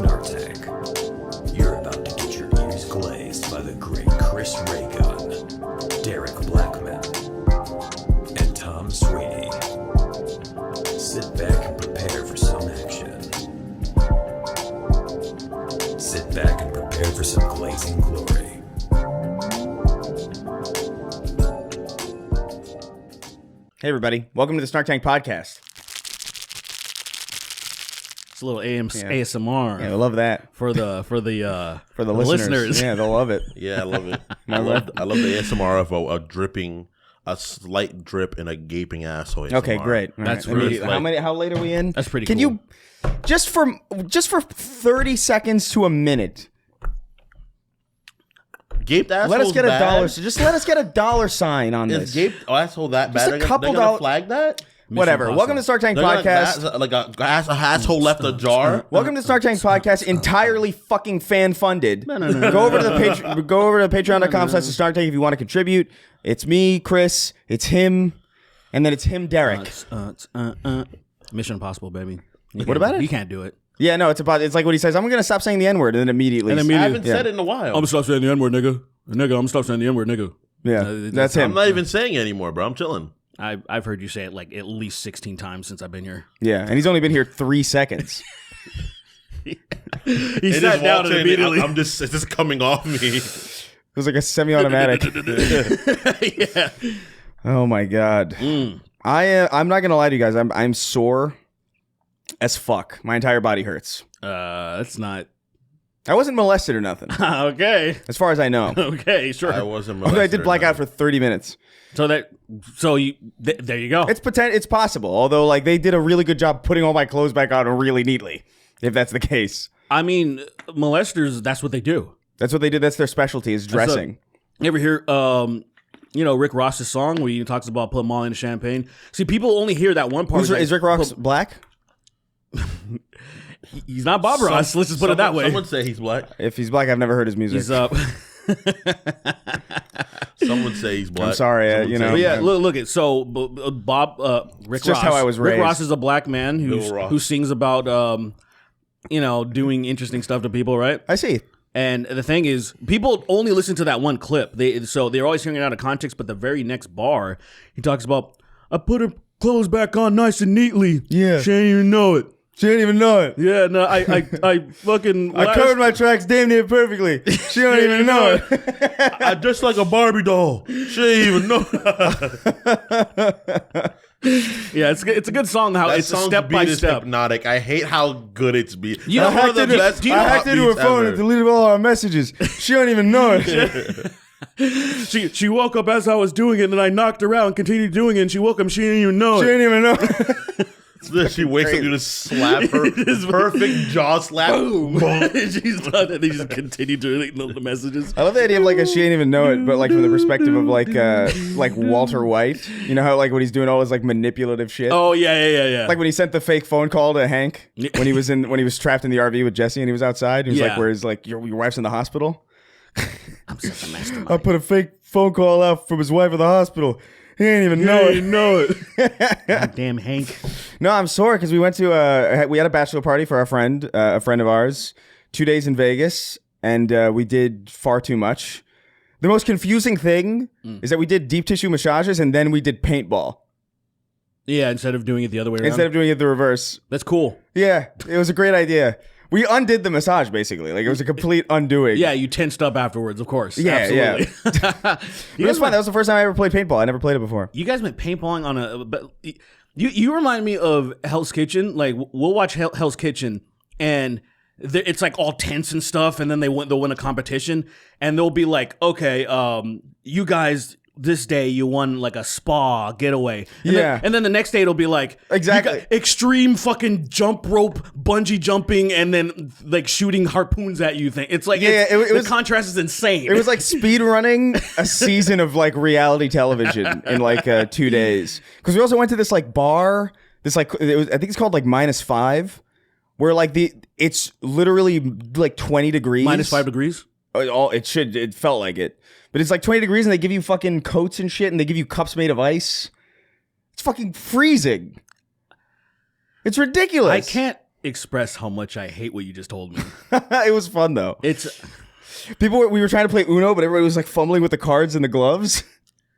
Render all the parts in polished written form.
Snark. You're about to get your ears glazed by the great Chris Raygun, Derek Blackman, and Tom Sweeney. Sit back and prepare for some action. Sit back and prepare for some glazing glory. Hey everybody, welcome to the Snark Tank Podcast. A little ASMR. Yeah, I love that for the listeners. Yeah, they'll love it. Yeah, I love it. I love the ASMR of a slight drip in a gaping asshole. ASMR. Okay, great. That's right. really How late are we in? That's pretty. Can cool. you just for 30 seconds to a minute? Gaped asshole. Let us get bad? Just let us get a dollar sign on Is this. gaped asshole that Just bad? a couple they're gonna dollars. flag that. Whatever. Impossible. Welcome to Snark Tank They're Podcast. like a asshole left a jar. Welcome to Snark Tank Podcast, entirely fucking fan funded. No. Go over to patreon.com/the Snark Tank if you want to contribute. It's me, Chris. It's him, and then it's him, Derek. Mission Impossible, baby. What about it? You can't do it. Yeah, no, it's like what he says. I'm gonna stop saying the N-word, and then immediately. I haven't said it in a while. I'm gonna stop saying the N-word, nigga. I'm gonna stop saying the N-word, nigga. Yeah, that's him. I'm not even saying it anymore, bro. I'm chilling. I've heard you say it like at least 16 times since I've been here. Yeah, and he's only been here 3 seconds. He sat down and immediately. It's just coming off me. It was like a semi-automatic. Yeah. Oh my god. I'm not gonna lie to you guys. I'm sore as fuck. My entire body hurts. That's not I wasn't molested or nothing, okay. as far as I know. Okay, sure. I wasn't. Although I did black out for 30 minutes. there you go. It's possible. Although like they did a really good job putting all my clothes back on really neatly. If that's the case. I mean, molesters. That's what they do. That's what they did. That's their specialty is dressing. You ever hear, Rick Ross's song where he talks about putting Molly in champagne? See, people only hear that one part. Is Rick Ross black? He's not Bob Ross. Let's just put it that way. Someone say he's black. If he's black, I've never heard his music. He's up. Someone say he's black. I'm sorry, Someone say But he's yeah, black. look it. So Bob, Rick It's just Ross. how I was Rick raised. Ross is a black man who sings about, doing interesting stuff to people, right? I see. And the thing is, people only listen to that one clip. They're always hearing it out of context. But the very next bar, he talks about, I put her clothes back on nice and neatly. Yeah. She didn't even know it. She didn't even know it. Yeah, no, I fucking. I covered my tracks damn near perfectly. She don't even know it. I dressed like a Barbie doll. She didn't even know. Yeah, it's a good song. How That it's a song's step beat by is step. hypnotic. I hate how good it's beat. You know, That's one of the best do you know I hacked into her beats phone ever. and deleted all our messages. She don't even know it. She woke up as I was doing it, and then I knocked her out and continued doing it. And she woke up, she didn't even know She it. didn't even know. She wakes up, you just slap her. Perfect jaw slap. Boom. She's done, and they just continue doing the messages. I love the idea of like a she didn't even know it, but like from the perspective of like Walter White. You know how like when he's doing all his like manipulative shit. Oh yeah. Like when he sent the fake phone call to Hank when he was trapped in the RV with Jesse and he was outside. He was like, Yeah. "Where's like your wife's in the hospital?" I'm such a mastermind. I put a fake phone call out from his wife at the hospital. He ain't even know it. Goddamn Hank. No, I'm sore because we went to we had a bachelor party for our friend, a friend of ours, 2 days in Vegas, and we did far too much. The most confusing thing is that we did deep tissue massages and then we did paintball Yeah, instead of doing it the other way around. instead of doing it the reverse. That's cool. Yeah, it was a great idea. We undid the massage basically, like it was a complete undoing. Yeah, you tensed up afterwards, of course. Yeah, Absolutely. But it was fun. That was the first time I ever played paintball. I never played it before. You guys went paintballing on a. But you remind me of Hell's Kitchen. Like we'll watch Hell's Kitchen, and it's like all tense and stuff. And then they'll win a competition, and they'll be like, okay, you guys. This day you won like a spa getaway. And then the next day it'll be like Exactly. you got extreme fucking jump rope bungee jumping and then like shooting harpoons at you thing. It's like the contrast is insane. It was like speed running a season of like reality television in like 2 days. Because we also went to this like bar. This like I think it's called like -5, where like it's literally like 20 degrees. -5 degrees. It felt like it. But it's like 20 degrees and they give you fucking coats and shit and they give you cups made of ice. It's fucking freezing. It's ridiculous. express how much I hate what you just told me. It was fun though. We were trying to play Uno, but everybody was like fumbling with the cards and the gloves.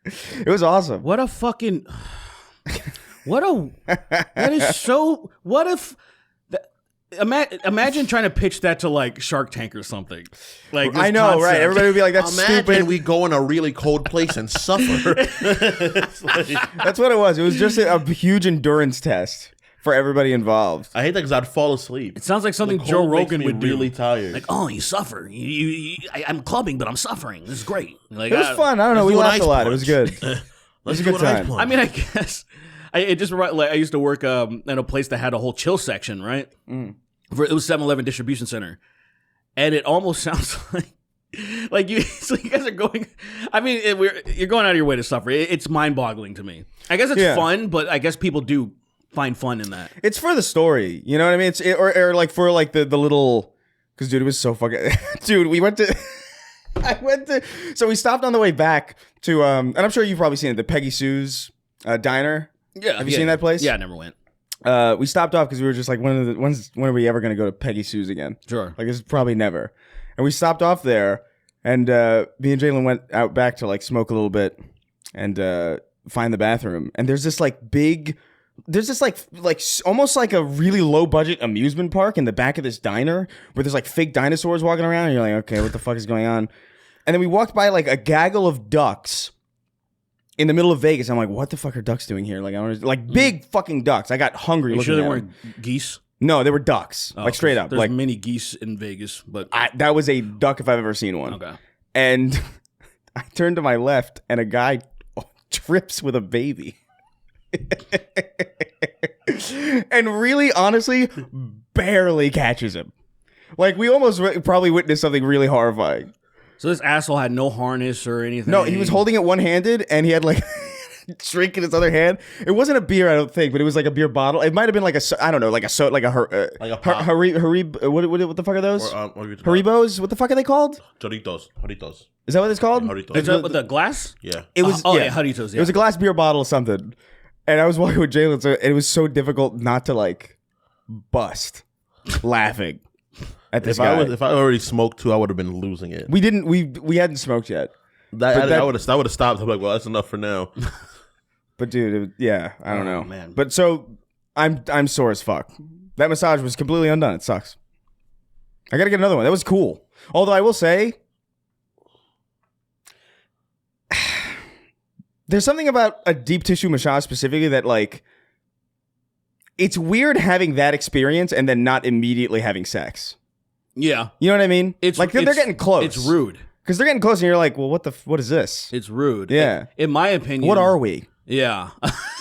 It was awesome. What a fucking. That is so. What if. Imagine trying to pitch that to like Shark Tank or something. Like I know, right? Everybody would be like, "That's Imagine stupid." we go in a really cold place and suffer. That's what it was. It was just a huge endurance test for everybody involved. I hate that because I'd fall asleep. It sounds like something The Joe cold makes Rogan me would do. really tired. Like, oh, you suffer. I'm clubbing, but I'm suffering. This is great. Like, It was fun. I don't know. We do an laughed a ice lot. It was punch. good. Let's a good do an ice time. punch. I mean, I guess it just like I used to work in a place that had a whole chill section, right? It was 7-Eleven distribution center, and it almost sounds like you. So you guys are going. I mean, you're going out of your way to suffer. It's mind-boggling to me. I guess it's fun, but I guess people do find fun in that. It's for the story. You know what I mean? Or like for like the little. Because dude, it was so fucking. Dude, we went to. So we stopped on the way back to and I'm sure you've probably seen it, the Peggy Sue's diner. Yeah, have you seen that place? Yeah, I never went. We stopped off because we were just like, when are we ever gonna go to Peggy Sue's again? Sure. Like it's probably never. And we stopped off there, and me and Jalen went out back to like smoke a little bit and find the bathroom. And there's this like almost like a really low budget amusement park in the back of this diner where there's like fake dinosaurs walking around, and you're like, okay, what the fuck is going on? And then we walked by like a gaggle of ducks in the middle of Vegas. I'm like, what the fuck are ducks doing here? Like, I want like big fucking ducks. I got hungry. You looking sure they at weren't them. geese? No, they were ducks. Like straight up. There's Like many geese in Vegas, but that was a duck if I've ever seen one. okay. And I turned to my left, and a guy trips with a baby. And really, honestly, barely catches him. Like, we almost probably witnessed something really horrifying. So this asshole had no harness or anything. No, he was holding it one-handed, and he had like drink in his other hand. It wasn't a beer, I don't think, but it was like a beer bottle. It might have been like I don't know, like a pop. What the fuck are those? Or, what are you talking about? Haribos? What the fuck are they called? Doritos. Is that what it's called? Doritos. Is that with the glass? Yeah. It was yeah, Doritos. Yeah. It was a glass beer bottle or something. And I was walking with Jalen, so it was so difficult not to like bust laughing at this guy. If I already smoked too, I would have been losing it. We didn't. We hadn't smoked yet. I would have stopped. I'm like, well, that's enough for now. But dude, I don't know, man. But so I'm sore as fuck. That massage was completely undone. It sucks. I gotta get another one. That was cool. Although I will say, there's something about a deep tissue massage specifically that like, it's weird having that experience and then not immediately having sex. Yeah. You know what I mean? It's like they're getting close. It's rude. Because they're getting close and you're like, well, what is this? It's rude. Yeah. In my opinion. What are we? Yeah.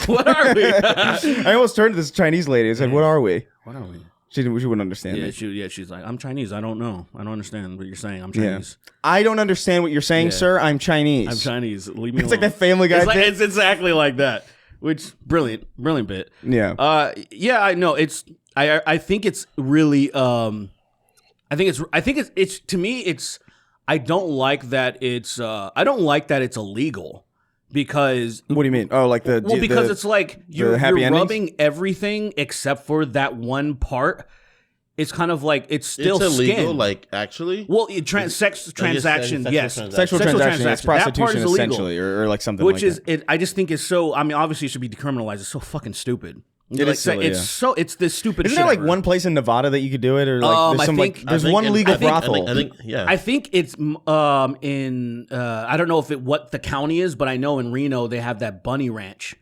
What are we? I almost turned to this Chinese lady and said, what are we? What are we? She wouldn't understand me. She's like, I'm Chinese. I don't know. I don't understand what you're saying. I'm Chinese. I don't understand what you're saying, sir. I'm Chinese. I'm Chinese. Leave me It's alone. like that Family Guy thing. It's exactly like that. Which brilliant bit. Yeah. Yeah. I know. I think it's really. I think it's to me. It's. I don't like that it's. I don't like that it's illegal. Because what do you mean? Oh, like because it's like you're happy rubbing everything except for that one part. It's kind of like it's still it's illegal, skin. like actually. Well, sex transaction, yes, sexual transaction. It's That part prostitution is illegal, essentially, or like something. which like is that. it. I just think it's so. I mean, obviously, it should be decriminalized. It's so fucking stupid. It is silly, it's yeah. so. It's this stupid. Isn't shit there like ever. one place in Nevada that you could do it, or like there's some there's one legal brothel? I think yeah. I think it's in I don't know what the county is, but I know in Reno they have that bunny ranch.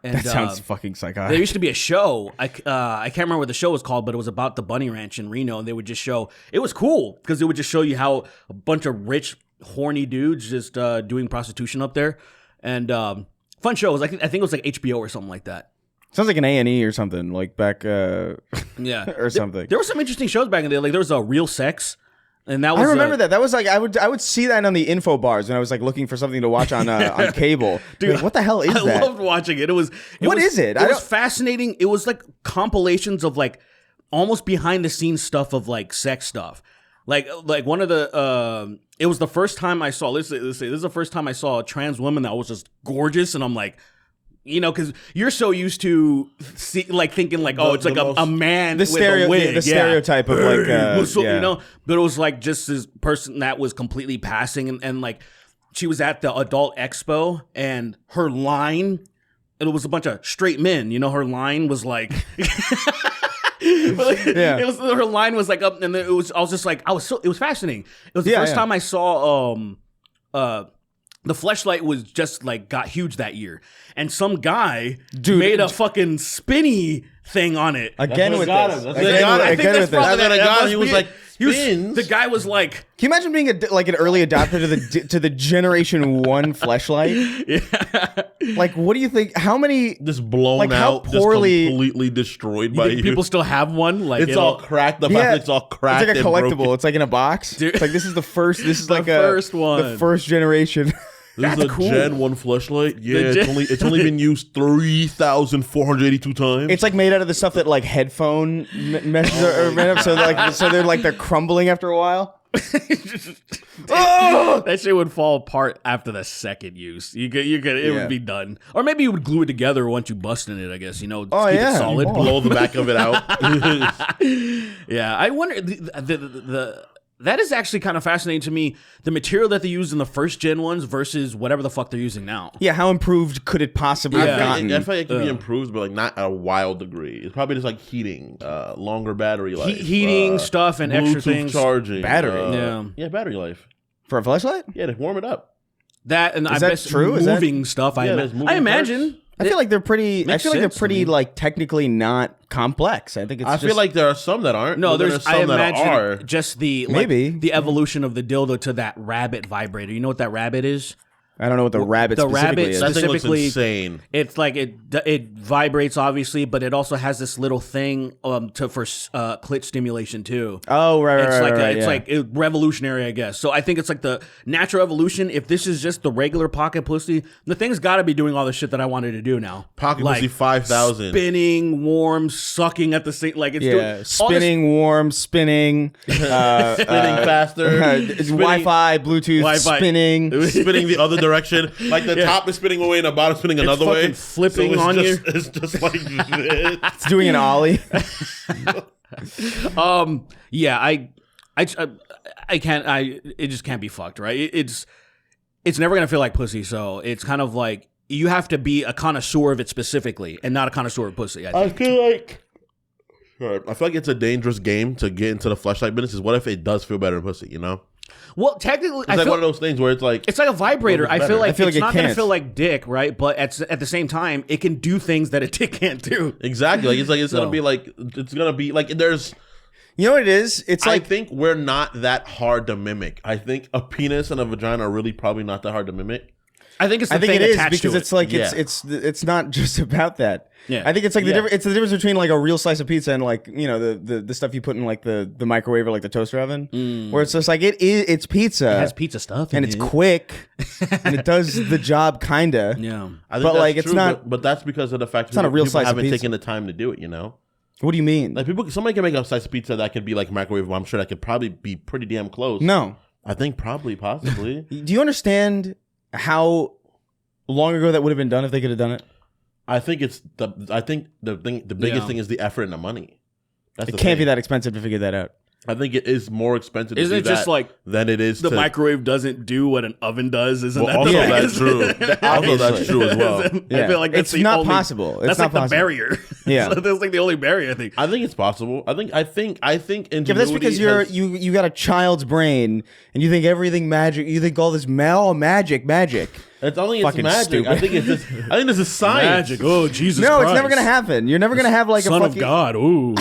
And, That sounds fucking psychotic. There used to be a show. I can't remember what the show was called, but it was about the bunny ranch in Reno, and they would just show. It was cool because it would just show you how a bunch of rich, horny dudes just doing prostitution up there, and fun show. It was like I think it was like HBO or something like that. Sounds like an A&E or something, like back Yeah, or something. There were some interesting shows back in the day. Like there was a Real Sex. And that was, I remember that. That was like I would see that on the info bars when I was like looking for something to watch on on cable. Dude, like, what the hell is I that? loved watching it. What is it? It was fascinating. It was like compilations of like almost behind the scenes stuff of like sex stuff. Like one of the it was the first time I saw. Let's say this is the first time I saw a trans woman that was just gorgeous, and I'm like, you know, because you're so used to thinking like, oh, it's like a man with stereo, a wig. the stereotype of like, you know, but it was like just this person that was completely passing, and like she was at the adult expo, and her line, it was a bunch of straight men. You know, her line was like. Yeah. It was, her line was like up, and it was. I was just like, it was fascinating. It was the first time I saw the Fleshlight was just like got huge that year, and some guy made a fucking spinny thing on it. Again with this. I think that's probably that. He was like, spins. The guy was like, can you imagine being like an early adopter to the Generation 1 Fleshlight? yeah. Like, what do you think? How many just blown like, how out, poorly just completely destroyed by you. People still have one. Like it's all cracked. The fact it's all cracked. It's like a and collectible. broken. It's like in a box. Dude. It's like this is the first. This is The like first one. the first generation. This is a cool. Gen 1 Fleshlight. Yeah, it's only been used 3,482 times. It's like made out of the stuff that like headphone meshes are made of. So they're crumbling after a while. That shit would fall apart after the second use. It would be done. Or maybe you would glue it together once you busted it, I guess, you know, keep it solid. Blow the back of it out. Yeah, I wonder that is actually kind of fascinating to me. The material that they used in the first gen ones versus whatever the fuck they're using now. Yeah, how improved could it possibly have gotten? I feel like it could be improved, but like not at a wild degree. It's probably just like heating, longer battery life, heating stuff, and extra Bluetooth things. charging, battery. battery life. For a flashlight? Yeah, to warm it up. That and Is I that bet true? Is moving stuff. I imagine. I feel like they're pretty. I Makes feel like they're sense to pretty me. like technically not complex. I think it's. I feel like there are some that aren't. No, but then there's. some I that imagine are. just the Maybe. the evolution of the dildo to that rabbit vibrator. You know what that rabbit is? I don't know what the rabbit specifically is. That thing looks specifically- insane. It's like it vibrates obviously, but it also has this little thing for clit stimulation too. Oh right, It's like right, it's yeah. like revolutionary, I guess. So I think it's like the natural evolution. If this is just the regular pocket pussy, the thing's got to be doing all the shit that I wanted to do now. Pocket like pussy 5,000. spinning, warm, sucking at the same. Like it's doing all this- spinning, warm, spinning, Spinning faster. Wi-Fi, Bluetooth, Wi-Fi. spinning. Spinning the other direction. Like the top is spinning one way and the bottom spinning another way. fucking flipping it's on just, you. It's just like this. It's doing an ollie. Yeah, I can't. It just can't be fucked, right? It's never gonna feel like pussy. So it's kind of like you have to be a connoisseur of it specifically, and not a connoisseur of pussy. I think. I feel like it's a dangerous game to get into the fleshlight business. Is what if it does feel better in pussy? You know, Well, technically, it's like one of those things where it's like it's like a vibrator. I feel like like it's it not gonna can't. feel like dick, right? But at the same time, it can do things that a dick can't do. exactly like it's gonna be like there's. You know what it is? It's I like think we're not that hard to mimic. I think a penis and a vagina are really probably not that hard to mimic. I think it's the I think thing it is attached because to it's it. like Yeah. it's not just about that. Yeah. I think it's like the Yeah. difference. It's the difference between like a real slice of pizza and like you know the stuff you put in like the microwave or like the toaster oven, where it's just like it's pizza. It has pizza stuff in and it's it. quick and it does the job kinda. Yeah. I think But, that's like, it's true, not- but that's because of the fact that not a real people slice of haven't pizza. taken the time to do it. You know. What do you mean? Like somebody can make a slice of pizza that could be like microwave. I'm sure that could probably be pretty damn close. No. I think possibly. Do you understand how long ago that would have been done if they could have done it? I think the biggest Yeah. thing is the effort and the money. That's It can't be that expensive to figure that out. I think it is more expensive. Isn't to it do just that like than it is the to, microwave doesn't do what an oven does? Isn't that also the that's biggest- true. Also that's true as well. I feel like that's It's the not only, possible. It's That's not like the possible. barrier. Yeah. So that's like the only barrier. I think. I think it's possible. I think ingenuity Yeah, but that's because you got a child's brain and you think everything magic. You think all this magic. It's only it's Fucking magic. stupid. I think it's just. I think this is science. Magic. Oh Jesus! No, Christ. it's never gonna happen. You're never gonna have like Son a of fucking God. Ooh.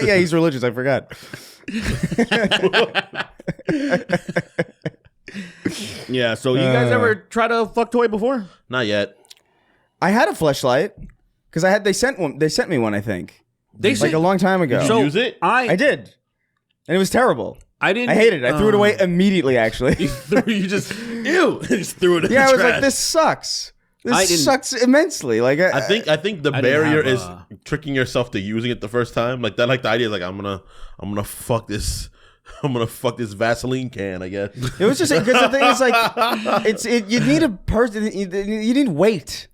Yeah, he's religious. I forgot. Yeah. So you guys ever try to fuck toy before? Not yet. I had a fleshlight because they sent me one. I think They like say a long time ago. Did you use it? I did, and it was terrible. I didn't. I hated it. I threw it away immediately. Actually, You just ew. Just threw it in yeah, the I was trash. like, this sucks. I This didn't- sucks immensely. Like I think the didn't barrier have is tricking yourself to using it the first time. Like that. Like the idea is like I'm gonna fuck this. I'm gonna fuck this Vaseline can. I guess. it was just because the thing is like you need a person. You need weight.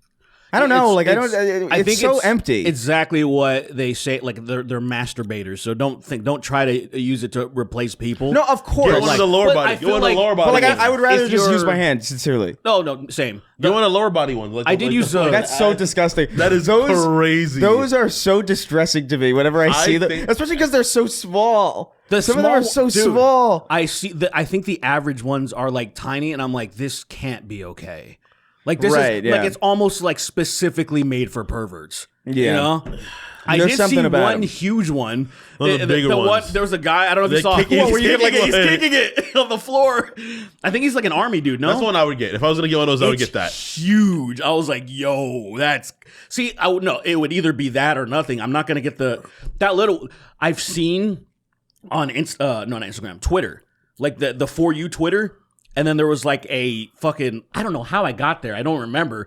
I don't know. Like I don't. I It's think so empty. Exactly what they say. Like they're masturbators. So don't try to use it to replace people. No, of course. Get one of the lower but body. I Get feel one of the like- lower But body. like ones. I would rather If just use you're- my hand. Sincerely. No, same. Get one of the lower body ones. Like I did use That's so disgusting. That is crazy. Those are so distressing to me whenever I see them, think- especially because they're so small. The Some of them are small- so dude, small. I think the average ones are like tiny, and I'm like, this can't be okay. Like this Right, is yeah. like it's almost like specifically made for perverts. You Yeah. know? I There's did something see about one 'em. huge one. One of the bigger ones. There was a guy. I don't know if you They're saw. kicking- Where he's you kicking he's it. kicking it on the floor. I think he's like an army dude. No, That's the one I would get. If I was gonna get one of those, I would It's get that. huge. I was like, yo, that's see. I would no. It would either be that or nothing. I'm not gonna get that little. I've seen on not Instagram, Twitter, like the For You Twitter, and then there was like a fucking. I don't know how I got there. I don't remember.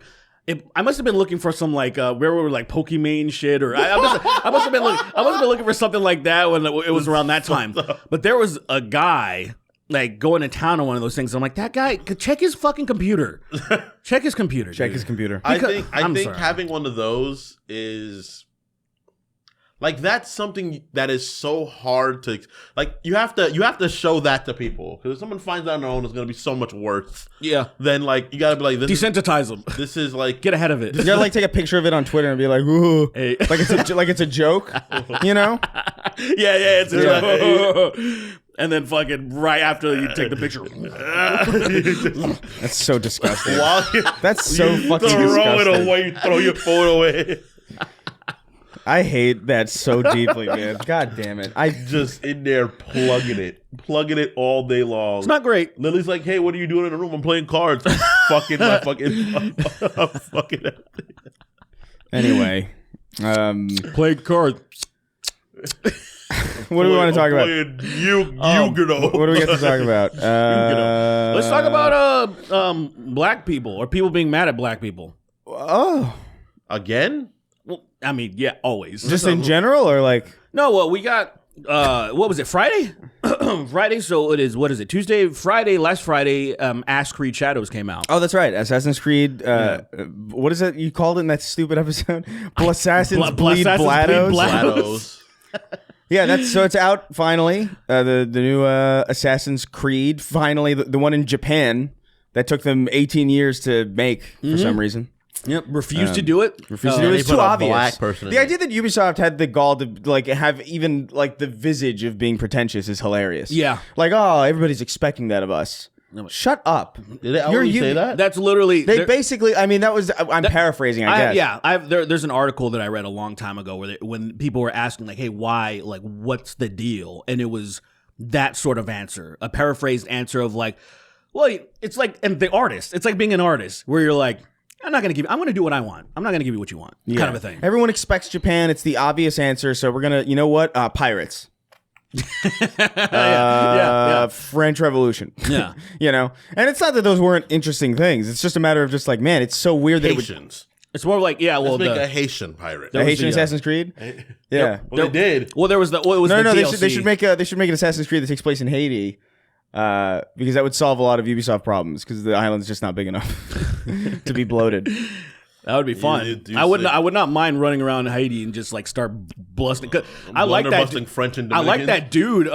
I must have been looking for some like where we were like Pokemon shit, or I must have been looking for something like that when it was around that time. But there was a guy like going to town on one of those things. I'm like, that guy, check his fucking computer. Check his computer. Check dude. his computer. I Because- I'm think sorry. having one of those is like that's something that is so hard to like. You have to show that to people because if someone finds out on their own, it's gonna be so much worse. Yeah. Then like you gotta be like Desensitize them. this is like Get ahead of it. You gotta like take a picture of it on Twitter and be like, "Ooh," Hey. like it's a joke, you know? yeah, it's Yeah. and then fucking right after you take the picture. That's so disgusting. while That's so fucking throw it disgusting. away, throw your phone away. I hate that so deeply, man. God damn it. I Just in there plugging it all day long. It's not great. Lily's like, hey, what are you doing in the room? I'm playing cards. I'm fucking. anyway. Play cards. What do we want to talk about? Yu-Gi-Oh. What do we get to talk about? Let's talk about black people or people being mad at black people. Oh, Again? Well, I mean, yeah, always. just in general, or like? No, well, we got what was it? Friday? Friday. So it is. What is it? Tuesday, Friday. Last Friday, Ash Creed Shadows came out. Oh, that's right. Assassin's Creed. What is it you called it in that stupid episode? Assassins Bleed Blados. GLaDOS. Yeah, so it's out finally. The new Assassin's Creed finally, the one in Japan that took them 18 years to make for some reason. Yep, refused to do it. Refused to do it. they It's put too a obvious. black person in The it. idea that Ubisoft had the gall to like have even like the visage of being pretentious is hilarious. Yeah. Like, oh, everybody's expecting that of us. Shut up. Did they already say that? That's literally. They basically, I mean, that was, I'm paraphrasing, I guess. There's an article that I read a long time ago where when people were asking like, "Hey, why? Like, what's the deal?" And it was that sort of answer, a paraphrased answer of like, "Well, it's like," and the artist, it's like being an artist where you're like, I'm going to do what I want. I'm not going to give you what you want," kind of a thing. Everyone expects Japan. It's the obvious answer. So we're going to, you know what? Pirates. yeah. French Revolution. Yeah. You know? And it's not that those weren't interesting things. It's just a matter of just like, man, it's so weird that it would, Haitians. It's more like, yeah, well, Let's make the a Haitian pirate. the was Haitian the, Assassin's Creed. Yeah. Well, they did. well, there was the, well, it was No, the they DLC. should make an Assassin's Creed that takes place in Haiti, because that would solve a lot of Ubisoft problems. Because the island's just not big enough to be bloated. That would be fun. you I would say- I would not mind running around Haiti and just like start blusting. I like that. Blunderbusting French and I like Dominican. that dude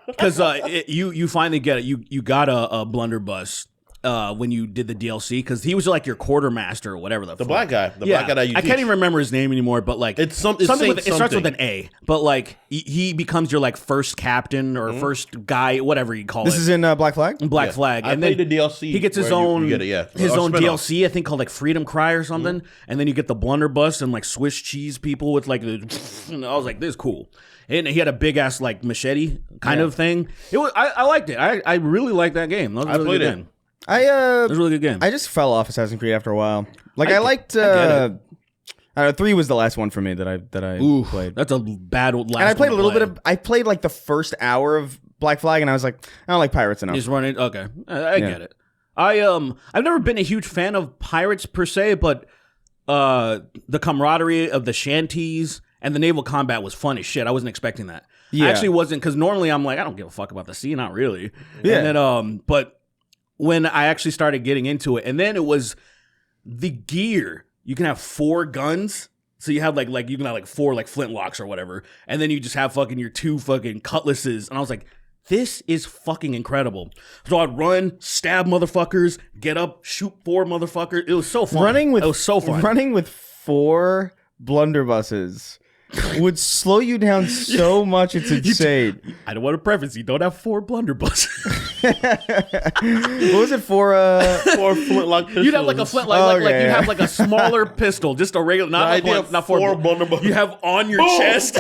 because you finally get it. You got a blunderbuss when you did the DLC because he was like your quartermaster or whatever the The black guy. The Yeah, black guy that you I can't teach. even remember his name anymore, but like It's something with, it saying starts with something. an A, but like he becomes your like first captain or first guy, whatever you call This it. is in Black Flag. Black Yeah. Flag, I and then played the DLC He gets his where you own, get it, yeah. his Or own spin-off. DLC. I think called like Freedom Cry or something. And then you get the blunderbuss and like Swiss cheese people with like the. And I was like, this is cool. And he had a big ass like machete kind of thing. It was. I liked it. I really liked that game. That was a really played good it. game. I It was a really good game. I just fell off Assassin's Creed after a while. Like I liked. I get it. 3 was the last one for me that I Ooh, played. that's a bad old last. And I played a one to little bit play. of. I played like the first hour of Black Flag, and I was like, I don't like pirates enough. He's running. Okay, I get it. I've never been a huge fan of pirates per se, but the camaraderie of the shanties and the naval combat was fun as shit. I wasn't expecting that. Yeah. I actually wasn't because normally I'm like I don't give a fuck about the sea, not really. Yeah. And then but when I actually started getting into it, and then it was the gear you can have 4 guns. So you have like you can have like 4 like flintlocks or whatever, and then you just have fucking your 2 fucking cutlasses. And I was like, this is fucking incredible. So I'd run, stab motherfuckers, get up, shoot 4 motherfuckers. It was so fun. It was so fun. Running with 4 blunderbusses would slow you down so much. It's insane. I don't want to preface. You don't have 4 blunderbusses. What was it for? 4 flintlock pistols. You'd have like a flintlock, like you have like a smaller pistol, just a regular, not four blunderbusses. you have on your chest.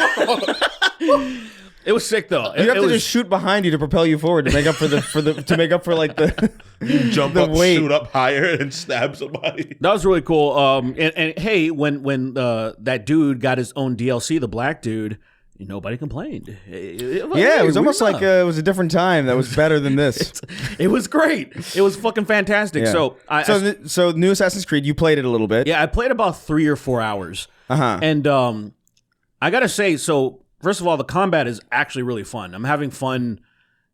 It was sick though. You have to just shoot behind you to propel you forward to make up for the You jump the up, weight. shoot up higher, and stab somebody. That was really cool. And hey, when that dude got his own DLC, the black dude, nobody complained. It was almost like it was a different time that was better than this. It was great. It was fucking fantastic. Yeah. So new Assassin's Creed, you played it a little bit. Yeah, I played about 3 or 4 hours. And I gotta say, so first of all, the combat is actually really fun. I'm having fun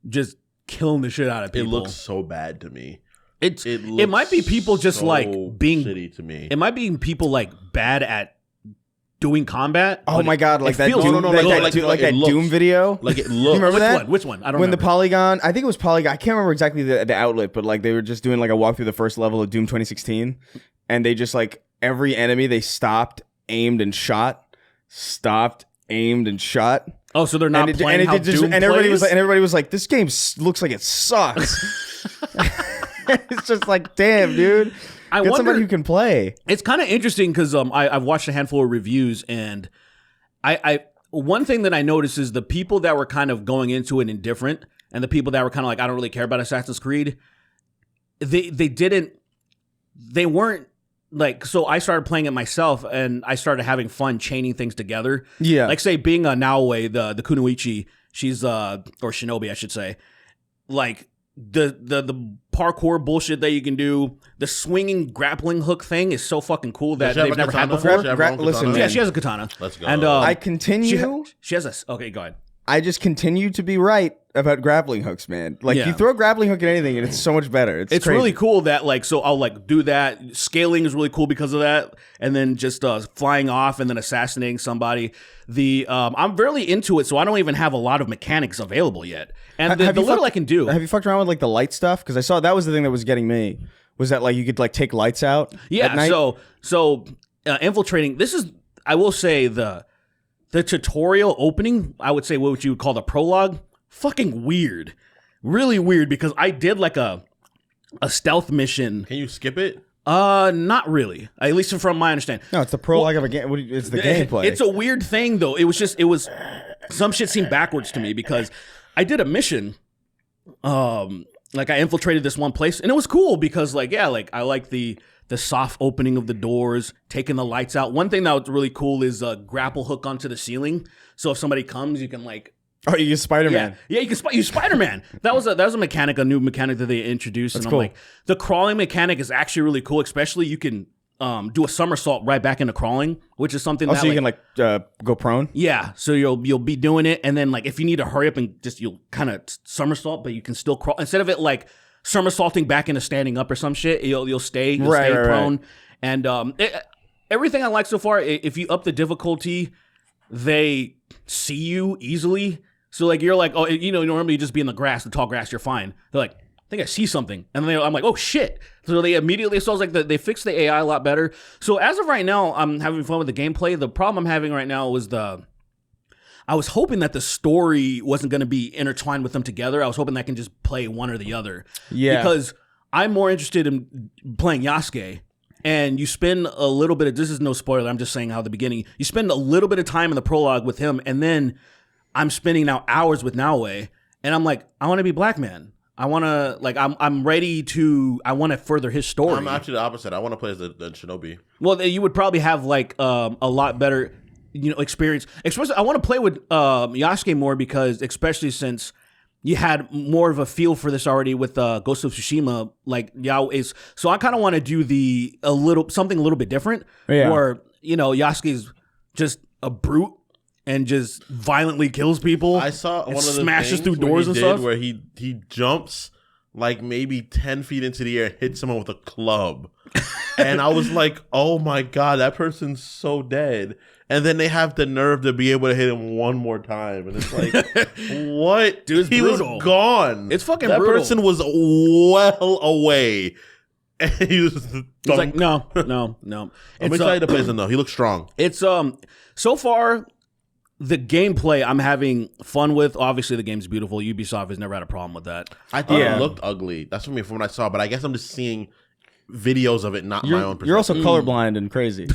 just killing the shit out of people. It looks so bad to me. It might be people just so like being shitty to me. It might be people like bad at doing combat. Oh my god, like that feels- Doom, like it looks- Doom video. Like it You looks. remember that? Which one? I don't When the remember. Polygon, I think it was Polygon. I can't remember exactly the outlet, but like they were just doing like a walk through the first level of Doom 2016, and they just like every enemy they stopped, aimed and shot, stopped, aimed and shot. Oh, so they're not playing how Doom and everybody was plays? like, this game looks like it sucks. It's just like, damn, dude. I Get wonder- somebody who can play. It's kind of interesting because I've watched a handful of reviews, and I one thing that I noticed is the people that were kind of going into it indifferent, and the people that were kind of like, I don't really care about Assassin's Creed, they weren't like, so I started playing it myself, and I started having fun chaining things together. Yeah. Like say being a Naoe, the Kunoichi, she's or Shinobi, I should say, like the parkour bullshit that you can do, the swinging grappling hook thing is so fucking cool that Does she have they've a never had katana? before. Does she have her own Listen, katana? Yeah, she has a katana. Let's go. And I continue. she has a okay. Go ahead. I just continue to be right about grappling hooks, man. Like Yeah. you throw a grappling hook at anything, and it's so much better. It's crazy. Really cool that like, so I'll like do that. Scaling is really cool because of that, and then just flying off and then assassinating somebody. I'm really into it, so I don't even have a lot of mechanics available yet. And the Have you little fucked- I can do, Have you fucked around with like the light stuff? Because I saw that was the thing that was getting me. Was that like you could like take lights out? yeah. At night? So infiltrating. This is, I will say, the tutorial opening. I would say what you would call the prologue. Fucking weird, really weird, because I did like a stealth mission. Can you skip it? Not really. At least from my understanding. No, it's the prologue of a game. It's the gameplay. It's a weird thing though. It was some shit seemed backwards to me because I did a mission. Like I infiltrated this one place, and it was cool because like I like the soft opening of the doors, taking the lights out. One thing that was really cool is a grapple hook onto the ceiling, so if somebody comes, you can like. Oh, you get Spider-Man. Yeah, you can you Spider-Man. That was a mechanic, a new mechanic that they introduced. That's and cool. I'm like, the crawling mechanic is actually really cool. Especially you can do a somersault right back into crawling, which is something. Also, you can like go prone. Yeah, so you'll be doing it, and then like if you need to hurry up and just you'll kind of somersault, but you can still crawl instead of it like somersaulting back into standing up or some shit. You'll stay prone, and everything I like so far. If you up the difficulty, they see you easily. So like you're like, oh, normally you just be in the grass, the tall grass, you're fine. They're like, I think I see something, and then I'm like, oh shit. So they immediately, so I was like, they fixed the AI a lot better. So as of right now, I'm having fun with the gameplay. The problem I'm having right now was I was hoping that the story wasn't going to be intertwined with them together. I was hoping that I can just play one or the other. Yeah. Because I'm more interested in playing Yasuke. And you spend a little bit of, this is no spoiler, I'm just saying how at the beginning, you spend a little bit of time in the prologue with him, and then I'm spending now hours with Naoe, and I'm like, I want to be Black Man. I want to, like, I'm ready to, I want to further his story. I'm actually the opposite. I want to play as the Shinobi. Well, you would probably have like a lot better, experience. Especially, I want to play with Yasuke more because, especially since you had more of a feel for this already with Ghost of Tsushima. Like Yao is, so I kind of want to do something a little bit different. Yeah. Where Yasuke's just a brute and just violently kills people. I saw one of the smashes things through doors where and he stuff. did where he jumps like maybe 10 feet into the air and hit someone with a club. And I was like, oh my God, that person's so dead. And then they have the nerve to be able to hit him one more time. And it's like, what? Dude, he brutal. was gone. It's fucking that brutal. That person was well away. And he was He's like, no. I'm excited to play him though. He looks strong. It's so far the gameplay I'm having fun with. Obviously the game's beautiful. Ubisoft has never had a problem with that. I thought it looked ugly. That's from what I saw, but I guess I'm just seeing videos of it, not my own perspective. You're also colorblind and crazy.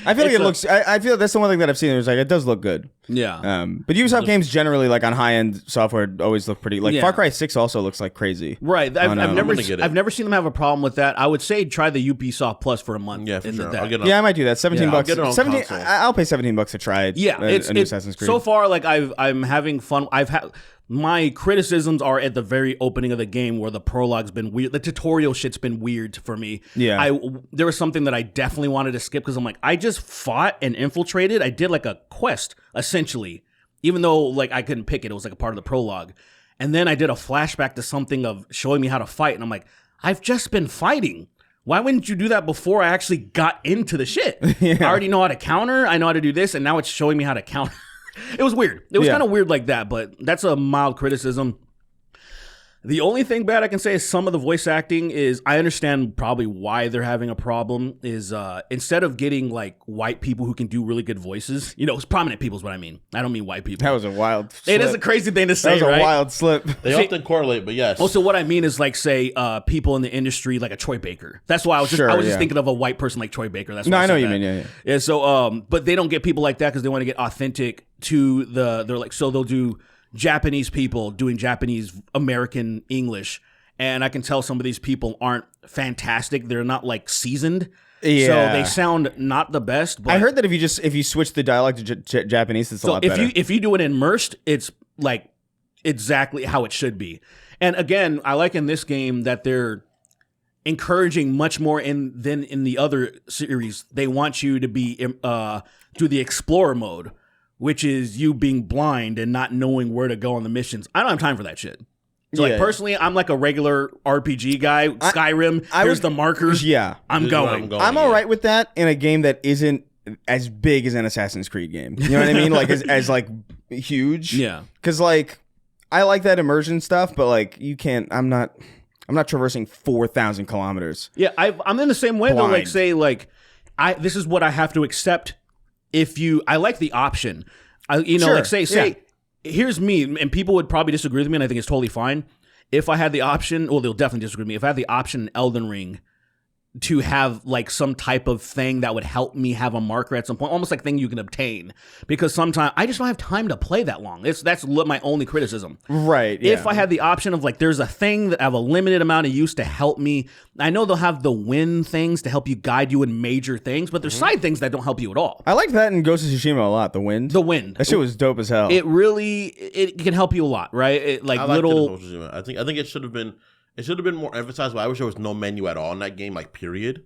I feel like it looks. I feel that's the one thing that I've seen. It's like it does look good. Yeah. But Ubisoft games generally, like on high end software, always look pretty. Like Yeah. Far Cry 6 also looks like crazy. Right. I've get it. never seen them have a problem with that. I would say try the Ubisoft Plus for a month. Yeah, for sure. that. I'll get it. Yeah, I might do that. $17 I'll bucks. get it on 17. console. I'll pay $17 to try it. Yeah, a new Assassin's Creed. So far, like I'm having fun. I've had my criticisms are at the very opening of the game where the prologue's been weird. The tutorial shit's been weird for me. Yeah. There was something that I definitely wanted to skip because I'm like, I just fought and infiltrated. I did like a quest essentially, even though like I couldn't pick it. It was like a part of the prologue, and then I did a flashback to something of showing me how to fight, and I'm like, I've just been fighting. Why wouldn't you do that before I actually got into the shit? I already know how to counter. I know how to do this, and now it's showing me how to counter. It was weird. It was kind of weird like that, but that's a mild criticism. The only thing bad I can say is some of the voice acting is, I understand probably why they're having a problem, is instead of getting like white people who can do really good voices, it's prominent people is what I mean. I don't mean white people. That was a wild slip. It is a crazy thing to say, That was right? a wild slip. They often correlate, but yes. Also, what I mean is like, say, people in the industry, like a Troy Baker. That's why I was just thinking of a white person like Troy Baker. That's why I know said what you that. mean. Yeah. So, but they don't get people like that because they want to get authentic to they're like, so they'll do Japanese people doing Japanese American English. And I can tell some of these people aren't fantastic. They're not like seasoned. Yeah. So they sound not the best. But I heard that if you switch the dialect to Japanese, it's a lot better. if you do it immersed, it's like exactly how it should be. And again, I like in this game that they're encouraging much more than in the other series. They want you to be do the explorer mode, which is you being blind and not knowing where to go on the missions. I don't have time for that shit. So like personally, I'm like a regular RPG guy. Skyrim, here's the markers. Yeah. I'm going. I'm all right with that in a game that isn't as big as an Assassin's Creed game. You know what I mean? Like as like huge. Yeah. Because like I like that immersion stuff, but like you can't. I'm not traversing 4,000 kilometers. Yeah, I'm in the same way though. Like Blind. say like this is what I have to accept. I like the option. Sure. Like say. Here's me, and people would probably disagree with me, and I think it's totally fine. If I had the option, well, they'll definitely disagree with me. If I had the option in Elden Ring to have like some type of thing that would help me have a marker at some point, almost like thing you can obtain, because sometimes I just don't have time to play that long. That's my only criticism. Right. Yeah. If I had the option of like, there's a thing that I have a limited amount of use to help me. I know they'll have the win things to help you guide you in major things, but there's side things that don't help you at all. I like that in Ghost of Tsushima a lot. The wind. That shit was dope as hell. It really it can help you a lot, right? I liked it. I think it should have been. It should have been more emphasized, but I wish there was no menu at all in that game, like period.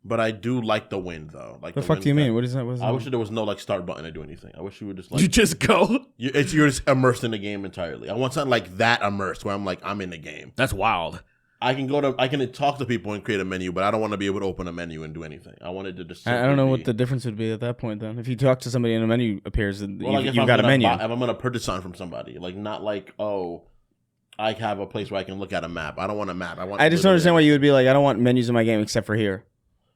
But I do like the wind though. Like the fuck do you mean? What is that? I wish there was no like start button to do anything. I wish you would just like you just go. You're just immersed in the game entirely. I want something like that immersed where I'm like I'm in the game. That's wild. I can talk to people and create a menu, but I don't want to be able to open a menu and do anything. I wanted to just. I don't know what the difference would be at that point. Then, if you talk to somebody and a menu appears, then like you've got a menu. If I'm gonna purchase something from somebody, like not like I have a place where I can look at a map. I don't want a map. I just don't understand why you would be like, I don't want menus in my game except for here.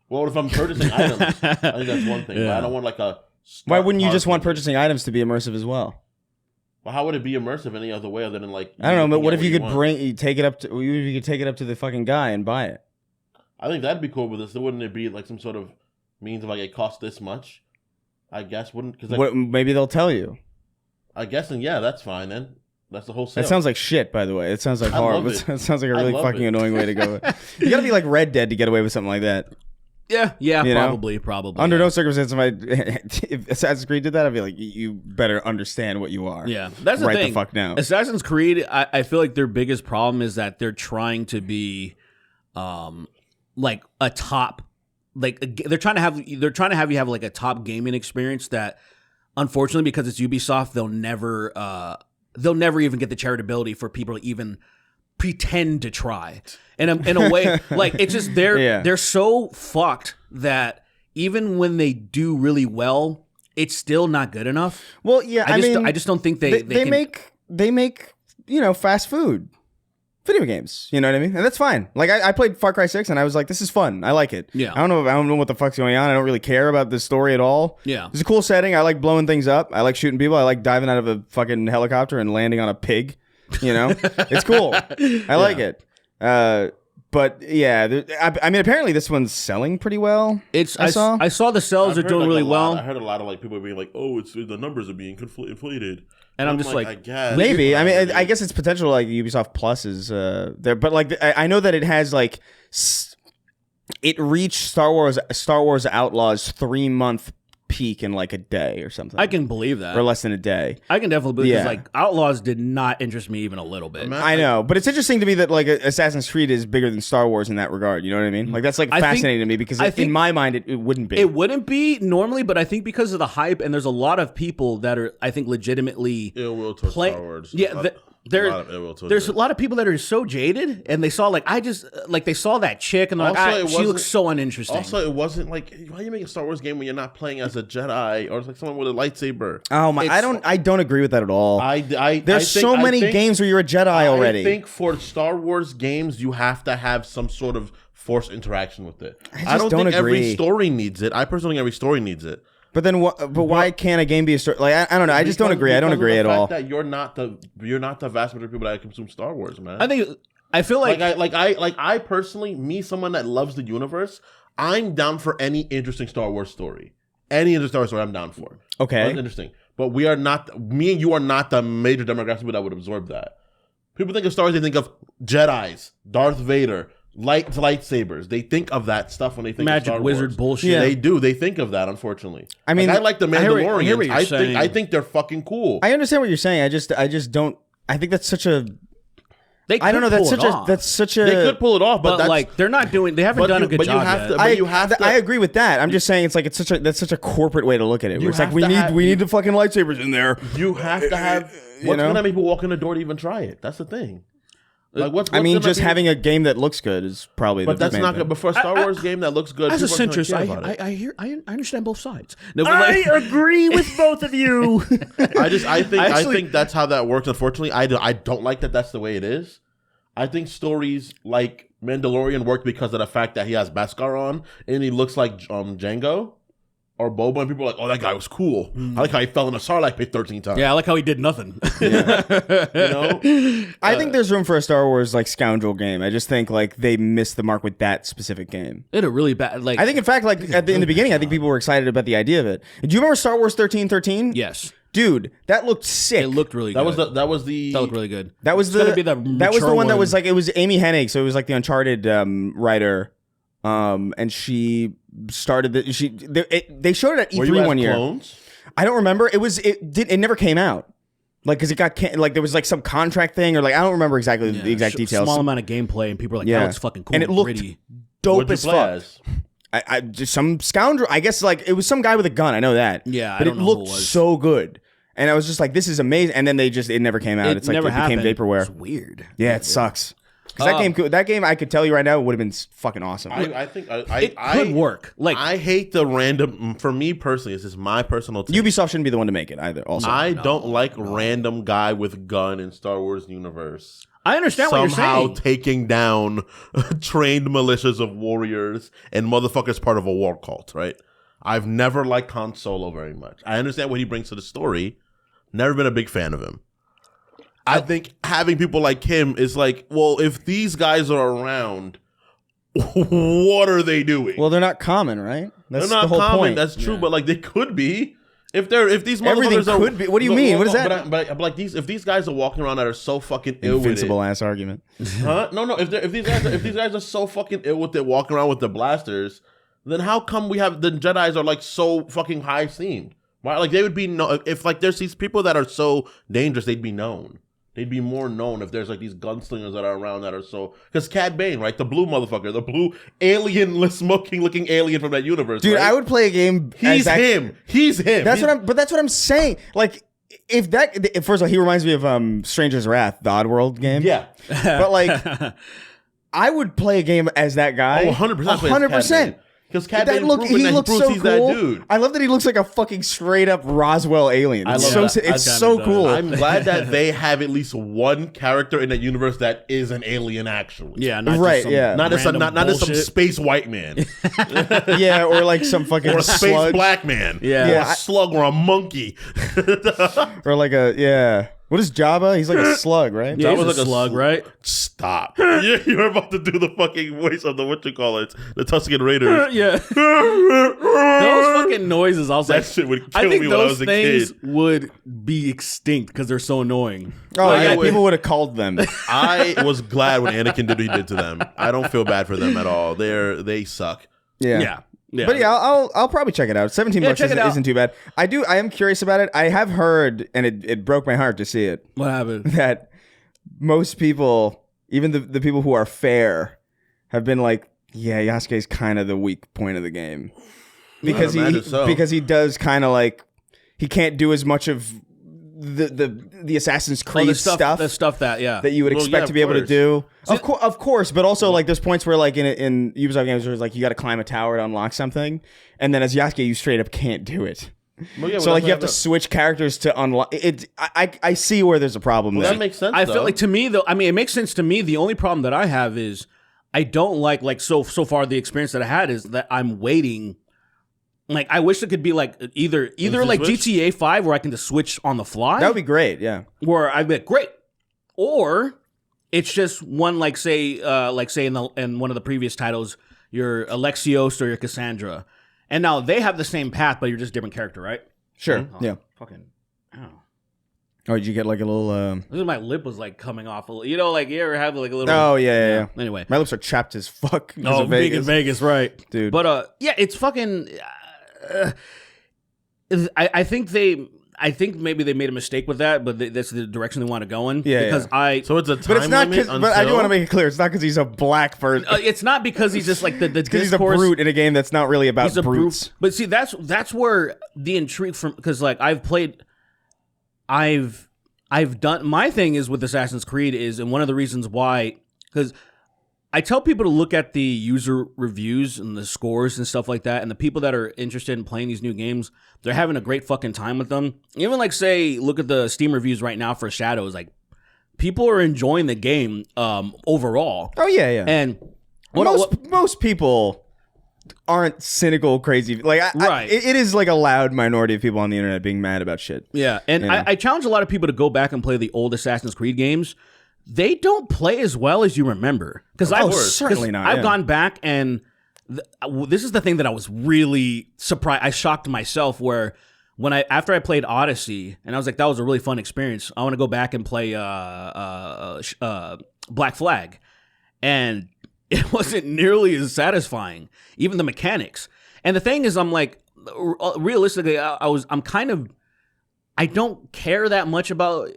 Well, if I'm purchasing items, I think that's one thing. Yeah. But I don't want like a. Why wouldn't you just want purchasing items to be immersive as well? Well, how would it be immersive any other way other than like? I don't know, but what if you could take it up to the fucking guy and buy it? I think that'd be cool with this. Wouldn't it be like some sort of means of like it costs this much? I guess wouldn't because like, maybe they'll tell you. I guess and yeah, that's fine then. That's the whole sale. That sounds like shit, by the way. It sounds like horrible. It sounds like a really fucking annoying way to go. You gotta be like Red Dead to get away with something like that. Yeah, probably. Under no circumstance, if Assassin's Creed did that, I'd be like, you better understand what you are. Yeah, that's the right thing. The fuck now. Assassin's Creed, I feel like their biggest problem is that they're trying to be, like a top, like they're trying to have you have like a top gaming experience that, unfortunately, because it's Ubisoft, they'll never even get the charitability for people to even pretend to try. In a way, like it's just they're so fucked that even when they do really well, it's still not good enough. Well, yeah, I just don't think they make fast food video games. You know what I mean? And that's fine. Like I played Far Cry 6 and I was like, this is fun. I like it. Yeah. I don't know what the fuck's going on. I don't really care about the story at all. Yeah. It's a cool setting. I like blowing things up. I like shooting people. I like diving out of a fucking helicopter and landing on a pig. You know, it's cool. I like it. But yeah, I mean, apparently this one's selling pretty well. I saw the sales are doing really well. I heard a lot of like people being like, "Oh, the numbers are being inflated," and I'm just like, I guess maybe. I mean, I guess it's potential. Like Ubisoft Plus is there, but like I know that it has like it reached Star Wars Outlaws 3-month peak in like a day or something. I can believe that. Or less than a day. I can definitely believe because like Outlaws did not interest me even a little bit. I know, but it's interesting to me that like Assassin's Creed is bigger than Star Wars in that regard. You know what I mean? Like that's like fascinating to me because in my mind it wouldn't be. It wouldn't be normally, but I think because of the hype and there's a lot of people that are I think legitimately ill will towards Star Wars. Yeah, there's a lot of people that are so jaded and they saw they saw that chick and they're like, she looks so uninteresting. Also, it wasn't like, why are you making a Star Wars game when you're not playing as a Jedi or it's like someone with a lightsaber? Oh my! I don't agree with that at all. There's so many games where you're a Jedi already. I think for Star Wars games, you have to have some sort of Force interaction with it. I don't think every story needs it. I personally think every story needs it. But then, why can't a game be a story? Like I don't know. I just don't agree. I don't agree at all. That you're not the vast majority of people that consume Star Wars, man. I feel like I personally, someone that loves the universe, I'm down for any interesting Star Wars story. Any interesting Star Wars story, I'm down for. Okay, that's interesting. But we are not. Me and you are not the major demographic of people that would absorb that. People think of Star Wars, they think of Jedis, Darth Vader. Lightsabers. They think of that stuff when they think magic of Star wizard Wars. Bullshit. Yeah. They do. They think of that. Unfortunately, I mean, I like the Mandalorians. I think they're fucking cool. I understand what you're saying. I just don't. I think that's such a. I don't know. That's such a. They could pull it off, but like they're not doing. They haven't done a good job yet. I agree with that. I'm just saying it's like that's such a corporate way to look at it. Where it's like we need the fucking lightsabers in there. You have to have. What's gonna make people walk in the door to even try it? That's the thing. Like what's just having a game that looks good is probably. But that's not good. But for a Star Wars game that looks good, as a centrist, I understand both sides. No, I agree with both of you. I think that's how that works. Unfortunately, I don't like that. That's the way it is. I think stories like Mandalorian work because of the fact that he has Beskar on and he looks like Jango. Or Boba, and people are like, oh, that guy was cool. I like how he fell in a Sarlacc pit 13 times. Yeah, I like how he did nothing. I think there's room for a Star Wars like scoundrel game. I just think like they missed the mark with that specific game. It a really bad I think in fact like in the beginning, I think people were excited about the idea of it. Do you remember Star Wars 1313? Yes. Dude, that looked sick. It looked really good. That looked really good. That was the one that was like it was Amy Hennig, so it was like the Uncharted writer. And she started they showed it at E3 one year. Clones? I don't remember. It never came out. Like because it got like there was like some contract thing or like I don't remember exactly the exact details. Small amount of gameplay and people were like, that looks fucking cool and it looked gritty. Dope as fuck. I just some scoundrel. I guess like it was some guy with a gun. I know that. Yeah, but it looked so good. And I was just like, this is amazing. And then it never came out. It's like it became vaporware. It's weird. Yeah, it sucks. Because that game, I could tell you right now, would have been fucking awesome. I think it could work. Like I hate the random. For me personally, this is my personal. Ubisoft shouldn't be the one to make it either. Also, I don't like random guy with gun in Star Wars universe. I understand what you're saying. Somehow taking down trained militias of warriors and motherfuckers part of a war cult. Right. I've never liked Han Solo very much. I understand what he brings to the story. Never been a big fan of him. I think having people like him is like, well, if these guys are around, what are they doing? Well, they're not common, right? They're not the whole common. point. That's true, but like they could be. If these everything could be. What do you mean? What is that? But like if these guys are walking around that are so fucking ill invincible with it, ass argument. Huh? No. If these guys are so fucking ill with it, walking around with the blasters, then how come we have the Jedis are like so fucking high esteemed? Why? Like they would be if like there's these people that are so dangerous, they'd be known. They'd be more known if there's like these gunslingers that are around that are so. Because Cad Bane, right? The blue motherfucker, the blue alien, smoking looking alien from that universe. Dude, right? I would play a game. He's him. That's what I'm saying. Like if first of all, he reminds me of Stranger's Wrath, the Oddworld game. Yeah. But like, I would play a game as that guy. Oh, 100%. 100%. Because Cat That look, he looks so he's cool. that dude. I love that he looks like a fucking straight up Roswell alien. I It's love so that. it's so cool. I'm glad that they have at least one character in that universe that is an alien, actually. Yeah, not Right, Just some yeah. Not as some, random not as some bullshit. space white man Yeah, or like some fucking or a space slug, black man. Yeah. Or Yeah, a slug or a monkey. or like a What is Jabba? He's like a slug, right? Yeah, That he's was a like a slug, right? Stop. You're about to do the fucking voice of the the Tusken Raiders. Yeah. Those fucking noises, I was That like, shit would I kill think me when I those was a things kid. would be extinct because they're so annoying. Oh I yeah, would- people would have called them. I was glad when Anakin did what he did to them. I don't feel bad for them at all. They suck. Yeah. Yeah. But yeah, I'll probably check it out. 17 bucks check it out. isn't too bad. I am curious about it. I have heard, and it broke my heart to see it, What happened? that most people, even the people who are fair, have been like, yeah, Yasuke's kind of the weak point of the game. Because imagine so. because he does kind of like, he can't do as much of the Assassin's Creed The stuff that that you would Well, expect yeah, to be of able to do. course. Of course, but also like there's points where like in Ubisoft games where it's like you got to climb a tower to unlock something, and then as Yasuke you straight up can't do it. Well, yeah, So well, like that's you have what to switch characters to unlock it. I see where there's a problem Well, there. that makes sense. I though. feel like to me though, I mean, it makes sense to me. The only problem that I have is I don't like so far the experience that I had is that I'm waiting. Like I wish it could be like either like switch? GTA 5 where I can just switch on the fly. That would be great. Yeah. Where I'd be like, great, or it's just one like say in one of the previous titles, you're Alexios or you're Cassandra, and now they have the same path, but you're just a different character, right? Sure. Oh, Yeah. Fucking. Ow. Oh, did you get like a little? This is my lip was like coming off a little. You know, like you ever have like a little. Oh yeah. Anyway. My lips are chapped as fuck. 'cause Oh, of big in Vegas, right, dude. But yeah, it's fucking. I think maybe they made a mistake with that, but that's the direction they want to go in. Yeah, because yeah. So it's a time But it's not limit. because. But I do want to make it clear. It's not because he's a black person. it's not because he's just like the Because he's a discourse. brute in a game that's not really about He's a brutes. brute. But see, that's where the intrigue from, because like I've done my thing is with Assassin's Creed is, and one of the reasons why, because I tell people to look at the user reviews and the scores and stuff like that, and the people that are interested in playing these new games, they're having a great fucking time with them. Even like say, look at the Steam reviews right now for Shadows, like people are enjoying the game overall. Oh yeah. And most people aren't cynical, crazy. Like, Right. it is like a loud minority of people on the internet being mad about shit. yeah, and You know? I challenge a lot of people to go back and play the old Assassin's Creed games. They don't play as well as you remember. Because certainly not, I've yeah. gone back and this is the thing that I was really surprised. I shocked myself where after I played Odyssey and I was like, that was a really fun experience. I want to go back and play Black Flag, and it wasn't nearly as satisfying. Even the mechanics. And the thing is, I'm like, realistically, I don't care that much about.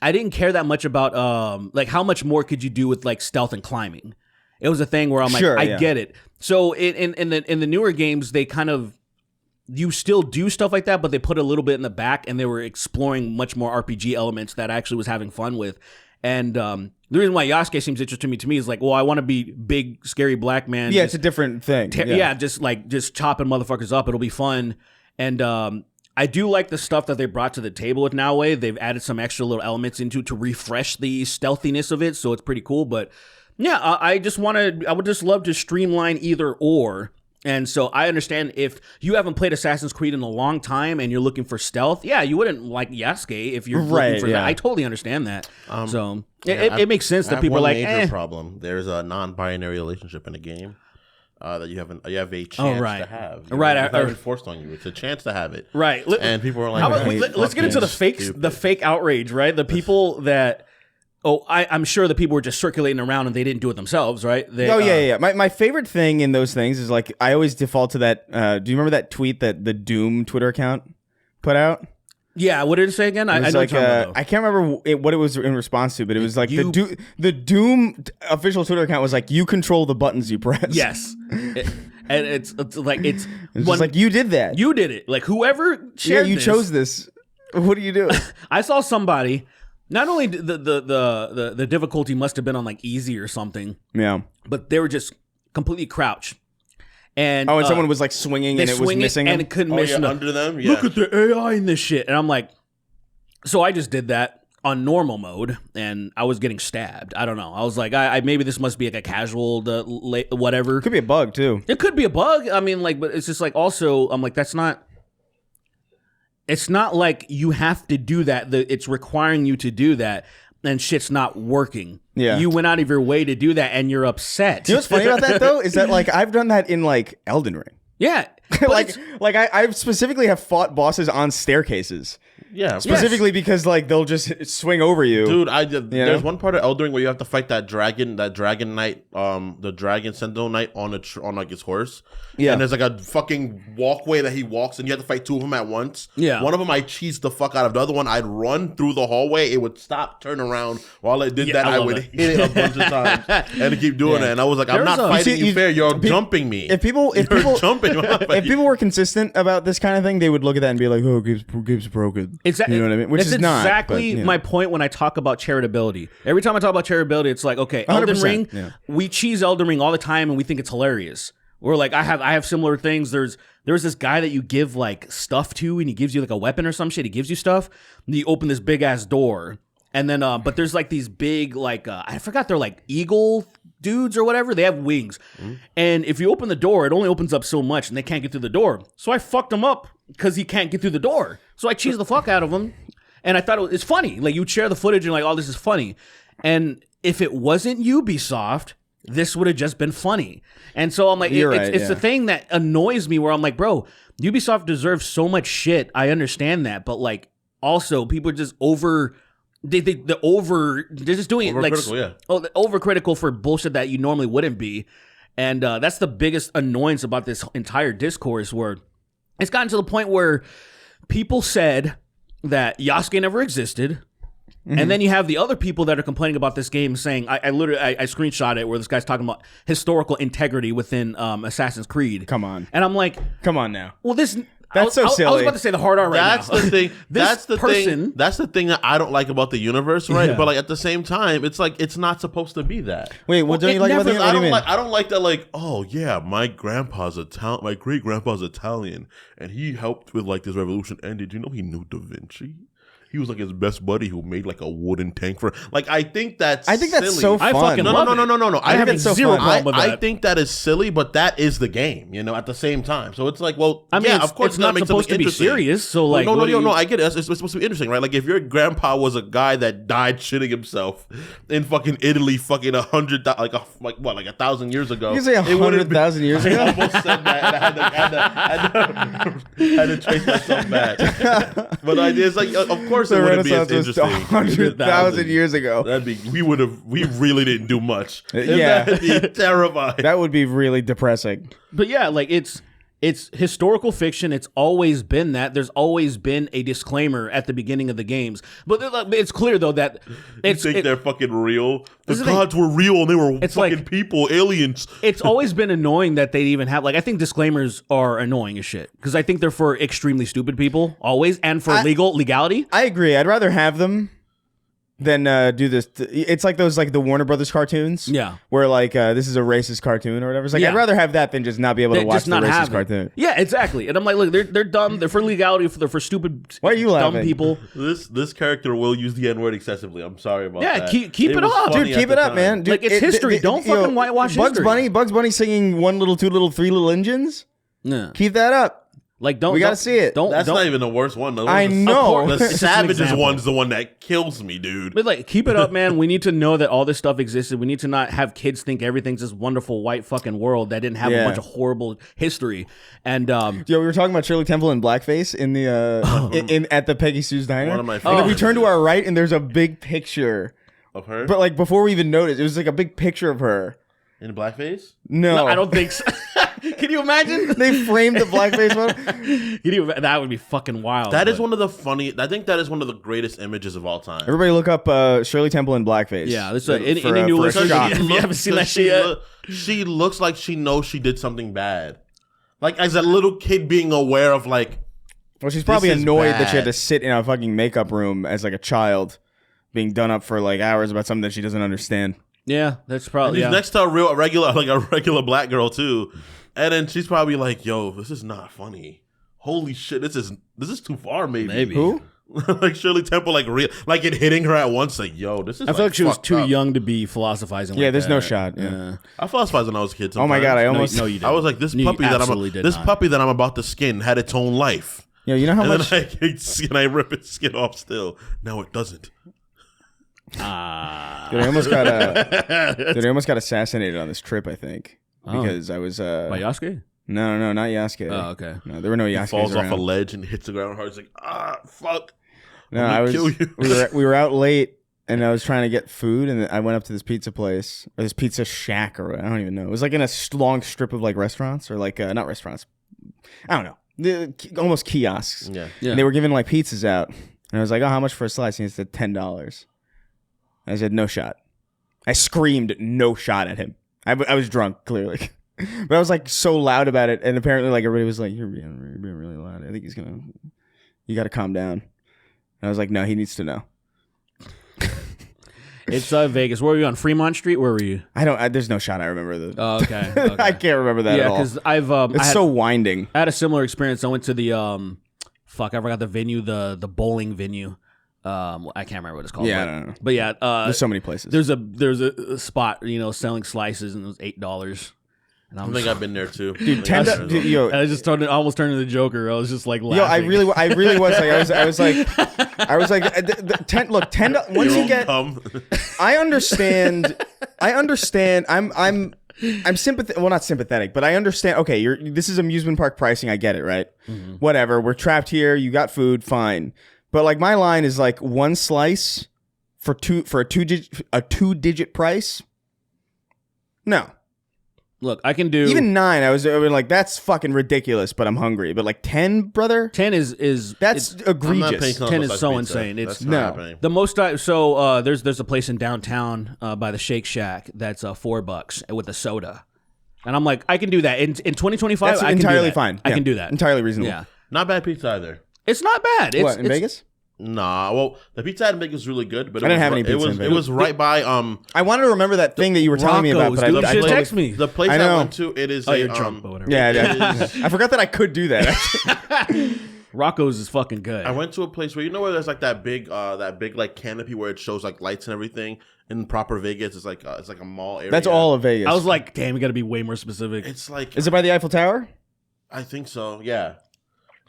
I didn't care that much about like how much more could you do with like stealth and climbing. It was a thing where I'm like, Sure, I yeah. get it. So in the newer games, they kind of you still do stuff like that, but they put a little bit in the back, and they were exploring much more RPG elements that I actually was having fun with. And the reason why Yasuke seems interesting to me is like, well, I want to be big, scary black man. Yeah, just it's a different thing. just chopping motherfuckers up. It'll be fun. And I do like the stuff that they brought to the table with Now Way. They've added some extra little elements into to refresh the stealthiness of it, so it's pretty cool. But yeah, I would just love to streamline either or. And so I understand if you haven't played Assassin's Creed in a long time and you're looking for stealth, yeah, you wouldn't like Yasuke if you're Right, looking for yeah. that. I totally understand that. Yeah, It makes sense I that have people are one like, major problem. There's a non-binary relationship in the game that you have a chance right. to have. Right, It's not or- even forced on you. It's a chance to have it. right. And people are like, How about "That's let's get into the fucking fakes, stupid." the fake outrage, right? The people that, I'm sure the people were just circulating around and they didn't do it themselves, right? They, Yeah. My favorite thing in those things is like I always default to that. Do you remember that tweet that the Doom Twitter account put out? Yeah, what did it say again? It I was know like what you're talking about, I can't remember what it was in response to, but it was like You- the Doom official Twitter account was like, you control the buttons you press. Yes, and it's like it's It's one- just like you did that. you did it. Like whoever yeah, shared you this, chose this. What do you do? I saw somebody. Not only the difficulty must have been on like easy or something, Yeah. but they were just completely crouched. And And someone was like swinging they and it was missing and them? it couldn't Oh, miss yeah, them. under them. Yeah. Look at the AI in this shit. And I'm like, so I just did that on normal mode, and I was getting stabbed. I don't know. I was like, I maybe this must be like a casual whatever. Could be a bug too. It could be a bug. I mean, like, but it's just like also, I'm like, that's not. It's not like you have to do that. It's requiring you to do that, and shit's not working. Yeah. You went out of your way to do that, and you're upset. You know what's funny about that though is that like I've done that in like Elden Ring. Yeah. But like I specifically have fought bosses on staircases. Yeah. Specifically because like they'll just swing over you. Dude, I did. There's know? one part of Elden Ring where you have to fight that dragon knight, the dragon sentinel knight on like his horse. Yeah. And there's like a fucking walkway that he walks, and you have to fight two of them at once. Yeah. One of them I cheesed the fuck out of. The other one I'd run through the hallway. It would stop, turn around. While it did Yeah, that, I I love would that. hit it a bunch of times and keep doing Yeah. it. And I was like, I'm There's not a- fighting You see, you fair. You're jumping me. If people jumping, I'm not if fighting people were consistent about this kind of thing, they would look at that and be like, "Oh, game's broken." Exactly. You know what I mean? Which That's is not exactly but, you know. my point when I talk about charitability. Every time I talk about charitability, it's like, okay, Elden 100%, Ring. yeah. We cheese Elden Ring all the time, and we think it's hilarious. We're like, I have similar things. There's this guy that you give like stuff to, and he gives you like a weapon or some shit. He gives you stuff. And you open this big ass door, and then but there's like these big like I forgot they're like eagle dudes or whatever. They have wings, and if you open the door, it only opens up so much, and they can't get through the door. So I fucked him up because he can't get through the door. So I cheesed the fuck out of him. And I thought it's funny. Like, you'd share the footage and like, oh, this is funny. And if it wasn't Ubisoft, this would have just been funny. And so I'm like, You're it's right, the yeah. thing that annoys me where I'm like, bro, Ubisoft deserves so much shit. I understand that. But like, also, people are just they're just doing it like, Overcritical, yeah. oh, overcritical for bullshit that you normally wouldn't be. And that's the biggest annoyance about this entire discourse where it's gotten to the point where people said that Yasuke never existed. And then you have the other people that are complaining about this game saying, I literally screenshot it where this guy's talking about historical integrity within Assassin's Creed. Come on. And I'm like, Come on now. well, this... That's I so was silly. about to say the hard R right That's now. the thing. This That's the person- thing. That's the thing that I don't like about the universe, right? Yeah. But like at the same time, it's like it's not supposed to be that. Wait, what don't it you like about never- the game? What do you mean? I don't like that. Like, oh yeah, my great grandpa's Italian, and he helped with like this revolution. And did you know he knew Da Vinci? He was like his best buddy who made like a wooden tank for. Like, I think that's I think that's silly. so I fun. fucking No, love no, no, it. no, no, no. I have think it's so zero fun. problem with I that. think that is silly, but that is the game, you know, at the same time. So it's like, well, I mean, yeah, it's, of course it's not gonna make supposed to something be interesting. serious. So like, no, what do you- I get it. It's supposed to be interesting, right? Like, if your grandpa was a guy that died shitting himself in fucking Italy, fucking 1,000 years ago. You say it wouldn't be- 100,000 years I ago? almost said that. And I had to trace myself back. But the idea is like, of course, The it wouldn't be as Renaissance was interesting. 100,000 years ago. We really didn't do much. Yeah. That'd be terrifying. That would be really depressing. But yeah, like it's historical fiction. It's always been that. There's always been a disclaimer at the beginning of the games. But it's clear though that it's You think they're fucking real? The This is the gods were real and they were It's fucking like- people, aliens. it's always been annoying that they even have like I think disclaimers are annoying as shit because I think they're for extremely stupid people always and for legality. I agree. I'd rather have them than do this. It's like those like the Warner Brothers cartoons. Yeah. Where like this is a racist cartoon or whatever. It's like Yeah. I'd rather have that than just not be able to watch Just the not racist have it. cartoon. Yeah, exactly. And I'm like, look, they're dumb. They're for legality. They're for stupid, Why are you dumb laughing? people. This character will use the N-word excessively. I'm sorry about Yeah, that. keep it was up. funny Dude, at keep the it up, time. man. Dude, Like, it's history. Don't you know, fucking whitewash Bugs history. Bugs Bunny singing 1 little, 2 little, 3 little engines. Yeah. Keep that up. Like don't We gotta don't- see it. Don't That's don't, not even the worst one. The I know. The It's just an Savages example. one's the one that kills me, dude. But like, keep it up, man. We need to know that all this stuff existed. We need to not have kids think everything's this wonderful white fucking world that didn't have Yeah. a bunch of horrible history. And Yo, we were talking about Shirley Temple in blackface in the in at the Peggy Sue's diner. One of my And then we favorites. turn to our right, and there's a big picture. Of her But like before we even noticed, it was like a big picture of her. in blackface. No, no, I don't think so. Can you imagine? They framed the blackface one. That would be fucking wild. That is but- one of the funny. I think that is one of the greatest images of all time. Everybody look up Shirley Temple in blackface. Yeah, this is For- any for, new for a listeners. shock. If you haven't seen that shit yet. She looks like she knows she did something bad. Like as a little kid being aware of like, Well, she's probably This is annoyed that she had bad. to sit in a fucking makeup room as like a child, being done up for like hours about something that she doesn't understand. Yeah, that's And probably he's yeah. next to a regular black girl too, and then she's probably like, "Yo, this is not funny. Holy shit, this is too far. Maybe Who? like Shirley Temple, like it hitting her at once. Like, yo, this is. I feel like she was fucked too up. young to be philosophizing. Yeah, like there's that. no shot. Yeah. I philosophized when I was a kid. Oh my god, I almost. No, you didn't. I was like, this You puppy absolutely did not. puppy that I'm about to skin had its own life, Yo, you know how and much? then I rip its skin off. Still, no, it doesn't. Dude, I almost got assassinated on this trip. I think because I was. By Yasuke? No, not Yasuke. Oh, okay. No, there were no Yasuke's Falls around. off a ledge and hits the ground hard. It's like, fuck. No, I'm I gonna was. kill you. We were out late, and I was trying to get food, and I went up to this pizza place or this pizza shack, or I don't even know. It was like in a long strip of like restaurants or like not restaurants. I don't know, almost kiosks. Yeah. Yeah. And they were giving like pizzas out, and I was like, "Oh, how much for a slice?" And he said $10. I said, "No shot." I screamed, "No shot" at him. I was drunk, clearly. But I was like so loud about it, and apparently like everybody was like, "You're being really loud. I think you got to calm down." And I was like, "No, he needs to know." It's Vegas. Where were you on Fremont Street? Where were you? There's no shot. I remember the. Oh, okay. okay. I can't remember that yeah, at all. because I've It's so winding. I had a similar experience. I went to the I forgot the venue, the bowling venue. I can't remember what it's called. Yeah, but, I don't know. But yeah, There's so many places. there's a spot, selling slices, and it was $8. And I think I've been there too. Dude, I almost turned into the Joker. I was just like laughing. Yo, I really was like, I was like, look, $10. Once you get, I understand. I'm sympathetic. Well, not sympathetic, but I understand. Okay, this is amusement park pricing. I get it, right? Mm-hmm. Whatever. We're trapped here. You got food. Fine. But like my line is like one slice for a two-digit price. No. Look, I can do Even 9. I was like, that's fucking ridiculous. But I'm hungry. But like 10, brother. 10 is That's egregious. 10 is so insane. It's That's not happening. the most. There's a place in downtown by the Shake Shack that's $4 with a soda, and I'm like, I can do that in 2025. That's I can entirely do that. fine. I Yeah. can do that. Entirely reasonable. Yeah, Not bad pizza either. it's not bad. It's, What, in it's- Vegas? Nah, well, the pizza in Vegas was really good, but I didn't have any pizza in It Vegas. was right by I wanted to remember that thing that you were telling me about, Rocco's, but dude. I Just totally- text me. the place I I know. went to. It is Oh, you're drunk, but whatever. Yeah, I forgot that I could do that. Rocco's is fucking good. I went to a place where where there's like that big like canopy where it shows like lights and everything. In proper Vegas, it's like a mall area. That's all of Vegas. I was like, damn, we got to be way more specific. It's like Is it by the Eiffel Tower? I think so. Yeah.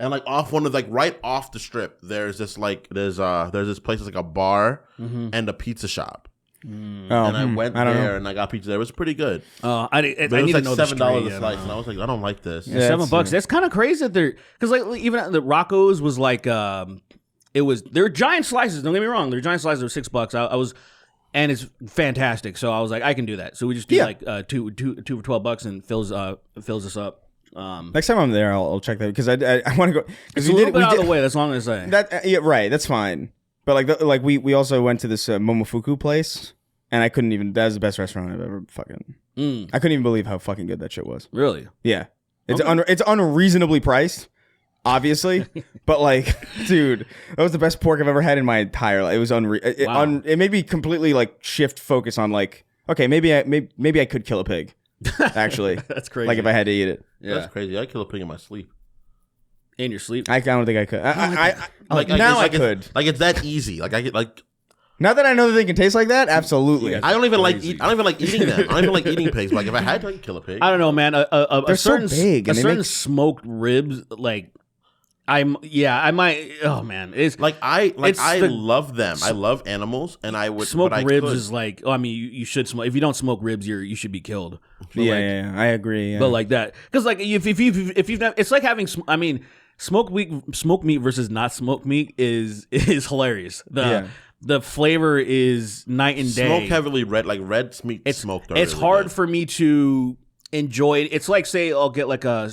And like off one of right off the strip, there's this place that's like a bar and a pizza shop. Oh, And I went I don't there know. and I got pizza there. It was pretty good. I But need it to was like know the $7 street, a slice, and I was like, I don't like this. Yeah, $7. that's- That's kind of crazy that they're because like even at the Rocco's was like they're giant slices. Don't get me wrong, they're giant slices. They were $6. I was. And it's fantastic, so I was like, I can do that. So we just do Yeah. like two for $12 and fills us up. Next time I'm there, I'll check that because I want to go. It's a little bit out of the way. That's all I'm gonna say. That yeah, right. That's fine. But we also went to this Momofuku place, and I couldn't even. That was the best restaurant I've ever fucking. I couldn't even believe how fucking good that shit was. Really? Yeah, it's it's unreasonably priced, obviously, but like, dude, that was the best pork I've ever had in my entire life. It was unreal. Wow. It made me completely like shift focus on like, okay, maybe I could kill a pig, actually. That's crazy. Like if I had to eat it, Yeah. That's crazy. I kill a pig in my sleep. In your sleep. I don't think I could. Now I could. Like it's that easy. Like I get like. Now that I know that they can taste like that, absolutely. I don't even like eating them. I don't even like eating pigs. But like if I had to, I could kill a pig. I don't know, man. A They're so certain big, a and they certain make- smoked ribs, like I might. Oh man, it's I it's the- love them. I love animals, and I would smoked but I ribs could. is like. Oh, I mean, you should smoke. If you don't smoke ribs, you should be killed. But Yeah, like, yeah, I agree. Yeah. But like that, because like if you've not, it's like having. I mean, smoked meat versus not smoked meat is hilarious. The flavor is night and day. Smoke heavily red, like red meat smoked. Are It's really hard good. for me to enjoy it. It's like say I'll get like a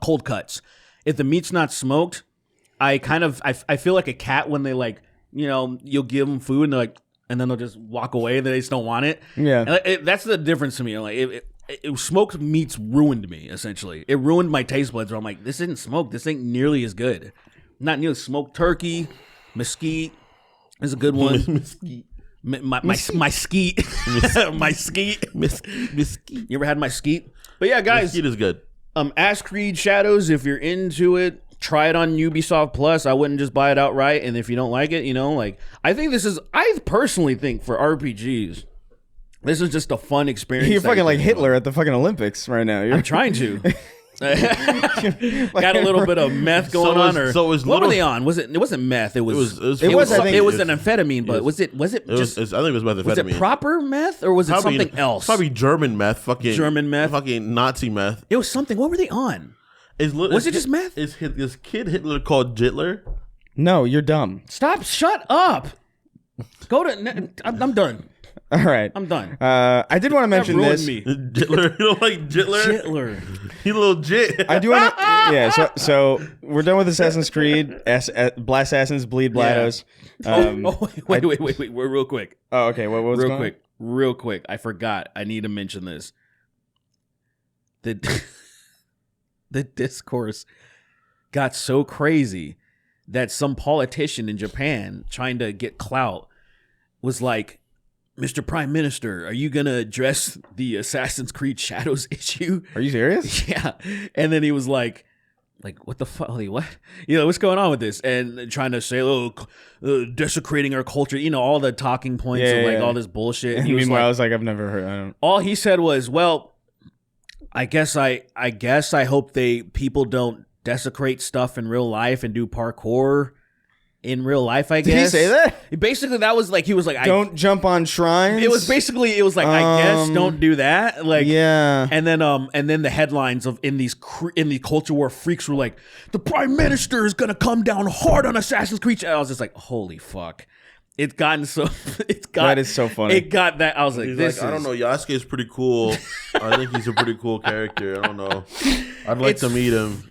cold cuts. If the meat's not smoked, I feel like a cat when they like you'll give them food and they're like and then they'll just walk away and they just don't want it. Yeah. And that's the difference to me. Like smoked meats ruined me. Essentially, it ruined my taste buds. Where I'm like, this isn't smoked. This ain't nearly as good. Not nearly smoked turkey, mesquite is a good one. Mesquite. My skeet, my skeet, Mesquite. You ever had my skeet? But yeah, guys, Mesquite is good. Ask Creed Shadows if you're into it. Try it on Ubisoft Plus. I wouldn't just buy it outright. And if you don't like it, I think I personally think for RPGs, this is just a fun experience. You're fucking like Hitler at the fucking Olympics right now. I'm trying to. Got a little bit of meth going on, or what were they on? It wasn't meth. It was an amphetamine, but was it I think it was methamphetamine. Was it proper meth or was it something else? Probably German meth, German meth, fucking Nazi meth. It was something. What were they on? Was it just meth? Is this kid Hitler called Jitler? No, you're dumb. Stop! Shut up! Go to. I'm done. All right, I'm done. I did want to mention this. Me. Jitler, you don't like Jitler? Jitler. He a little jit. I do want to. Yeah. So we're done with Assassin's Creed. Blast Assassins, Bleed Blados. Wait. We're real quick. Oh, okay. What was Real quick. I forgot. I need to mention this. The discourse got so crazy that some politician in Japan trying to get clout was like, Mr. Prime Minister, are you going to address the Assassin's Creed Shadows issue? Are you serious? Yeah. And then he was like, what the fuck? What? What's going on with this? And trying to say, desecrating our culture, all the talking points of all this bullshit. And meanwhile, I was like, I've never heard. All he said was, well, I guess I hope people don't desecrate stuff in real life and do parkour in real life, I guess. Did he say that? Basically, that was like, he was like, don't jump on shrines. It was like, I guess don't do that. Like, yeah. And then the headlines of in the culture war freaks were like, the Prime Minister is gonna come down hard on Assassin's Creed. I was just like, holy fuck. That is so funny. It got that. I was like, I don't know. Yasuke is pretty cool. I think he's a pretty cool character. I don't know. I'd like to meet him.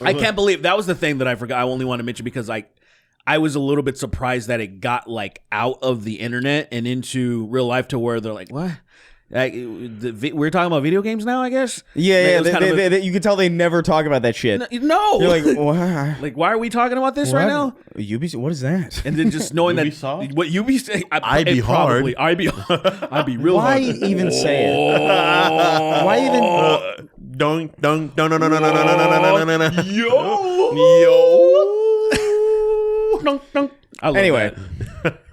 I can't believe that was the thing that I forgot. I only want to mention because I was a little bit surprised that it got like out of the internet and into real life to where they're like, what? We're talking about video games now, I guess. Yeah. You can tell they never talk about that shit. No. You're like, why? Like, why are we talking about this right now? Ubisoft. What is that? And then just knowing that what Ubisoft, I'd be hard. I'd be real why hard. Why even say it? Why even? Don't. Anyway,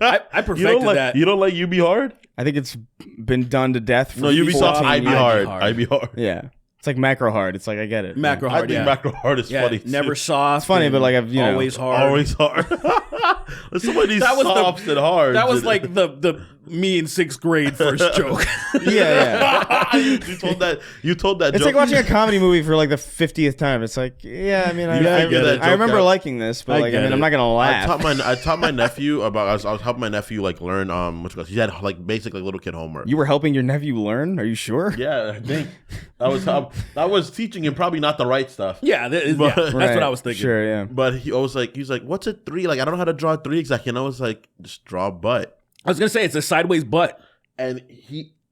I perfected that. You don't like You Be Hard? I think it's been done to death for Ubisoft, I'd be hard. hard. I'd be hard. Yeah. It's like macro hard. It's like, I get it. Macro I hard, think macro hard is funny. Never too. soft. It's funny, but like, I've, always hard. Always hard. Somebody's softs and hard. That was like the me in 6th grade first joke. Yeah. You told that It's joke. like watching a comedy movie for like the 50th time. It's like, yeah, I mean, I remember liking this, but like, I'm not gonna laugh. I taught my nephew about. I was helping my nephew like learn. He had like basic like little kid homework. You were helping your nephew learn? Are you sure? Yeah, I think I was teaching him probably not the right stuff. Yeah, that's what I was thinking. Sure, yeah. But he was like, what's a 3? Like, I don't know how to draw a 3 exactly. And I was like, just draw a butt. I was gonna say it's a sideways butt. And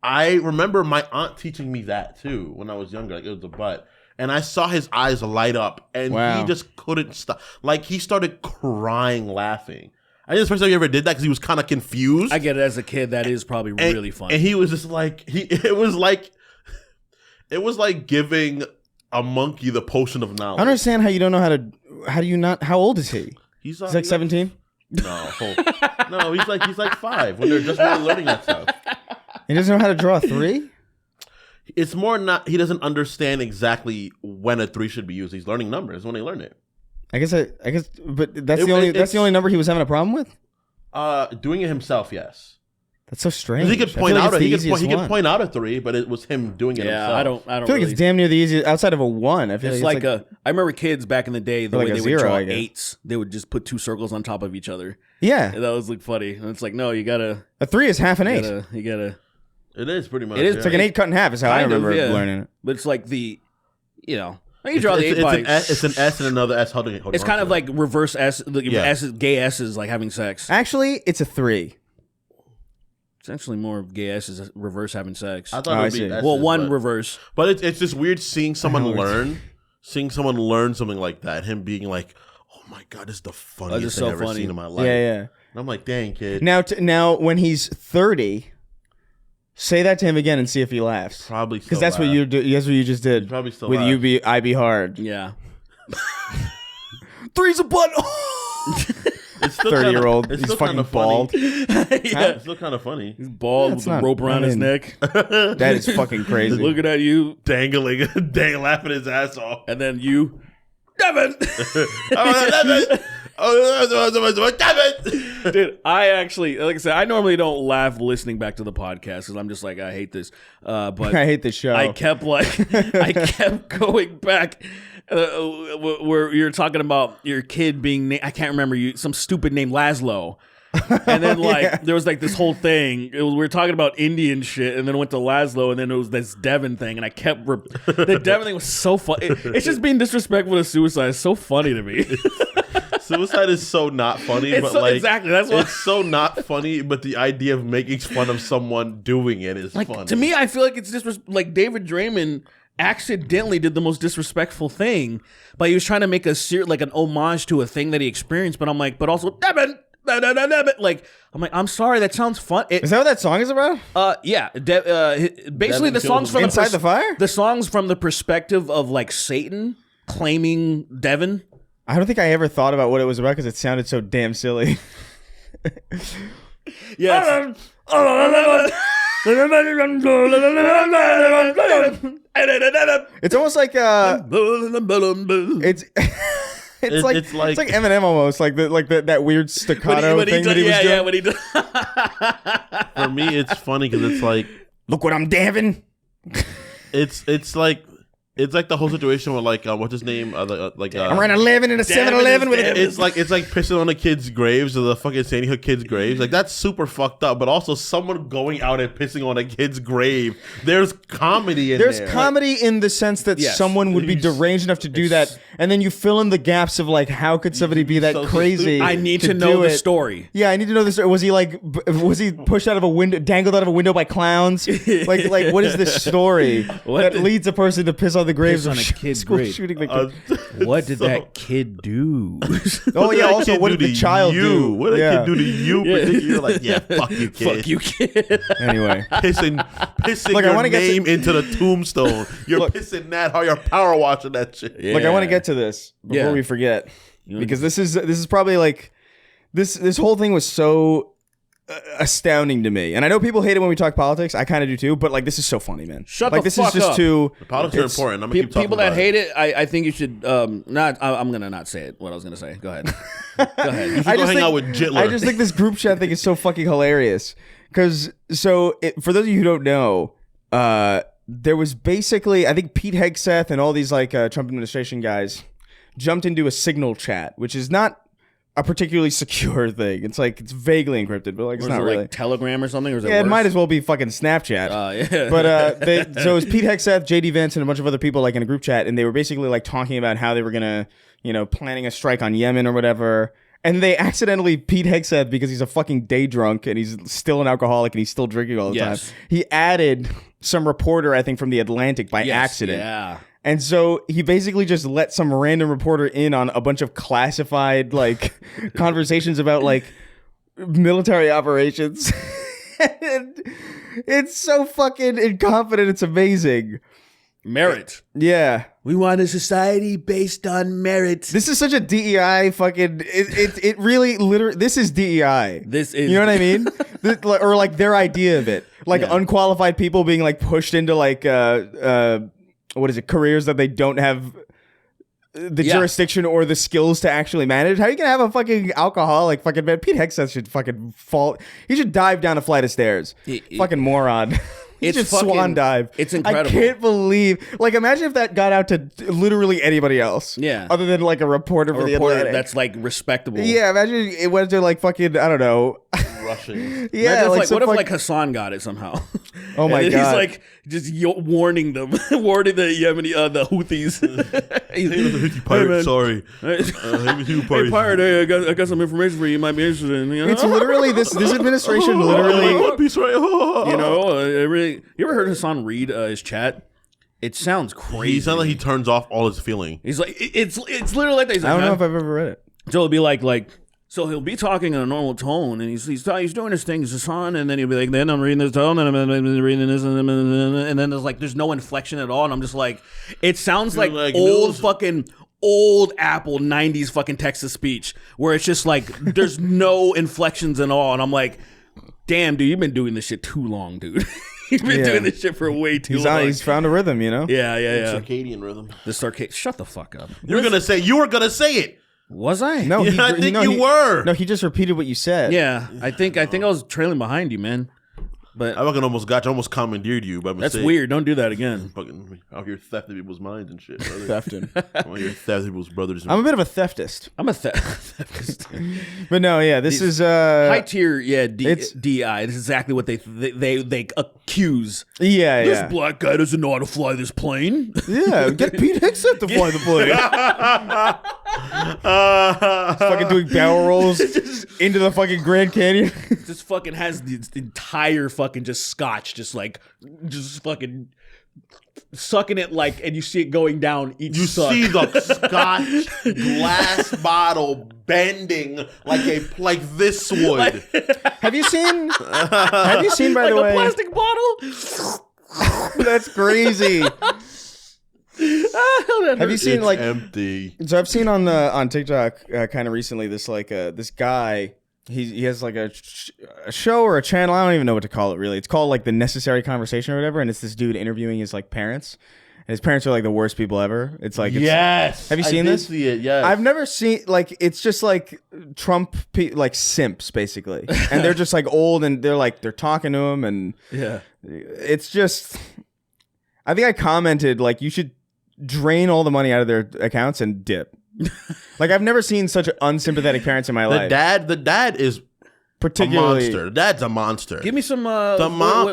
I remember my aunt teaching me that too when I was younger. Like, it was a butt. And I saw his eyes light up, and he just couldn't stop. Like, he started crying, laughing. I think it's the first time he ever did that because he was kind of confused. I get it. As a kid, that is probably really fun. And he was just like, it was like giving a monkey the potion of knowledge. I don't understand how you don't know how do you not, how old is he? He's like 17? No. No, he's like 5 when they're just really learning that stuff. He doesn't know how to draw a 3? It's more not, he doesn't understand exactly when a 3 should be used. He's learning numbers when they learn it. I guess, but that's the only number he was having a problem with? Doing it himself, yes. That's so strange. He could point out a 3, but it was him doing it himself. I don't feel like it's damn near the easiest outside of a 1. I feel it's like I remember kids back in the day, the way like they a would 0, draw I guess. 8s, they would just put 2 circles on top of each other. Yeah. And that was like funny. And it's like, no, you gotta. A 3 is half an 8. You gotta. It is pretty much. It is. It's like an 8 cut in half is how I remember learning it. But it's like you draw the 8 by. It's an S and another S holding it's kind of like reverse S. Gay S's like having sex. Actually, it's a 3. It's actually more of gay ass is reverse having sex. I thought Oh, it I would be see. S's, Well, one but, reverse. but it's just weird seeing someone learn something like that. Him being like, "Oh my god, this is the funniest just thing so I've ever funny. seen in my life." Yeah. And I'm like, "Dang, kid." Now, when he's 30, say that to him again and see if he laughs. Probably Because that's what you do. That's what you just did. Probably still with laugh. I be hard. Yeah. Three's a butt. It's still 30-year-old. It's He's still fucking kinda bald. Funny. Yeah. It's still kind of funny. He's bald That's with a not- rope around I his mean- neck. That is fucking crazy. Looking at you, Dangling, laughing his ass off. and then you, Devin. Dude, I actually, like I said, I normally don't laugh listening back to the podcast because I'm just like, I hate this. But I hate this show. I kept going back. Where you're talking about your kid being, I can't remember some stupid name Laszlo. And then there was like this whole thing. We were talking about Indian shit, and then it went to Laszlo, and then it was this Devin thing, and I kept the Devin thing was so funny. It's just being disrespectful to suicide. It's so funny to me. Suicide is so not funny, It's but so- like exactly, that's what- it's so not funny. But the idea of making fun of someone doing it is funny. To me, I feel like it's just like David Draymond accidentally did the most disrespectful thing, but he was trying to make like an homage to a thing that he experienced. But I'm like, but also Devin. Like, I'm like, I'm sorry, that sounds fun. Is that what that song is about? Yeah. Basically, the songs from Inside the Fire? The songs from the perspective of like Satan claiming Devin. I don't think I ever thought about what it was about because it sounded so damn silly. Yeah. It's almost like it's it's like Eminem almost like that weird staccato thing that he was doing. Yeah, when he does. For me, it's funny because it's like, Look what I'm davin. it's like the whole situation with like what's his name I'm running 11 in a 7-Eleven with it. it's like pissing on the kids' graves or the fucking Sandy Hook kids' graves. Like that's super fucked up. But also someone going out and pissing on a kid's grave. There's comedy in There's there. comedy in the sense that Yes. someone would be deranged enough to do that, and then you fill in the gaps of like, how could somebody be that So crazy? I need to do know the it? story. Yeah, I need to know this. Was he like? Was he pushed out of a window, dangled out of a window by clowns? like what is this story that leads a person to piss on the graves Piss on of a kid's school grave. shooting the kid? What did that kid do? Oh yeah. that Also, kid what do did the to child you? do? What did Yeah. a kid do to you? Particularly? You're like, yeah, fuck you, kid. Fuck you, kid. Anyway, Pissing Look, I your wanna get to- name into the tombstone. You're pissing that. How you're power washing that shit. look, I want to get to this before Yeah. we forget, because this is probably like this whole thing was so astounding to me, and I know people hate it when we talk politics. I kind of do too, but like this is so funny, man. Shut like the this fuck is just up. too. Politics are important. I'm gonna keep talking People that about hate it, I think you should not. I'm gonna not say it. What I was gonna say. Go ahead. Go ahead. You should go hang out with Jitler. I just think this group chat thing is so fucking hilarious. Because, for those of you who don't know, there was basically, I think Pete Hegseth and all these like Trump administration guys jumped into a Signal chat, which is not a particularly secure thing. It's like, it's vaguely encrypted, but like, it's Was not it really. like Telegram or something? Or is it Yeah, it worse? might as well be fucking Snapchat. Yeah. But so it was Pete Hegseth, JD Vance, and a bunch of other people like in a group chat, and they were basically like talking about how they were gonna, planning a strike on Yemen or whatever. And they accidentally, Pete Hegseth, because he's a fucking day drunk and he's still an alcoholic and he's still drinking all the Yes. time, he added some reporter, I think, from The Atlantic by Yes, accident. Yeah. And so he basically just let some random reporter in on a bunch of classified like conversations about like military operations. And it's so fucking incompetent. It's amazing. Merit. Yeah. We want a society based on merit. This is such a DEI fucking. It really literally. This is DEI. This is. You know what I mean? Or like their idea of it, like Yeah. unqualified people being like pushed into like what is it? Careers that they don't have the Yeah. jurisdiction or the skills to actually manage. How are you gonna have a fucking alcoholic fucking man? Pete Hegseth should fucking fall. He should dive down a flight of stairs. Fucking moron. He It's should fucking- swan dive. it's incredible. I can't believe. Like, imagine if that got out to literally anybody else. Yeah. Other than like a reporter for a the reporter Atlantic. that's like respectable. Yeah, imagine it went to like fucking, I don't know. Russians. Yeah, Imagine if, some what if fuck- like Hassan got it somehow? Oh my And God. He's like just warning them, warning the Yemeni, the Houthis. Houthi pirate, man. sorry. Hey, pirate, hey, I got some information for you. You might be interested in. You know? It's literally this administration One literally. Piece, right? You know, you ever heard Hassan read his chat? It sounds crazy. He sounds like he turns off all his feeling. He's like, it's literally like that. He's like, I don't know "Huh?" if I've ever read it. So it'll be like, so he'll be talking in a normal tone, and he's doing his thing, Hassan, and then he'll be like, then I'm reading this tone, and I'm reading this, and then there's no inflection at all, and I'm just like, it sounds like old news. fucking old Apple 90s fucking text to speech, where it's just like, there's no inflections at all, and I'm like, damn, dude, you've been doing this shit too long, dude. You've been doing this shit for way too long. He's found a rhythm, you know? Yeah. Circadian rhythm. The Starcade. Shut the fuck up. You were gonna say it. Was I? No, Yeah, I think you he, were. No, he just repeated what you said. Yeah, I think I was trailing behind you, man. But I fucking almost commandeered you by mistake. that's weird. Don't do that again. Fucking out here thefting people's minds and shit, brother. Thefting. Out here thefting people's brothers. I'm a bit of a theftist. I'm a theft. But no, yeah, this is High tier, yeah. It's- DI. This is exactly what they accuse. yeah, This yeah. black guy doesn't know how to fly this plane. Yeah, get Pete Hickson to fly the plane. Fucking doing barrel rolls into the fucking Grand Canyon. This fucking has the entire fucking just scotch, just fucking sucking it like, and you see it going down each You suck. see the Scotch glass bottle bending like this would. Have you seen? Have you seen? By like the a way, plastic bottle. that's crazy. Have you seen It's like? empty. So I've seen on TikTok kind of recently this guy. He has like a show or a channel. I don't even know what to call it really. It's called like The Necessary Conversation or whatever. And it's this dude interviewing his like parents. And his parents are like the worst people ever. It's like Yes. Have you seen I did this? See it. Yes. I've never seen like it's just like Trump like simps basically, and they're just like old and they're talking to him and Yeah. it's just. I think I commented like you should drain all the money out of their accounts and dip. Like I've never seen such unsympathetic parents in my life. The dad is Particularly, a monster. The dad's a monster. Give me some. The mom,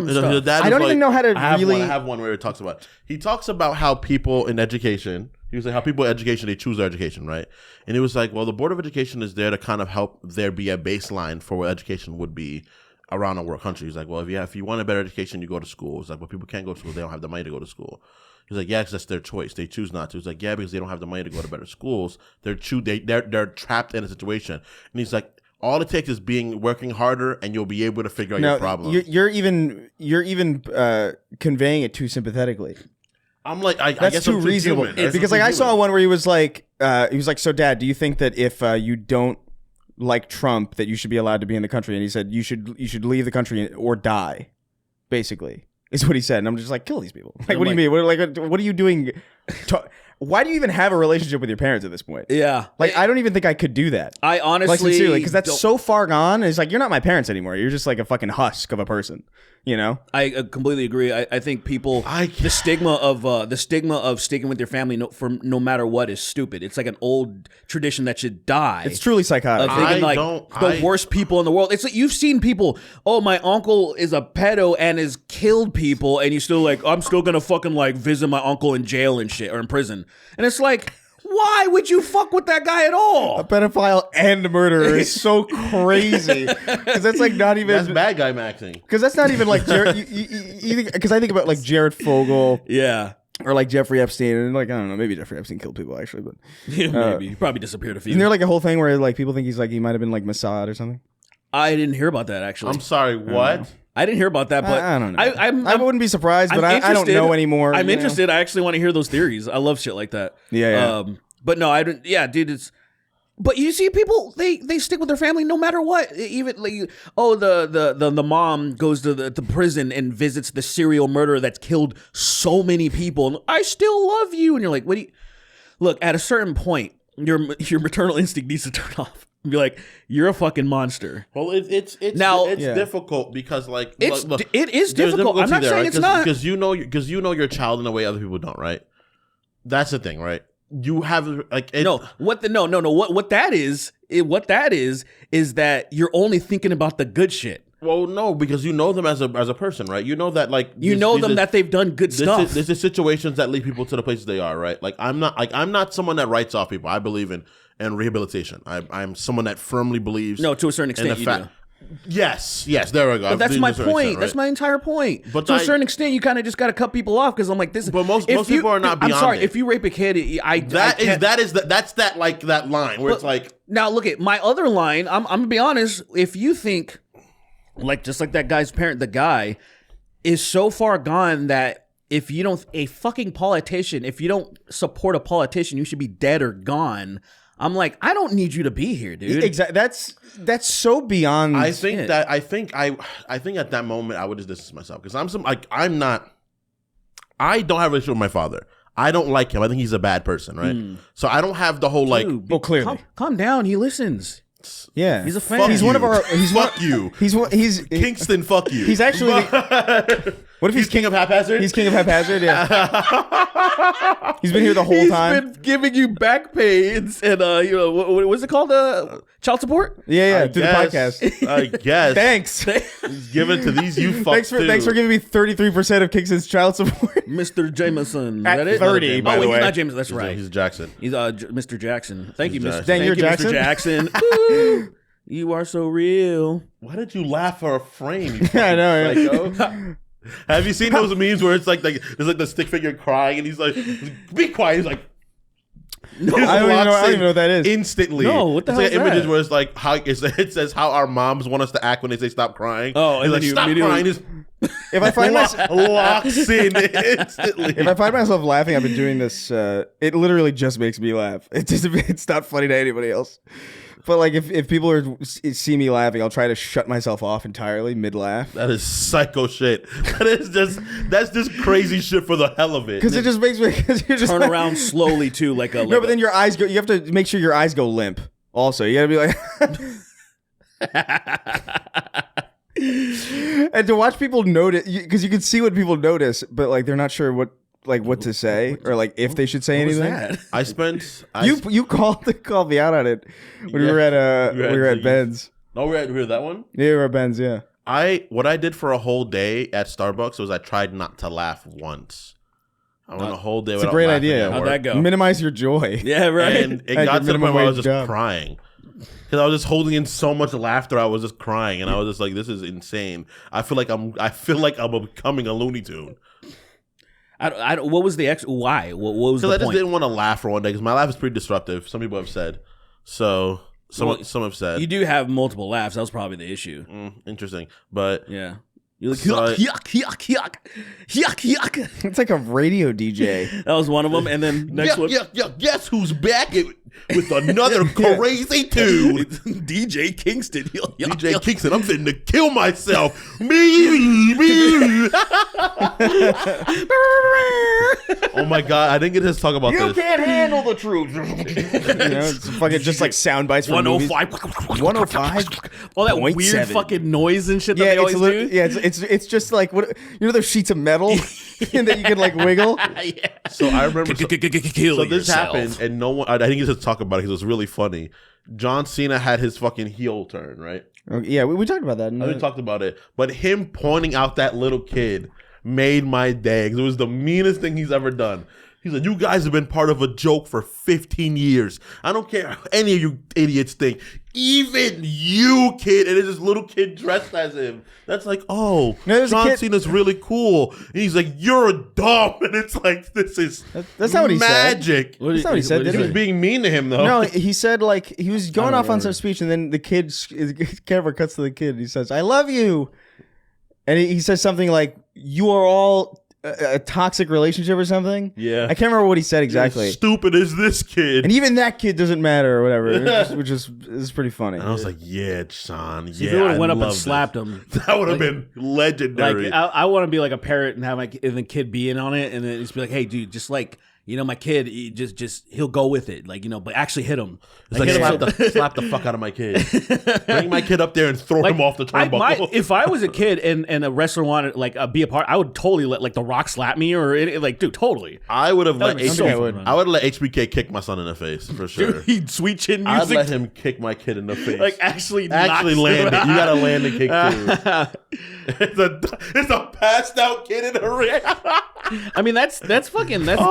the dad. I don't is even know how to I really. have one where it talks about. He talks about how people in education. He was like how people in education they choose their education, right? And it was like, well, the board of education is there to kind of help there be a baseline for what education would be around the world country. He's like, well, if you want a better education, you go to school. It's like, well, people can't go to school; they don't have the money to go to school. He's like, yeah, because that's their choice. They choose not to. He's like, yeah, because they don't have the money to go to better schools. They're trapped in a situation. And he's like, all it takes is working harder, and you'll be able to figure out your problem. You're even conveying it too sympathetically. I'm like, I That's guess too I'm reasonable. human. Because like I saw one where he was like, so Dad, do you think that if you don't like Trump, that you should be allowed to be in the country? And he said you should leave the country or die, basically. Is what he said, and I'm just like, kill these people. Like, what do you mean? What are you doing? Why do you even have a relationship with your parents at this point? Yeah. Like, I don't even think I could do that. I honestly, Like, sincerely, because that's don't- so far gone. It's like you're not my parents anymore. You're just like a fucking husk of a person. You know? I completely agree. I think people the stigma of sticking with your family no matter what is stupid. It's like an old tradition that should die. It's truly psychotic. Of thinking like the worst people in the world. It's like you've seen people. Oh, my uncle is a pedo and has killed people, and you still like, I'm still gonna fucking like visit my uncle in jail and shit or in prison. And it's like, why would you fuck with that guy at all? A pedophile and a murderer is so crazy because that's like not even That's bad guy maxing. because that's not even like Jared. Because I think about like Jared Fogle Yeah. or like Jeffrey Epstein, and like I don't know, maybe Jeffrey Epstein killed people actually, but Maybe. He probably disappeared a few. isn't there like a whole thing where like people think he might have been like Mossad or something? I didn't hear about that actually. I'm sorry, what? I didn't hear about that, but I don't know. I'm I wouldn't be surprised, but I'm I don't interested. know anymore. I'm you know? interested. I actually want to hear those theories. I love shit like that. Yeah. But no, I don't. Yeah, dude, it's. But you see, people they stick with their family no matter what. Even like, the mom goes to the prison and visits the serial murderer that's killed so many people. And I still love you, and you're like, what do you? Look, at a certain point, your maternal instinct needs to turn off. Be like, you're a fucking monster. Well, it's Now- it's Yeah. difficult because like It is there's difficult. I'm difficulty not there, saying right? it's not. because you know your child in a way other people don't, right? That's the thing, right? You have like it, No, what that is what that is that you're only thinking about the good shit. Well, no, because you know them as a person, right? You know that like that they've done good stuff. This is situations that lead people to the places they are, right? Like I'm not someone that writes off people. I believe in rehabilitation. I'm someone that firmly believes. No, to a certain extent, you do. Yes, there we go. But that's my point. Extent, right? That's my entire point. But to a certain extent, you kind of just got to cut people off because I'm like this. But most people are not beyond. I'm sorry. it. If you rape a kid, that's that line where it's like. Now look at my other line. I'm gonna be honest. If you think, like just like that guy's parent, the guy is so far gone that if you don't a fucking politician, if you don't support a politician, you should be dead or gone. I'm like, I don't need you to be here, dude. Exactly. That's so beyond. I think at that moment I would just distance myself because I don't have a relationship with my father. I don't like him. I think he's a bad person, right? So I don't have the whole like. Dude, well, clearly, calm down. He listens. Yeah, he's a fan. He's one of our. He's fuck you. He's Kingston. Fuck you. He's actually. What if he's king of haphazard? He's king of haphazard. Yeah. He's been here the whole time. He's been giving you back pay and what's it called? Child support? Yeah. Through the podcast. I guess. Thanks. He's given to these you fucks Thanks for giving me 33% of Kingston's child support. Mr. Jameson. At Is that it? 30, by the way. He's not Jameson. That's right. He's Jackson. He's Mr. Jackson. Thank you, Mr. Thank you, Mr. Jackson. Ooh, you are so real. Why did you laugh for a frame? You I know. psycho? Have you seen those memes where it's like there's like the stick figure crying and he's like, be quiet. He's like, no, I don't even know what that is. Instantly. No, what the hell like is images that? where it's like how it says how our moms want us to act when they say stop crying. Oh, and like then you stop immediately- crying. Just If I find myself locks in instantly. If I find myself laughing, I've been doing this. It literally just makes me laugh. It's not funny to anybody else. But like if people see me laughing, I'll try to shut myself off entirely mid laugh. That is psycho shit. That's just crazy shit for the hell of it. Because it just makes me. Cause you're just Turn around slowly too, like a. No, but then your eyes go. You have to make sure your eyes go limp. Also, you gotta be like. And to watch people notice, because you can see what people notice, but like they're not sure what to say or like if they should say What was anything. that? I spent. You called me out on it when we were at Ben's. No, we were at that one. Yeah, we were at Ben's. Yeah. What I did for a whole day at Starbucks was I tried not to laugh once. I went a whole day. It's a without great laughing idea. at How'd work. that go? Minimize your joy. Yeah, right. And it At got your to the point minimum where I was wage just job. crying because I was just holding in so much laughter. I was just crying, and I was just like, "This is insane." I feel like I'm becoming a Looney Tune. I don't, what was the why? What was the Because I just point? didn't want to laugh for one day because my laugh is pretty disruptive. Some people have said. So some have said. You do have multiple laughs. That was probably the issue. Interesting, but Yeah. You're like, So- yuck, yuck. It's like a radio DJ. That was one of them. And then next one. Guess who's back with another crazy tune? DJ Kingston. DJ Kingston, I'm fitting to kill myself. Oh my god, I didn't get to talk about this. can't handle the truth. It's fucking just like sound bites from movies. 105. 105. All that weird 0.7. fucking noise and shit that Yeah, they always do. it's just like what those sheets of metal and that you can like wiggle. So I remember. Kill So this yourself. happened, and no one. I didn't get to talk about it because it was really funny. John Cena had his fucking heel turn, right? Yeah, we talked about that. I already talked about it, but him pointing out that little kid made my day. 'Cause it was the meanest thing he's ever done. He's like, "You guys have been part of a joke for 15 years. I don't care what any of you idiots think. Even you, kid." And it's this little kid dressed as him. That's like, oh, No, there's a John kid- Cena's really cool. And he's like, "You're dumb." And it's like, this is That's not what he said. magic. That's not what he said, did He was he? being mean to him, though. No, he said like he was going don't off on remember. some speech, and then the kid's camera cuts to the kid. And he says, "I love you," and he says something like, "You are all a toxic relationship" or something. Yeah. I can't remember what he said exactly. As stupid as this kid. And even that kid doesn't matter or whatever, which is pretty funny. And I was like, yeah, Sean. If Yeah, he would I have went up and love slapped this. him. That would have been legendary. Like I want to be like a parent and have and the kid be in on it, and then just be like, "Hey, dude, just like my kid, he'll go with it, like, but actually hit him. It's Like, slap the fuck out of my kid. Bring my kid up there and throw him off the turnbuckle. If I was a kid and a wrestler wanted be a part, I would totally let like The Rock slap me or dude, totally. I would have let That would be so I would let HBK kick my son in the face for sure. Dude, he'd sweet chin I'd music. let him kick my kid in the face. Like actually land it. You gotta land the kick too. It's a passed out kid in the ring. I mean, that's fucking that's.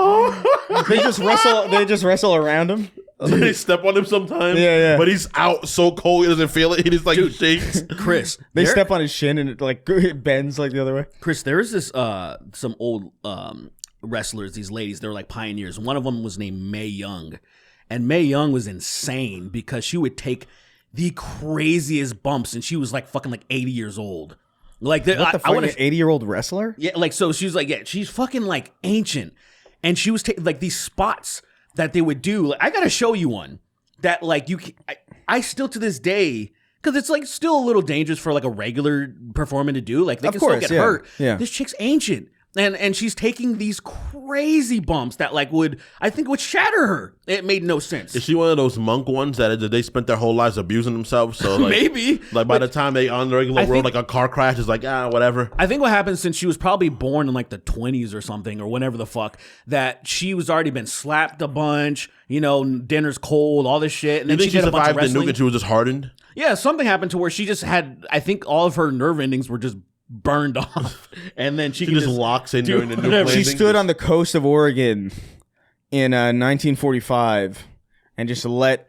They just wrestle around him. They step on him sometimes. Yeah. But he's out so cold he doesn't feel it. He just like shakes. Chris, They step on his shin and it bends like the other way. Chris, there's this some old wrestlers, these ladies, they're like pioneers. One of them was named Mae Young, and Mae Young was insane because she would take the craziest bumps, and she was like fucking like 80 years old. Like What the I fuck? want An 80-year-old wrestler? Yeah, like so she's like, yeah, she's fucking like ancient, and she was taking like these spots that they would do. Like, I gotta show you one that like I still to this day, because it's like still a little dangerous for like a regular performer to do. Like they Of can course, still get yeah, hurt. yeah. This chick's ancient. And she's taking these crazy bumps that like would shatter her. It made no sense. Is she one of those monk ones that they spent their whole lives abusing themselves? So like, Maybe. Like by the time they on the regular world, like a car crash is like, whatever. I think what happened, since she was probably born in like the 20s or something or whenever the fuck, that she was already been slapped a bunch, dinner's cold, all this shit. And You then think she she did a bunch of survived the wrestling. nuke and she was just hardened? Yeah, something happened to where she just had, I think all of her nerve endings were just burned off. And then she She can just locks in do during the nuke whatever. landing. She stood on the coast of Oregon in 1945 and just let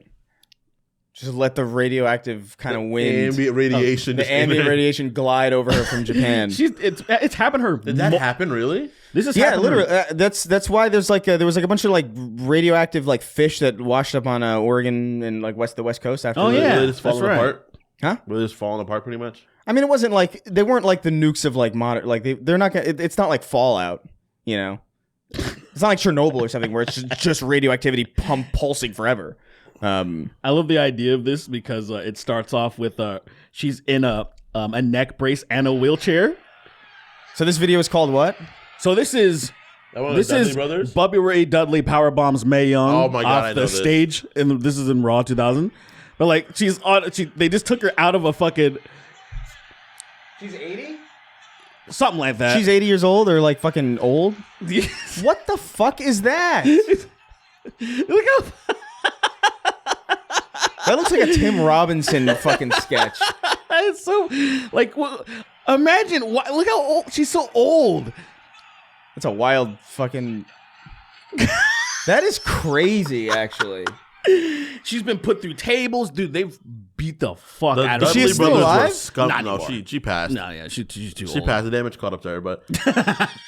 the radioactive kind of wind, ambient radiation. the just ambient came in. radiation glide over her from Japan. It's happened to her. Did that happen really? This is Yeah, literally. That's why there was like a bunch of like radioactive like fish that washed up on Oregon and like the west coast after. Oh, the- yeah. Were they just falling that's right. apart? Huh? Were they just falling apart pretty much? I mean, it wasn't like they weren't like the nukes of like modern. Like they're not gonna. It's not like Fallout. It's not like Chernobyl or something where it's just radioactivity pulsing forever. I love the idea of this because it starts off with she's in a neck brace and a wheelchair. So this video is called what? So this is That one of the Dudley brothers? Bubby Ray Dudley power bombs Mae Young Oh my God, off I know the this. stage, and this is in Raw 2000. But like they just took her out of a fucking She's 80. something like that. She's 80 years old or like fucking old. What the fuck is that? Look how That looks like a Tim Robinson fucking sketch. it's so like. Imagine look how old she's. So old. That's a wild fucking. That is crazy, actually. She's been put through tables, dude. They've beat the fuck The out of her. she Dudley still brothers alive? were scum. Not No, anymore. she passed. No, yeah, she's too She old. passed. The damage caught up to her, but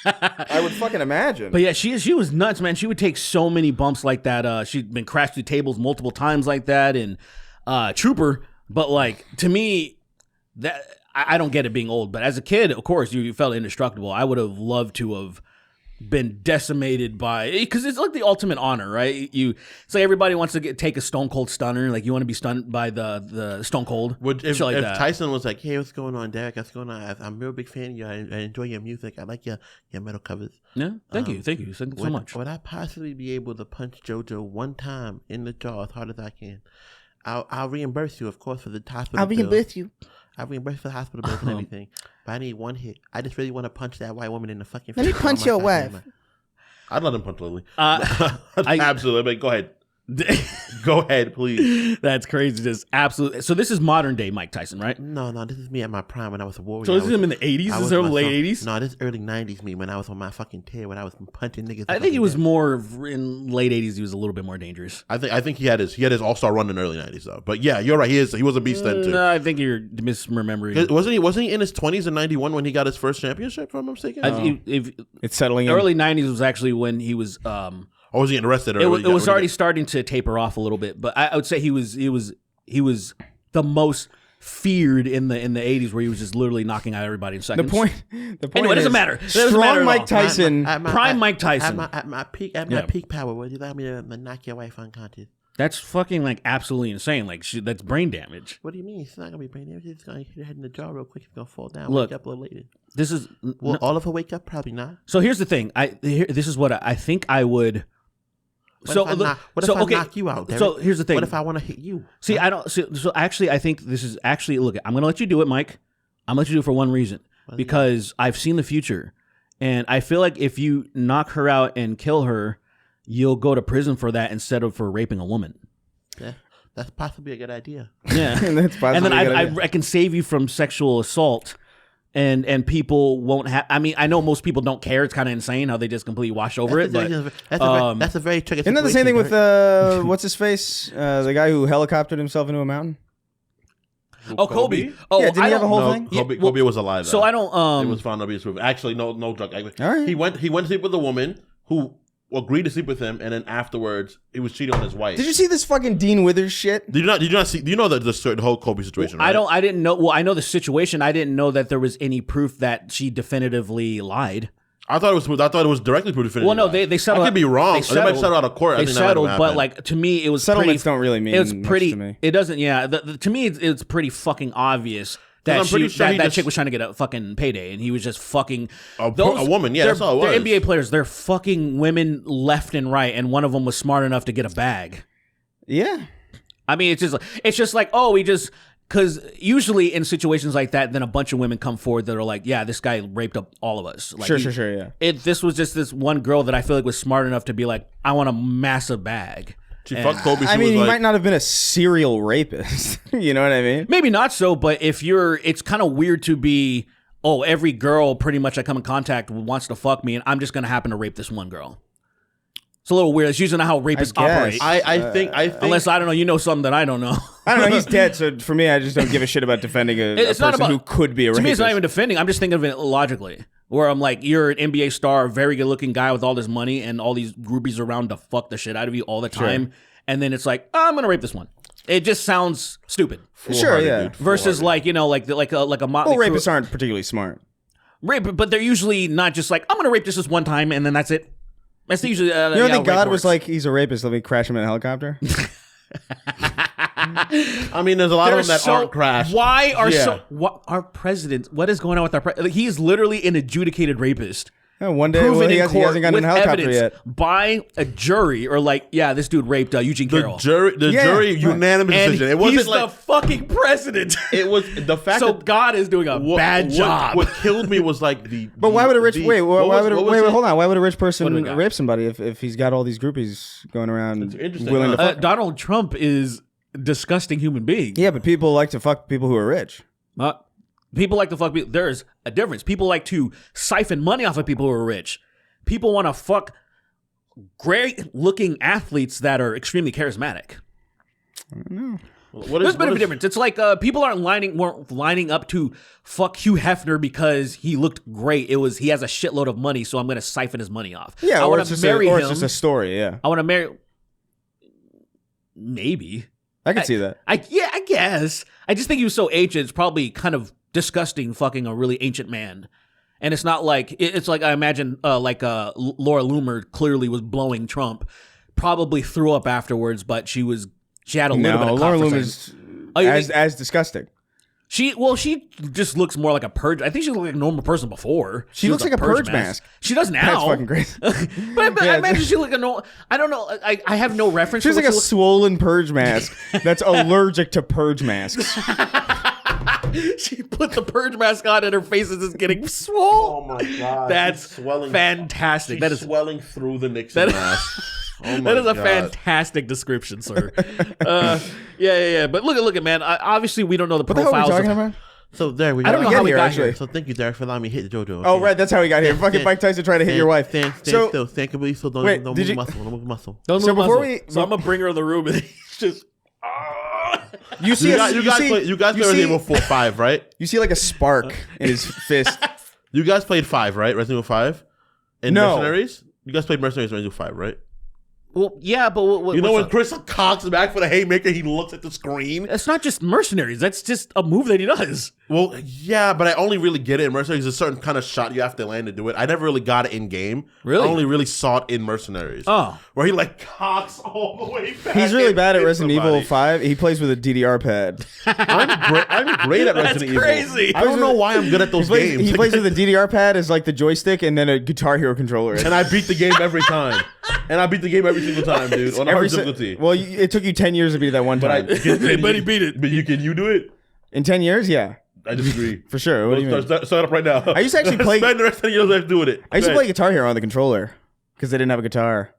I would fucking imagine. But yeah, she was nuts, man. She would take so many bumps like that. She'd been crashed through tables multiple times like that, and Trooper. But like to me, that I don't get it being old. But as a kid, of course, you felt indestructible. I would have loved to have been decimated by, because it's like the ultimate honor, right? It's like everybody wants to take a Stone Cold Stunner. Like you want to be stunned by the Stone Cold. if shit like that. Tyson was like, "Hey, what's going on, Derek? What's going on? I'm a real big fan of you. I enjoy your music. I like your metal covers. Yeah, thank you so much. Would I possibly be able to punch JoJo one time in the jaw as hard as I can? I'll reimburse you, of course, for the hospital bills. you. I'll reimburse for the hospital bills and everything. But I need one hit. I just really want to punch that white woman in the fucking face. Let me punch your wife. I'd let him punch Lily. I- Absolutely. Go ahead. Go ahead, please. That's crazy. Just absolutely. So this is modern day Mike Tyson, right? No, this is me at my prime when I was a warrior. So this is him in the 80s? I This was is my late son- 80s? No, this is early 90s me when I was on my fucking tear, when I was punching niggas. I think he was more in late 80s. He was a little bit more dangerous. I think he had his all-star run in the early 90s though. But yeah, you're right. He was a beast then too. No, I think you're misremembering. Wasn't he in his 20s in 91 when he got his first championship, if I'm not mistaken? If It's settling in. early 90s was actually when he was Or was he getting arrested it early? was already starting to taper off a little bit, but I would say he was the most feared in the 80s, where he was just literally knocking out everybody in The seconds. point Anyway, it doesn't is, matter. It doesn't matter Strong at Mike all. Tyson. Prime Mike Tyson. At my peak Yeah. peak power, would you allow me to knock your wife unconscious? That's fucking like absolutely insane. Like that's brain damage. What do you mean? It's not gonna be brain damage. It's gonna hit her head in the jaw real quick. It's gonna fall down. Look. Wake up a little later. This is Will all of her wake up? Probably not. So here's the thing. This is what I think I would What if I knock you out? Derek? So here's the thing. What if I want to hit you? See, I don't. So actually, I think this is actually. Look, I'm gonna let you do it, Mike. I'm gonna let you do it for one reason, because I've seen the future, and I feel like if you knock her out and kill her, you'll go to prison for that instead of for raping a woman. Yeah, that's possibly a good idea. Yeah, That's possibly and then a good idea. I can save you from sexual assault. And people won't have. I mean, I know most people don't care. It's kind of insane how they just completely wash over it. But That's a very tricky. Isn't that the same thing with what's his face? The guy who helicoptered himself into a mountain. Kobe. Oh, Yeah, didn't he have a whole thing? Kobe was alive. So though. I don't. It was found to be proven. Actually, no drug. All right. He went to sleep with a woman who agreed to sleep with him, and then afterwards he was cheating on his wife. Did you see this fucking Dean Withers shit? Did you not see? Do you know the whole Kobe situation? Right? I didn't know. Well, I know the situation. I didn't know that there was any proof that she definitively lied. I thought it was directly proved. Well, no, they settled. I could be wrong. They might settle out of court. They settled, but like to me, it was Settlements pretty, don't really mean It was much pretty. to me. It doesn't. Yeah, to me, it's pretty fucking obvious that I'm pretty sure he that just- chick was trying to get a fucking payday, and he was just fucking A woman. Yeah, that's all it was. They're NBA players. They're fucking women left and right, and one of them was smart enough to get a bag. Yeah. I mean, it's just like, oh, we just. Because usually in situations like that, then a bunch of women come forward that are like, yeah, this guy raped up all of us. Like, Sure, yeah. This was just this one girl that I feel like was smart enough to be like, I want a massive bag. She fucked Kobe. I mean, he might not have been a serial rapist. You know what I mean? Maybe not so, but it's kind of weird to be, oh, every girl pretty much I come in contact with wants to fuck me, and I'm just going to happen to rape this one girl. It's a little weird. It's usually not how rapists guess. operate. I think. Unless, I don't know, you know something that I don't know. I don't know. He's dead, so for me, I just don't give a shit about defending a It's not person about- who could be a To rapist. me, it's not even defending. I'm just thinking of it logically. Where I'm like, you're an NBA star, a very good looking guy with all this money and all these groupies around to fuck the shit out of you all the time. And then it's like, oh, I'm going to rape this one. It just sounds stupid. Sure, yeah. Dude, Versus like, you know, like a Motley Well, Crue- rapists aren't particularly smart. Rape, but they're usually not just like, I'm going to rape this one time and then that's it. That's usually. You don't think God was like, he's a rapist, let me crash him in a helicopter? I mean, there's a lot of them that aren't crashed. Why are Yeah. our president? What is going on with our president? He is literally an adjudicated rapist. Yeah, one day, Proven he in hasn't court gotten in with a helicopter evidence yet. by a jury, or like, yeah, this dude raped Eugene The Carroll. jury, right. unanimous And decision. It wasn't he's like the fucking president. it was the fact So that God is doing a bad job. What killed me was like the. But why would a rich wait? Why would hold on? Why would a rich What do person we got? rape somebody if he's got all these groupies going around interesting, willing to huh? fuck? Donald Trump is a disgusting human being. Yeah, but people like to fuck people who are rich. People like to fuck people. There's a difference. People like to siphon money off of people who are rich. People want to fuck great-looking athletes that are extremely charismatic. There's a bit of a difference. It's like people weren't lining up to fuck Hugh Hefner because he looked great. It was he has a shitload of money, so I'm going to siphon his money off. Yeah, I or want it's to just marry him. it's just a story. Yeah, I want to marry. Maybe. I can see that. I guess. I just think he was so ancient. It's probably kind of disgusting fucking a really ancient man. And it's not like it's like I imagine Laura Loomer clearly was blowing Trump, probably threw up afterwards, but she had a little bit of Laura cough. Loomer's you as disgusting. She just looks more like a purge. I think she looked like a normal person before. She looks was like a purge mask. She does now. That's fucking crazy. but I imagine she looked like a normal. I don't know. I have no reference. She's for like what a swollen purge mask that's allergic to purge masks. She put the purge mask on and her face is just getting swole. Oh my god, That's she's swelling. fantastic. She's That is swelling through the Nixon mask. Oh my that is a God. fantastic description, sir. Yeah. But look at man. Obviously, we don't know the What the hell are we profiles. talking about? So there we go. I don't know Get how we here, got actually. here. So thank you, Derek, for allowing me to hit JoJo. Oh, right, that's how he got here. Fucking Mike Tyson trying to hit your wife. Stand So- still. Stand completely still. Don't, Wait, don't did move you- muscle. Don't move muscle. Don't So move before muscle. we- so I'm gonna bring her in the room and he's just. You see, You guys played Resident Evil 4 5, right? You see like a spark in his fist. You guys played 5, right? Resident Evil 5? And No. Mercenaries? You guys played Mercenaries Resident Evil 5, right? Well, yeah, but You know what's when up? Chris cocks back for the haymaker, he looks at the screen? It's not just mercenaries. That's just a move that he does. Well, yeah, but I only really get it in Mercenaries. There's a certain kind of shot you have to land to do it. I never really got it in game. Really? I only really saw it in Mercenaries. Oh. Where he like cocks all the way back. He's really bad at hits Resident Evil somebody. 5. He plays with a DDR pad. I'm great at Resident Evil. crazy. I don't know why I'm good at those games. He plays with a DDR pad as like the joystick and then a Guitar Hero controller. and I beat the game every time. And I beat the game every single time, dude. On hard Every difficulty. well, it took you 10 years to beat that one But time. But he beat it. But can you do it? In 10 years, yeah, I disagree. for sure. What do you mean? Start up right now. I used to actually play- Spend the rest of the years left doing it. I used to play Guitar Hero on the controller because they didn't have a guitar.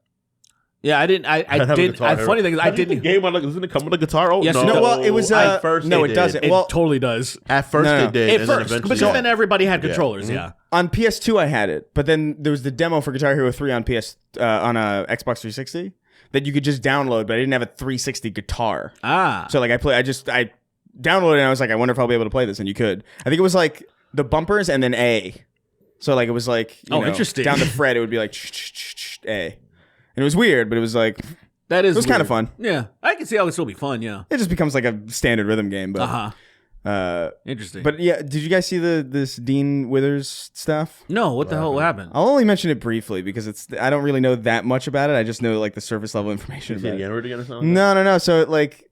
Yeah, I didn't. I have a did. Guitar Hero. Funny thing is, I Have you didn't. the game on, like, doesn't it come with a guitar? Oh, Yes, no. it does. No, well, it was. At first no, they it did. doesn't. It Well, totally does. At first No, no. they did. At and then first, eventually, because then everybody had controllers. Mm-hmm. Yeah. on PS2, I had it, but then there was the demo for Guitar Hero 3 on on a Xbox 360 that you could just download, but I didn't have a 360 guitar. Ah. So like I downloaded it and I was like, I wonder if I'll be able to play this, and you could. I think it was like the bumpers and then A. So like it was like interesting. down the fret it would be like A. And it was weird, but it was like That is. it was kind of weird. fun. Yeah, I can see how it would still be fun. Yeah. It just becomes like a standard rhythm game, but Interesting. but yeah, did you guys see this Dean Withers stuff? no, what the hell happened? I'll only mention it briefly because I don't really know that much about it. I just know like the surface level information Say about the it. N-word again or something? No. So like,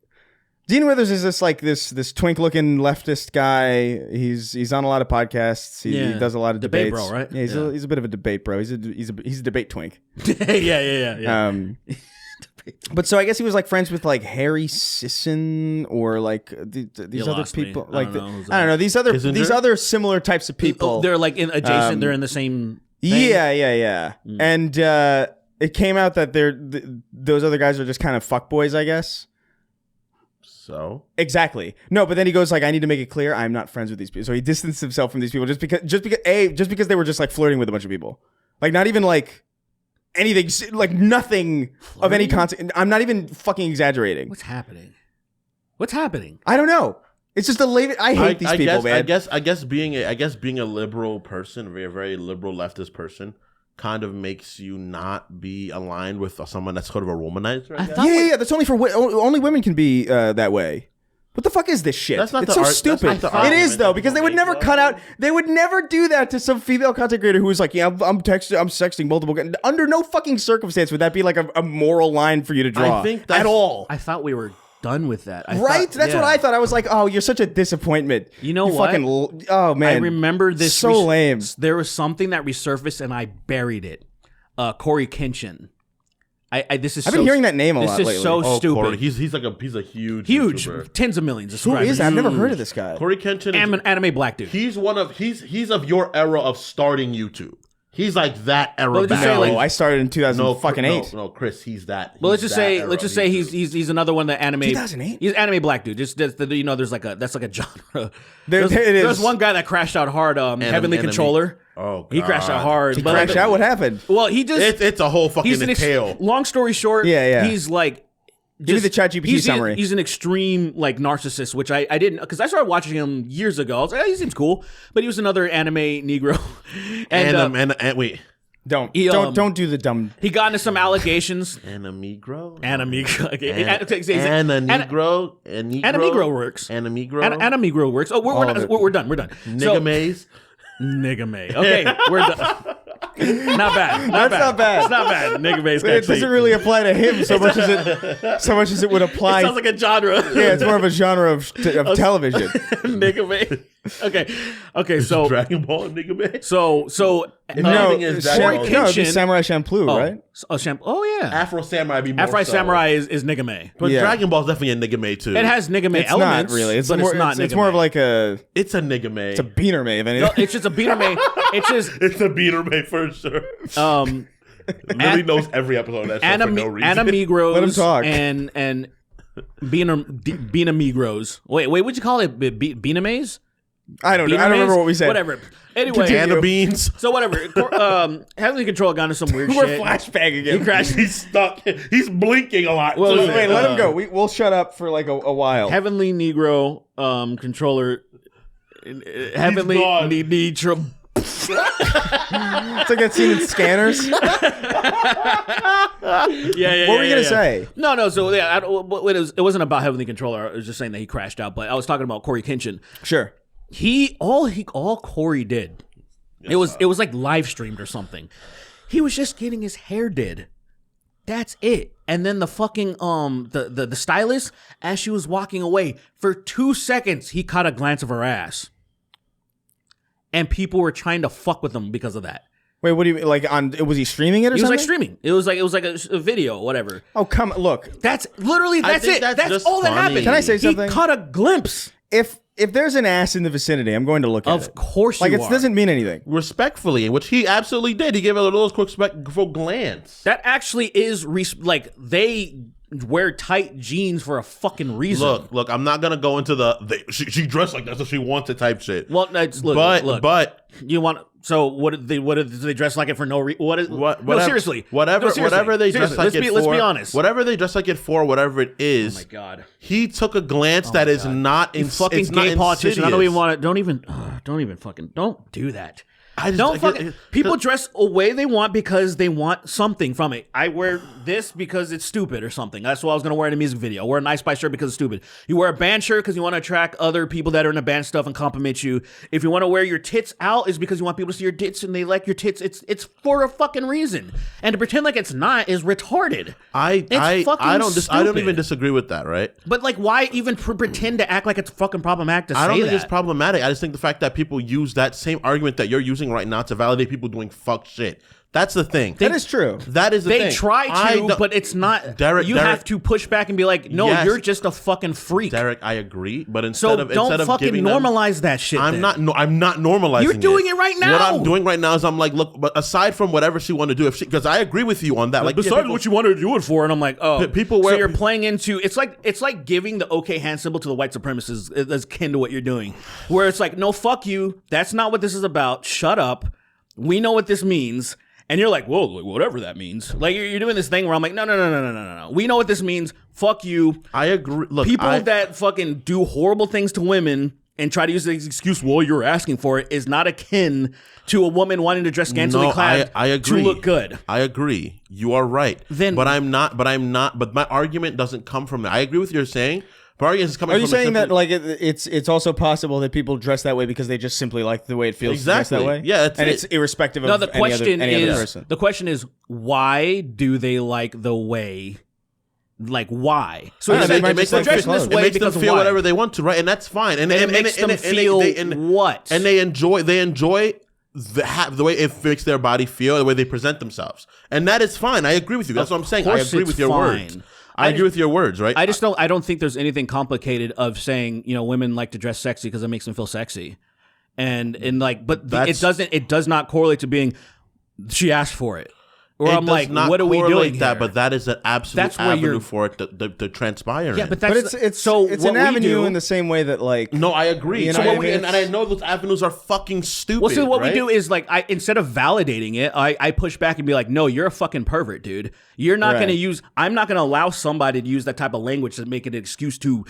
Dean Withers is this twink looking leftist guy. He's on a lot of podcasts. He Yeah. does a lot of Debate debates. bro, right? Yeah, he's Yeah. he's a bit of a debate bro. He's a debate twink. yeah. But so I guess he was like friends with like Harry Sisson or like these You other lost me. people. I Like don't know who's I don't know these Kissinger? other similar types of people. They're like in adjacent. They're in the same. Thing. Yeah. And it came out that those other guys are just kind of fuckboys, I guess. So? Exactly. No, but then he goes like, I need to make it clear I'm not friends with these people. So he distanced himself from these people just because they were just like flirting with a bunch of people. Like not even like anything, like nothing of any content. I'm not even fucking exaggerating. What's happening? What's happening? I don't know. It's just I hate these people, guess, man. I guess being a liberal person, a very, very liberal leftist person, kind of makes you not be aligned with someone that's sort of a womanizer. I guess. Yeah. That's only for only women can be that way. What the fuck is this shit? That's not it's the so art- stupid. that's not the It argument is though that because they people would never make, cut though. out. They would never do that to some female content creator who's like, yeah, I'm sexting multiple guys. Under no fucking circumstance would that be like a moral line for you to draw. I think that's, at all. I thought we were done with that. Right? That's what I thought. I was like, oh, you're such a disappointment. You know what? Oh man, I remember this. So lame. There was something that resurfaced and I buried it. Corey Kenshin. This is. I've been hearing that name a lot This lately. is so Oh, stupid. Corey, he's a huge YouTuber. Tens of millions. Of Who subscribers. is that? I've never heard of this guy. Corey Kenshin An is anime black dude. he's of your era of starting YouTube. He's like that era. Well, let's just back. say, like- No, I started in 2008. No, Chris, he's that. Well, let's just say he's he's another one that anime. 2008? He's anime black dude. Just there's like a genre. There it There's is. one guy that crashed out hard. Heavenly Enemy. Controller. Oh, He crashed out hard. He but crashed out. What happened? Well, he just It's a whole fucking tale. long story short, Yeah. he's like. Give me the ChatGPT summary. He's an extreme like narcissist, which I didn't because I started watching him years ago. I was like, he seems cool, but he was another anime Negro, and wait, Don't do the dumb. he got into some allegations. Anamigro? Anamigro, okay. Anamigro? Anamigro works. Anamigro? Anamigro works. Oh, All of it. we're done. We're done. Nigga Maze? Nigga May. Okay, we're done. Not bad. That's not bad. It's not bad. Nigga May's It doesn't really apply to him so much as it would apply. It sounds like a genre. Yeah, it's more of a genre of television. Nigga May. Okay. So Dragon Ball Nigga Maze? so No, anything is Sam- Dragon no, Ball. it'd be Samurai Champloo, right? yeah. Afro Samurai be more Afro so. Samurai is Nigga May. But Yeah. Dragon Ball's definitely a Nigga May too. It has Nigga May It's elements. not really. It's but more. it's not. It's Nigga more of May. like a. It's a Nigga May. It's a beaner May, if anything. No, it's just a beater May. It's just It's a beater May for sure. Lily knows every episode of that show for no reason. Anamigros Let him talk. and Beanamigros. Wait, what'd you call it? Beanamaze? I don't know. I don't remember what we said. Whatever. Anyway, Anna Beans. so whatever. Heavenly Control got into some weird We're shit. flashback again. He crashed. He's stuck. He's blinking a lot. Well, too. Wait, let him go. We'll shut up for like a while. Heavenly Negro controller. Heavenly gone. Negro. It's like that scene in Scanners. Yeah. What were you gonna say? No. So yeah, it wasn't about Heavenly Controller. I was just saying that he crashed out. But I was talking about Corey Kenshin. Sure. all Corey did, it was like live streamed or something. He was just getting his hair did. That's it. And then the fucking the stylist, as she was walking away, for 2 seconds, he caught a glance of her ass. And people were trying to fuck with him because of that. Wait, what do you mean? Like was he streaming it or He was something? like streaming. It was like a video, whatever. Oh, look. That's literally that's think it. that's That's just all that funny. happened. Can I say something? He caught a glimpse. If there's an ass in the vicinity, I'm going to look at it. Of course Like you it are. doesn't mean anything. Respectfully, which he absolutely did. He gave it a little quick respectful glance. That actually is like they wear tight jeans for a fucking reason. Look, I'm not gonna go into she dressed like that so she wants it type shit. Well, look, but you want so what did they dress like it for no reason? No, seriously. Whatever they dress like it for. Let's be honest. Whatever they dress like it for, whatever it is. Oh my god. He took a glance that is not in Fucking it's gay not politician. I don't even insidious. want to. Don't even fucking. Don't do that. I just- Don't I fucking. get- People dress a way they want because they want something from it. I wear this because it's stupid or something. That's what I was gonna wear in a music video. I wear a Nice Spice shirt because it's stupid. You wear a band shirt because you want to attract other people that are in the band stuff and compliment you. If you want to wear your tits out, is because you want people to see your tits and they like your tits. It's for a fucking reason. And to pretend like it's not is retarded. I don't stupid. even disagree with that, right? But like, why even pretend to act like it's fucking problematic to say I don't think that? it's problematic. I just think the fact that people use that same argument that you're using right now to validate people doing fuck shit. That's the thing. That is true. That is the They thing. try I to, don't- but it's not. Derek- you Derek- have to push back and be like, no, Yes. you're just a fucking freak. Derek, I agree, but So instead don't of fucking giving them- normalize that shit. I'm then. I'm not normalizing. You're doing it right now. What I'm doing right now is I'm like, look, but aside from whatever she want to do, because I agree with you on that. Like, Besides yeah, people- what you wanted to do it for, and I'm like, oh, people so wear- you're playing into it's like giving the okay hand symbol to the white supremacists is kin to what you're doing, where it's like, no, fuck you, that's not what this is about. Shut up. We know what this means. And you're like, whoa, whatever that means. Like, you're doing this thing where I'm like, no. We know what this means. Fuck you. I agree. Look, People that fucking do horrible things to women and try to use the excuse, well, you're asking for it, is not akin to a woman wanting to dress scantily clad I agree. to look good. I agree. You are right. Then- but my argument doesn't come from that. I agree with what you're saying. My argument is coming Are you from a saying that simple- like it's also possible that people dress that way because they just simply like the way it feels to dress that Exactly. way? Yeah, that's and it. it's irrespective No, of the any question other is person. the question is why do they like the way? Like why? So I don't know, is they might it, just they're like dressing this clothes. It way makes them because of feel why? whatever they want to, right? And that's fine. And it makes them feel what? And they enjoy the way it makes their body feel, the way they present themselves, and that is fine. I agree with you. That's what I'm saying. I course agree it's with your fine. words. I agree with your words, right? I don't think there's anything complicated of saying, women like to dress sexy because it makes them feel sexy. And like, but it does not correlate to being, she asked for it. Or It I'm does like, not what are we correlate doing that, here? but that is an absolute That's where avenue you're- for it to transpire. Yeah, in. but But that's it's an avenue in the same way that like no, I agree. You So know what what I we mean? and I know those avenues are fucking stupid. Well, so what right? we do is like, instead of validating it, I push back and be like, no, you're a fucking pervert, dude. You're not Right. going to use. I'm not going to allow somebody to use that type of language to make it an excuse to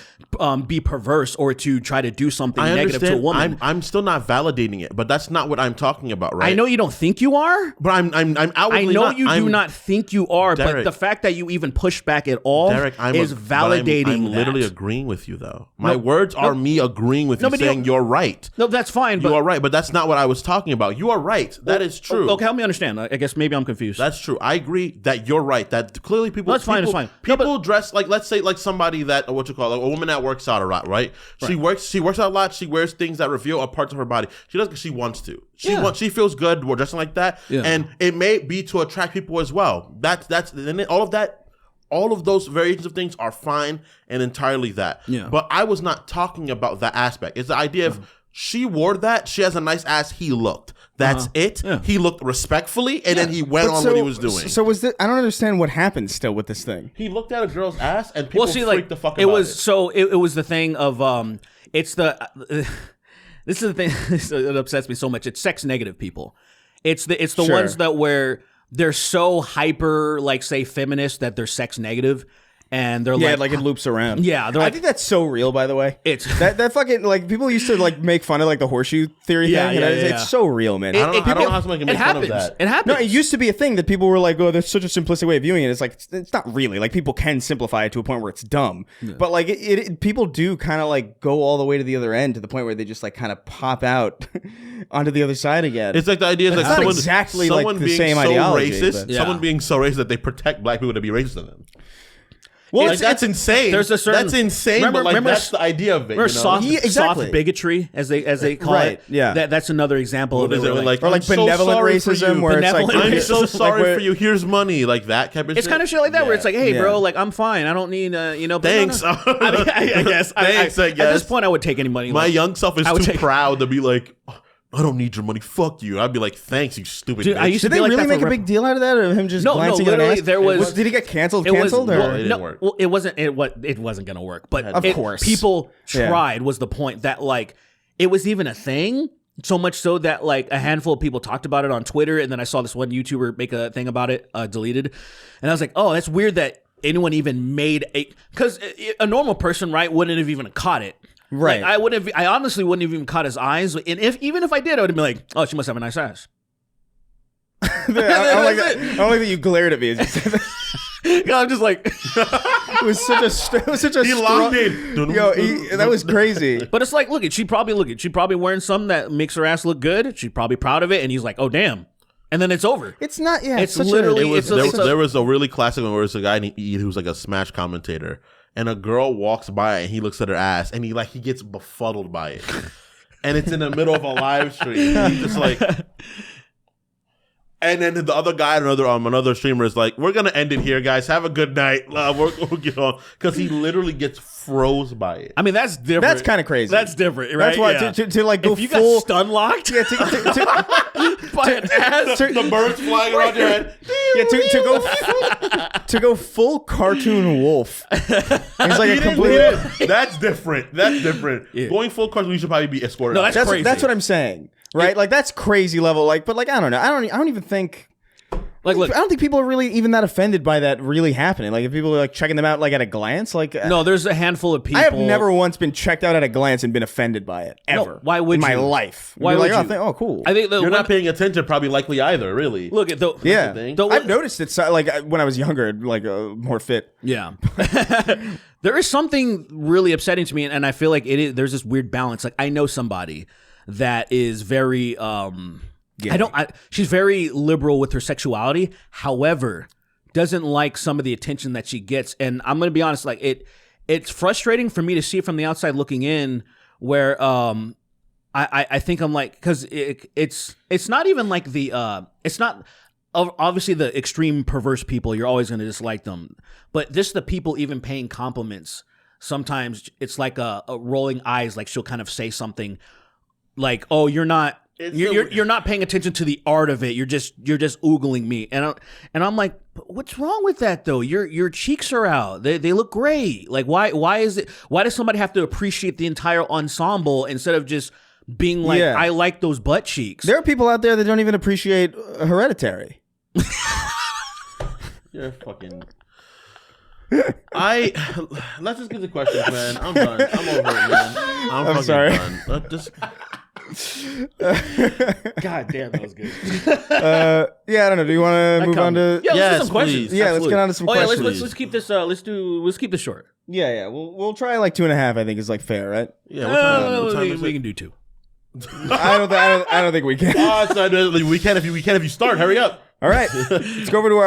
be perverse or to try to do something I negative to a understand. woman. I'm still not validating it, but that's not what I'm talking about, right? I know you don't think you are. but I'm I outwardly know not. you do not think you are, but Derek. the fact that you even push back at all Derek, is validating I'm that. literally agreeing with you, though. My words are me agreeing with No, you, but saying you're right. No, that's fine. But You are right, but that's not what I was talking about. You are right. That is true. Okay, help me understand. I guess maybe I'm confused. That's true. I agree that you're right. That clearly people. That's fine, People, it's fine. No, people dress like, let's say, like somebody that a woman that works out a lot, right? She works out a lot. She wears things that reveal a parts of her body. She does because she wants to. She feels good dressing like that, and it may be to attract people as well. That's and then all of that. All of those variations of things are fine and entirely that. Yeah. But I was not talking about that aspect. It's the idea of she wore that. She has a nice ass. He looked. That's it. Yeah. He looked respectfully, and then he went on what he was doing. So was this? I don't understand what happened still with this thing. He looked at a girl's ass, and people freaked the fuck it about was it. so it was the thing of it's the this is the thing that upsets me so much. It's sex negative people. It's the Sure. ones that where they're so hyper, like say feminist, that they're sex negative. and they're Yeah, like, like it loops around. yeah, they're I like, think that's so real, by the way. it's That fucking like people used to like make fun of like the horseshoe theory Yeah, thing. yeah, and yeah. It's so real, man. I don't know how someone can it make fun happens. of that. It happens. No, it used to be a thing that people were like, "Oh, that's such a simplistic way of viewing it." It's like it's not really. Like people can simplify it to a point where it's dumb, but like people do kind of like go all the way to the other end to the point where they just like kind of pop out onto the other side again. It's like the idea is like not someone exactly like someone the being same so ideology, racist, but- Yeah. someone being so racist that they protect black people to be racist to them. well, Like, that's insane. there's a certain- that's insane. Remember- but like remember that's the idea of it. Or You know? soft, Yeah, exactly. soft bigotry, as they call Right, it. yeah. That's another example What of it. is it? where, Like, or like I'm so benevolent sorry for racism, you. where it's like Benevolent I'm so like sorry where- for you. Here's money, like that type of it's shit. kind of shit like that, where it's like, hey, Yeah. bro, like I'm fine. I don't need, but Thanks. No. I mean, I guess. Thanks, I At this guess. point, I would take any money. My like, young self is I would too take- proud to be like, "Oh, I don't need your money. Fuck you. I'd be like, thanks, you stupid Dude, bitch. I used to Did be they like really that make for a big deal out of that, or him just No, glancing literally, at an ass? there was- Did he get canceled? It was Canceled? well, or? it didn't no, work. well, it wasn't. It wasn't going to work. But Of course. people Yeah. tried. Was the point that like it was even a thing? So much so that like a handful of people talked about it on Twitter, and then I saw this one YouTuber make a thing about it, deleted, and I was like, oh, that's weird that anyone even made because a normal person, right, wouldn't have even caught it. Right. Like, I honestly wouldn't have even caught his eyes, and even if I did, I would have been like, oh, she must have a nice ass. I don't like that you glared at me as you said that. I'm just like, It was such a He strong. locked in. Yo, that was crazy. but it's like, she probably wearing something that makes her ass look good. She's probably proud of it, and he's like, oh damn, and then it's over. It's not. Yeah, It's such literally- A, it's a- There was a really classic one where it's a guy who was like a Smash commentator, and a girl walks by and he looks at her ass, and he gets befuddled by it, and it's in the middle of a live stream. And he's just like, and then the other guy, another streamer is like, "We're gonna end it here, guys. Have a good night. We'll get on," because he literally gets froze by it. I mean, that's different. That's kind of crazy. That's different, right? That's why Yeah. to like go if you full. got stun locked Yeah, by an ass, The birds flying around your head. to go full cartoon wolf. It's like He a didn't complete. hit it. That's different. Going full cartoon, you should probably be escorted. No, out. that's crazy. That's what I'm saying, right? Like that's crazy level. Like, but like I don't know. I don't even think. like, look, I don't think people are really even that offended by that really happening. Like if people are like checking them out like at a glance, like no, there's a handful of people. I have never once been checked out at a glance and been offended by it ever. why would in my you? life? Why You're would like, you? oh, cool. I think You're not paying attention, probably likely either. Really. look at the yeah, the thing. the- I've noticed it. Like when I was younger, like more fit. Yeah. There is something really upsetting to me, and I feel like it is. There's this weird balance. Like I know somebody that is very she's very liberal with her sexuality. However, doesn't like some of the attention that she gets. And I'm gonna be honest, like it's frustrating for me to see it from the outside looking in, where I think I'm like, because it's not even like it's not obviously the extreme perverse people, you're always gonna dislike them, but just the people even paying compliments, sometimes it's like a rolling eyes, like she'll kind of say something like, oh, you're not paying attention to the art of it. You're just oogling me, and I'm like, what's wrong with that though? Your cheeks are out. They look great. Like why does somebody have to appreciate the entire ensemble instead of just being like, Yeah. I like those butt cheeks? There are people out there that don't even appreciate Hereditary. You're fucking. Let's just get the questions, man. I'm done. I'm over it, man. I'm fucking sorry. done. Just God damn, that was good. Yeah, I don't know. Do you want to move on to? Yeah, let's Yes, do some questions. please. Yeah, let's get on to some Oh yeah, questions. let's keep this. Let's keep this short. Yeah. We'll try like 2.5. I think is like fair, right? yeah. What time is we it? can do 2. I don't think we can. Oh, it's not, we can if you start. Hurry up. All right, let's go over to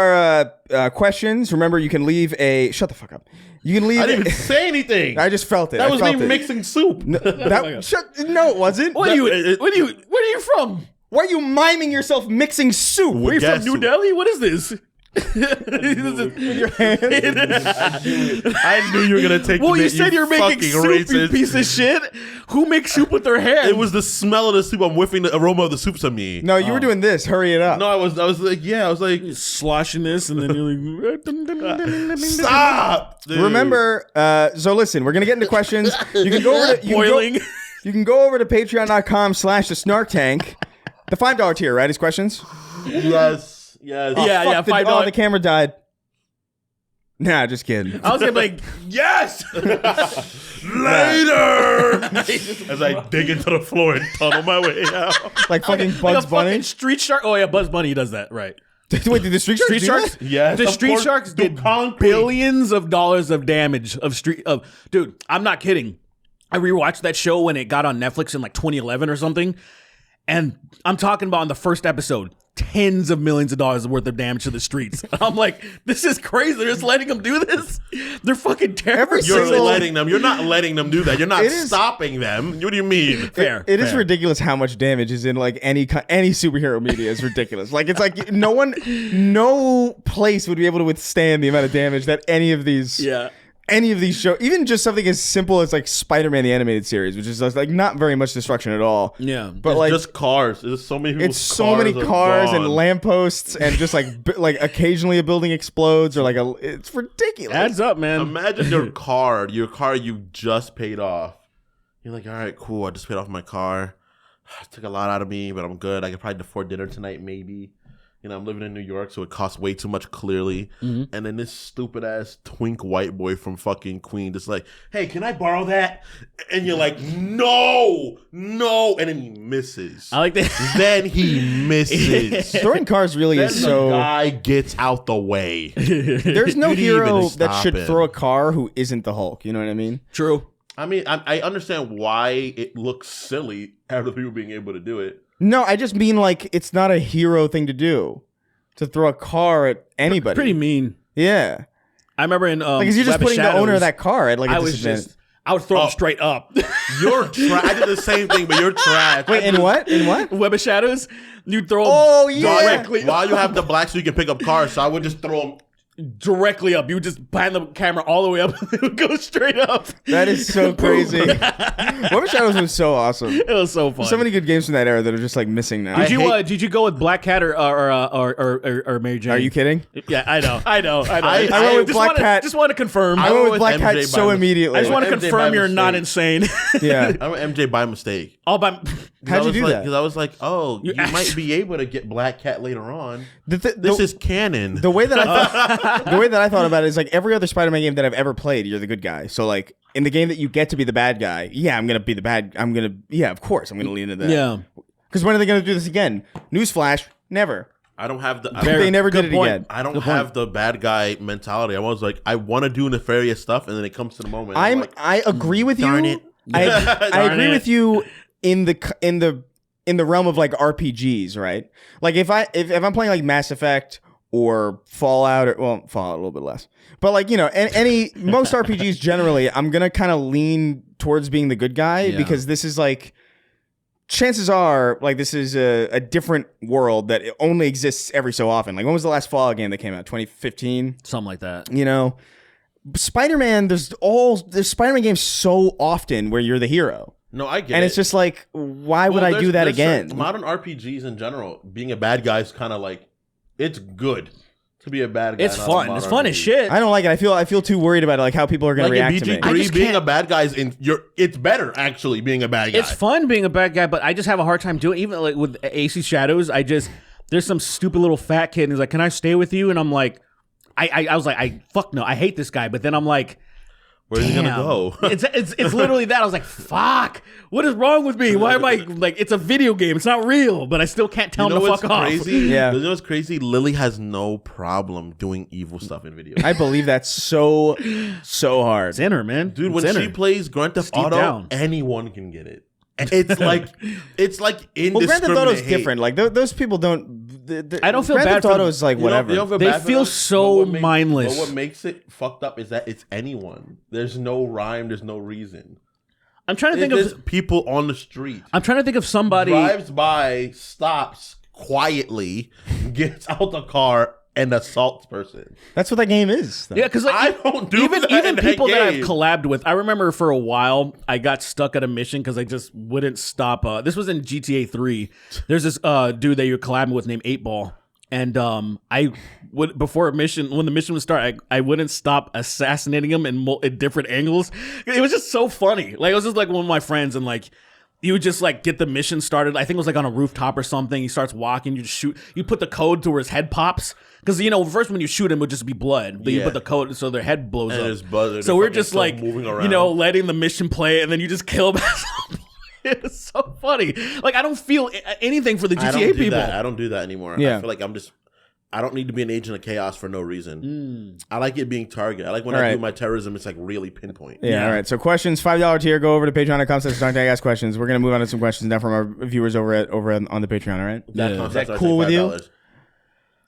our questions. Remember, you can leave a. Shut the fuck up. You can leave. I didn't even say anything. I just felt it. That I was felt me it. mixing soup. No, no, it wasn't. Where are you from? Why are you miming yourself mixing soup? Where are you Gas from? New soup. Delhi? What is this? With your hands. I knew you were gonna take. Well, the you bait, said you're making fucking soup, you racist. piece of shit. Who makes soup with their hands? It was the smell of the soup. I'm whiffing the aroma of the soup to me. No, you were doing this. Hurry it up. No, I was like, yeah, I was like, sloshing this, and then you're like, stop. Dude. Remember, so listen, we're gonna get into questions. You can go over to boiling. You can go over to patreon.com/the Snark Tank. The $5 tier, right? Is questions? Yes. Yeah, Fuck, $5. The camera died. Nah, just kidding. I was gonna be like, yes. Later. As I dig into the floor and tunnel my way out. Like fucking Like Bugs a Bunny. fucking street shark. Oh yeah, Bugs Bunny does that, right? Wait, did the street sharks? Street do sharks? that? Yes, The of street course. sharks The did concrete. billions of dollars of damage dude, I'm not kidding. I rewatched that show when it got on Netflix in like 2011 or something. And I'm talking about in the first episode, tens of millions of dollars worth of damage to the streets. I'm like, this is crazy. They're just letting them do this. They're fucking terrorists. You're single- letting them. You're not letting them do that. You're not It is- stopping them. What do you mean? Fair. It is fair. ridiculous how much damage is in like any superhero media is ridiculous. Like it's like no place would be able to withstand the amount of damage that any of these shows, even just something as simple as like Spider-Man the animated series, which is like not very much destruction at all. Yeah. But It's like just cars. There's so many people. it's so many cars and lampposts and just like like occasionally a building explodes or like it's ridiculous. Adds up, man. Imagine your car you just paid off. You're like, all right, cool. I just paid off my car. It took a lot out of me, but I'm good. I could probably afford dinner tonight, maybe. You know, I'm living in New York, so it costs way too much, clearly. Mm-hmm. And then this stupid ass twink white boy from fucking Queen just like, hey, can I borrow that? And you're like, no. And then he misses. I like that. Then he misses. Throwing cars really Then is the so. guy gets out the way. There's no You didn't hero even that stop should him. throw a car who isn't the Hulk. You know what I mean? True. I mean, I understand why it looks silly after people being able to do it. No, I just mean like it's not a hero thing to do, to throw a car at anybody. Pretty mean. Yeah, I remember in like 'cause you're just Web of putting the owner of Shadows, that car at like a I was disadvantage. just I would throw him straight up. You're trash. I did the same thing, but you're trash. Wait, in what? In what? Web of Shadows, you'd throw him Oh yeah. directly While you have the black so you can pick up cars, so I would just throw them. directly up. You would just pan the camera all the way up and it would go straight up. That is so crazy. Web of Shadows was so awesome. It was so fun. So many good games from that era that are just like missing now. Did you go with Black Cat or Mary Jane? Are you kidding? Yeah, I know. I went with just Black wanna, Cat. Just want to confirm. I I, went went with Black with Cat MJ so by immediately. just want to MJ by confirm you're not mistake. insane. Yeah. I went MJ by mistake. All by How'd you do that? Because I was like, oh, you actually- might be able to get Black Cat later on. The This is canon. the way that I thought about it is like every other Spider-Man game that I've ever played, you're the good guy. So like in the game that you get to be the bad guy, I'm gonna be the bad. Of course I'm gonna lean into that. yeah. Because when are they gonna do this again? Newsflash, never. I don't have the. They never did good it point. again. I don't have the bad guy mentality. I was like, I want to do nefarious stuff, and then it comes to the moment. I'm like, I agree with darn you. it. I Darn agree it. with you in the realm of like RPGs, right? Like if I'm playing like Mass Effect or Fallout, or Fallout a little bit less, but like any most RPGs generally, I'm gonna kind of lean towards being the good guy Yeah. because this is like. Chances are, like, this is a different world that only exists every so often. Like, when was the last Fallout game that came out? 2015? Something like that. Spider-Man, there's Spider-Man games so often where you're the hero. no, I get it. And it's just like, why would I do that there's again? certain modern RPGs in general, being a bad guy is kind of like, it's good to be a bad guy. It's not a fun. modern It's fun as RPG. shit. I don't like it. I feel too worried about it, like how people are going Like to in react to me. BG3, just being can't- a bad guy it's better actually being a bad guy. It's fun being a bad guy, but I just have a hard time doing it. Even like with AC Shadows, there's some stupid little fat kid and he's like, "Can I stay with you?" And I'm like, I was like, fuck no, I hate this guy. But then I'm like, Where's he gonna damn. go? It's literally that. I was like, fuck, what is wrong with me? Why am I like? It's a video game. It's not real, but I still can't tell him to what's fuck off. crazy? Yeah. You know what's crazy? Lily has no problem doing evil stuff in video games. I believe that's so hard. It's in her, man. Dude, when It's in she her. plays Grand Theft deep Auto, down. anyone can get it. It's like indiscriminate. Well, Grand Theft Auto is hate. different. Like those people don't. I don't feel Grand bad Theft for Auto them. is like You don't- whatever. you don't feel They bad for feel them, so but mindless. But what makes it fucked up is that it's anyone. There's no rhyme. There's no reason. I'm trying to think There's of. people on the street. I'm trying to think of somebody. Drives by, stops quietly, gets out the car, and assaults person. That's what that game is. though. Yeah, because like, I don't do even that in even that people that I've game. collabed with. I remember for a while I got stuck at a mission because I just wouldn't stop. This was in GTA 3. There's this dude that you're collabing with named 8 Ball, and I would before a mission when the mission would start, I wouldn't stop assassinating him in different angles. It was just so funny. Like it was just like one of my friends and like. You would just like get the mission started. I think it was like on a rooftop or something. He starts walking. You just shoot. You put the code to where his head pops. Because, first when you shoot him, it would just be blood. But you put the code so their head blows and up. There's blood, so we're just like, moving around. letting the mission play. And then you just kill them. It's so funny. Like, I don't feel anything for the GTA people. I don't do that anymore. Yeah. I feel like I don't need to be an agent of chaos for no reason. I like it being target. I like when I do my terrorism, it's like really pinpoint. Yeah, all right. So questions, $5 tier. Go over to patreon.com/SnarkTag. Ask questions. We're going to move on to some questions now from our viewers over on the Patreon, all right? Is that cool with you? Is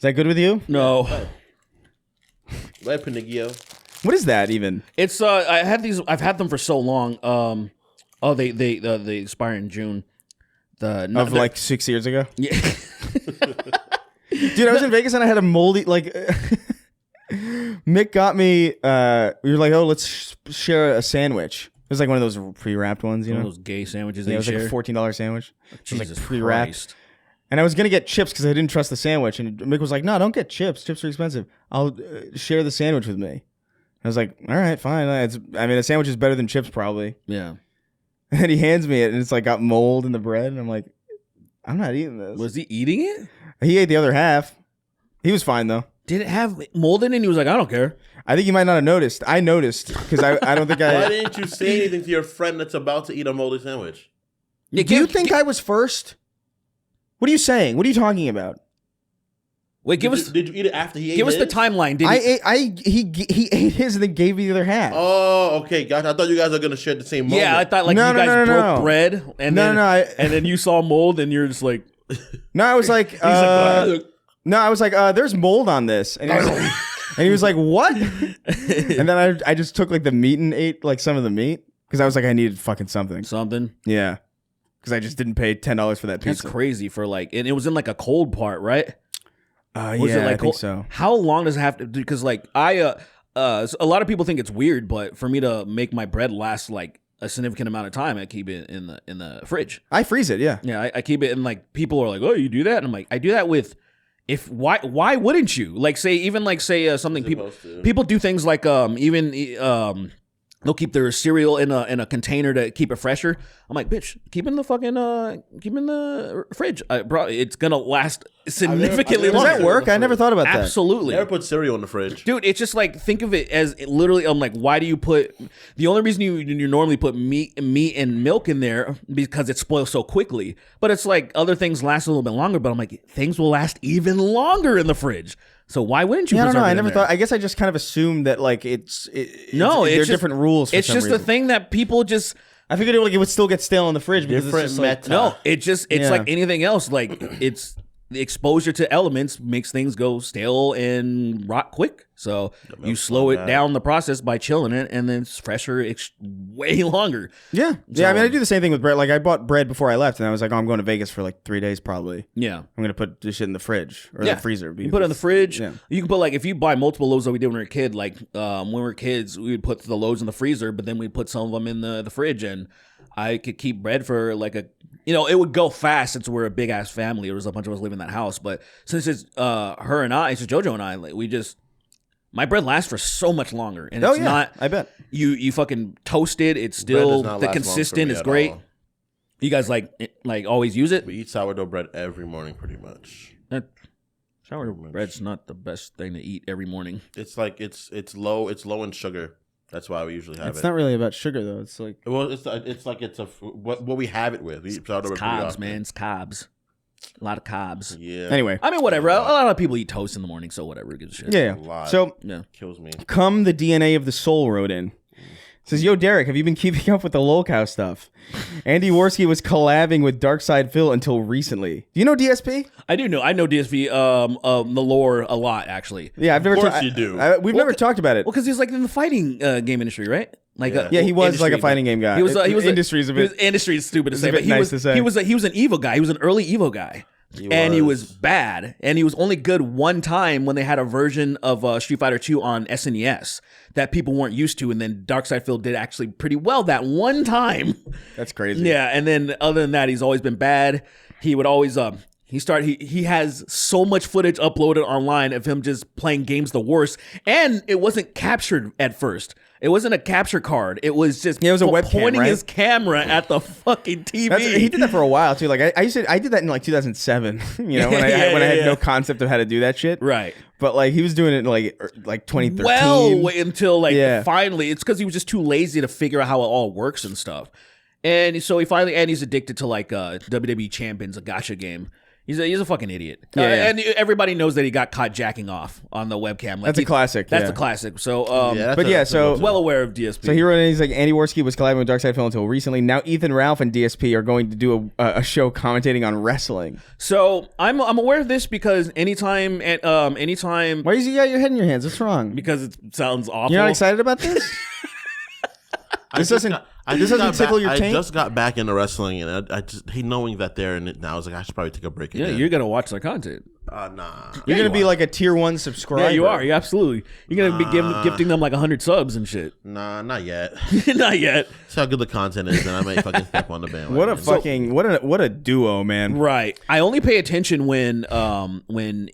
that good with you? No. Go ahead, Pinocchio. What is that even? It's I've had them for so long. They expire in June. Like 6 years ago? Yeah. Dude, I was in Vegas and I had a moldy, like, Mick got me, we were like, oh, let's share a sandwich. It was like one of those pre-wrapped ones, you know? One of those gay sandwiches Yeah, they it was share. like a $14 sandwich. It was Jesus like pre-wrapped. Christ. And I was going to get chips because I didn't trust the sandwich. And Mick was like, no, don't get chips. Chips are expensive. I'll share the sandwich with me. I was like, all right, fine. A sandwich is better than chips probably. Yeah. And then he hands me it and it's like got mold in the bread. And I'm like, I'm not eating this. Was he eating it? He ate the other half. He was fine though. Did it have mold in it? And he was like, I don't care. I think you might not have noticed. I noticed because I don't think Why I. didn't you say anything to your friend that's about to eat a moldy sandwich? Do you think I was first? What are you saying? What are you talking about? Wait, Did you eat it after he ate give us the his? timeline. He ate his and then gave me the other half. Oh, okay, gotcha. I thought you guys were gonna share the same moment. Yeah, I thought like No, you no, guys no, no, broke no. bread and and then you saw mold and you're just like, No, I was like, no, I was like, there's mold on this, and he was like, what? And then I just took like the meat and ate like some of the meat because I was like, I needed fucking something. something. Yeah, because I just didn't pay $10 for that That's pizza. crazy for like, and it was in like a cold part, right? Was Yeah, it like I think so. How long does it have to do? Because like a lot of people think it's weird, but for me to make my bread last like a significant amount of time, I keep it in the fridge. I freeze it. Yeah. Yeah, I keep it, and like people are like, "Oh, you do that?" And I'm like, I do that with. Why wouldn't you like say something people do things like they'll keep their cereal in a container to keep it fresher. I'm like, bitch, keep in the fridge, bro. It's gonna last significantly Does longer. that work? I never thought about that. Absolutely. Never put cereal in the fridge. Dude, it's just like, think of it as literally, I'm like, why do you put, the only reason you normally put meat and milk in there because it spoils so quickly. But it's like other things last a little bit longer, but I'm like, things will last even longer in the fridge. So why wouldn't you? Yeah, I don't know. preserve it I in never there? thought. I guess I just kind of assumed that like there are just different rules. For it's some just reason. the thing that people just, I figured it would still get stale in the fridge because Different it's just like, meta. no, it's Yeah. like anything else. Like it's the exposure to elements makes things go stale and rot quick. So you slow it down the process by chilling it, and then it's fresher way longer. Yeah. Yeah, I mean, I do the same thing with bread. Like, I bought bread before I left, and I was like, oh, I'm going to Vegas for like 3 days probably. Yeah. I'm going to put this shit in the fridge or the freezer. You put it in the fridge. Yeah. You can put, like, if you buy multiple loaves that we did when we were a kid, like when we were kids, we would put the loaves in the freezer, but then we'd put some of them in the fridge, and I could keep bread for like it would go fast since we're a big ass family. There was a bunch of us living in that house, but since it's her and I, it's just JoJo and I, like, my bread lasts for so much longer, and it's not. I bet You fucking toast it. It's Bread still does not the last long for consistent me is at great. all. You guys like always use it. We eat sourdough bread every morning, pretty much. Sourdough bread's not the best thing to eat every morning. It's like it's low in sugar. That's why we usually have it's it. not really about sugar though. It's like Well, it's like what we have it with. We eat sourdough bread pretty Carbs, often. man. It's carbs. A lot of carbs. Yeah. anyway. I mean, whatever. A lot of people eat toast in the morning, so whatever. Gives a shit. Yeah. A lot. So Yeah. Kills me. come the DNA of the soul wrote in. Says, yo, Derek, have you been keeping up with the lolcow stuff? Andy Worski was collabing with Darkside Phil until recently. Do you know DSP? I do know. I know DSV, the lore a lot, actually. Yeah, I've never. Of course you do. We've never talked about it. Well, because he's like in the fighting game industry, right? Like, Yeah. Yeah, he was like a industry, fighting but game guy. He was. Industry's a bit. Industry is stupid to it's say, a bit but he nice was. to say. He was an Evo guy. He was an early Evo guy. And he was bad, and he was only good one time when they had a version of Street Fighter 2 on SNES that people weren't used to, and then Darkside Phil did actually pretty well that one time. That's crazy. Yeah, and then other than that, he's always been bad. He would always He has so much footage uploaded online of him just playing games the worst, and it wasn't captured at first. It wasn't a capture card. It was just it was a webcam, pointing right? his camera at the fucking TV. He did that for a while too. Like I did that in like 2007. You know, when I had no concept of how to do that shit. Right. But like he was doing it in like 2013. Well, until finally, it's because he was just too lazy to figure out how it all works and stuff. And so he's addicted to like WWE Champions, a gacha game. He's a fucking idiot. Yeah. And everybody knows that he got caught jacking off on the webcam. Like That's a classic. That's yeah. a classic. So, well aware of DSP. So he wrote in, he's like, Andy Worski was collabing with Dark Side Phil until recently. Now Ethan Ralph and DSP are going to do a show commentating on wrestling. So I'm aware of this because anytime Why is you got your head in your hands? What's wrong? because it sounds awful. You're not excited about this? This doesn't tickle your I taint? just got back into wrestling, and I just knowing that they're in it now, I was like, I should probably take a break. Yeah, again. you're gonna watch their content. Nah. You're going to be like a tier 1 subscriber. Yeah, you are. Yeah, absolutely. You're gonna be gifting them like 100 subs and shit. Nah, not yet. Not yet. See how good the content is, and I might fucking step on the bandwagon. What a fucking what a duo, man. Right. I only pay attention when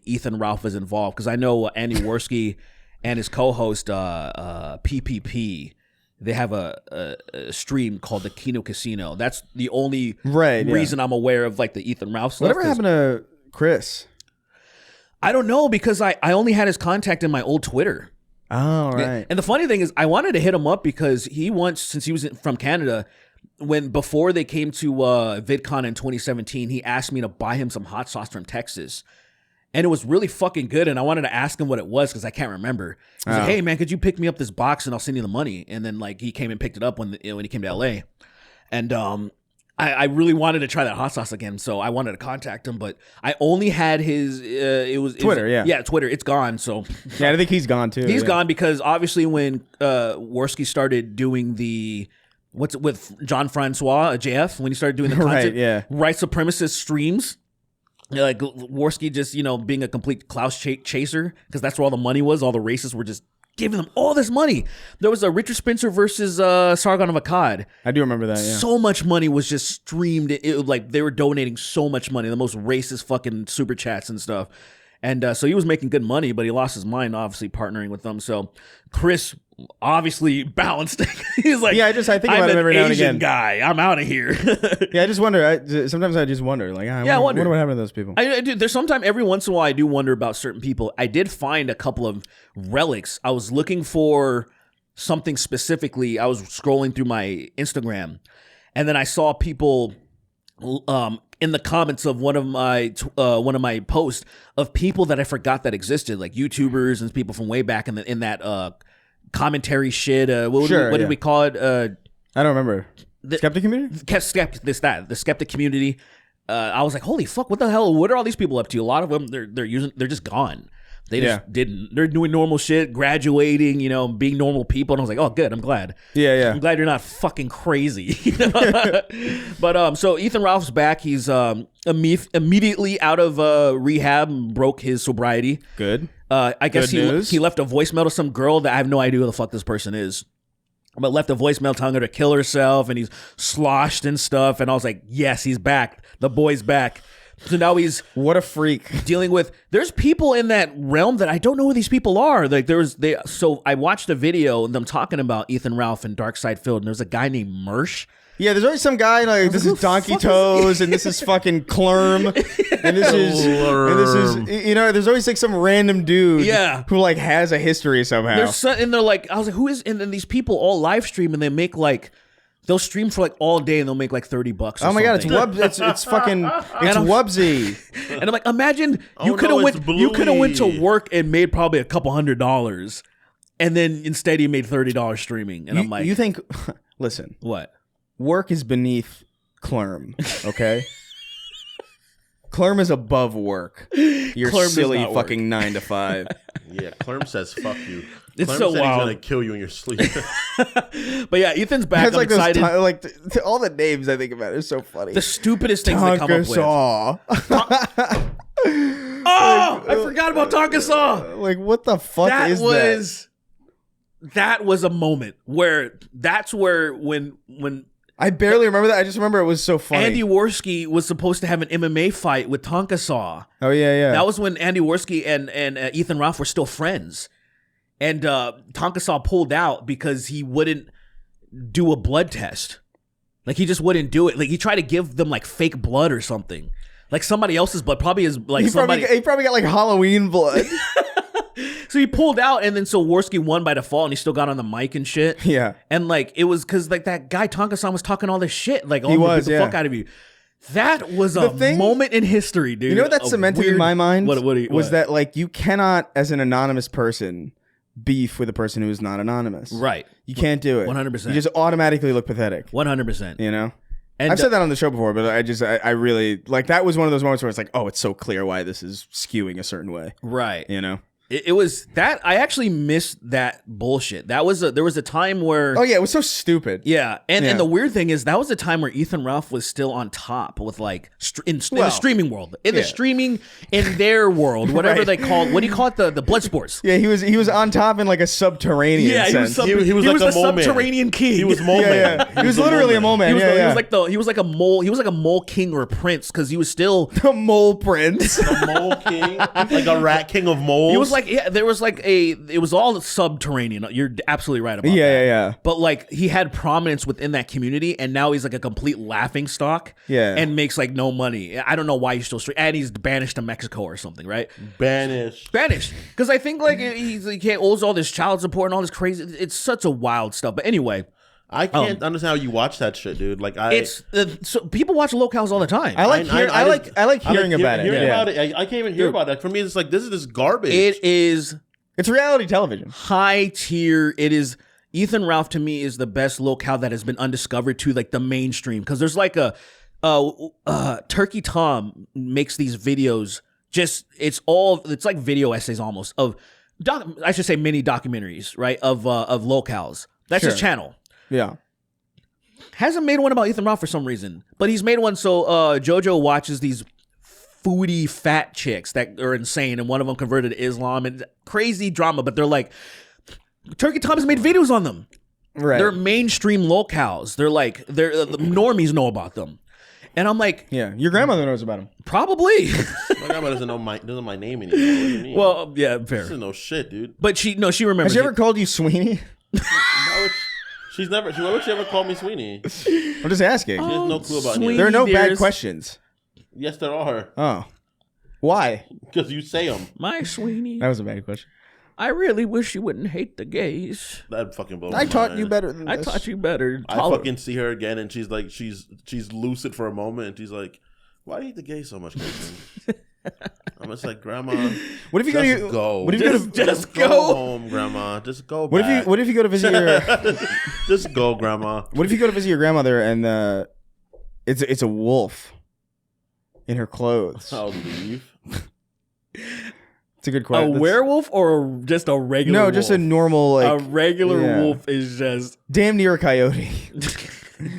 Ethan Ralph is involved because I know Andy Worski and his co-host PPP. They have a stream called the Kino Casino. That's the only reason I'm aware of like the Ethan Ralph stuff. Whatever happened to Chris? I don't know because I only had his contact in my old Twitter. Oh, right. And the funny thing is, I wanted to hit him up because he once, since he was from Canada, before they came to VidCon in 2017, he asked me to buy him some hot sauce from Texas. And it was really fucking good. And I wanted to ask him what it was because I can't remember. He's like, hey, man, could you pick me up this box and I'll send you the money? And then like he came and picked it up when he came to LA. And I really wanted to try that hot sauce again. So I wanted to contact him. But I only had his Twitter, yeah. Yeah, Twitter. It's gone. So Yeah, I think he's gone too. he's gone because obviously when Worski started doing the with John Francois, JF, when he started doing the content, white supremacist streams, like Worski just, being a complete Klaus chaser, because that's where all the money was. All the racists were just giving them all this money. There was a Richard Spencer versus Sargon of Akkad. I do remember that, yeah. So much money was just streamed. Like they were donating so much money, the most racist fucking super chats and stuff. And so he was making good money, but he lost his mind, obviously, partnering with them. So Chris obviously balanced. He's like, I think about it every now and again. Guy, I'm out of here. Yeah, I just wonder. Sometimes I just wonder. Like, I wonder what happened to those people. I do. There's sometimes every once in a while I do wonder about certain people. I did find a couple of relics. I was looking for something specifically. I was scrolling through my Instagram, and then I saw people in the comments of one of my posts of people that I forgot that existed, like YouTubers and people from way back in that commentary shit. What did we call it? I don't remember. Skeptic community? The skeptic community. I was like, holy fuck, what the hell? What are all these people up to? A lot of them, they're just gone. They just didn't. They're doing normal shit, graduating, being normal people. And I was like, oh, good. I'm glad. Yeah. I'm glad you're not fucking crazy. But so Ethan Ralph's back. He's immediately out of rehab, broke his sobriety. Good. I guess he left a voicemail to some girl that I have no idea who the fuck this person is. But left a voicemail telling her to kill herself, and he's sloshed and stuff. And I was like, yes, he's back. The boy's back. So now he's what a freak dealing with. There's people in that realm that I don't know who these people are. Like so I watched a video and them talking about Ethan Ralph and Dark Side Phil, and there's a guy named Mersh. Yeah, there's always some guy like this is Donkey Toes and this is fucking Clerm and this is there's always like some random dude who like has a history somehow. And they're like, I was like, who is? And then these people all live stream and they make like. They'll stream for like all day and they'll make like $30 or something. Oh my god, it's fucking Wubsy. And I'm like, imagine you could have went to work and made probably a couple $100, and then instead you made $30 streaming. And I'm like, you think? Listen, what? Work is beneath Clerm, okay? Clerm is above work. You're Clerm silly fucking 9 to 5. Yeah, Clerm says fuck you. It's Clerm so said wild. He's gonna kill you in your sleep. But yeah, Ethan's back. I'm like excited. All the names I think about are so funny. The stupidest things they come up with. I forgot about Tonka Saw. Like, what the fuck That was a moment where when I barely remember that. I just remember it was so funny. Andy Worski was supposed to have an MMA fight with Tonka Saw. Oh yeah. That was when Andy Worski and Ethan Ralph were still friends. And Tonka Saw pulled out because he wouldn't do a blood test. Like, he just wouldn't do it. Like, he tried to give them, like, fake blood or something. Like, somebody else's blood. Probably is, like, he probably got, like, Halloween blood. So he pulled out, and then so Worski won by default, and he still got on the mic and shit. Yeah. And, like, it was because, like, that guy Tonka-san was talking all this shit. Like, He was, the fuck out of you. That was a moment in history, dude. You know what that cemented in my mind? What? That, like, you cannot, as an anonymous person, beef with a person who is not anonymous. Right. You can't do it. 100%. You just automatically look pathetic. 100%. You know? And I've said that on the show before, but I really, like, that was one of those moments where it's like, oh, it's so clear why this is skewing a certain way. Right. You know? It was that I actually missed that bullshit. There was a time where Oh yeah, it was so stupid. Yeah, and the weird thing is that was a time where Ethan Ralph was still on top with like in the streaming world, the streaming in their world, whatever Right. they call. What do you call it? The blood sports. Yeah, he was on top in like a subterranean sense. He was like a a mole man. subterranean king. He was mole man. Yeah. He was literally a mole man. He was like a mole. He was like a mole king or a prince because he was still a mole prince. A mole king, like a rat king of moles. He was like there was like it was all subterranean. You're absolutely right about that. Yeah. But like he had prominence within that community, and now he's like a complete laughing stock. Yeah. And makes like no money. I don't know why he's still and he's banished to Mexico or something, right? banished. Because I think like he owes all this child support and all this crazy. It's such a wild stuff. But anyway, I can't understand how you watch that shit, dude. Like so people watch locals all the time. I like hearing about it. I can't even hear about it. For me, it's like this is garbage. It's reality television. High tier. It is. Ethan Ralph to me is the best locale that has been undiscovered to like the mainstream, because there's like a Turkey Tom makes these videos. It's like video essays almost of I should say mini documentaries, right, of locales. That's his channel. Yeah. Hasn't made one about Ethan Ralph for some reason, but he's made one so JoJo watches these foodie fat chicks that are insane, and one of them converted to Islam, and crazy drama, but they're like, Turkey Tom has made videos on them. Right. They're mainstream locales. They're like, the normies know about them. And I'm like, yeah, your grandmother knows about him. Probably. My grandma doesn't know my name anymore. What do you mean? Well, yeah, fair. She doesn't know shit, dude. But she remembers. Has she ever called you Sweeney? Why would she ever call me Sweeney? I'm just asking. She has no clue about Sweeney. me. There are no bad questions. Yes, there are. Oh. Why? Because you say them. My Sweeney. That was a bad question. I really wish you wouldn't hate the gays. That fucking blows I my taught mind. you better than this. I taught you better. I fucking see her again, and she's like, she's lucid for a moment, and she's like, "Why do you hate the gays so much, Kristen?" I'm just like, Grandma. What if you go? What if you just go go home, Grandma? Just go. What back. if you go to visit your? Just go, Grandma. What if you go to visit your grandmother and it's a wolf in her clothes? I'll leave. It's a good question. A werewolf or just a regular? No, wolf? just a normal a regular wolf is just damn near a coyote.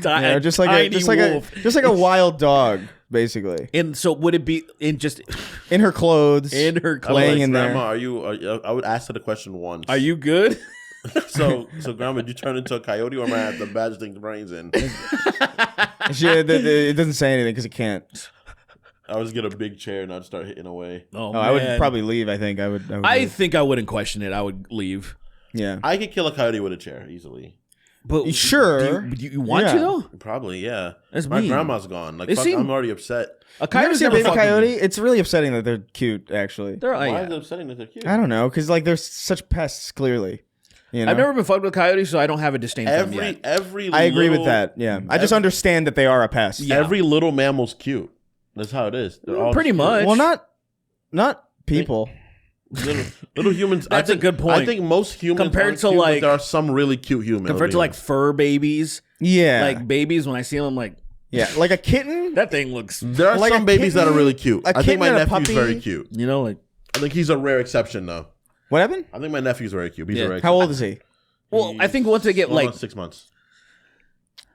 Just like a wild dog, basically. And so would it be in her clothes? In her clothes. Laying in Grandma, there. I would ask her the question once. Are you good? So Grandma, did you turn into a coyote, or am I have to badge things brains in? It doesn't say anything because it can't. I would just get a big chair and I'd start hitting away. Oh, I would probably leave. I think I would. I think I wouldn't question it. I would leave. Yeah, I could kill a coyote with a chair easily. But sure, do you want to though? Probably, yeah. That's my mean. grandma's gone. Like, fuck, I'm already upset. A you ever coyote's see a never baby fucking coyote? It's really upsetting that they're cute. Actually, Why is it upsetting that they're cute? I don't know, because like they're such pests. Clearly, you know? I've never been fucked with coyotes, so I don't have a disdain for them yet. I agree with that. Yeah, I just understand that they are a pest. Yeah. Every little mammal's cute. That's how it is. They're all Pretty cute. much. Well, not people. Little humans. That's a good point. I think most humans Compared aren't to, cute, but like- there are some really cute humans. Compared to like fur babies, Yeah, like babies, when I see them, I'm like, yeah, like a kitten. that thing looks, there are like some a babies that are kitten- really cute. a I think kitten my and a nephew's puppy. very cute. you know, like. I think he's a rare exception, though. What happened? I think my nephew's very cute. He's Yeah. a rare How old is he? Well, I think once they get like like 6 months.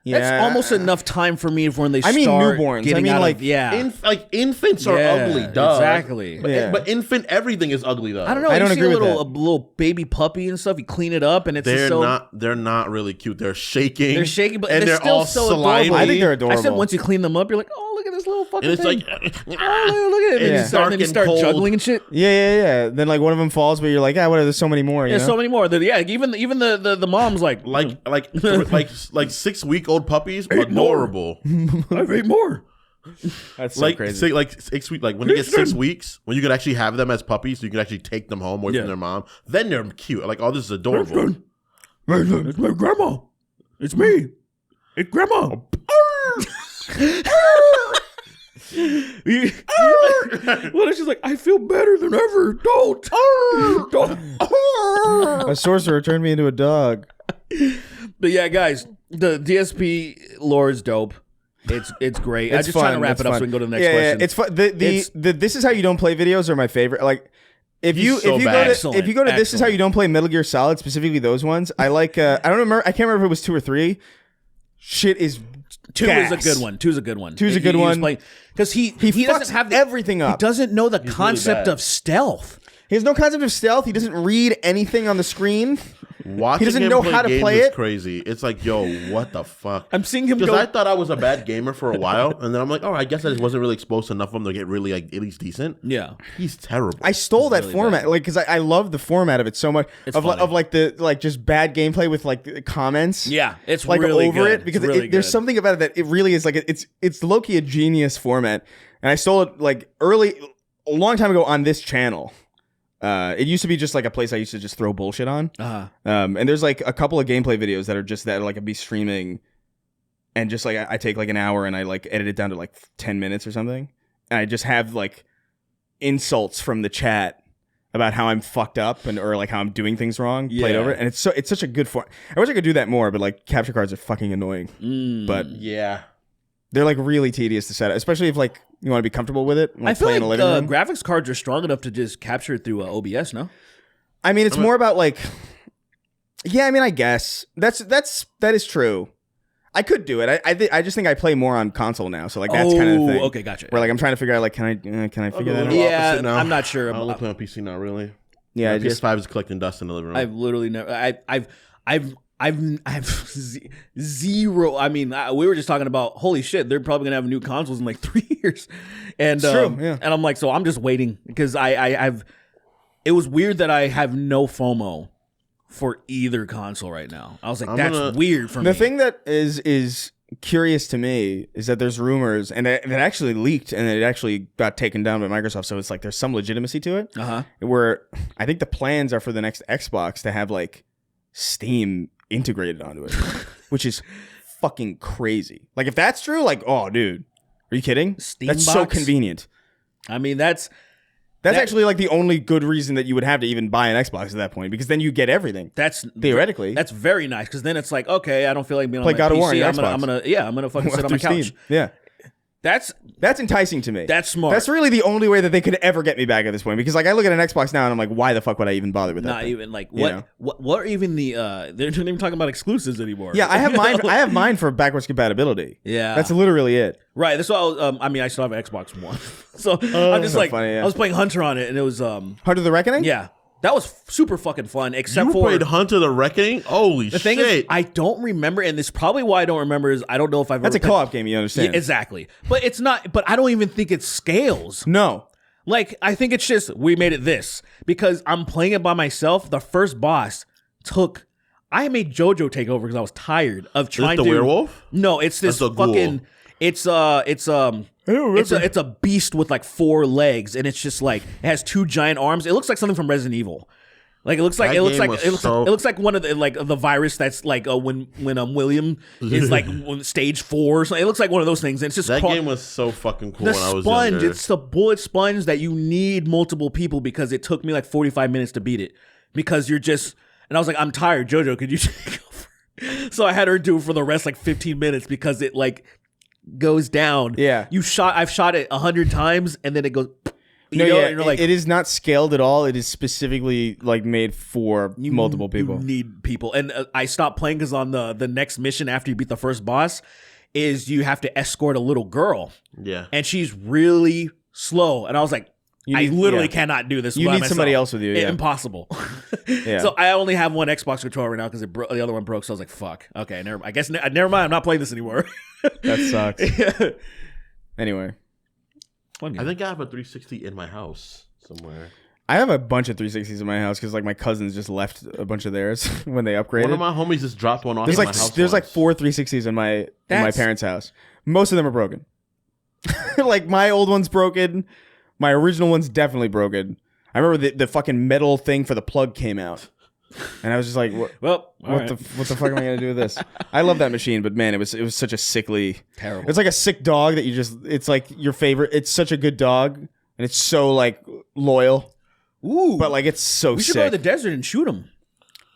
That's almost enough time for me when they I mean start newborns. getting I mean, out like, of, yeah. Infants are ugly, duh. Exactly. But infant everything is ugly though. I don't know. I You don't see agree a with little baby puppy and stuff. You clean it up, and it's just so They're not really cute. They're shaking. they're shaking, but and they're still all so slimy. adorable. I think they're I adorable. said once you clean them up, you're like, oh, look at this little fucking And it's thing. like, Oh, look at it. And It's then dark you and start cold. juggling and shit. Yeah. Then like one of them falls, but you're like, what? There's so many more. You There's know? so many more. Even the mom's like, like 6-week-old puppies, adorable. I've ate more. That's so Like crazy. 6 weeks, like when you get 6 weeks, when you could actually have them as puppies, so you can actually take them home away Yeah. from their mom. Then they're cute. Like, oh, this is adorable. It's my grandma. It's me. It's grandma. What if she's like, I feel better than ever. Don't. A sorcerer turned me into a dog. But yeah, guys, the DSP lore is dope. It's great. I'm It's just trying to fun, wrap it's it up so fun. we can go to the next Yeah, question. it's fun. It's- The this is how you don't play videos are my favorite. Like if He's you so if you bad. go to Excellent, if you go to this is how excellent. you don't play Metal Gear Solid, specifically those ones. I like I can't remember if it was 2 or 3. Shit is Two gas. is a good one. Two's a good one. Two's a good one. Because he He doesn't fucks have everything up. He doesn't know the really concept bad. of stealth. He has no concept of stealth. He doesn't read anything on the screen. Watching doesn't him know play how to games play is it. crazy. It's like, yo, what the fuck? I'm seeing him Because go. I thought I was a bad gamer for a while, and then I'm like, oh, I guess I just wasn't really exposed to enough of them to get really like at least decent. Yeah. He's terrible. I stole that really format, like, because I love the format of it so much. It's Of funny. like the like just bad gameplay with like the comments. Yeah, it's like really over good. it because It's really there's good. something about it that it really is like it's low-key a genius format, and I stole it like a long time ago on this channel. It used to be just like a place I used to just throw bullshit on. Uh-huh. And there's like a couple of gameplay videos that are just that like I'd be streaming, and just like I take like an hour and I like edit it down to like 10 minutes or something, and I just have like insults from the chat about how I'm fucked up or like how I'm doing things wrong played Yeah. over it. And it's such a good form. I wish I could do that more, but like capture cards are fucking annoying. But yeah. they're like really tedious to set up, especially if like you want to be comfortable with it. I feel play like in a living room. graphics cards are strong enough to just capture it through OBS. No. I mean, it's more about like, yeah. I mean, I guess that is true. I could do it. I just think I play more on console now, so like that's kind of the thing. Okay, gotcha. Where like I'm trying to figure out like can I figure that out? Yeah, opposite now. I'm not sure. I only play on PC now, really. Yeah, My I just PS5 is collecting dust in the living room. I've literally never. I've zero. I mean, we were just talking about holy shit. They're probably gonna have new consoles in like 3 years, and It's true, yeah. and I'm like, so I'm just waiting because I've. It was weird that I have no FOMO for either console right now. I was like, that's weird for me. the thing that is curious to me is that there's rumors and it actually leaked and it actually got taken down by Microsoft. So it's like there's some legitimacy to it. Where I think the plans are for the next Xbox to have like Steam integrated onto it, which is fucking crazy. Like if that's true, like oh dude, are you kidding? Steam that's so box? convenient. I mean, that's Actually like the only good reason that you would have to even buy an Xbox at that point because then you get everything. Theoretically. That's very nice because then it's like, okay, I don't feel like being Play on my God of PC. War on your I'm Xbox. gonna fucking sit on my Through couch. Steam. Yeah. That's enticing to me. That's smart. That's really the only way that they could ever get me back at this point because like I look at an Xbox now and I'm like, why the fuck would I even bother with that? not thing? even like You what, know? what are even the they're not even talking about exclusives anymore. Yeah, I have You mine. know? I have mine for backwards compatibility. Yeah. that's literally it. Right. That's why I mean, I still have an Xbox One, so I'm just so like funny, yeah. I was playing Hunter on it, and it was Heart of the Reckoning. yeah, that was super fucking fun. Except you for played Hunter the Reckoning? Holy the shit. thing is, I don't remember, and this is probably why I don't remember is I don't know if I've that's ever a co-op game. You understand? Yeah, exactly, but it's not. But I don't even think it scales. No, Like I think it's just we made it this because I'm playing it by myself. The first boss took. I made JoJo take over because I was tired of trying the to. werewolf? No, it's this That's a ghoul. fucking. It's a beast with like 4 legs, and it's just like it has 2 giant arms. It looks like something from Resident Evil. Like it looks like That it looks game like was it looks so- like it looks like one of the like the virus that's like when William is like on stage 4 or something. It looks like one of those things. And it's just That game was so fucking cool the when I was sponge. younger. It's the bullet sponge that you need multiple people because it took me like 45 minutes to beat it because you're just and I was like I'm tired. JoJo, could you take over? So I had her do it for the rest like 15 minutes because it like goes down. Yeah. I've shot it 100 times and then it goes. No, You know, yeah, and you're like, it is not scaled at all. It is specifically like made for multiple people. You need people. And I stopped playing because on the next mission after you beat the first boss is you have to escort a little girl. Yeah. And she's really slow. And I was like, I literally cannot do this. You by need myself. somebody else with you. Yeah. Impossible. Yeah. So I only have one Xbox controller right now because the other one broke. So I was like, fuck. Okay, never mind. I'm not playing this anymore. That sucks. Anyway, I think I have a 360 in my house somewhere. I have a bunch of 360s in my house because like my cousins just left a bunch of theirs when they upgraded. One of my homies just dropped one off. There's in like my house there's like once. 4 360s in my parents' house. Most of them are broken. Like my old one's broken. My original one's definitely broken. I remember the fucking metal thing for the plug came out, and I was just like, what the fuck am I gonna do with this? I love that machine, but man, it was such a sickly, Terrible. It's like a sick dog that it's like your favorite. It's such a good dog, and it's so like loyal. Ooh. But like it's so We should sick. go to the desert and shoot them.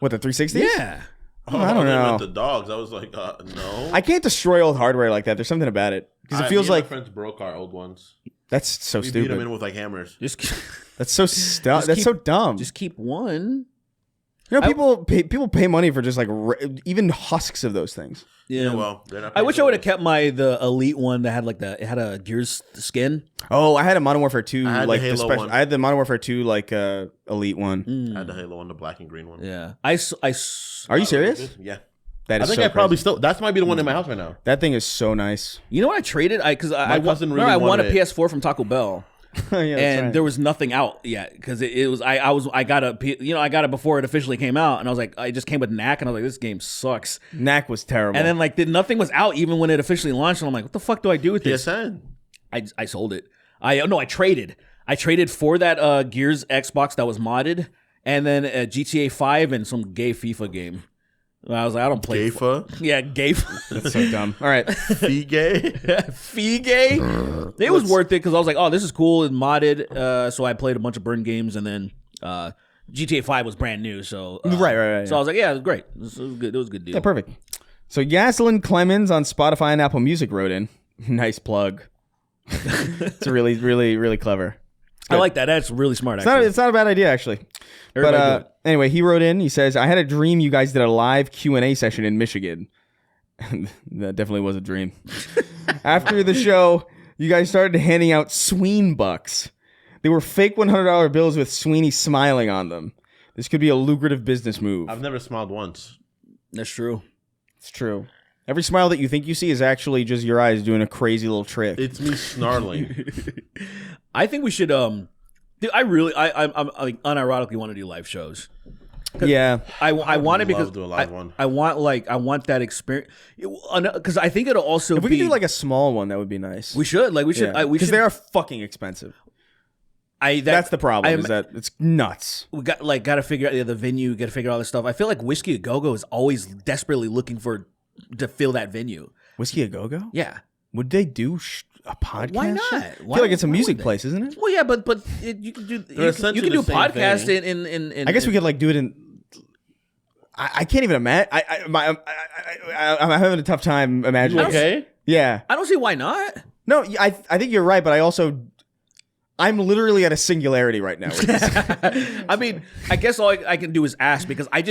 What, the 360s? Yeah. I don't know. With the dogs, I was like, no. I can't destroy old hardware like that. There's something about it because it feels me and like my friends broke our old ones. that's so We beat them stupid. in with like hammers. That's so that's so dumb. Just keep one. You know, people pay money for just like even husks of those things. Yeah, well, they're not. I wish I paying would have for kept the Elite one that had like it had a Gears skin. Oh, I had a Modern Warfare 2 I had like the Halo special. one. I had the Modern Warfare 2 like Elite one. it. I had the Halo one, the black and green one. Yeah. Are you serious? Yeah. That I is think so I probably crazy. still. That might be the one in my house right now. That thing is so nice. You know what I traded? I cousin really I won a wanted it. PS4 from Taco Bell. Yeah, And there was nothing out yet because it was I got it before it officially came out, and I was like, I just came with Knack, and I was like, this game sucks. Knack was terrible. And then like nothing was out even when it officially launched, and I'm like, what the fuck do I do with this? PSN. I sold it. I traded. I traded for that Gears Xbox that was modded, and then GTA 5 and some gay FIFA game. And I was like, I don't play Gayfa. Yeah, gay. that's so dumb. All right. Fee gay. Figay. It was worth it because I was like, oh, this is cool and modded. So I played a bunch of burn games, and then GTA 5 was brand new. So Right. So I was like, yeah, it was great. It was good. It was a good deal. Yeah, perfect. So Yaslin Clemens on Spotify and Apple Music wrote in. Nice plug. It's really, really, really clever. I like that. That's really smart. It's not a bad idea actually. Everybody do But it. anyway, he wrote in. He says, "I had a dream you guys did a live Q&A session in Michigan." That definitely was a dream. After the show, you guys started handing out Sween bucks. They were fake $100 bills with Sweeney smiling on them. This could be a lucrative business move. I've never smiled once. That's true. It's true. Every smile that you think you see is actually just your eyes doing a crazy little trick. It's me snarling. I think we should. Dude, I'm like unironically want to do live shows. Yeah. I want it because love to do a live one. I want that experience because I think it'll also If we be could do like a small one, that would be nice. we should Because they are fucking expensive. That's the problem. Is that it's nuts. we got to figure out the venue, got to figure out all this stuff. I feel like Whiskey a Go Go is always desperately looking to fill that venue. Whiskey a Go Go? Yeah. Would they do a podcast? Why not? show? I feel like it's a music place, isn't it? Well, yeah, but you can do you essentially can do a the same podcast thing. in I guess we could like do it in. I can't even imagine. I'm having a tough time imagining. Okay. Yeah. I don't see why not. No, I think you're right, but I'm literally at a singularity right now. With this. I mean, I guess all I can do is ask because I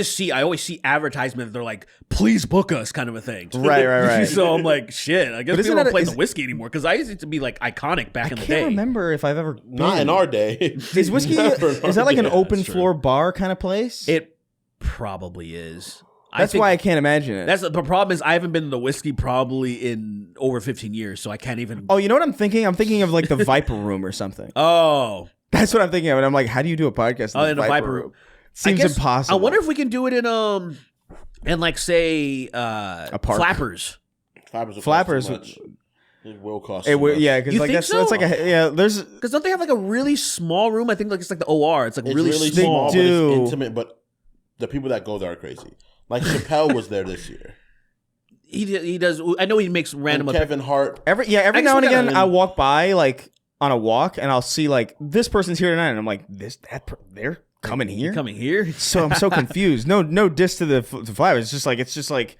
always see advertisements. They're like, "Please book us," kind of a thing. Right. So I'm like, shit. I guess But isn't people that don't play is- the whiskey anymore because I used it to be like iconic back in I the can't day. remember if I've ever been. Not in our day. Is Whiskey? Never in Is that our like an day. open That's true. floor bar kind of place? It probably is. That's why I can't imagine it. That's the problem is I haven't been to the whiskey probably in over 15 years, so I can't even. Oh, you know what I'm thinking? I'm thinking of like the Viper Room or something. Oh, That's what I'm thinking of, and I'm like, how do you do a podcast in the Viper Room? Seems I guess- impossible. I wonder if we can do it in like say park. Flappers. Flappers. Flappers. It will cost. It too would, much. yeah, because You like think that's like so? a There's Because don't they have like a really small room? I think like it's like the OR. It's like It's really, really small. small, They but do. it's intimate. But the people that go there are crazy. Like Chappelle was there this year. He does. I know he makes random. And Kevin Hart. every I now guess and we gotta- again I walk by like on a walk and I'll see like this person's here tonight and I'm like they're coming here. coming here. So I'm so confused. No diss to the Flappers. It's just like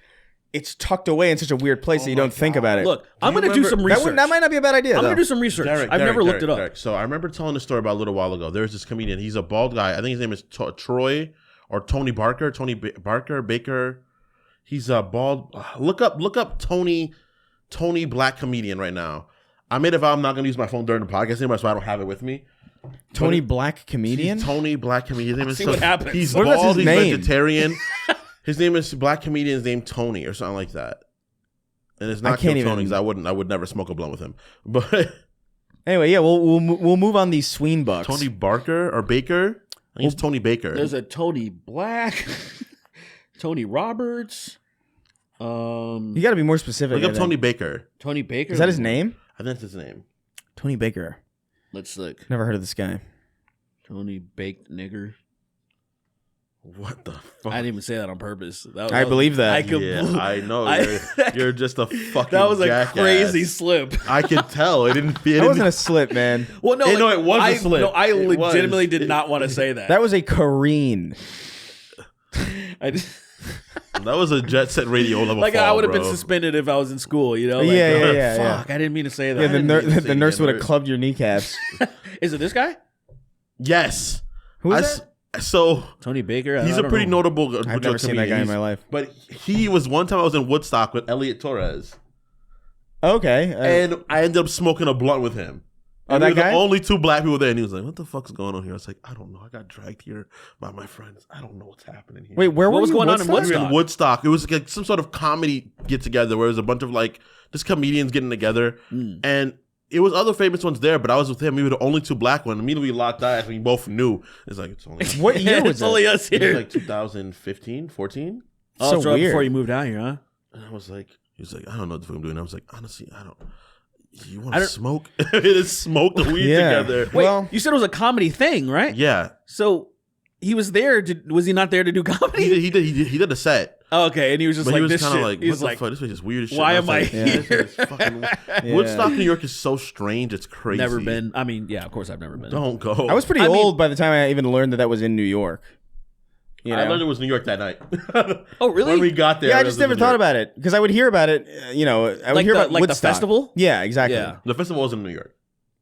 it's tucked away in such a weird place that you don't think about it. Look, I'm you going to do some remember- research. That might not be a bad idea. I'm though. going to do some research. I've never looked it up. Derek. So I remember telling a story about a little while ago. There's this comedian. He's a bald guy. I think his name is Troy or Tony Barker. Barker Baker. He's a bald. Look up Tony black comedian right now. I made a vow I'm not going to use my phone during the podcast anymore, so I don't have it with me. Tony Black comedian. Tony black comedian. His name is See what happens. He's What if bald. that's his He's name? vegetarian. His name is black comedian's name Tony or something like that. And it's not can't Kill Tony even- because I would never smoke a blunt with him. But Anyway, yeah, we'll move on these Sween bucks. Tony Barker or Baker? I think it's Tony Baker. There's a Tony Black, Tony Roberts. You got to be more specific. Look I up think. Tony Baker. Tony Baker. Is that his name? I think that's his name. Tony Baker. Let's look. Never heard of this guy. Tony Baked Nigger. What the fuck? I didn't even say that on purpose. I believe that. I could. Yeah, I know. I- You're just a fucking That was a jackass. crazy slip. I could tell. It didn't feel. That wasn't a slip, man. Well, no, No, it was a slip. No, I It legitimately was. did not want to say that. That was a careen. I just, That was a jet set radio level. like fall, I would have been bro. suspended if I was in school. You know? Like, Yeah. Fuck, I didn't mean to say that. Yeah, the, didn't mean to say nurse would have N-word. clubbed your kneecaps. Is it this guy? Yes. Who is that? So Tony Baker. he's a pretty notable. I've never seen that guy in my life. But he was one time I was in Woodstock with Elliot Torres, Okay. and I ended up smoking a blunt with him. Oh, And that we were guy? the only two black people there, and he was like, "What the fuck's going on here?" I was like, "I don't know. I got dragged here by my friends. I don't know what's happening here." Wait, where What were was you? going on in Woodstock? We were in Woodstock. It was like some sort of comedy get together where it was a bunch of like just comedians getting together, and it was other famous ones there, but I was with him. We were the only two black ones. Immediately we locked eyes. We both knew. It's like it's only What year was It's only it? us it was here. like 2015, 14. Oh, so it's right weird. before you moved out here, huh? And I was like, he was like, I don't know what the fuck I'm doing. I was like, honestly, I don't. You I want to don't- smoke? It is smoke the weed Yeah. together. Wait, Well- you said it was a comedy thing, right? Yeah, So he was there. Was he not there to do comedy? he did a set. Oh, okay, and he was just But like he was this kind shit. of like, He what was the like, fuck? This place is weird as shit. why And am I was like, here? this is fucking- Yeah. Woodstock, New York is so strange. It's crazy. never been. I mean, yeah, of course I've never been. Don't go. I was pretty I mean- old by the time I even learned that was in New York. You I know? learned it was New York that night. Oh, really? When we got there, Yeah, I it just was never New thought York. about it because I would hear about it. I would Like hear the- about like the Woodstock. festival? Yeah, exactly. Yeah. The festival was in New York.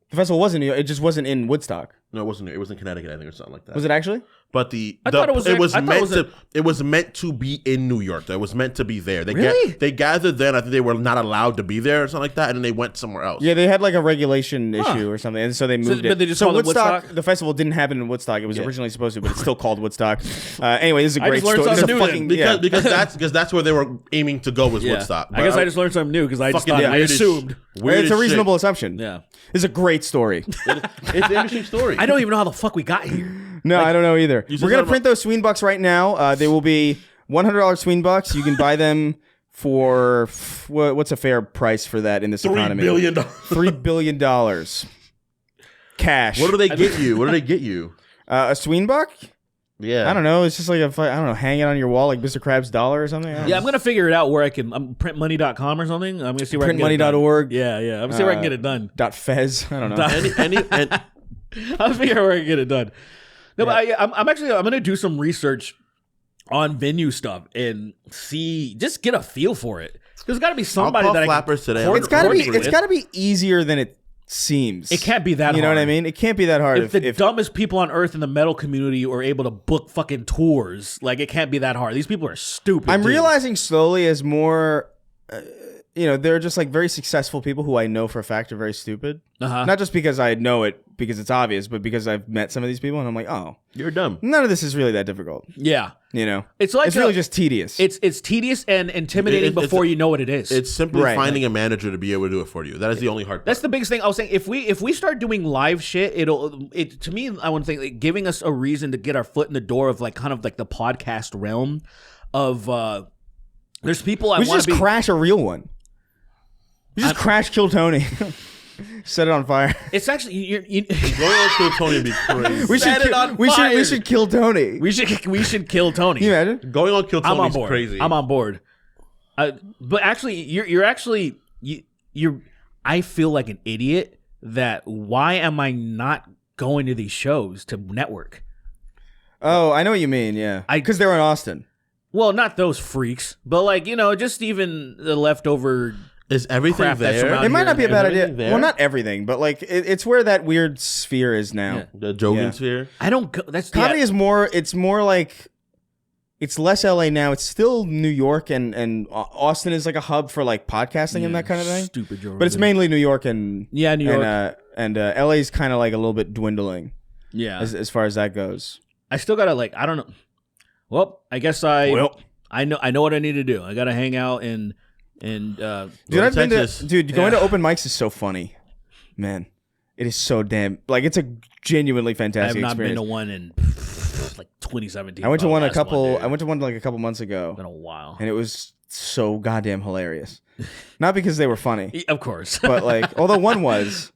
The festival was in New York. It just wasn't in Woodstock. No, it wasn't. It was in Connecticut, I think, or something like that. Was it actually? But I thought it was I thought it meant was to. It was meant to be in New York. It was meant to be there. They Really? they gathered then. I think they were not allowed to be there or something like that, and then they went somewhere else. Yeah, they had like a regulation issue or something, and so they moved it. but they just so called it Woodstock, Woodstock? the festival didn't happen in Woodstock. It was originally supposed to, but it's still called Woodstock. Anyway, this is a I great just learned story. This is a something new fucking then. because that's where they were aiming to go was Yeah. Woodstock. I guess I just learned something new because I just Fucking thought I weird as- assumed. weird It's a as reasonable shit. assumption. Yeah, This is a great story. It's an interesting story. I don't even know how the fuck we got here. No, I don't know either. You said We're gonna something print those Sween bucks right now. They will be $100 Sween bucks. You can buy them for what's a fair price for that in this $3 economy? billion. $3 billion cash. What do they get you? What do they get you? A Sween buck? Yeah, I don't know. It's just like I don't know, hang it on your wall like Mr. Krabs' dollar or something. I don't Yeah, know. I'm gonna figure it out where I can. printmoney.com or something. I'm gonna see where I can get it done. Printmoney.org. Yeah, I'm gonna see where I can get it done. .fez. I don't know. and I'll figure out where I can get it done. No, but I'm gonna do some research on venue stuff and just get a feel for it. There's got to be somebody call that I Flappers can today. It's gotta be. coordinate It's with. gotta be easier than it seems. It can't be that hard. You know what I mean? It can't be that hard. If the dumbest people on earth in the metal community are able to book fucking tours, like it can't be that hard. These people are stupid. I'm dude. realizing slowly as more, they're just like very successful people who I know for a fact are very stupid. Uh-huh. Not just because I know it because it's obvious, but because I've met some of these people and I'm like, oh, you're dumb. none of this is really that difficult. Yeah, You know, it's like it's really just tedious. it's tedious and intimidating It's- before you know what it is. It's simply Right. finding a manager to be able to do it for you. That is the only hard part. That's the biggest thing. I was saying if we start doing live shit, it to me I want to think like giving us a reason to get our foot in the door of like kind of like the podcast realm of there's people I we should want just to be. crash a real one. We just crash Kill Tony. Set it on fire. It's actually you Going on to Tony would be crazy. We Set should. it on We fire. should kill Tony. we should kill Tony. Can you imagine? Going on Kill I'm Tony on is board. crazy. I'm on board. But actually, you're actually you're. I feel like an idiot. That why am I not going to these shows to network? Oh, I know what you mean. Yeah, I- because they're in Austin. Well, not those freaks, but like just even the leftover. Is everything Crap that's there? around It might not be a bad idea. everything there? Well, not everything, but like it's where that weird sphere is now. Yeah. The Jogan Yeah. sphere. I don't. That's Comedy yeah. is more. It's more like. It's less LA now. It's still New York and Austin is like a hub for like podcasting and that kind of thing. Stupid Joe But it's Rogan. mainly New York and New York. and LA is kind of like a little bit dwindling yeah. as far as that goes. I still gotta I don't know. Well, I guess I know what I need to do. I gotta hang out and Dude, to I've been to Texas. going to open mics is so funny, man. It is so damn like it's a genuinely I have fantastic not experience. been to one in like 2017. I went to one a Last couple. dude. I went to one like a couple months ago, Been a while. and it was so goddamn hilarious. Not because they were funny, Of course. but like although one was,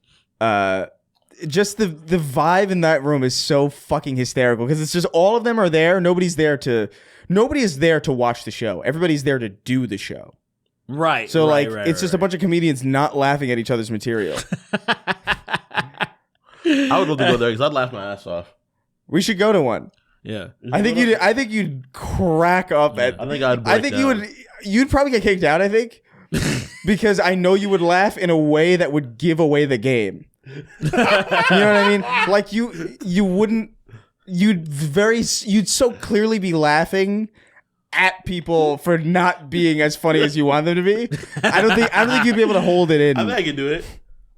just the vibe in that room is so fucking hysterical because it's just all of them are there. Nobody is there to watch the show. Everybody's there to do the show. right. So right, like right, it's just a bunch of comedians not laughing at each other's material. I would love to go there because I'd laugh my ass off. We should go to one. Yeah. I think you'd crack up at. I think I'd. I think you would. You'd probably get kicked out. I think because I know you would laugh in a way that would give away the game. You know what I mean? Like you wouldn't. You'd so clearly be laughing at people for not being as funny as you want them to be. I don't think you'd be able to hold it in. I think I can do it.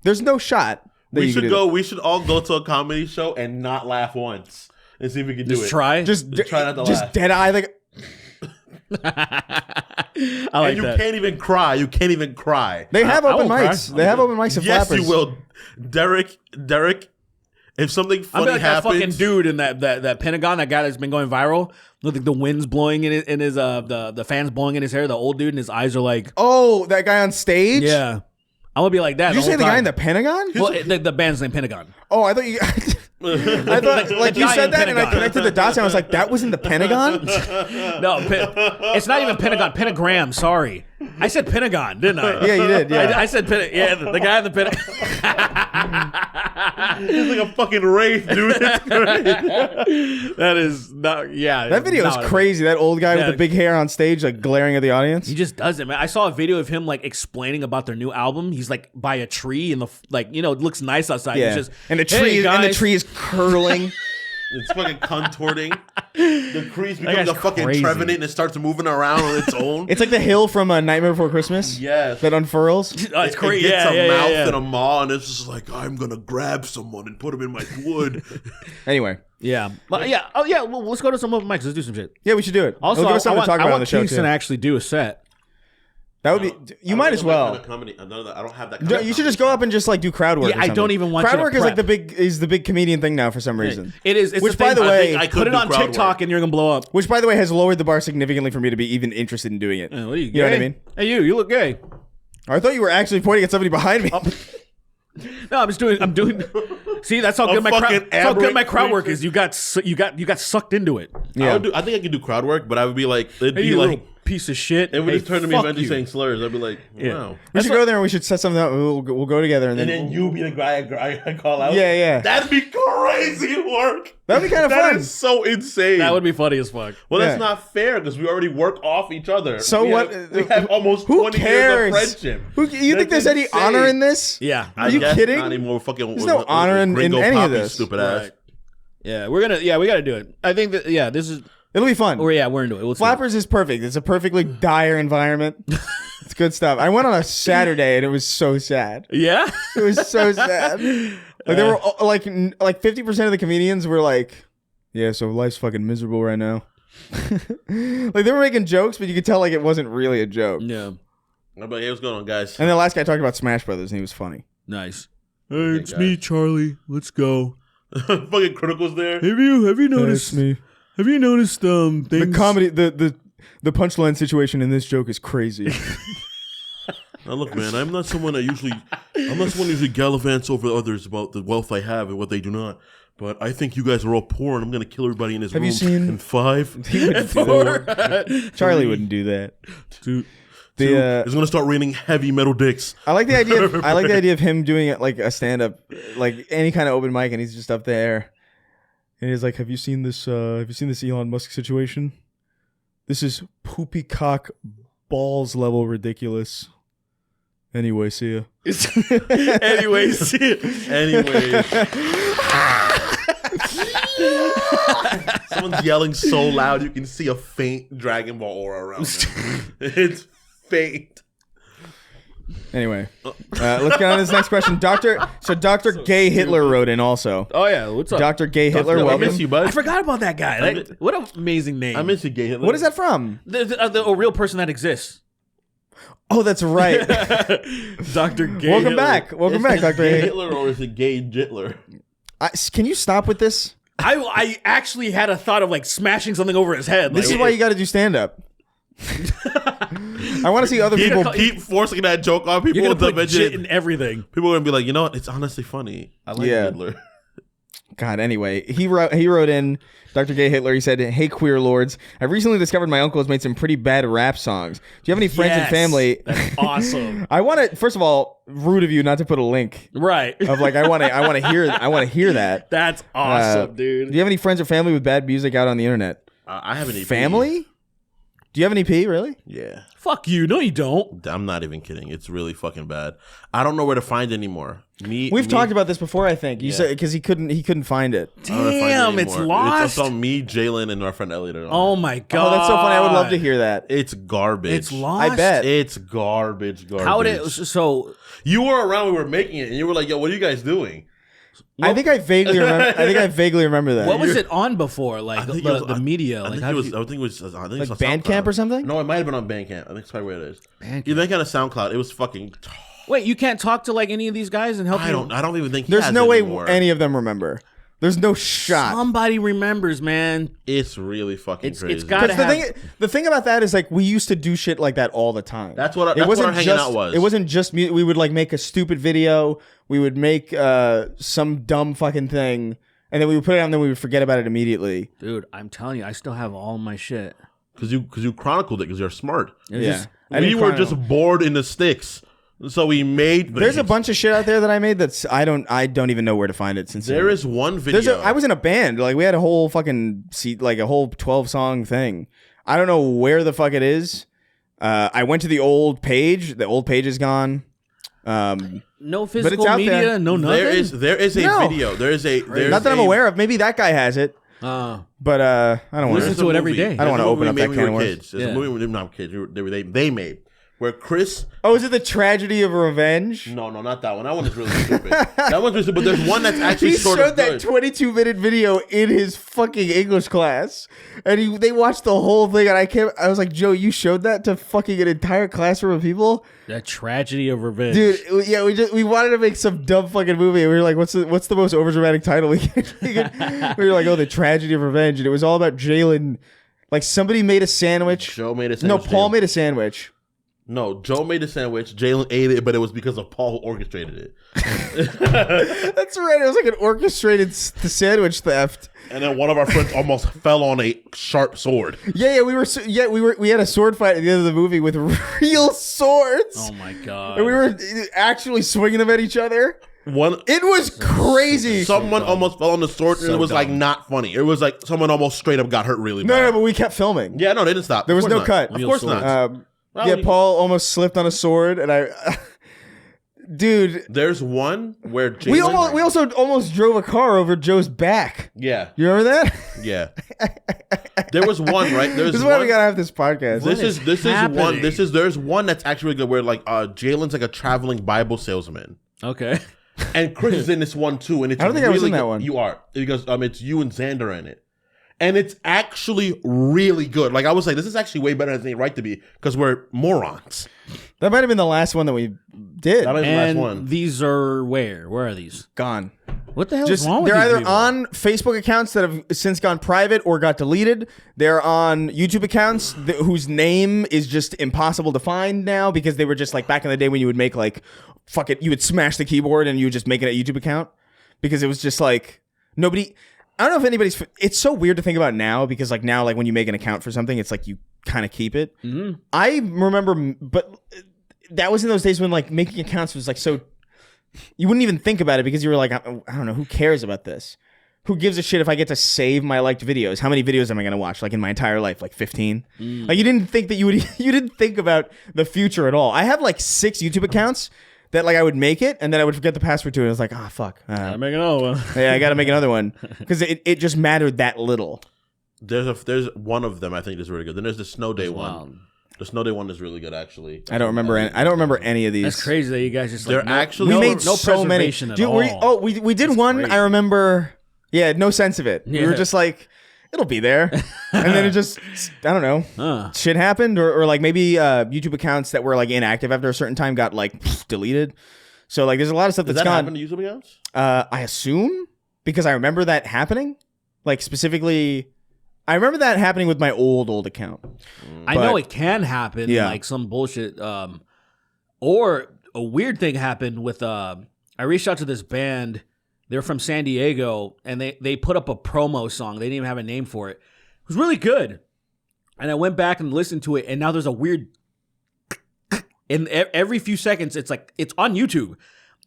There's no shot. that We you could should do go. that. We should all go to a comedy show and not laugh once and see if we can do Just it. try. Just try not to just laugh. dead eye like. I like And you that. can't even cry. You can't even cry. They have I open won't cry. mics. They have open mics at Yes, Flappers. you will, Derek. If something I'm funny like that fucking happens, dude in that Pentagon, that guy that's been going viral. Look like the wind's blowing in his the fans blowing in his hair. The old dude and his eyes are like, Oh, that guy on stage? yeah. I'm gonna be like that. Did you say the guy in the Pentagon? Well, the band's named Pentagon. Oh, I thought you. I thought like you guy said in that, and I Pentagon. connected the dots, and I was like, "That was in the Pentagon." No, it's not even Pentagon. Pentagram. Sorry, I said Pentagon, didn't I? Yeah, you did. Yeah, I said yeah. The guy in the Pentagon. he's like a fucking wraith, dude. It's great. That is not. Yeah, that video is not what I crazy. That old guy Yeah. with the big hair on stage, like glaring at the audience. He just does it, man. I saw a video of him like explaining about their new album. He's like by a tree in the it looks nice outside. Yeah, He's just, and the "Hey, tree, and the guys." tree is curling. It's fucking contorting. The crease becomes guy's a fucking crazy. trevenant and it starts moving around on its own. It's like the hill from Nightmare Before Christmas. Yes. that unfurls. Oh, it's It crazy. gets Yeah, a yeah, mouth yeah, and a maw, and it's just like, I'm gonna grab someone and put him in my wood. Anyway, yeah. But yeah. Oh yeah. Well, let's go to some open mics. Let's do some shit. yeah, we should do it. Also, It'll give us I something want, to talk I about want on the show Kingston too. to actually do a set. That would be. You might as well. I don't have that. You should just go up and just like do crowd work. Yeah, or I something. don't even want you crowd to work is like prep. the big comedian thing now for some reason. It is. It's Which, the by thing. the way, I could put it do on crowd TikTok work. and you're gonna blow up. Which, by the way, has lowered the bar significantly for me to be even interested in doing it. What are you, You know what I gay? mean? Hey, you look gay. I thought you were actually pointing at somebody behind me. No, I'm doing. See, that's how good my crowd. fucking That's how good my aberrant crowd work creature. is. You got sucked into it. Yeah. I think I could do crowd work, but I would be like, it'd Hey, be you like, little piece of shit. it would Hey, just turn to me fuck eventually you. saying slurs. I'd be like, wow. We should go there and we should set something up. We'll go together and And then. then you be the guy I call out. Yeah, yeah. That'd be crazy work. That'd be kind of That fun. is so insane. That would be funny as fuck. Well, that's Yeah. not fair because we already work off each other. So We what? Have, we have almost Who 20 cares? years of friendship. You think there's any insane. honor in this? Yeah. Are you guess kidding? Not anymore. Fucking. There's no honor in Gringo any of Poppy, this. Stupid ass. Right. Yeah, we gotta do it. I think that this is. It'll be fun. We're into it. Let's do it. Flappers is perfect. It's a perfectly dire environment. It's good stuff. I went on a Saturday and it was so sad. Yeah. It was so sad. Like there were like 50% of the comedians were like, "Yeah, so life's fucking miserable right now." Like they were making jokes, but you could tell like it wasn't really a joke. Yeah. I'm like, hey, what's going on, guys? And the last guy talked about Smash Brothers and he was funny. Nice. Hey, it's me, Charlie. Let's go. Fucking Critical's there. Have you That's me. Have you noticed The things? comedy, the punchline situation in this joke is crazy. Now look, man, I'm not someone who usually gallivants over others about the wealth I have and what they do not. But I think you guys are all poor, and I'm going to kill everybody in this Have room. you seen- in 5, He wouldn't do that. Charlie wouldn't do that. 2, The, it's going to start raining heavy metal dicks. I like the idea of him doing it like a stand up, like any kind of open mic, and he's just up there, and he's like, "Have you seen this? Elon Musk situation? This is poopy cock balls level ridiculous. Anyway, see ya. Anyways. Anyways. Someone's yelling so loud you can see a faint Dragon Ball aura around them. It's faint. Anyway, let's get on to this next question. Dr. Gay Hitler wrote in also. Oh, yeah. What's up? Dr. Gay Hitler, I welcome. miss you, bud. I forgot about that guy. What an amazing name. I miss you, Gay Hitler. What is that from? A real person that exists. Oh, that's right. Dr. Gay Welcome Hitler. back. Welcome back, Dr. Gay Gay. Hitler or is it Gay Jitler? Can you stop with this? I actually had a thought of like smashing something over his head. This like, is why you got to do stand up. I want to see other people. Keep forcing that joke on people. You're gonna to put shit mention. in everything. People are gonna be like, you know what? It's honestly funny. I like Yeah. Hitler. God, anyway, he wrote in, Dr. Gay Hitler, he said, "Hey, queer lords, I've recently discovered my uncle has made some pretty bad rap songs. Do you have any friends and Yes, family?" That's awesome. I want to, first of all, rude of you not to put a link Right. of like, I want to hear that. That's awesome, Do dude. you have any friends or family with bad music out on the internet? I have an EP. Family? Do you have an EP, really? Yeah. Fuck you. No, you don't. I'm not even kidding. It's really fucking bad. I don't know where to find it anymore. We've talked about this before, I think. You said because he couldn't find it. I don't know where to find it Damn, it's anymore. lost. It's on me, Jalen, and our friend Elliot. are on Oh it. my god. Oh, that's so funny. I would love to hear that. It's garbage. It's lost. I bet. It's garbage. How did it? So You were around. We were making it, and you were like, "Yo, what are you guys doing?" I think I vaguely remember that. what was it on before? Like I think the, it was- the media? I Like think how it was. did I think it was. I think like it's on Bandcamp SoundCloud. or something? No, it might have been on Bandcamp. I think it's probably where it is. Bandcamp. You think on a SoundCloud? It was fucking. Wait, you can't talk to like any of these guys and help I you? don't even think. He There's has no way anymore. any of them remember. There's no shot. Somebody remembers, man. It's really fucking It's crazy. gotta Because the thing about that is like we used to do shit like that all the time. That's what our hanging out was. It wasn't just we would like make a stupid video. We would make some dumb fucking thing, and then we would put it out, and then we would forget about it immediately. Dude, I'm telling you, I still have all my shit. because you chronicled it because you're smart. It was Yeah, just- I We didn't were chronicle. just bored in the sticks, so we made. Things. There's a bunch of shit out there that I made that's I don't even know where to find it. Since There is one video. I was in a band. Like we had a whole fucking like a whole 12-song thing. I don't know where the fuck it is. I went to the old page. The old page is gone. no it's physical out media, there. no nothing. There is a No. video. There's Not that I'm aware of. Maybe that guy has it, but I don't want Listen to. to it every day. I don't wanna open up that can of worms. Kids. There's Yeah. a movie we were not kids. They made where Chris. Oh, is it the tragedy of revenge? No, not that one. That one is really stupid. That one's really stupid. But there's one that's actually He sort showed of that good. 22-minute video in his fucking English class, and they watched the whole thing. And I was like, Joe, you showed that to fucking an entire classroom of people, The tragedy of revenge. dude. Yeah, we wanted to make some dumb fucking movie. And we were like, what's the most overdramatic title we could? We were like, oh, the tragedy of revenge, and it was all about Jalen. Like somebody made a sandwich. Joe made a No, sandwich. Paul made a sandwich. No, Joe made a sandwich. Jalen ate it, but it was because of Paul who orchestrated it. That's right. It was like an orchestrated sandwich theft. And then one of our friends almost fell on a sharp sword. Yeah, we had a sword fight at the end of the movie with real swords. Oh my god. And we were actually swinging them at each other. It was crazy. Someone almost fell on the sword, and So it was like dumb. not funny. It was like someone almost straight up got hurt really bad. No, but we kept filming. Yeah, no, they didn't stop. There was Of course no not. cut. Of Real course swords. not. Well, Yeah, you- Paul almost slipped on a sword, and dude, There's one where Jalen. we also almost drove a car over Joe's back. Yeah, You remember that? yeah. There was one, right? There's This is one. why we gotta have this podcast. There's one that's actually good where like Jalen's like a traveling Bible salesman. Okay. And Chris is in this one too, and it's I don't think I was really in that good. one. You are because it's you and Xander in it, and it's actually really good. Like I was like, this is actually way better than it's right to be because we're morons. That might have been the last one that we did. That might be the last And one. these are where? Where are these? Gone. What the hell Just is wrong with they're these either people? on Facebook accounts that have since gone private or got deleted. They're on YouTube accounts whose name is just impossible to find now because they were just like back in the day when you would make like fuck it, you would smash the keyboard and you would just make it a YouTube account because it was just like nobody. I don't know if anybody's. It's so weird to think about now because like now like when you make an account for something, it's like you kind of keep it. Mm-hmm. I remember, but that was in those days when like making accounts was like so. You wouldn't even think about it because you were like, I don't know, who cares about this? who gives a shit if I get to save my liked videos? How many videos am I going to watch? Like in my entire life, like 15? Like you didn't think that you didn't think about the future at all. I have like 6 YouTube accounts that like I would make it and then I would forget the password to it. I was like, oh, fuck. I make another one. Yeah, I got to make another one because it just mattered that little. There's one of them I think is really good. Then there's the Snow Day one. Wild. The Snow Day one is really good actually. I don't remember any of these. That's crazy that you guys just They're like, actually- We made no so many. preservation at Dude, all. we did one. great. I remember. Yeah, no sense of it. We were Yeah. just like, it'll be there, and then it just, I don't know, Huh. shit happened, or like maybe YouTube accounts that were like inactive after a certain time got like deleted. So like, there's a lot of stuff Does that's that gone. happen to YouTube accounts? I assume because I remember that happening. Like specifically, I remember that happening with my old account. I know But- it can happen, Yeah. like some bullshit. Or a weird thing happened with. I reached out to this band. They're from San Diego, and they put up a promo song. They didn't even have a name for it. It was really good, and I went back and listened to it, and now there's a weird. And every few seconds, it's like it's on YouTube,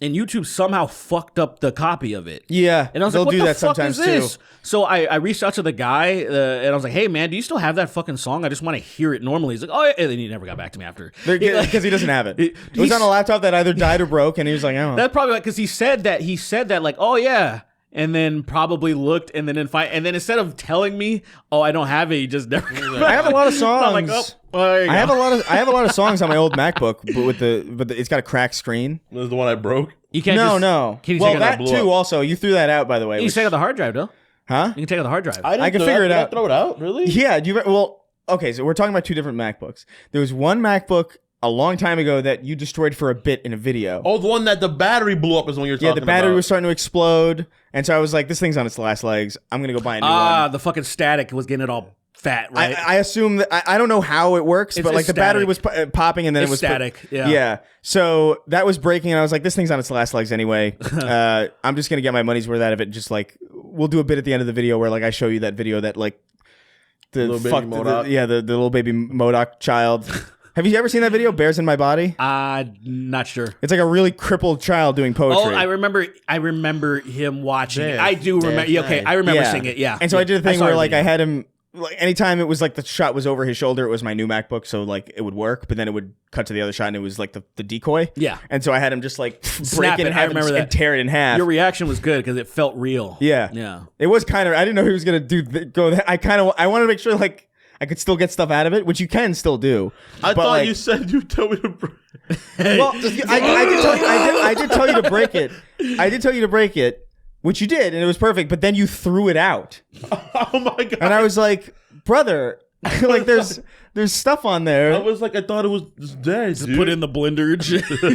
and YouTube somehow fucked up the copy of it. Yeah, And I was they'll like, what do the that fuck sometimes is this? too. So I reached out to the guy and I was like, hey, man, do you still have that fucking song? I just want to hear it normally. He's like, oh, yeah. And then he never got back to me after. Because he doesn't have it. It was He's- on a laptop that either died or broke, and he was like, oh. That's probably because he said that like, oh, yeah. And then probably looked and then and then instead of telling me, oh, I don't have it, he just never. I have a lot of songs. I'm like, oh, well, there you I go. have a lot of songs on my old MacBook, but it's got a cracked screen. This is the one I broke. You can't No. Can you Well, take that out too. Also, you threw that out, by the way. You which- can take out the hard drive, though. huh? You can take out the hard drive. I can figure it Did I out. throw it out? Really? Yeah. Well, okay. So we're talking about 2 different MacBooks. There was one MacBook a long time ago that you destroyed for a bit in a video. Oh, the one that the battery blew up is the one you're talking yeah, about. the battery was starting to explode, and so I was like, "This thing's on its last legs. I'm gonna go buy a new one." The fucking static was getting it all fat, right? I assume that I don't know how it works, but like it's the battery was static. popping, and then It's it was static, yeah. Yeah. So that was breaking, and I was like, "This thing's on its last legs anyway. I'm just gonna get my money's worth out of it. Just like we'll do a bit at the end of the video where like I show you that video that like the Little baby fuck MODOK. the little baby MODOK child." Have you ever seen that video, Bears in My Body? Not sure. It's like a really crippled child doing poetry. Oh, I remember him watching it. That's- I do remember. that's Yeah, okay, nice. I remember seeing it. Yeah. And so I did a thing saw where a like video. I had him like anytime it was like the shot was over his shoulder, it was my new MacBook, so like it would work, but then it would cut to the other shot and it was like the decoy. Yeah. And so I had him just like Snap break it it. in I half remember and that. tear it in half. Your reaction was good because it felt real. Yeah. Yeah. It was kind of I didn't know he was gonna go that. I wanted to make sure like I could still get stuff out of it, which you can still do. I But, thought like, you said you told me to break. Well, I did tell you to break it. I did tell you to break it, which you did, and it was perfect. But then you threw it out, Oh my god! and I was like, brother, like there's stuff on I there. was like, I thought it was dead. Dude. Put in the blender.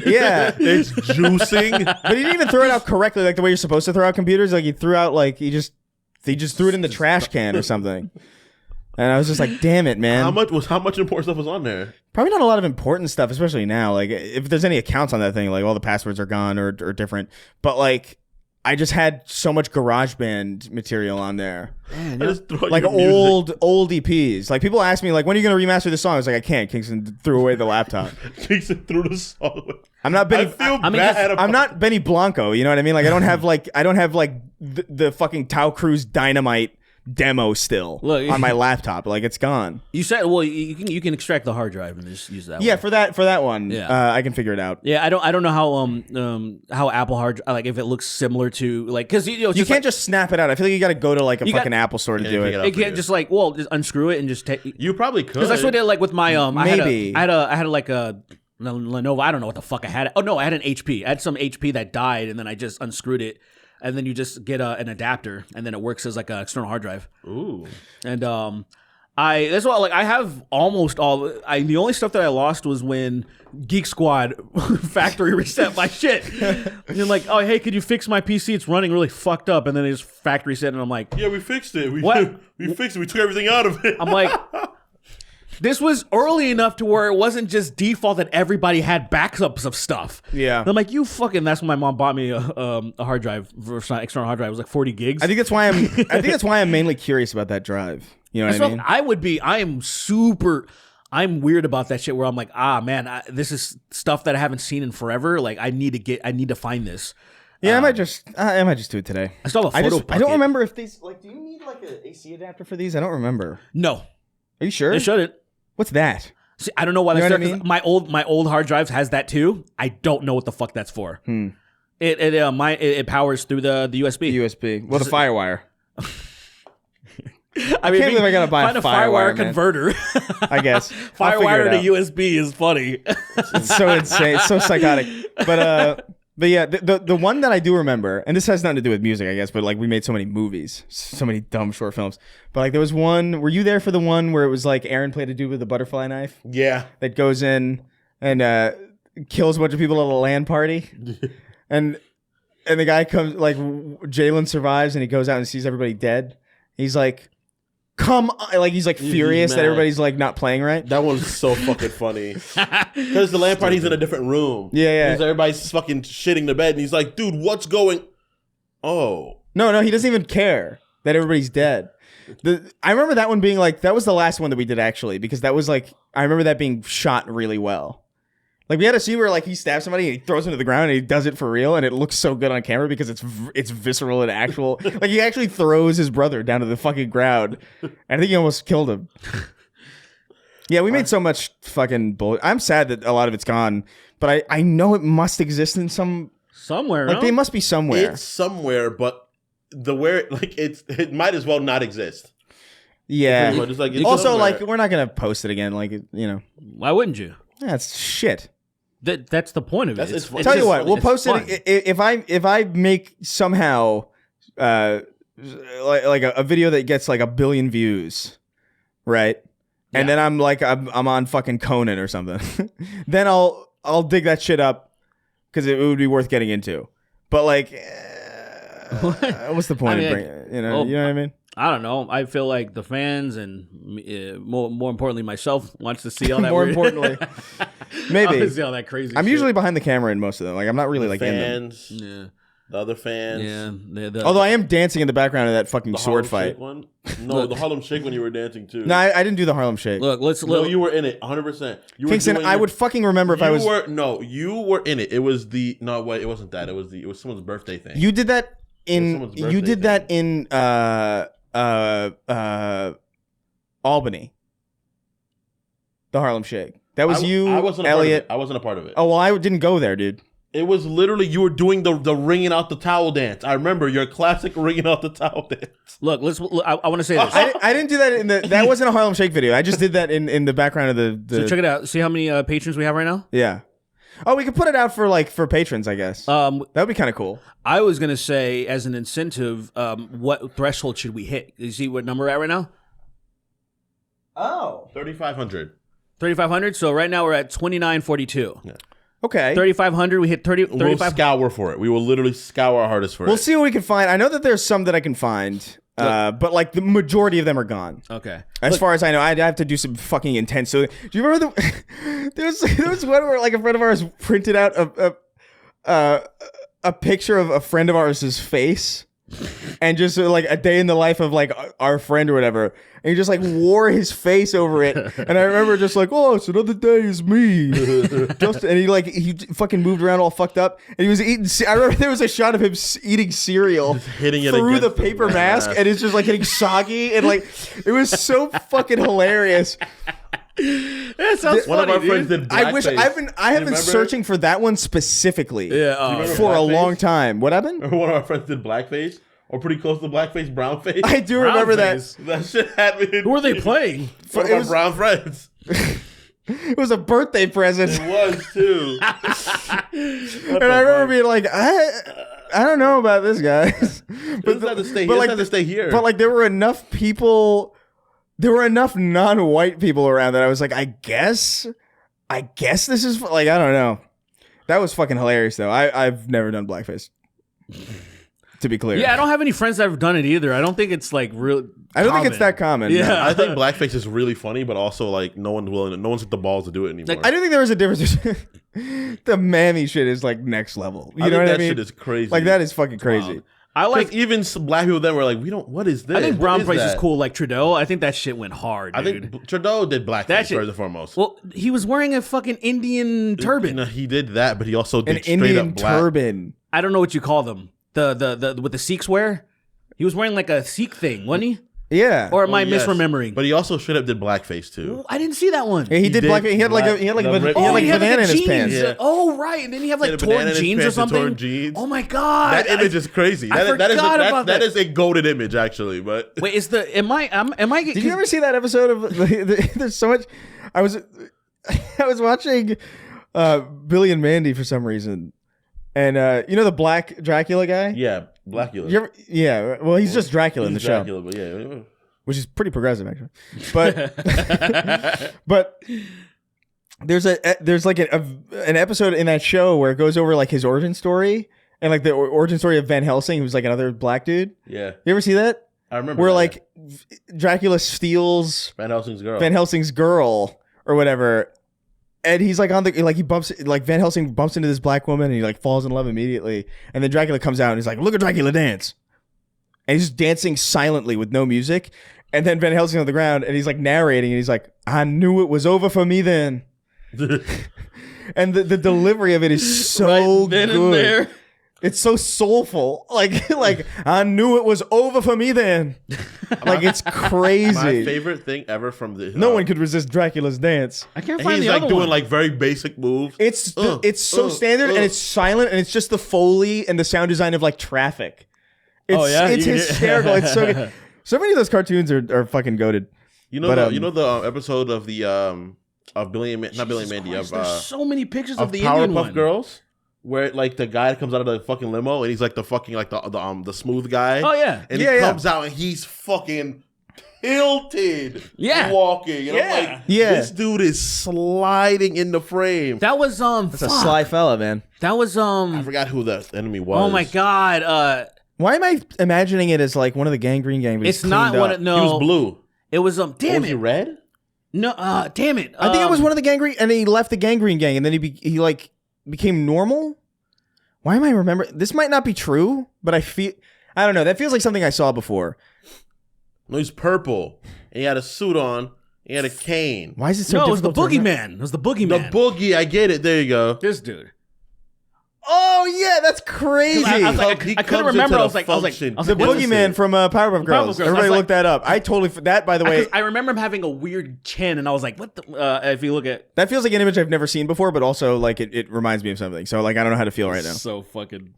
Yeah, It's juicing. but he didn't even throw it out correctly, like the way you're supposed to throw out computers. Like he threw out like he just threw it in the trash can or something. And I was just like, damn it, man. How much important stuff was on there? Probably not a lot of important stuff, especially now. Like if there's any accounts on that thing, like all the passwords are gone or different. But like I just had so much GarageBand material on there. I just throw Like your music. old EPs. Like people ask me like, when are you going to remaster this song? I was like, I can't. Kingston threw away the laptop. Kingston through the song. I'm not Benny. I feel I mean, bad. I'm not Benny Blanco. You know what I mean? Like I don't have like the fucking Tau Cruz Dynamite demo still Look, on my laptop. Like it's gone. You said, well, you can extract the hard drive and just use that. Yeah, one. for that one. Yeah. I can figure it out. Yeah, I don't know how Apple hard like if it looks similar to like because You can't just snap it out. I feel like you got to go to like a You got- fucking Apple store to Yeah, do you it. gotta- it can't just like just unscrew it and just take. You probably could. Because that's what I did like with my Maybe. I had like a Lenovo. I don't know what the fuck I had. Oh no, I had an HP. I had some HP that died, and then I just unscrewed it, and then you just get an adapter, and then it works as like an external hard drive. Ooh. And that's why like I have almost all. The only stuff that I lost was when Geek Squad factory reset my shit. And you're like, oh hey, could you fix my PC? It's running really fucked up, and then they just factory reset, and I'm like, Yeah, we fixed it. What? We fixed it. We took everything out of it. I'm like, this was early enough to where it wasn't just default that everybody had backups of stuff. Yeah. And I'm like, you fucking. That's when my mom bought me a hard drive, for external hard drive. It was like 40 gigs. I think that's why I'm mainly curious about that drive. You know what I mean? I'm weird about that shit where I'm like, man, this is stuff that I haven't seen in forever. Like I need to find this. Yeah, I might just do it today. I still have a photo I don't bucket. remember if these like. Do you need like an AC adapter for these? I don't remember. No, Are you sure? it shouldn't. What's that? See, I don't know why You that's know there. what I 'Cause my old hard drive has that too. I don't know what the fuck that's for. It powers through the USB. USB. Well, the FireWire. I mean, can't believe I gotta buy a find FireWire, man. converter. I guess. I'll figure FireWire it to out. USB is funny. It's so insane. It's so psychotic. But yeah, the one that I do remember, and this has nothing to do with music, I guess, but like we made so many movies, so many dumb short films. But like there was one, were you there for the one where it was like Aaron played a dude with a butterfly knife Yeah. that goes in and kills a bunch of people at a LAN party? and the guy comes, like Jalen survives and he goes out and sees everybody dead. He's like, come on. Like he's like furious that mad. everybody's like not playing right. That one's so fucking funny. Because the LAN party's in a different room. Yeah. Because everybody's fucking shitting the bed, and he's like, dude, what's going... Oh. No, he doesn't even care that everybody's dead. I remember that one being like, that was the last one that we did actually, because that was like, I remember that being shot really well. Like we had a scene where like he stabs somebody and he throws him to the ground and he does it for real and it looks so good on camera because it's visceral and actual. Like he actually throws his brother down to the fucking ground. And I think he almost killed him. Yeah, we made so much fucking bullshit. I'm sad that a lot of it's gone, but I know it must exist in Somewhere, like no? they must be somewhere. It's somewhere, but it might as well not exist. Yeah. Pretty much. It's like, it's Also, somewhere. like we're not gonna post it again. Like you know, Why wouldn't you? that's shit. That's the point of it. It's fun. Tell you just what, funny. we'll It's post fun. it if I make somehow like a video that gets like 1 billion views, right? And then I'm like I'm on fucking Conan or something. Then I'll dig that shit up because it would be worth getting into. But like, what's the point of bringing? You know what I mean? I don't know. I feel like the fans and more importantly myself wants to see all that. More weird- importantly, I maybe want to see all that crazy. I'm shit. usually behind the camera in most of them. Like I'm not really like in them. fans, Yeah. the other fans. Yeah. Although I am dancing in the background of that fucking The sword Harlem fight. Shake one? No, the Harlem Shake when you were dancing too. No, I didn't do the Harlem Shake. Look, No, you were in it, 100%. You were Kingston, doing I would fucking remember if I was. You were in it. It was it wasn't that. It was someone's birthday thing. You did that in. someone's You birthday did that in Albany. The Harlem Shake. That was you, I wasn't Elliot. I wasn't a part of it. Oh well, I didn't go there, dude. It was literally you were doing the wringing out the towel dance. I remember your classic wringing out the towel dance. Look. I want to say this. I didn't do that in the. That wasn't a Harlem Shake video. I just did that in the background of the. So check it out. See how many patrons we have right now? Yeah. Oh, we could put it out for patrons, I guess. That would be kind of cool. I was gonna say as an incentive, what threshold should we hit? You see what number we're at right now? Oh. 3,500. 3,500. So right now we're at 2,942. Okay. 3,500. We hit 30. We'll 35. scour for it. We will literally scour our hardest for it. We'll see what we can find. I know that there's some that I can find, but like the majority of them are gone. Okay. As far as I know, I'd have to do some fucking intense. So, do you remember there was one where like a friend of ours printed out a picture of a friend of ours' face, and just like a day in the life of like our friend or whatever, and he just like wore his face over it. And I remember just like, oh, it's another day is me. And he fucking moved around all fucked up, and he was eating. I remember there was a shot of him eating cereal, hitting it through the against the paper mask, mask. and it's just like getting soggy, and like it was so fucking hilarious. That sounds One funny, of our friends dude. did I wish blackface. I have been remember? searching for that one specifically. Yeah. remember For a blackface? long time. What happened? One of our friends did blackface, or pretty close to blackface, brownface. I do remember that. Brownface. That shit had me. Who are they playing? One of It our was- brown friends. It was a birthday present. It was too. And I remember being like, I don't know about this guy. He doesn't have to stay. He but doesn't like have to stay here. But like there were enough people, there were enough non-white people around that I was like, I guess this is like, I don't know. That was fucking hilarious though. I've never done blackface. To be clear. Yeah, I don't have any friends that have done it either. I don't think it's like real. I don't think it's that common. Yeah. no. I think blackface is really funny, but also like no one's with the balls to do it anymore. I do think there was a difference. The mammy shit is like next level. You know think what that I mean? shit is crazy. Like that is fucking crazy. I like. even some black people then were like, we don't. What is this? I think What brown face is that? cool. Like Trudeau, I think that shit went hard. I Dude. think Trudeau did blackface That shit- first and foremost. Well, he was wearing a fucking Indian turban. No, he did that, but he also did An straight Indian up black. turban. I don't know what you call them. The what the Sikhs wear. He was wearing like a Sikh thing, wasn't he? Yeah. Or am I Yes. misremembering? But he also straight up did blackface too. I didn't see that one. Yeah, he did did black. He had like a black- he had like the a, red- he had Oh, like he banana in his jeans. pants. Yeah. Oh right, and then he had like He had a banana torn in his jeans or pants and something. torn jeans. Oh my god, That image is crazy. I That is forgot about that that. is a goated image actually. But Wait, is the am I? Did you ever see that episode of? There's so much. I was watching Billy and Mandy for some reason, and you know the black Dracula guy. yeah, Blackula. You ever, yeah. Well, he's just Dracula in the He's show, Dracula, but yeah. which is pretty progressive actually. But there's like an episode in that show where it goes over like his origin story and like the origin story of Van Helsing, who's like another black dude. Yeah, You ever see that? I remember. Where that. like Dracula steals Van Helsing's girl. Van Helsing's girl or whatever, and he's like on the like he bumps like Van Helsing bumps into this black woman and he like falls in love immediately, and then Dracula comes out and he's like, "Look at Dracula dance," and he's just dancing silently with no music, and then Van Helsing on the ground and he's like narrating and he's like, "I knew it was over for me then," and the delivery of it is so Right then good. and there. It's so soulful, like I knew it was over for me then. Like it's crazy. My favorite thing ever from the No one could resist Dracula's dance. I can't And find he's the like other doing one. like very basic moves. It's so standard and it's silent and it's just the Foley and the sound design of like traffic. It's, Oh, yeah? it's You- hysterical. It's so good. So many of those cartoons are fucking goated. You know, But, you know the episode of the of Billy and not Billy and Mandy Christ, of there's so many pictures of the Powerpuff Indian one. Girls, where like the guy comes out of the fucking limo and he's like the fucking like the smooth guy. Oh yeah, and Yeah, he yeah. comes out and he's fucking tilted. Yeah. walking. And I'm Yeah. like, Yeah. this dude is sliding in the frame. that was It's a sly fella, man. That was I forgot who the enemy was. Oh my god. Why am I imagining it as like one of the Gangrene Gang? But It's he's not cleaned one. up? No, He was blue. It was damn Was it. he red? No, damn it. I think it was one of the Gangrene, and then he left the Gangrene Gang, and then he like became normal. Why am I remembering? This might not be true, but I don't know. That feels like something I saw before. No, he's purple. And he had a suit on. He had a cane. Why is it so No, it was the difficult to remember? boogeyman. It was the boogeyman. The boogie, I get it. There you go. This dude. Oh yeah, that's crazy. I was like, He I couldn't comes remember. into I was the like, what the is this? boogeyman from Powerpuff Girls. Girls. I Everybody was look that up. I totally that. By the way, I remember him having a weird chin, and I was like, "What the?" If you look at that feels like an image I've never seen before, but also like it reminds me of something. So like I don't know how to feel right now. so fucking.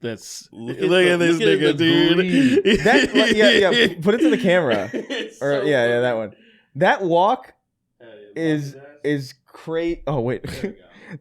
That's Look look at at this the nigga, dude. greed. That yeah, put it to the camera. Or yeah, that one. That walk is crazy. Oh wait,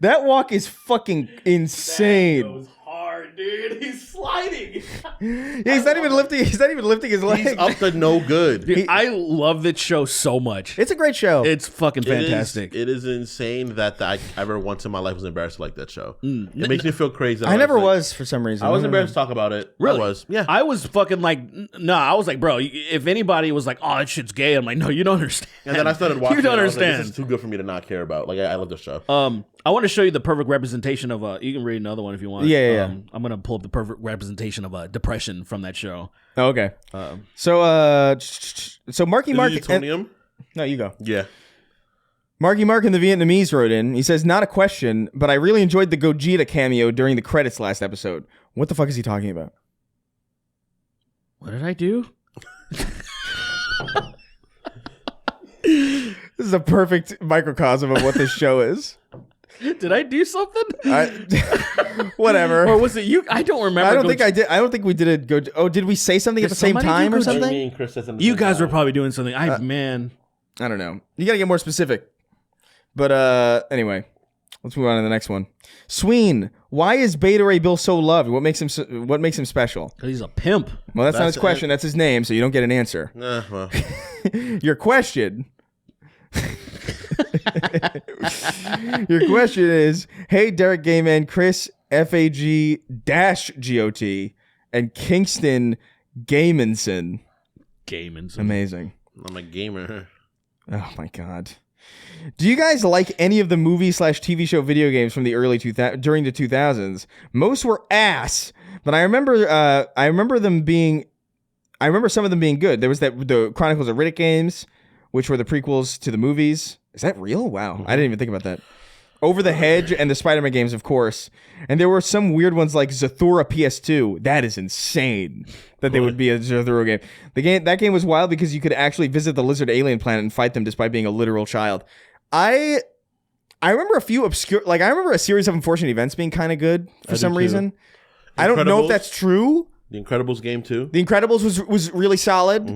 that walk is fucking insane. hard, dude. He's sliding. Yeah, he's not even lifting. He's not even lifting his leg. He's up to no good. Dude, I love that show so much. It's a great show. It's fucking fantastic. It is insane that I ever once in my life was embarrassed to like that show. It makes me feel crazy. I never like- was for some reason. I was don't embarrassed know. to talk about it. Really? I was. Yeah. I was fucking like, no, I was like, bro, if anybody was like, oh, that shit's gay, I'm like, no, you don't understand. and then I started watching. You don't it, and I was like, understand. this is too good for me to not care about. Like I love this show. I want to show you the perfect representation of you can read another one if you want. Yeah. I'm gonna pull up the perfect representation of depression from that show. Oh, okay. So Marky Is Mark. it Utonium? No, you go. Yeah. Marky Mark and the Vietnamese wrote in. He says, not a question, but I really enjoyed the Gogeta cameo during the credits last episode. What the fuck is he talking about? What did I do? This is a perfect microcosm of what this show is. Did I do something? Whatever. Or was it you? I don't remember. I don't think I did. I don't think we did it. Oh, did we say something at the same somebody time do or Gogeta? something? Me and Chris said something You at the same guys were time. probably doing something. Man. I don't know. You gotta get more specific. But anyway, let's move on to the next one. Sween, why is Beta Ray Bill so loved? What makes him special? Because he's a pimp. Well, that's not his That's question. That's his name, so you don't get an answer. Well. Your question. Your question is, hey, Derek Gayman, Chris FAG-GOT, and Kingston Gaymanson. Gaming. Amazing. I'm a gamer. Oh my god. Do you guys like any of the movie/TV show video games from the early during the 2000s? Most were ass, But I remember some of them being good. There was the Chronicles of Riddick games, which were the prequels to the movies. Is that real? Wow. I didn't even think about that. Over the Hedge and the Spider-Man games, of course. And there were some weird ones like Zathura PS2. That is insane that they would be a Zathura game. That game was wild because you could actually visit the lizard alien planet and fight them despite being a literal child. I remember a few obscure, like I remember a series of unfortunate events being kind of good for some reason. I don't know if that's true. The Incredibles game too. The Incredibles was really solid.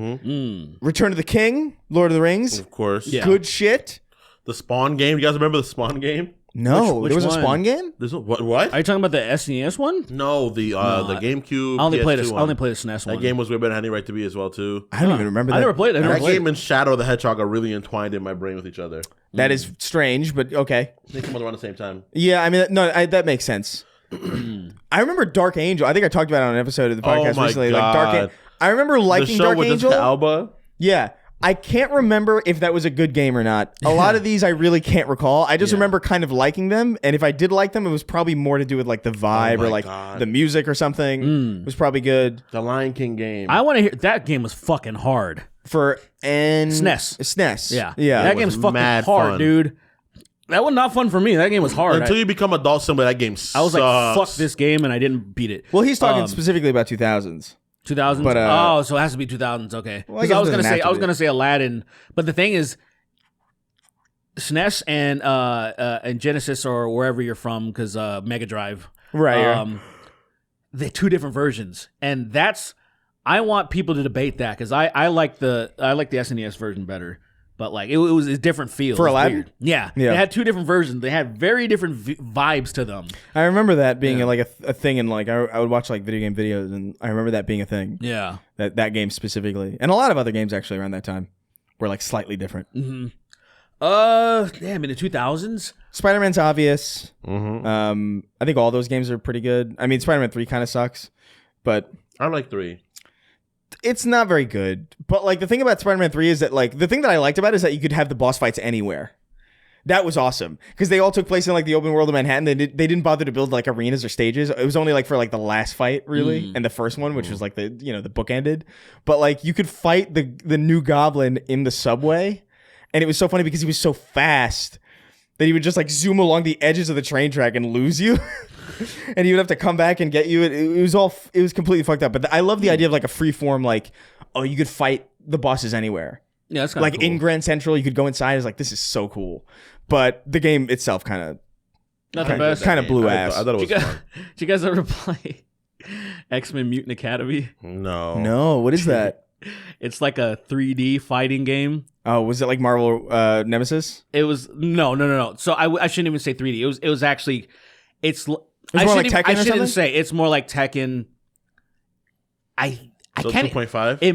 Return of the King, Lord of the Rings. Of course. Yeah. Good shit. The Spawn game. You guys remember the Spawn game? No, Which there was a one? Spawn game? What? Are you talking about the SNES one? No, the GameCube. I only played PS2 I only played the SNES one. That game was way better than Any Right to Be as well too. I don't even remember that. I never played it. That game and Shadow the Hedgehog are really entwined in my brain with each other. That is strange, but okay. They come out around the same time. Yeah, I mean, that makes sense. I remember Dark Angel. I think I talked about it on an episode of the podcast my recently. God. I remember liking The show Dark with Angel. Jessica Alba. Yeah. I can't remember if that was a good game or not. A lot of these I really can't recall. I just remember kind of liking them, and if I did like them, it was probably more to do with like the vibe or like the music or something. It was probably good. The Lion King game. I want to hear that game was fucking hard. For SNES. SNES. Yeah. Yeah. That game's fucking mad hard, fun. dude. That was not fun for me. That game was hard. Until you become adult sim, that game sucks. I was like, fuck this game, and I didn't beat it. Well, he's talking specifically about 2000s. 2000s. But, oh, so it has to be 2000s. Okay. Well, I Because guess I was it gonna doesn't say have to be. gonna say Aladdin, but the thing is, SNES and Genesis or wherever you're from, because Mega Drive, Right. they're two different versions, and I want people to debate that because I like the SNES version better. But like it was a different feel For It was Aladdin? weird. Yeah, Yeah. they had two different versions. They had very different vibes to them. I remember that being like a thing, and like I would watch like video game videos, and I remember that being a thing. Yeah. That game specifically, and a lot of other games actually around that time were like slightly different. Damn, in the 2000s. Spider-Man's obvious. I think all those games are pretty good. I mean, Spider-Man 3 kind of sucks, but I like 3. it's not very good. But like the thing about Spider-Man 3 is that like the thing that I liked about it is that you could have the boss fights anywhere. That was awesome because they all took place in like the open world of Manhattan. They didn't bother to build like arenas or stages. It was only like for like the last fight really and the first one, which was like the the book ended. But like you could fight the new Goblin in the subway, and it was so funny because he was so fast that he would just like zoom along the edges of the train track and lose you. And he would have to come back and get you. It was completely fucked up. But I love the idea of like a free form, like, oh, you could fight the bosses anywhere. Yeah, that's kind Like of cool. in Grand Central, you could go inside. It's like, this is so cool. But the game itself kind Not the best. of blew ass. I thought it was fun. Did you guys ever play X-Men Mutant Academy? No. No, what is that? It's like a 3D fighting game. Oh, was it like Marvel Nemesis? It was no. So I shouldn't even say 3D. It was actually I more shouldn't like Tekken or shouldn't something? say it's more like Tekken. I So can't. 2.5? It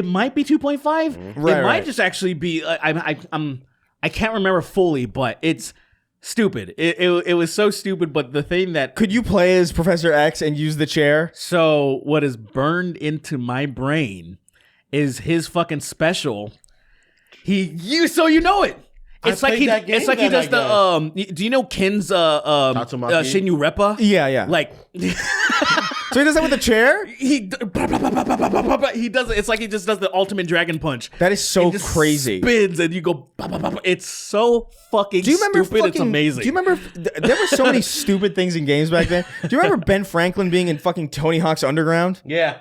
might be 2.5. Right, It might right. just actually be. I can't remember fully, but it's stupid. It was so stupid. But the thing that Could you play as Professor X and use the chair? So what is burned into my brain is his fucking special. So you know it. It's like played that game it's like he then, does I the do you know Ken's Tatsumaki? Shinyu Reppa? Yeah. Like So he does that with the chair? he does it. It's like he just does the ultimate dragon punch. That is so It just crazy. Spins and you go. It's so fucking Do you remember stupid. It's fucking- amazing. Do you remember there were so many stupid things in games back then? Do you remember Ben Franklin being in fucking Tony Hawk's Underground? Yeah.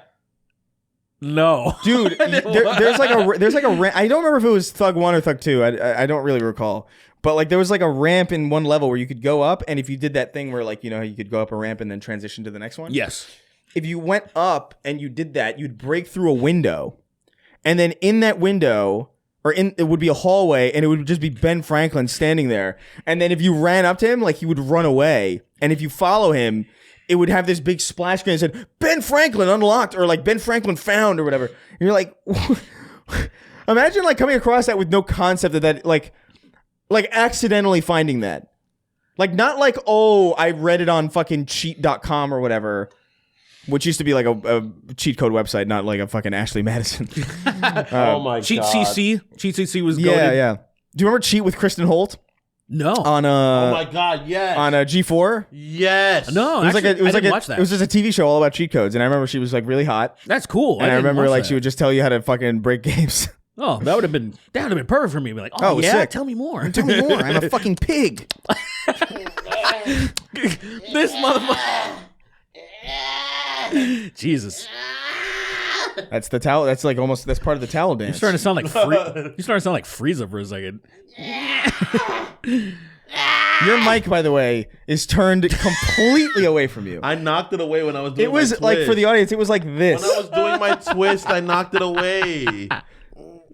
No, Dude, there's like a ramp. I don't remember if it was Thug 1 or Thug 2. I don't really recall. But like there was like a ramp in one level where you could go up, and if you did that thing where like you could go up a ramp and then transition to the next one. Yes. If you went up and you did that, you'd break through a window, and then in that window it would be a hallway, and it would just be Ben Franklin standing there. And then if you ran up to him, like he would run away, and if you follow him, it would have this big splash screen that said Ben Franklin unlocked or like Ben Franklin found or whatever. And you're like, imagine like coming across that with no concept of that, like accidentally finding that. Like not like, oh, I read it on fucking cheat.com or whatever, which used to be like a cheat code website, not like a fucking Ashley Madison. Oh my Cheat god. CC. Cheat CC was Yeah, goated. yeah. Do you remember Cheat with Kristen Holt? No. on Oh my a god, yes. on a G4. Yes. No, It was actually, I didn't watch it that. was just a TV show all about cheat codes, and I remember she was like really hot, That's cool. and I didn't remember watch like that. she would just tell you how to fucking break games. Oh, that would have been perfect for me. Be like, oh, Oh, yeah, sick. tell me more. Tell me more. I'm a fucking pig. This motherfucker. Jesus, That's the towel. That's like almost that's part of the towel dance. you're starting to sound like you're starting to sound like Frieza for a second. Your mic, by the way, is turned completely away from you. I knocked it away when I was doing It was my like for twist. the audience. It was like this. When I was doing my twist, I knocked it away.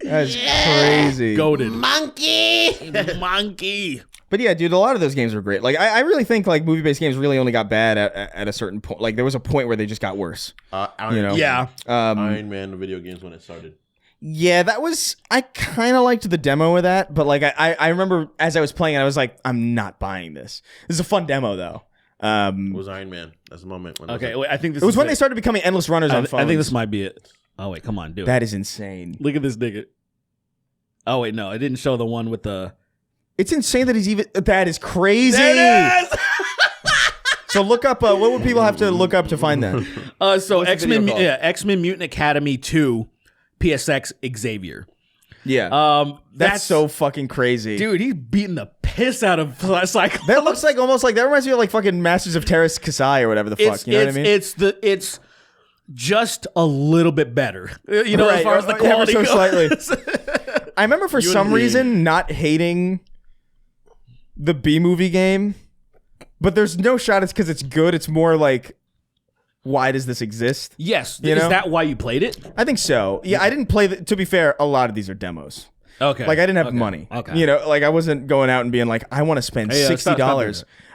That's crazy. Goated. Monkey. But yeah, dude, a lot of those games were great. Like I really think like movie-based games really only got bad at a certain point. Like there was a point where they just got worse. Iron You know? Yeah. Iron Man, the video games when it started. Yeah, that was. I kind of liked the demo of that, but like I remember as I was playing, it, I was like, I'm not buying this. This is a fun demo though. It was Iron Man. That's the moment. When Okay, I was wait, I think this It was is when they started becoming endless runners on phones. I think this might be it. Oh wait, come on, do it. That is insane. Look at this nigga. Oh wait, no, it didn't show the one with the. It's insane that he's even. That is crazy. So look up. What would people have to look up to find that? So What's the X-Men, video called? X-Men Mutant Academy 2, PSX Xavier. Yeah, that's That's so fucking crazy. dude. He's beating the piss out of Cyclops. That looks like almost like that reminds me of like fucking Masters of Terrace Kasai or whatever the fuck. You know what I mean? It's just a little bit better. You know, Right, as far as the ever quality so goes. slightly. I remember for some reason not hating the B movie game, but there's no shot it's because it's good. It's more like, why does this exist? Yes, You is know? that why you played it? I think so. Yeah, I didn't play. To be fair, a lot of these are demos. Okay, Like I didn't have Okay. money. Okay, You know, like I wasn't going out and being like, I want to spend Hey, $60. stop doing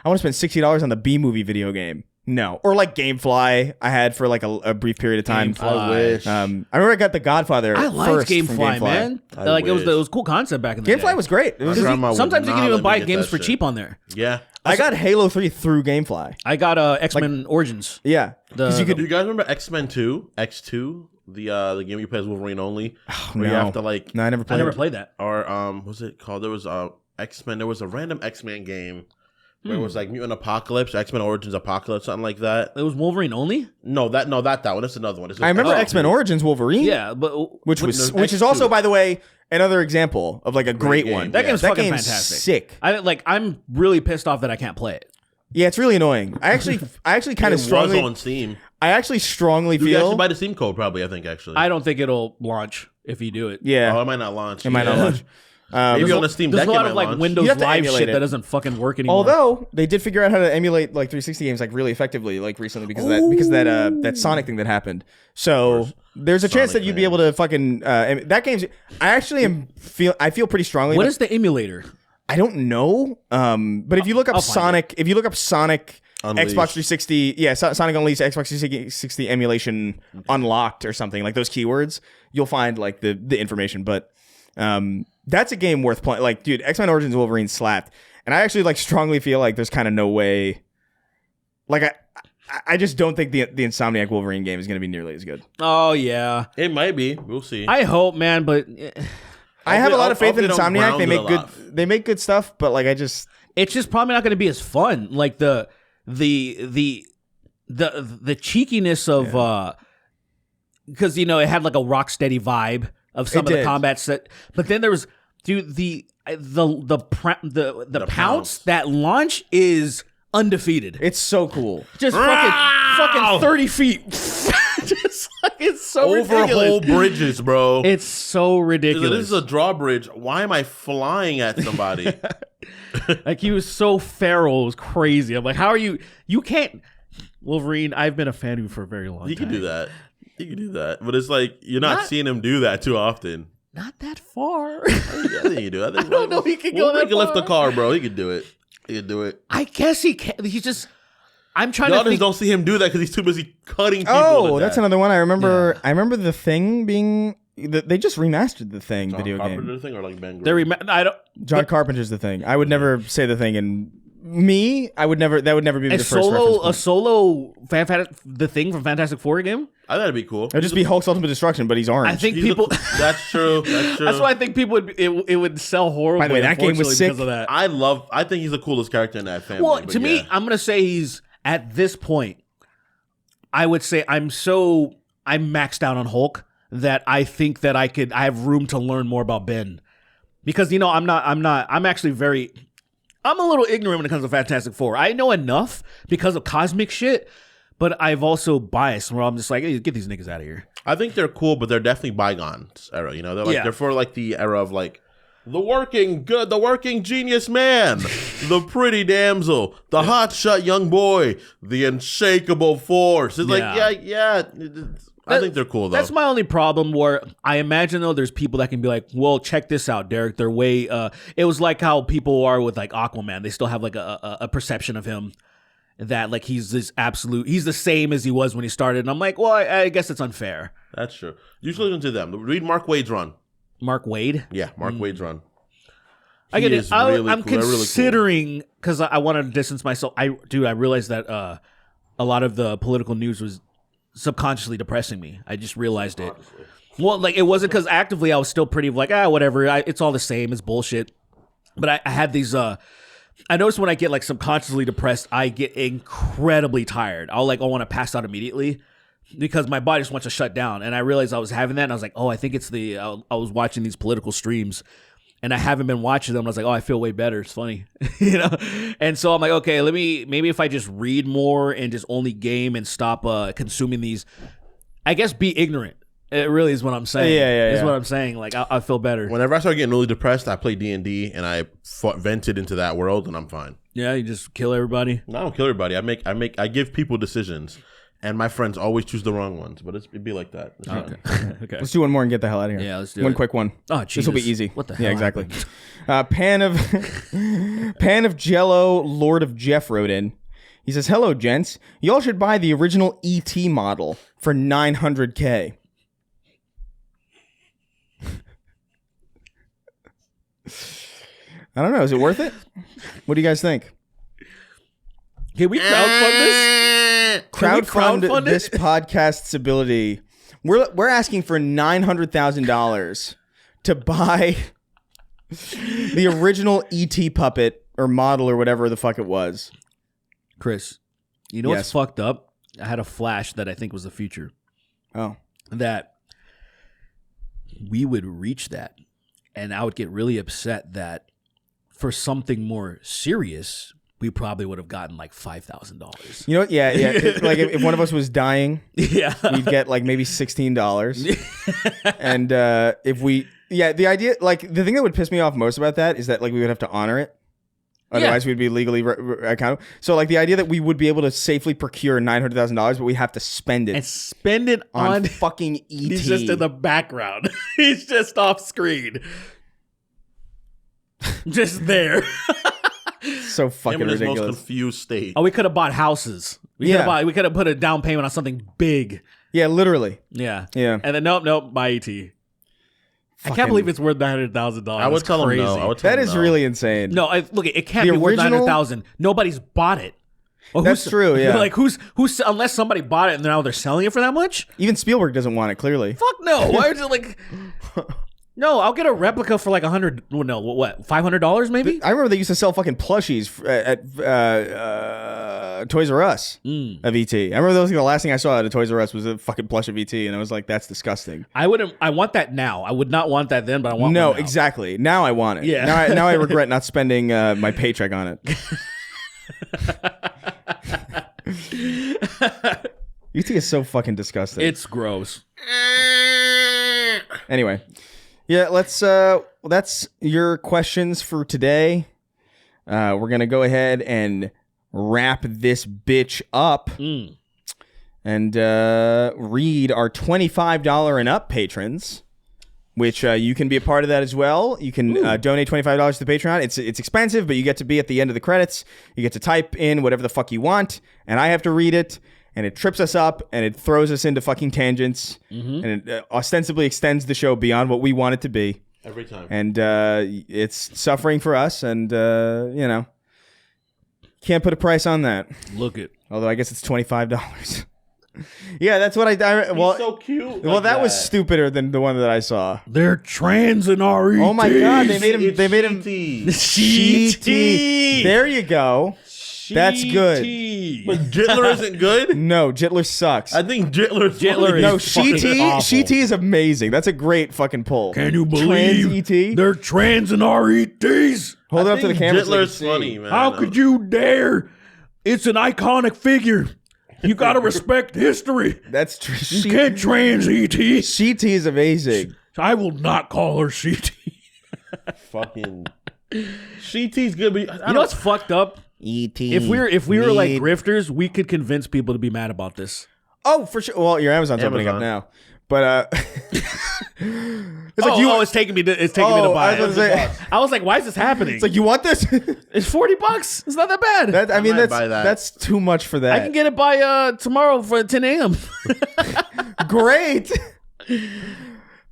I want to spend $60 on the B movie video game. No, or like GameFly. I had for like a brief period of time. GameFly. I wish. I remember I got the Godfather. I liked first from GameFly, man. I Like it was wish. a cool concept back in the day. GameFly was great. It was My grandma would Sometimes you not can even let me buy get games that for shit. cheap on there. Yeah. I got Halo 3 through GameFly. I got X-Men Origins. Yeah, because you The- could. Do you guys remember X-Men 2? X2? The game you play as Wolverine only? Where you no. have to like No, I never I played. never it. played that. or what's it called? There was X-Men. There was a random X-Men game where it was like Mutant Apocalypse, X-Men Origins Apocalypse, something like that. It was Wolverine only. No, that one. That's another one. This is I remember X-Men X-Men 2. Origins Wolverine. Yeah, but which there's is X2. also, by the way, another example of like a great game. one. that game's that fucking game's fantastic. sick. I'm really pissed off that I can't play it. Yeah, it's really annoying. I actually kind It of strongly. was on Steam. I actually strongly You can actually feel. buy the Steam code, probably. I think actually. I don't think it'll launch if you do it. Yeah, Oh, it might not launch. it might not launch. Maybe on the Steam There's Deck a it lot might of like launch. Windows You have to Live emulate shit it. that doesn't fucking work anymore. Although they did figure out how to emulate like 360 games like really effectively like recently because of that Sonic thing that happened. So there's a chance Sonic that you'd be able to fucking that game's. I feel pretty strongly. what that- is the emulator? I don't know. But if you look up I'll find Sonic, if you look up Sonic Unleashed. Xbox 360, yeah, Sonic Unleashed Xbox 360 emulation unlocked or something like those keywords, you'll find like the information. But that's a game worth playing. Like, dude, X-Men Origins Wolverine slapped, and I actually like strongly feel like there's kind of no way. Like I just don't think the Insomniac Wolverine game is going to be nearly as good. Oh yeah, It might be. We'll see. I hope, man. But I have a lot of faith in hopefully don't Insomniac. They ground make it a good. lot. They make good stuff, but like I just. it's just probably not going to be as fun. Like the cheekiness of because you know it had like a rock steady vibe of some It of the did. combat set, but then there was dude the pounce pounce. that launch is undefeated. It's so cool. Just fucking 30 feet. Just like it's so Over ridiculous. whole bridges, bro. It's so ridiculous. This is a drawbridge. Why am I flying at somebody? Like he was so feral, it was crazy. I'm like, how are you? You can't, Wolverine. I've been a fan of you for a very long He time. can do that. He can do that. But it's like you're not Not- seeing him do that too often. Not that far. I think he do. I think don't know if he can go Wolverine that can lift the far. car, bro. He can do it. He can do it. I guess he can. He's just. I'm trying Y'all to just think. don't see him do that because he's too busy cutting people. Oh, with that's that. another one. I remember. I remember the Thing being. They just remastered the Thing John video Carpenter game. thing or like Ben They're Grimm? I don't. John Carpenter's the Thing. I would never say the Thing in me, I would never. That would never be the first reference point. A solo the Thing from Fantastic Four game. I thought it'd be cool. It'd just be Hulk's ultimate destruction, but he's orange. I think people. That's true. That's true. That's why I think people would. It would sell horribly. By the way, that game was sick. Because of that. I think he's the coolest character in that family. Well, to me, I'm gonna say he's at this point. I would say I'm maxed out on Hulk that I think that I have room to learn more about Ben, because I'm actually I'm a little ignorant when it comes to Fantastic Four. I know enough because of cosmic shit, but I've also biased where I'm just like, hey, get these niggas out of here. I think they're cool, but they're definitely bygones era. They're like they're for like the era of like the working genius man, the pretty damsel, the hotshot young boy, the unshakable force. It's like I think they're cool though. That's my only problem. Where I imagine though, there's people that can be like, "Well, check this out, Derek. They're way." It was like how people are with like Aquaman. They still have like a perception of him that like he's the same as he was when he started. And I'm like, well, I guess it's unfair. That's true. You should listen to them. Read Mark Wade's run. Mark Wade. Yeah, Mark Wade's run. I get it. I'm cool. considering because I want to distance myself. I realized that a lot of the political news was subconsciously depressing me. I just realized it. Well, like it wasn't because actively I was still pretty like whatever. It's all the same. It's bullshit. But I had these. I noticed when I get like subconsciously depressed, I get incredibly tired. I want to pass out immediately because my body just wants to shut down. And I realized I was having that, and I was like, I think it's I was watching these political streams. And I haven't been watching them. I was like, I feel way better. It's funny, And so I'm like, okay, maybe if I just read more and just only game and stop consuming these, I guess be ignorant. It really is what I'm saying. Yeah. Is what I'm saying. Like I feel better. Whenever I start getting really depressed, I play D&D and I vented into that world, and I'm fine. Yeah, you just kill everybody. No, I don't kill everybody. I give people decisions. And my friends always choose the wrong ones, but it'd be like that. Okay. Let's do one more and get the hell out of here. Yeah, let's do one it. quick one. Oh, Jesus. This will be easy. What the hell? Yeah, exactly. Pan of Jello, Lord of Jeff wrote in. He says, "Hello, gents. Y'all should buy the original ET model for $900K." I don't know. Is it worth it? What do you guys think? Can we crowdfund this? Crowdfund this podcast's ability. We're asking for $900,000 to buy the original ET puppet or model or whatever the fuck it was. Chris, you know what's fucked up? I had a flash that I think was the future. Oh. That we would reach that, and I would get really upset that for something more serious, we probably would have gotten like $5,000. You know what? Yeah. Like if one of us was dying, yeah, we'd get like maybe $16. And if we, the idea, like the thing that would piss me off most about that is that like we would have to honor it. Otherwise, we'd be legally accountable. So, like the idea that we would be able to safely procure $900,000, but we have to spend it. And spend it on fucking ET. He's just in the background. He's just off screen. Just there. So fucking his ridiculous. most confused state. Oh, we could have bought houses. We could have put a down payment on something big. Yeah, literally. Yeah. Yeah. And then nope, buy ET. I can't believe it's worth $900,000. I would tell him no. That is really insane. No, look, it can't be worth $900,000. Nobody's bought it. Well, that's true. Yeah. Like who's unless somebody bought it and now they're selling it for that much? Even Spielberg doesn't want it. Clearly. Fuck no. Why is it like? No, I'll get a replica for like $100. Well, no, what? $500 maybe? I remember they used to sell fucking plushies at Toys R Us of ET. I remember that was the last thing I saw at a Toys R Us was a fucking plush of ET, and I was like, "That's disgusting." I want that now. I would not want that then, but I want. No, one now. exactly. Now I want it. Yeah. Now I regret not spending my paycheck on it. ET is so fucking disgusting. It's gross. Anyway. Yeah, that's your questions for today. We're going to go ahead and wrap this bitch up and read our $25 and up patrons, which you can be a part of that as well. You can donate $25 to the Patreon. It's expensive, but you get to be at the end of the credits. You get to type in whatever the fuck you want, and I have to read it. And it trips us up, and it throws us into fucking tangents, and it ostensibly extends the show beyond what we want it to be. Every time. And it's suffering for us, and, Can't put a price on that. Look it. Although I guess it's $25. Yeah, that's what I well, He's so cute. well, like that was stupider than the one that I saw. They're trans and RET. Oh my god, they made him. It's They made him. CT. There you go. That's good. But Jitler isn't good. No, Jitler sucks. I think Jitler Jitler No, is fucking awful. Sheet is amazing. That's a great fucking pull. Can you believe Trans ET? they're trans and RETs? Hold it up to the camera. so they can Jitler's see. funny, man. How could you dare? It's an iconic figure. You gotta respect history. That's true. You can't trans ET. Sheet is amazing. I will not call her CT. fucking CT's good, but You know what's fucked up? ET. If we were like grifters, we could convince people to be mad about this. Oh, for sure. Well, your Amazon's opening up Amazon. now, but it's like it's taking me to buy I was it. gonna say, I was like, why is this happening? it's like you want this? It's $40. It's not that bad. I mean, might buy that. that's too much for that. I can get it by tomorrow for 10 a.m. Great.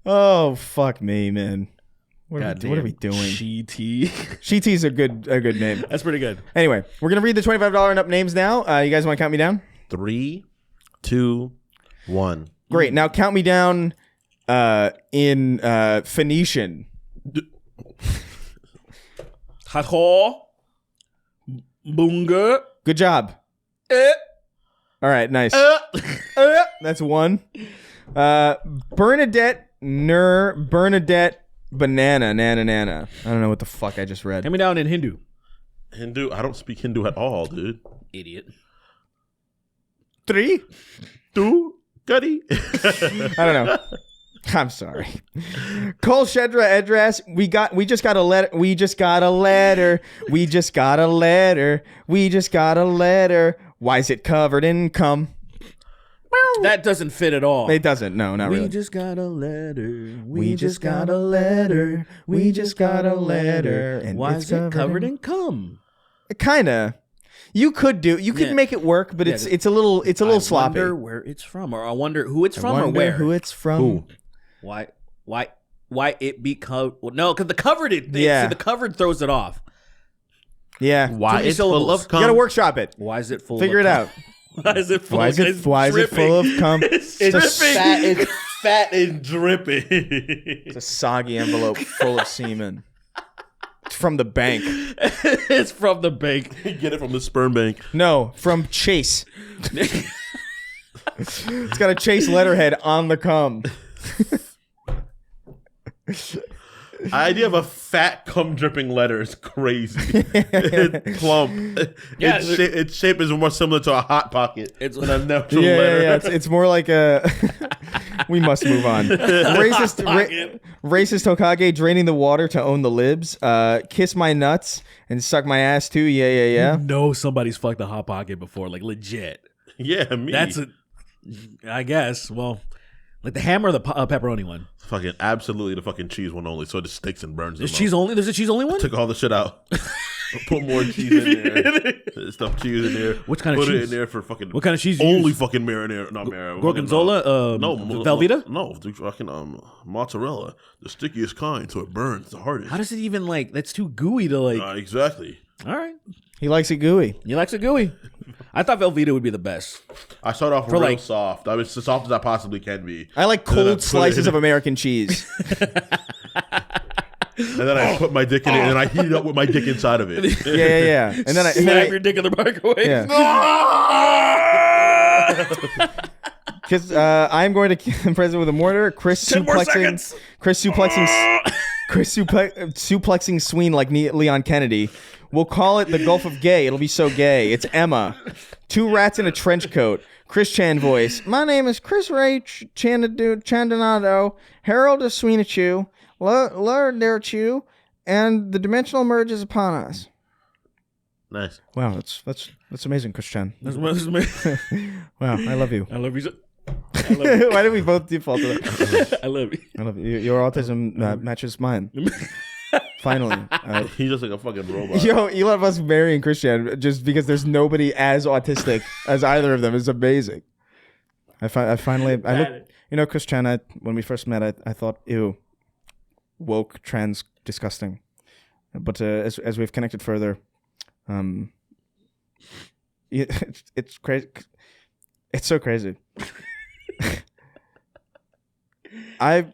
Oh fuck me, man. What are we doing? GT. Sheety's a good name. That's pretty good. Anyway, we're gonna read the $25 and up names now. You guys want to count me down? 3, 2, 1. Great. Now count me down in Phoenician. Haho. Bunga. Good job. All right, nice. That's one. Bernadette, Bernadette, banana, nana. I don't know what the fuck I just read. Hand me down in Hindu. Hindu? I don't speak Hindu at all, dude. Idiot. 3. 2, Gutty. I don't know. I'm sorry. Kol Shedra Edras, we just got a letter. We just got a letter. We just got a letter. We just got a letter. Why is it covered in cum? That doesn't fit at all. It doesn't. No, not really. We just got a letter. We just got a letter. We just got a letter. And Why it's is it covered in cum? Kinda. You could Yeah. make it work, but Yeah, it's a little sloppy. I wonder where it's from, or I wonder who it's from, or Wonder where. who it's from. Why it be covered? Well, no, because the covered it. Yeah. See, the covered throws it off. Yeah. Why many it's full syllables. of You cum? gotta workshop it. Why is it full? Figure of it cum? out. Why is it full? Why of is it full of cum? It's It's a dripping. It's fat and dripping. It's a soggy envelope full of semen. It's from the bank. It's from the bank. Get it from the sperm bank. No, from Chase. It's got a Chase letterhead on the cum. The idea of a fat cum dripping letter is crazy. It's plump. Yeah, its shape is more similar to a hot pocket than a natural Yeah, letter. yeah. It's more like a. We must move on. Racist Hokage draining the water to own the libs. Kiss my nuts and suck my ass too. Yeah. You know somebody's fucked a hot pocket before, like legit. Yeah, me. I guess. Well, like the ham or the pepperoni one. fucking absolutely the fucking cheese one only, so it just sticks and burns. There's cheese only. There's a cheese only one. Took all the shit out. Put more cheese in there. Stuff cheese in there. Which kind of Put it cheese? in there for fucking. What kind of cheese? You Only use? fucking marinara, not marinara. Gorgonzola. No, Velveeta. No, the fucking mozzarella, the stickiest kind, so it burns the hardest. How does it even like? That's too gooey to like. Exactly. All right, He likes it gooey. he likes it gooey. I thought Velveeta would be the best. I start off For real like- soft. I was as soft as I possibly can be. I like And then I cold put slices it- of American cheese. And then I put my dick in it, and I heat it up with my dick inside of it. Yeah. And then Slam your dick in the microwave. Yeah. Because I'm going to kill the president with a mortar. 10 more seconds. Chris suplexing Sween like Leon Kennedy. We'll call it the Gulf of Gay. It'll be so gay. It's Emma. 2 rats in a trench coat. Chris Chan voice. My name is Chris Ray Chandonado, Harold of Sweenachu, Lord Derechu, and the dimensional merge is upon us. Nice. Wow, that's amazing, Chris Chan. That's me. Wow, I love you. I love you. Why did we both default to that? I love you. I love you. Your autism matches mine. Finally. He's just like a fucking robot. Yo, Elon Musk marrying Christian just because there's nobody as autistic as either of them is amazing. I finally looked, Chris Chan, when we first met, I thought, ew, woke, trans, disgusting. But as we've connected further, It's crazy. It's so crazy. I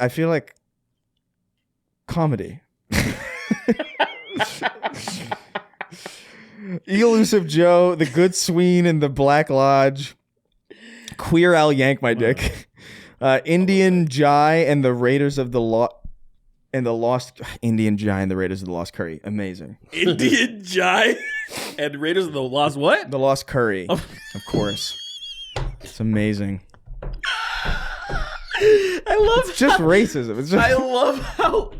feel like comedy. Elusive Joe, the Good Sween in the Black Lodge, Queer Al Yank My Dick, Indian Jai and the Raiders of the Lost Indian Jai and the Raiders of the Lost Curry. Amazing. Indian Jai and Raiders of the Lost what? The Lost Curry, of course. It's amazing. I love It's just racism. It's just I love how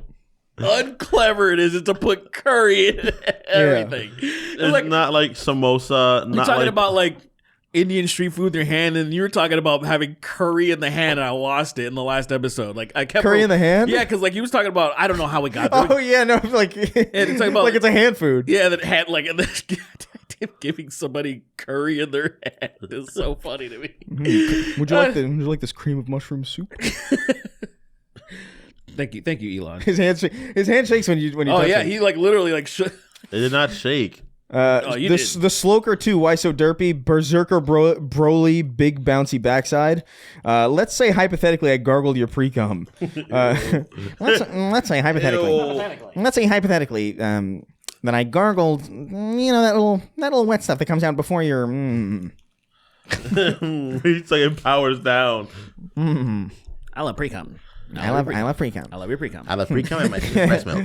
unclever it is to put curry in everything. It's not like samosa. You're Not talking like, about like Indian street food in your hand, and you were talking about having curry in the hand, and I lost it in the last episode. Like I kept curry in the hand. Yeah, because like he was talking about I don't know how it got there. Oh yeah, no, like it's like about- like it's a hand food. Yeah, that had like and then giving somebody curry in their hand is so funny to me. Would you like this cream of mushroom soup? Thank you, Elon. His hand shakes when you Oh touch yeah, it. he like literally like it did not shake. you the did. Sloker 2, Why So Derpy, Berserker Broly, Big Bouncy Backside. Let's say hypothetically I gargled your pre-cum. Let's say hypothetically that I gargled, that little wet stuff that comes out before your. He's like it powers down. I love pre-cum. I love pre-cum. I love your pre-cum. I love pre-cum and my breast milk.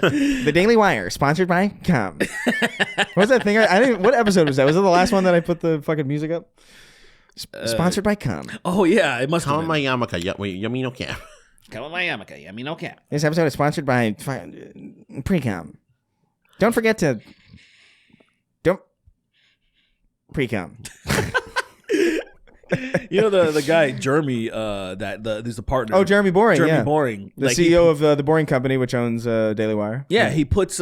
The Daily Wire, sponsored by cum. What was that thing? I didn't. What episode was that? Was it the last one that I put the fucking music up? Sponsored by cum. Oh yeah, it must have Come been. my yamaka. Yummy no can. Come on, my Yamaka. I mean, okay. This episode is sponsored by pre-cum. Don't forget to pre-cum. You know the guy Jeremy there's a partner. Oh, Jeremy Boring. Jeremy yeah. Boring, The like, CEO of the Boring Company, which owns Daily Wire. Yeah, he puts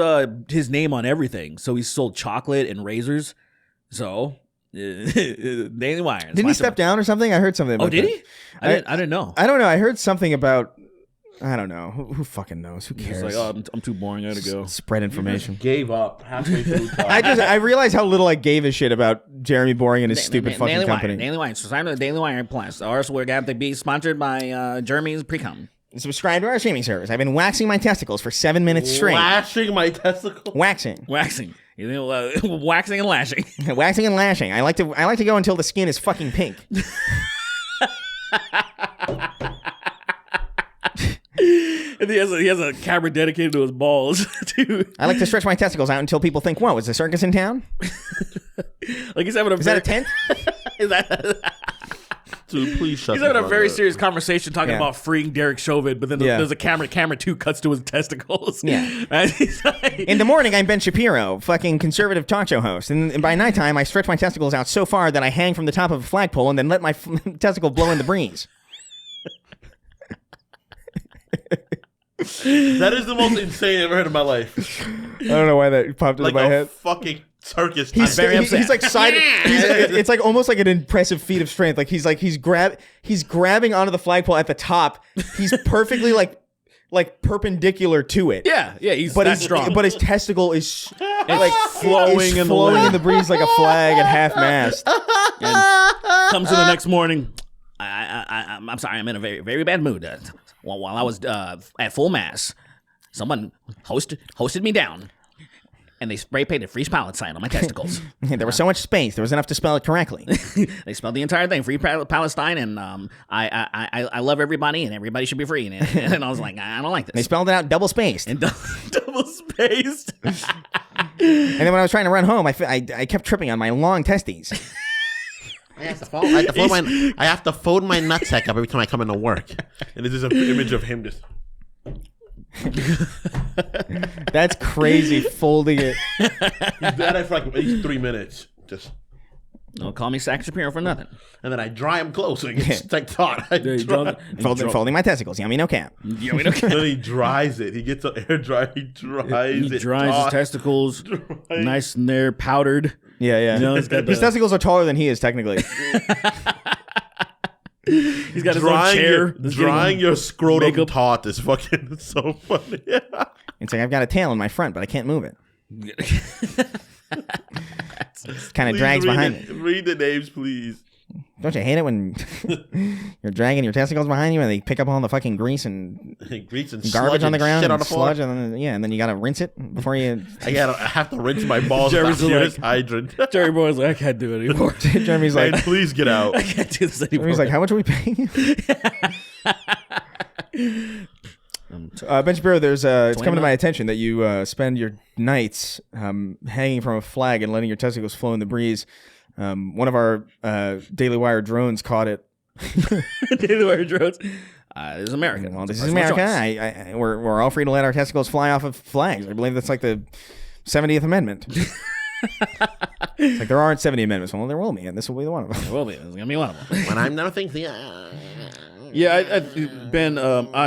his name on everything. So he sold chocolate and razors. So Daily Wire. Didn't he step down or something? I heard something about Oh, did that. he? I didn't know. I don't know. I heard something about. I don't know. Who fucking knows? Who He's cares? like, oh, I'm too boring. I gotta go. Spread information. Gave up halfway through. I realized how little I gave a shit about Jeremy Boring and his stupid fucking Daily company. Wire. Daily Wire. Subscribe to the Daily Wire Plus. Or else we're going to be sponsored by Jeremy's Pre-Com. Subscribe to our streaming service. I've been waxing my testicles for 7 minutes straight. Lashing my testicle. Waxing, Waxing. You know, waxing and lashing. waxing and lashing. I like to go until the skin is fucking pink. And he has a camera dedicated to his balls, too. I like to stretch my testicles out until people think, "Whoa, is the circus in town? Like he's having a Is that a tent?" Is that? Dude, please shut He's the having a fuck very up. serious conversation talking Yeah. about freeing Derek Chauvin, but then Yeah. there's a camera. Camera 2 cuts to his testicles. Yeah. And he's like, In the morning, I'm Ben Shapiro, fucking conservative talk show host, and by nighttime, I stretch my testicles out so far that I hang from the top of a flagpole and then let my testicle blow in the breeze. That is the most insane I've ever heard in my life. I don't know why that popped into Like my a head. fucking circus. He's very upset. He's like side. It's like almost like an impressive feat of strength. Like he's grabbing onto the flagpole at the top. He's perfectly like perpendicular to it. yeah, he's But that he's strong. but his testicle is like flowing in the wind. in the breeze like a flag at half mast. And comes in the next morning. I'm sorry, I'm in a very, very bad mood. While I was at full mass, someone hosted me down, and they spray painted Free Palestine on my testicles. There was so much space. There was enough to spell it correctly. They spelled the entire thing, Free Palestine, and I love everybody, and everybody should be free. And I was like, I don't like They this. spelled it out double spaced. And double spaced. And then when I was trying to run home, I kept tripping on my long testes. I have to fold my nutsack up every time I come into work. And this is an image of him just. That's crazy, folding it. He's done it for like at least 3 minutes. Just. Don't call me Sack Shapiro for nothing. And then I dry him close so he gets like taut. Folding my testicles. Yummy, no cap. You know, we don't Then he dries it. He gets an air dryer. He dries He it. dries his taut. testicles, nice and they're powdered. Yeah. You know, he's got His the- testicles are taller than he is, technically. He's got his own chair. Drying your scrotum makeup. taut is fucking so funny. It's like I've got a tail in my front, but I can't move it. kind of drags behind it. Read the names, please. Don't you hate it when you're dragging your testicles behind you and they pick up all the fucking grease and garbage on the ground, shit on and the floor. sludge, and then, and then you gotta rinse it before you. I have to rinse my balls with Jerry's a like- hydrant. Jerry Boy's like, I can't do it anymore. Jeremy's like, Man, please get out. I can't do this anymore. Jeremy's like, how much are we paying you? Ben Shapiro, there's it's coming to my attention that you spend your nights hanging from a flag and letting your testicles flow in the breeze. One of our Daily Wire drones caught it. Daily Wire drones. This is America. Well, this It's is a personal America. choice. We're all free to let our testicles fly off of flags. I believe that's like the 70th Amendment. It's like there aren't 70 amendments. Well, there will be, and this will be the one of them. It will be. It's gonna be one of them. When I'm not thinking. Yeah, Ben. I'm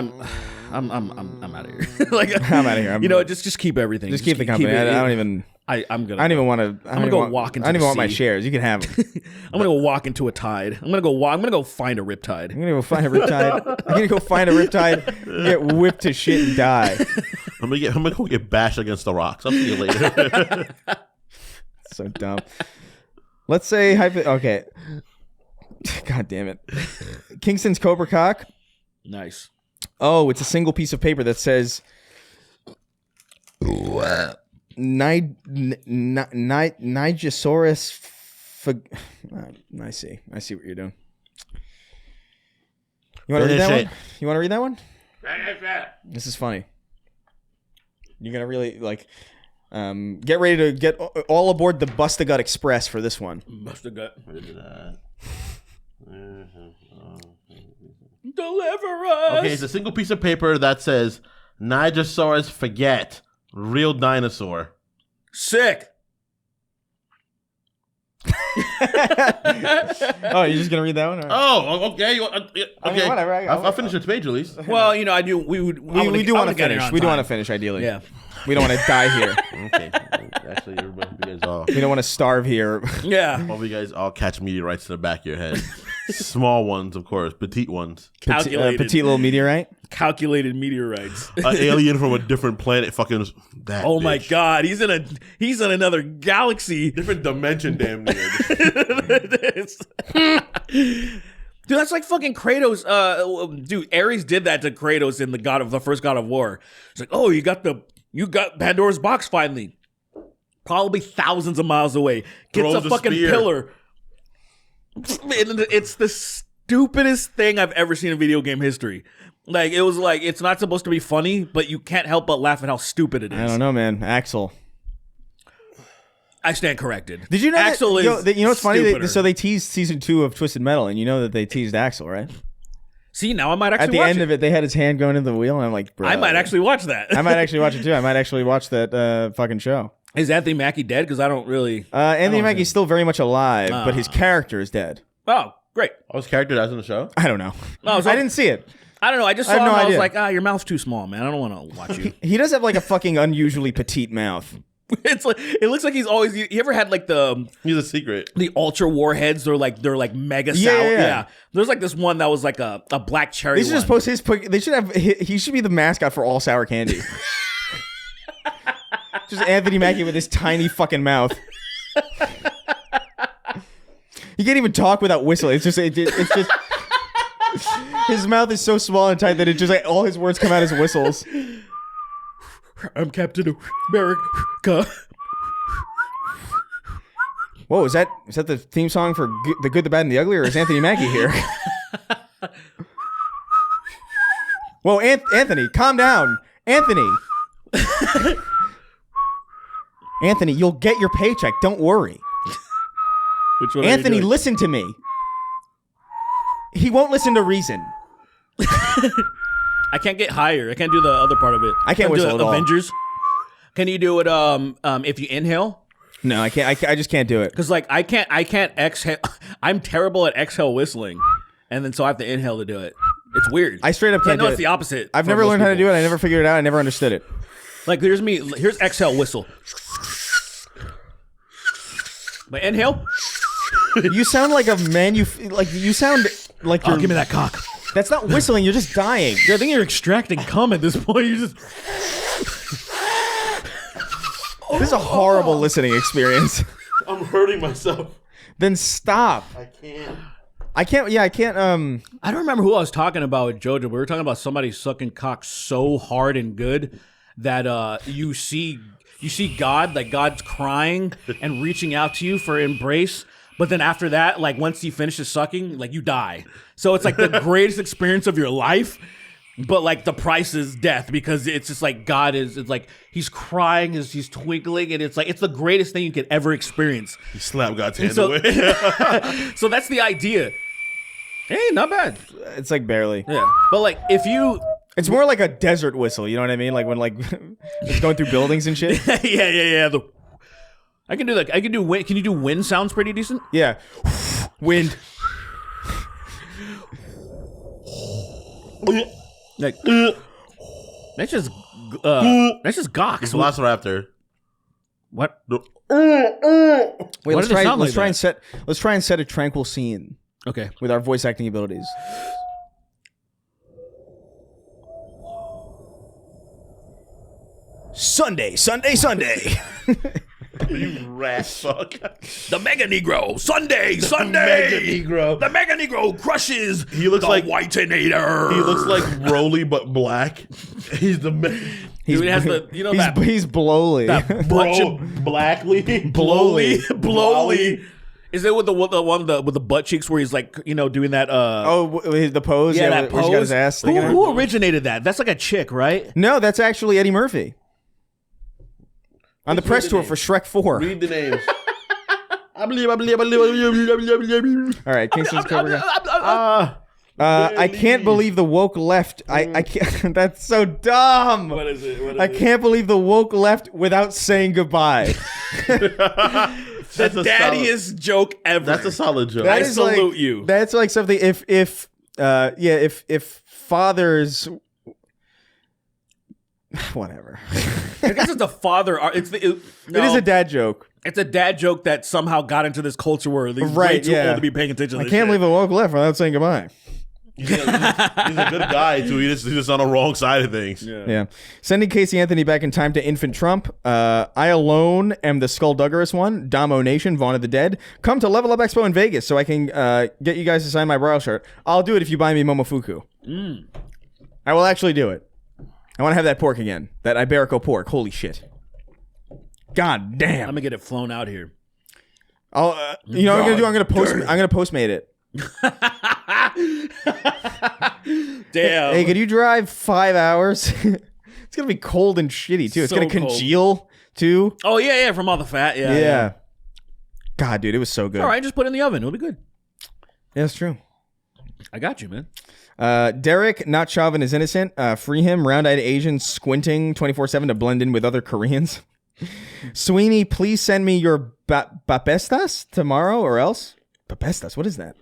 out of here. Like I'm out of here. You know, just keep everything. Just keep the company. it- I don't even. I'm gonna. I don't even want to. I'm gonna go walk into I don't the even want my sea. shares. You can have them. I'm gonna go walk into a tide. I'm gonna go walk. I'm gonna go find a riptide. I'm gonna go find a riptide. I'm gonna go find a riptide, get whipped to shit, and die. I'm gonna go get bashed against the rocks. I'll see you later. So dumb. Let's say okay. God damn it. Kingston's Cobra Cock. Nice. Oh, it's a single piece of paper that says Nigosaurus. I see what you're doing. You want to read that Finish one? You want to read that one? This is funny. You're gonna really like get ready to get all aboard the Bust a Gut Express for this one. Bust a gut. Deliver us. Okay, it's a single piece of paper that says Nigosaurus forget. Real dinosaur. Sick. Oh, you're just gonna read that one? Or? Oh, okay. Okay. I mean, whatever, I'll finish this page at least. Well, you know, I do. We would. We do want to finish. We do want to finish, ideally. Yeah. We don't want to die here. Okay. Actually, everybody, you guys all. We don't want to starve here. Yeah. Hope you guys all catch meteorites to the back of your head. Small ones, of course, petite ones. Calculated. Petite little meteorite. Calculated meteorites. An alien from a different planet. Fucking that. Oh my bitch. God, he's in another galaxy. Different dimension, damn near. Dude, that's like fucking Kratos. Dude, Ares did that to Kratos in the first God of War. It's like, oh, you got Pandora's box finally. Probably thousands of miles away. Gets Throws a the fucking spear. pillar. It's the stupidest thing I've ever seen in video game history. Like, it was like, it's not supposed to be funny, but you can't help but laugh at how stupid it is. I don't know, man. Axel. I stand corrected. Did you know Axel that, you know what's funny? stupider. So they teased season 2 of Twisted Metal, and you know that they teased Axel, right? See, now I might actually At the watch end it. of it, they had his hand going into the wheel, and I'm like, bro. I might actually watch that. I might actually watch it too. I might actually watch that fucking show. Is Anthony Mackie dead? Because I don't really. Anthony Mackie's still very much alive, but his character is dead. Oh, great. Oh, his character that's in the show? I don't know. No, so- I didn't see it. I don't know. I just I saw have him. no I was idea. like, your mouth's too small, man. I don't want to watch you. He does have like a fucking unusually petite mouth. It's like it looks like he's always. You ever had like He's a secret. the ultra warheads? They're like mega Yeah, sour. yeah. There's like this one that was like a black cherry. They should just one. post his. They should have. He should be the mascot for all sour candy. Just Anthony Mackie with his tiny fucking mouth. He can't even talk without whistling. It's just. It's just. His mouth is so small and tight that it just like all his words come out as whistles. I'm Captain America. Whoa, is that the theme song for The Good, the Bad, and the Ugly, or is Anthony Mackie here? Whoa, Anthony, calm down. Anthony. Anthony, you'll get your paycheck. Don't worry. Which one? are you Anthony, doing? listen to me. He won't listen to reason. I can't get higher. I can't do the other part of it. I can't do whistle at all. Avengers. Can you do it? If you inhale. No, I can't. I just can't do it. Because like I can't exhale. I'm terrible at exhale whistling, and then so I have to inhale to do it. It's weird. I straight up I can't know do it's it. the opposite. I've for never most learned how to people. do it. I never figured it out. I never understood it. Like here's me. Here's exhale whistle. But inhale. You sound like a man. You sound like you're. Give me that cock. That's not whistling. You're just dying. I think you're extracting cum at this point. You just. This is a horrible listening experience. I'm hurting myself. Then stop. I can't. I can't. Yeah, I can't. I don't remember who I was talking about with JoJo, but we were talking about somebody sucking cock so hard and good that you see God, like God's crying and reaching out to you for embrace. But then after that, like once he finishes sucking, like you die. So it's like the greatest experience of your life. But like the price is death because it's just like God is, it's like he's crying as he's twinkling, and it's like it's the greatest thing you could ever experience. You slap God's hand So, away. so that's the idea. Hey, not bad. It's like barely. Yeah, but like if you, It's more like a desert whistle. You know what I mean? Like when like it's going through buildings and shit. yeah. I can do like I can do wind. Can you do wind sounds pretty decent? Yeah. Wind. Like that's just Gox. Velociraptor. What? Wait, Why let's did it try. sound Let's like try that? let's try and set a tranquil scene Okay. with our voice acting abilities. Sunday. You rat fuck. The Mega Negro Sunday. Mega Negro. The Mega Negro crushes. He looks the like- Whitenator. He looks like Broly but black. He's the Dude, it has the He's Blowly. that bunch bro of Blackly. Blowly. Is it with the one with the butt cheeks where he's like doing that? The pose. yeah, that where he's pose. got his ass sticking out. Who originated that? That's like a chick, right? No, that's actually Eddie Murphy. On the Let's press read the tour name. for Shrek 4. Read the names. All right, Kingston's cover. I can't believe the woke left. I can't. That's so dumb. What is it? I can't believe the woke left without saying goodbye. The daddiest joke ever. That's a solid joke. I is salute like, you. That's like something. If fathers, whatever. I guess it's a father. It is a dad joke. It's a dad joke that somehow got into this culture where he's way Right, too yeah. old to be paying attention to I this can't shit. believe the woke left without saying goodbye. He's a good guy too. He's just on the wrong side of things. Yeah. Sending Casey Anthony back in time to infant Trump. I alone am the skullduggerous one. Damo Nation, Vaughn of the Dead. Come to Level Up Expo in Vegas so I can get you guys to sign my Braille shirt. I'll do it if you buy me Momofuku. I will actually do it. I want to have that pork again. That Iberico pork. Holy shit. God damn. I'm gonna get it flown out here. I'll, you know what I'm gonna do? I'm gonna postmate it. Damn. Hey, could you drive 5 hours? It's gonna be cold and shitty too. It's So gonna cold. congeal too. Oh yeah, from all the fat. Yeah. Yeah. God, dude, it was so good. All right, just put it in the oven. It'll be good. Yeah, that's true. I got you, man. Derek, not Chauvin is innocent. Free him, round-eyed Asian squinting 24/7 to blend in with other Koreans. Sweeney, please send me your bapestas tomorrow or else. Bapestas, what is that?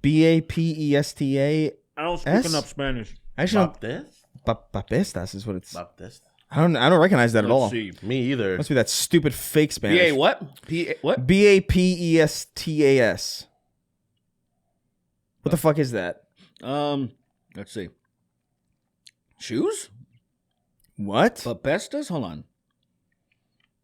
Bapesta. I don't speak enough Spanish. Actually, Baptist? bapestas is what it's. Baptist? I don't recognize that at all. Let's see. Me either. Must be that stupid fake Spanish. P.A. what? P.A. what? Bapestas. What the fuck is that? Let's see. Shoes? What? Babestas? Hold on.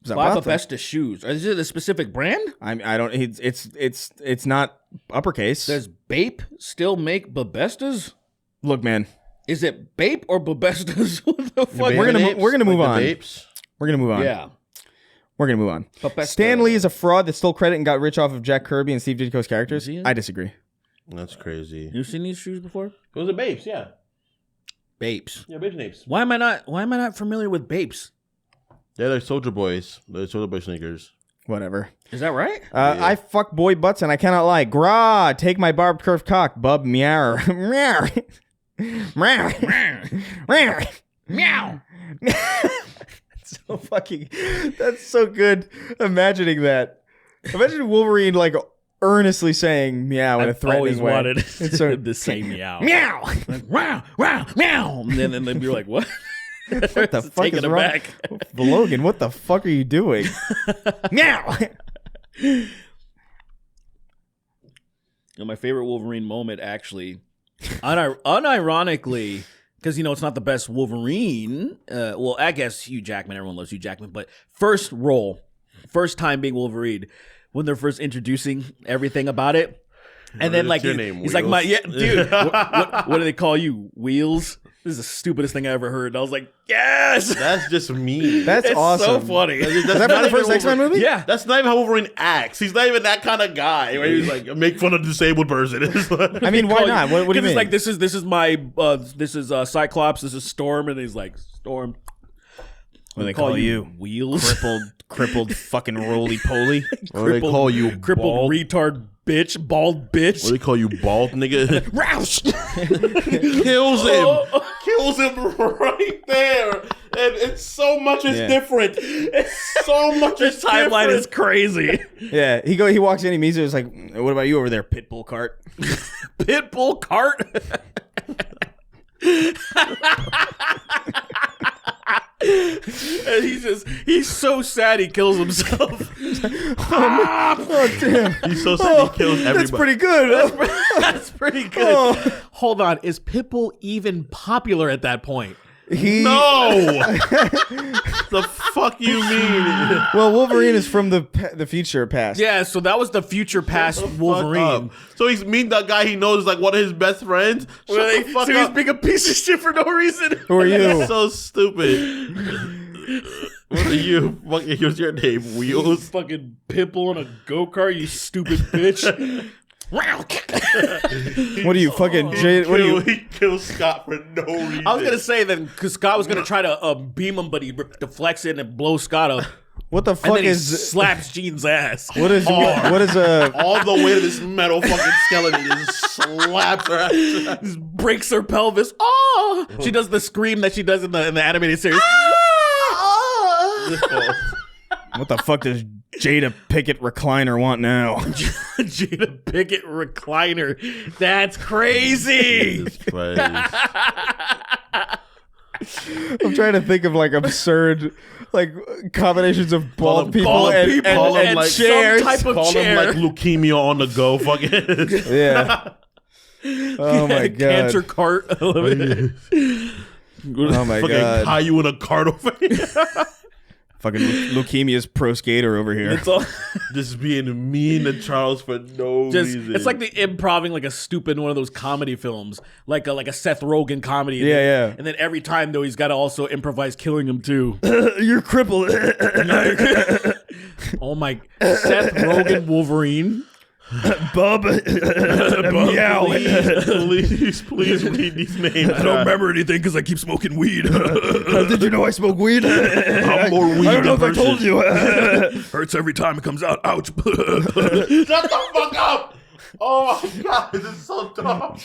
Is that Buy what the- Babesta shoes. Is it a specific brand? I don't. It's not uppercase. Does Bape still make Babestas? Look, man. Is it Bape or Babestas? What the fuck? We're gonna move on. Vapes? We're gonna move on. Yeah. We're gonna move on. Babesta. Stan Lee is a fraud that stole credit and got rich off of Jack Kirby and Steve Ditko's characters. Is he? I disagree. That's crazy. You seen these shoes before? It was a Bapes, yeah. Bapes. Yeah, Bapes Napes. Why am I not familiar with Bapes? They're like Soldier Boys. They're Soldier Boy sneakers. Whatever. Is that right? I fuck boy butts and I cannot lie. Gra, take my barbed curved cock, bub meow. Meow. Meow. Meow. Meow. So fucking. That's so good. Imagining that. Imagine Wolverine like earnestly saying meow in a I've threatening always way. wanted It's so to say meow. meow. Like, wow, wow, meow. And then they'd be like, what? What the fuck Taken is wrong? aback. Logan, what the fuck are you doing? Meow. My favorite Wolverine moment, actually, unironically, because it's not the best Wolverine. Well, I guess Hugh Jackman. Everyone loves Hugh Jackman, but first role first time being Wolverine, when they're first introducing everything about it, and then like your name, he's like, dude, what do they call you? Wheels? This is the stupidest thing I ever heard. And I was like, yes, That's just me. That's it's awesome. so funny. Is that from the first X-Men movie? Yeah. That's not even how Wolverine acts. He's not even that kind of guy where he's like, make fun of the disabled person. It's like- I mean, why not? What do you mean? It's like this is my Cyclops. This is Storm, and he's like Storm. What do they call you? Wheels. Crippled fucking roly-poly. What do they call you? Crippled Bald? retard bitch, bald bitch. What do they call you? Bald nigga? Roush. Kills him. Kills him right there. And it's so much is different. It's so much This is timeline different. is crazy. Yeah, he walks in, he meets her, it's like, what about you over there, Pitbull cart? Pitbull cart. And he's so sad he kills himself. Oh, damn. He's so sad he kills everybody. That's pretty good. That's pretty good. Oh. Hold on, is Pitbull even popular at that point? No! The fuck you mean? Well, Wolverine is from the future past. Yeah, so that was the future past Wolverine. So he's meeting that guy he knows is like one of his best friends. Shut Really? the fuck So he's up. being a piece of shit for no reason. Who are you? That's so stupid. What are you? Here's your name, Wheels. Fucking Pitbull in a go-kart, you stupid bitch. What are you, fucking Jay? What are you? He kills Scott for no reason. I was gonna say then because Scott was gonna try to beam him, but he deflects it and blows Scott up. What the And fuck then he is? slaps Jean's ass. What is? What is a? all the way to this metal fucking skeleton just slaps her ass. Just breaks her pelvis. Oh! She does the scream that she does in the animated series. What the fuck does Jada Pickett recliner want now? Jada Pickett recliner. That's crazy. Jesus Christ. I'm trying to think of like absurd, like combinations of bald people bald and, people and, and, and like chairs. some type of Call chair. him like leukemia on the go. Fucking. Yeah. Oh my god. Cancer cart. I love it. Oh my Fucking god. tie you in a cart over here. Fucking leukemia's pro skater over here. It's all Just being mean to Charles for no reason. it's like the improving like a stupid one of those comedy films, like a Seth Rogen comedy. Yeah. And then every time though, he's got to also improvise killing him too. You're crippled. Oh my, Seth Rogen Wolverine. Bub. Meow. Please read these names. I don't remember anything because I keep smoking weed. Did you know I smoke weed? I'm more weed I don't know if than I told you. Hurts every time it comes out. Ouch. Shut the fuck up! Oh my god, this is so dumb.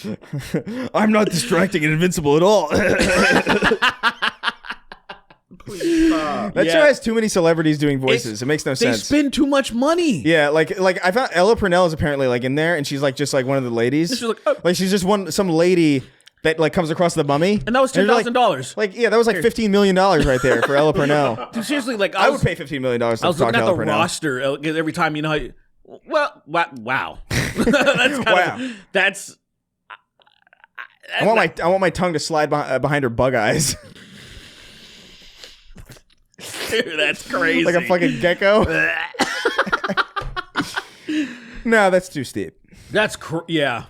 I'm not distracting and invincible at all. Please stop. That show Yeah. has too many celebrities doing voices. It makes no They sense. spend too much money. Yeah, like I found Ella Purnell is apparently like in there, and she's like just like one of the ladies. She's like, oh. Like she's just some lady that like comes across the mummy, And that was you're $10,000. Like yeah, that was like $15 million right there for Ella Purnell. Dude, seriously, like I would pay $15 million to I was talk looking to at Ella the Purnell. roster every time. You know how? Wow. That's kind Wow. of that's. I want my tongue to slide behind her bug eyes Dude, that's crazy. like a fucking gecko. No, that's too steep. That's yeah.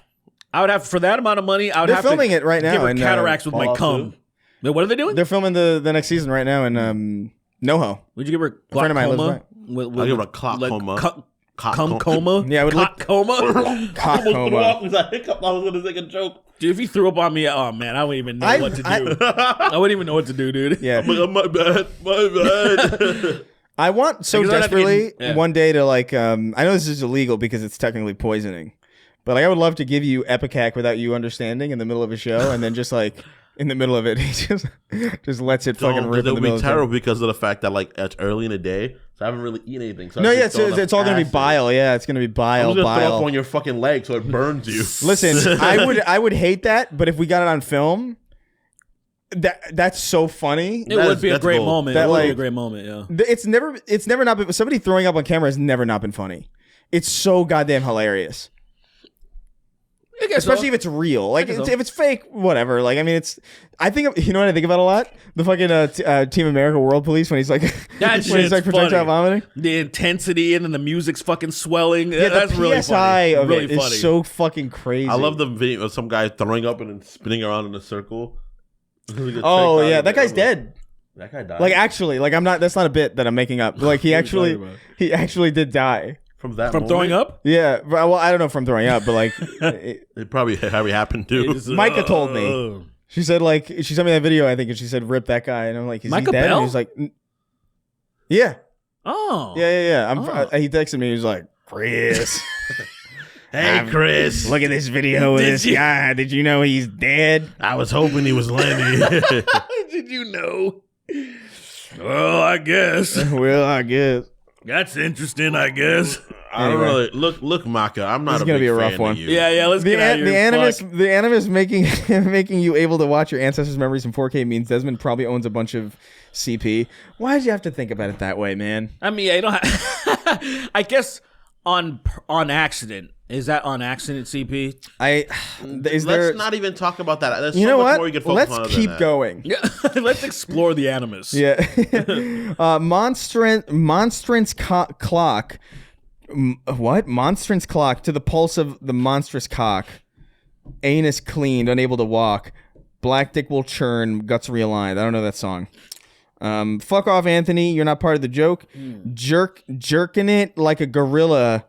I would have for that amount of money. I would They're have filming to it right now Give her in, cataracts with my Fallout cum. 2? Wait, what are they doing? They're filming the next season right now in NoHo. Would you give her friend of mine lives glaucoma? I'll give her a clock coma. Cum coma? Yeah, I would Cock coma? Cock I coma. was gonna make a joke. Dude, if you threw up on me, oh man, I wouldn't even know what to do. I wouldn't even know what to do, dude. Yeah, My bad. I want so Because I'd have to desperately get- yeah. one day to like. I know this is illegal because it's technically poisoning, but like I would love to give you Epicac without you understanding in the middle of a show, and then just like in the middle of it, he just lets it fucking rip in It'll the middle be of the terrible because of the fact that like it's early in the day, so I haven't really eaten anything. So No, I'm yeah, just throwing it's all gonna be acid. bile. Yeah, it's gonna be I'm bile, just gonna throw up bile. on your fucking leg so it burns you. Listen, I would hate that, but if we got it on film, that's so funny. It would be a that's great gold. moment. That, It would be a like- great moment, yeah. It's never not been somebody throwing up on camera has never not been funny. It's so goddamn hilarious. guess especially so. if it's real. Like guess so. if it's fake, whatever. Like I mean, it's. I think you know what I think about a lot. The fucking Team America World Police when he's like That when shit's he's like projectile funny. vomiting. The intensity and then the music's fucking swelling. Yeah, That's the really PSI funny. of really it funny. is so fucking crazy. I love the video of some guy throwing up and then spinning around in a circle. Oh yeah, that guy's dead. That guy died. Like actually, like I'm not. That's not a bit that I'm making up. Like he actually did die. from that From moment, throwing up? Yeah, but, well, I don't know from throwing up, but like It probably happened too. It's, Micah told me. She said like she sent me that video I think, and she said rip that guy, and I'm like, is Micah he dead? Bell? And he's like, yeah, Oh. yeah. Oh. He texted me. He was like, Chris, Hey, Chris. look at this video of Did this you- guy. Did you know he's dead? I was hoping he was Lenny. Did you know? Well, I guess. Well, I guess That's interesting, I guess. I don't Anyway. really look, Maka. I'm not This is a gonna big be a rough fan one. of you. Yeah, let's get out of here. Fuck. the animus making making you able to watch your ancestors' memories in 4K means Desmond probably owns a bunch of CP. Why did you have to think about it that way, man? I mean, yeah, you don't have... I guess on accident. Is that on accident, CP? Let's not even talk about that. There's You so know much what? more you can focus on Let's than keep that. going. Yeah. Let's explore the animus. Yeah. Monstrance clock. What? Monstrance clock to the pulse of the monstrous cock. Anus cleaned, unable to walk. Black dick will churn, guts realigned. I don't know that song. Fuck off, Anthony. You're not part of the joke. Jerking it like a gorilla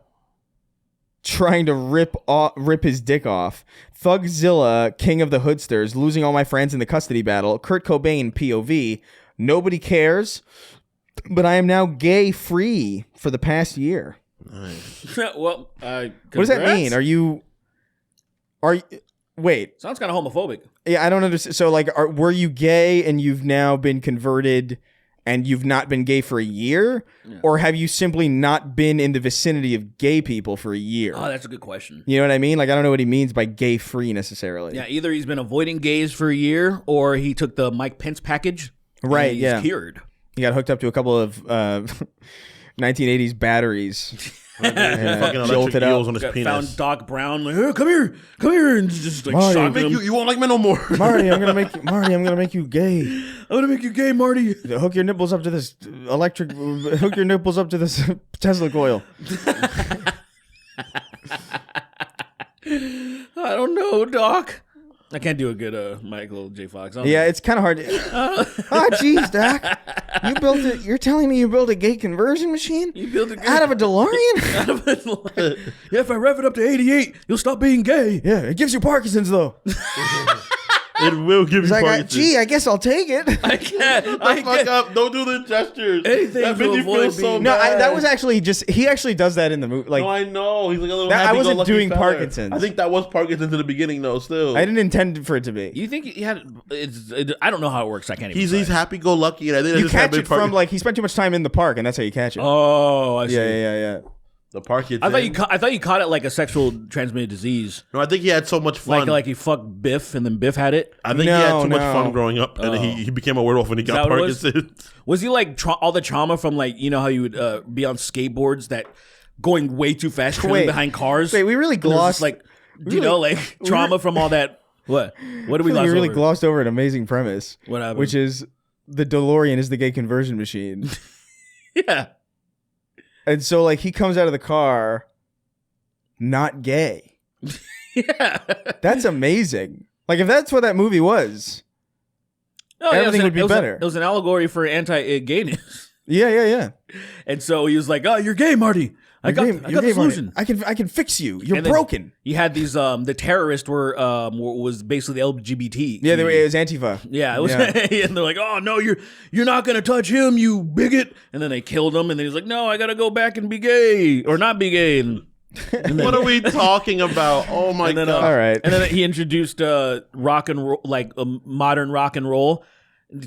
trying to rip his dick off. Thugzilla, king of the hoodsters, losing all my friends in the custody battle. Kurt Cobain, POV. Nobody cares, but I am now gay free for the past year. Well, What does that mean? Are you wait? Sounds kind of homophobic. Yeah, I don't understand. So like, were you gay and you've now been converted and you've not been gay for a year? Yeah. Or have you simply not been in the vicinity of gay people for a year? Oh, that's a good question. You know what I mean? Like, I don't know what he means by gay free necessarily. Yeah, either he's been avoiding gays for a year, or he took the Mike Pence package. and Right, he's yeah. cured. He got hooked up to a couple of 1980s batteries. Fucking electric jolted up. eels on his Found penis. Doc Brown like, hey, come here, and just like Marty, shocking him. You won't like me no more. Marty, I'm gonna make you gay. I'm gonna make you gay, Marty. Hook your nipples up to this hook your nipples up to this Tesla coil. I don't know, Doc. I can't do a good Michael J. Fox. Yeah, it's kind of hard. Oh, jeez, Doc. You built it. You're telling me you built a gay conversion machine? You built a gay- out of a DeLorean? Yeah, if I rev it up to 88, you'll stop being gay. Yeah, it gives you Parkinson's though. It will give It's you like, Parkinson's. gee, I guess I'll take it. I can't. Fuck up. Don't do the gestures. Anything that to made you avoid feel so being- No, bad. that was actually just. He actually does that in the movie. Like, No, I know. He's like a little That- I wasn't happy-go-lucky doing fella. Parkinson's. I think that was Parkinson's in the beginning, though. Still, I didn't intend for it to be. You think he had? I don't know how it works. I can't even. he's say. happy-go-lucky, and I think You that's catch big it from like he spent too much time in the park, and that's how you catch it. Oh, I see. Yeah. the Parkinson's. I thought you caught it like a sexual transmitted disease. No, I think he had so much fun. Like he fucked Biff and then Biff had it. I think he had No, too much no. fun growing up, and he became a werewolf when he got that what it was? Parkinson's. Was he like all the trauma from like you know how you would be on skateboards that going way too fast trailing Wait. behind cars? Wait, we really And there was glossed. just, like you know like trauma from all that. What did we we gloss really over? glossed over an amazing premise, What happened? which is the DeLorean is the gay conversion machine, Yeah. and so like he comes out of the car, not gay. Yeah. That's amazing. Like if that's what that movie was. Oh, yeah, Everything would be better. It was an allegory for anti-gayness. Yeah. And so he was like, "Oh, you're gay, Marty. I got You're the gay, Marty. solution." I can fix you. You're And then broken. You had these the terrorists was basically LGBT. Yeah, it was Antifa. Yeah, it was, Yeah. and they're like, "Oh no, you're not gonna touch him, you bigot!" And then they killed him, and then he's like, "No, I gotta go back and be gay or not be gay." And What are we talking about? Oh my then, god! All right. and then he introduced rock and roll, like modern rock and roll,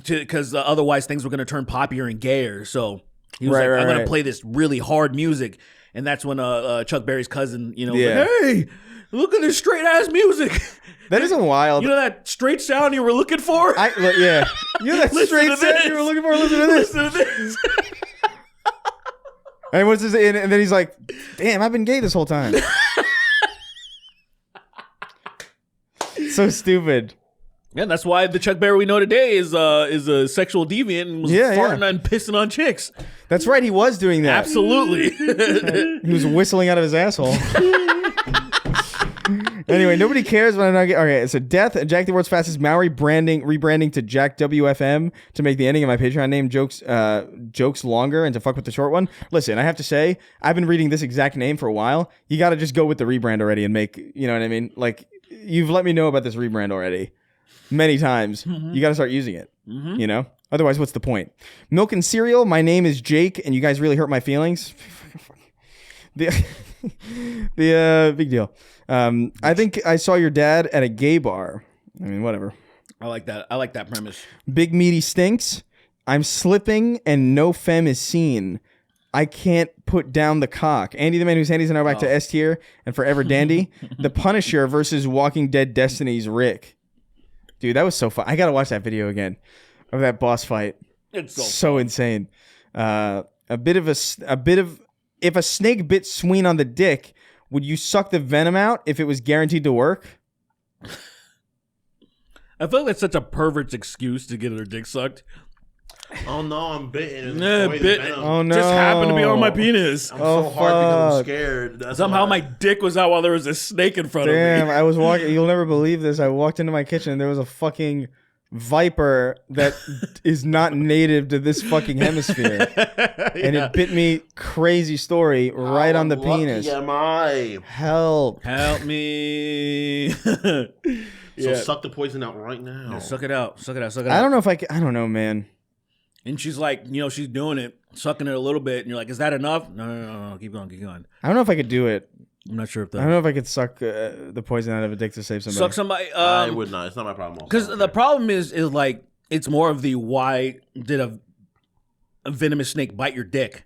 because otherwise things were gonna turn poppier and gayer. So he was Right, like, "I'm gonna right. play this really hard music," and that's when Chuck Berry's cousin, was Yeah. like, "Hey, look at this straight ass music." That isn't wild. You know that straight sound you were looking for? Yeah. You know that Listen straight to sound this. you were looking for? Listen to this. Listen to this. And what's his? And then he's like, "Damn, I've been gay this whole time." so stupid. Yeah, that's why the Chuck Berry we know today is a sexual deviant and was farting and pissing on chicks. That's right, he was doing that. Absolutely. He was whistling out of his asshole. Anyway, nobody cares when I'm not getting... Okay, so Death, Jack the World's Fastest Maori rebranding to Jack WFM to make the ending of my Patreon name jokes longer and to fuck with the short one. Listen, I have to say, I've been reading this exact name for a while. You got to just go with the rebrand already and make... You know what I mean? Like, you've let me know about this rebrand already many times. Mm-hmm. You got to start using it, you know? Otherwise, what's the point? Milk and Cereal, my name is Jake, and you guys really hurt my feelings. The big deal. I think I saw your dad at a gay bar. I mean, whatever. I like that premise. Big Meaty Stinks. I'm slipping and no femme is seen. I can't put down the cock. Andy the Man Whose Handies and I are back to S tier and Forever Dandy. The Punisher versus Walking Dead Destiny's Rick. Dude, that was so fun. I gotta watch that video again of that boss fight. It's so insane. If a snake bit Sween on the dick, would you suck the venom out if it was guaranteed to work? I feel like that's such a pervert's excuse to get their dick sucked. Oh no, I'm bitten. Oh no. Just happened to be on my penis. I'm so hard because I'm scared. That's Somehow why. my dick was out while there was a snake in front Damn, of me. I was walking. You'll never believe this. I walked into my kitchen and there was a fucking viper that is not native to this fucking hemisphere. And it bit me. Crazy story right on the penis. Am I? Help me. So suck the poison out right now. Yeah, suck it out. I don't know if I don't know, man. And she's like, she's doing it, sucking it a little bit, and you're like, is that enough? No, keep going. I don't know if I could do it. I'm not sure if I don't know if I could suck the poison out of a dick to save somebody. Suck somebody. I would not. It's not my problem. Because the problem is like it's more of the why did a venomous snake bite your dick?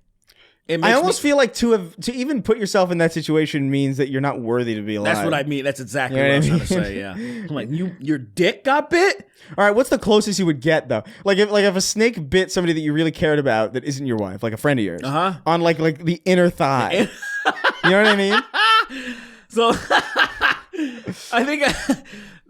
I almost feel like to even put yourself in that situation means that you're not worthy to be alive. That's what I mean. That's exactly what I was trying to say. Yeah, I'm like, your dick got bit. All right, what's the closest you would get though? Like if a snake bit somebody that you really cared about that isn't your wife, like a friend of yours, on like the inner thigh. You know what I mean? So I think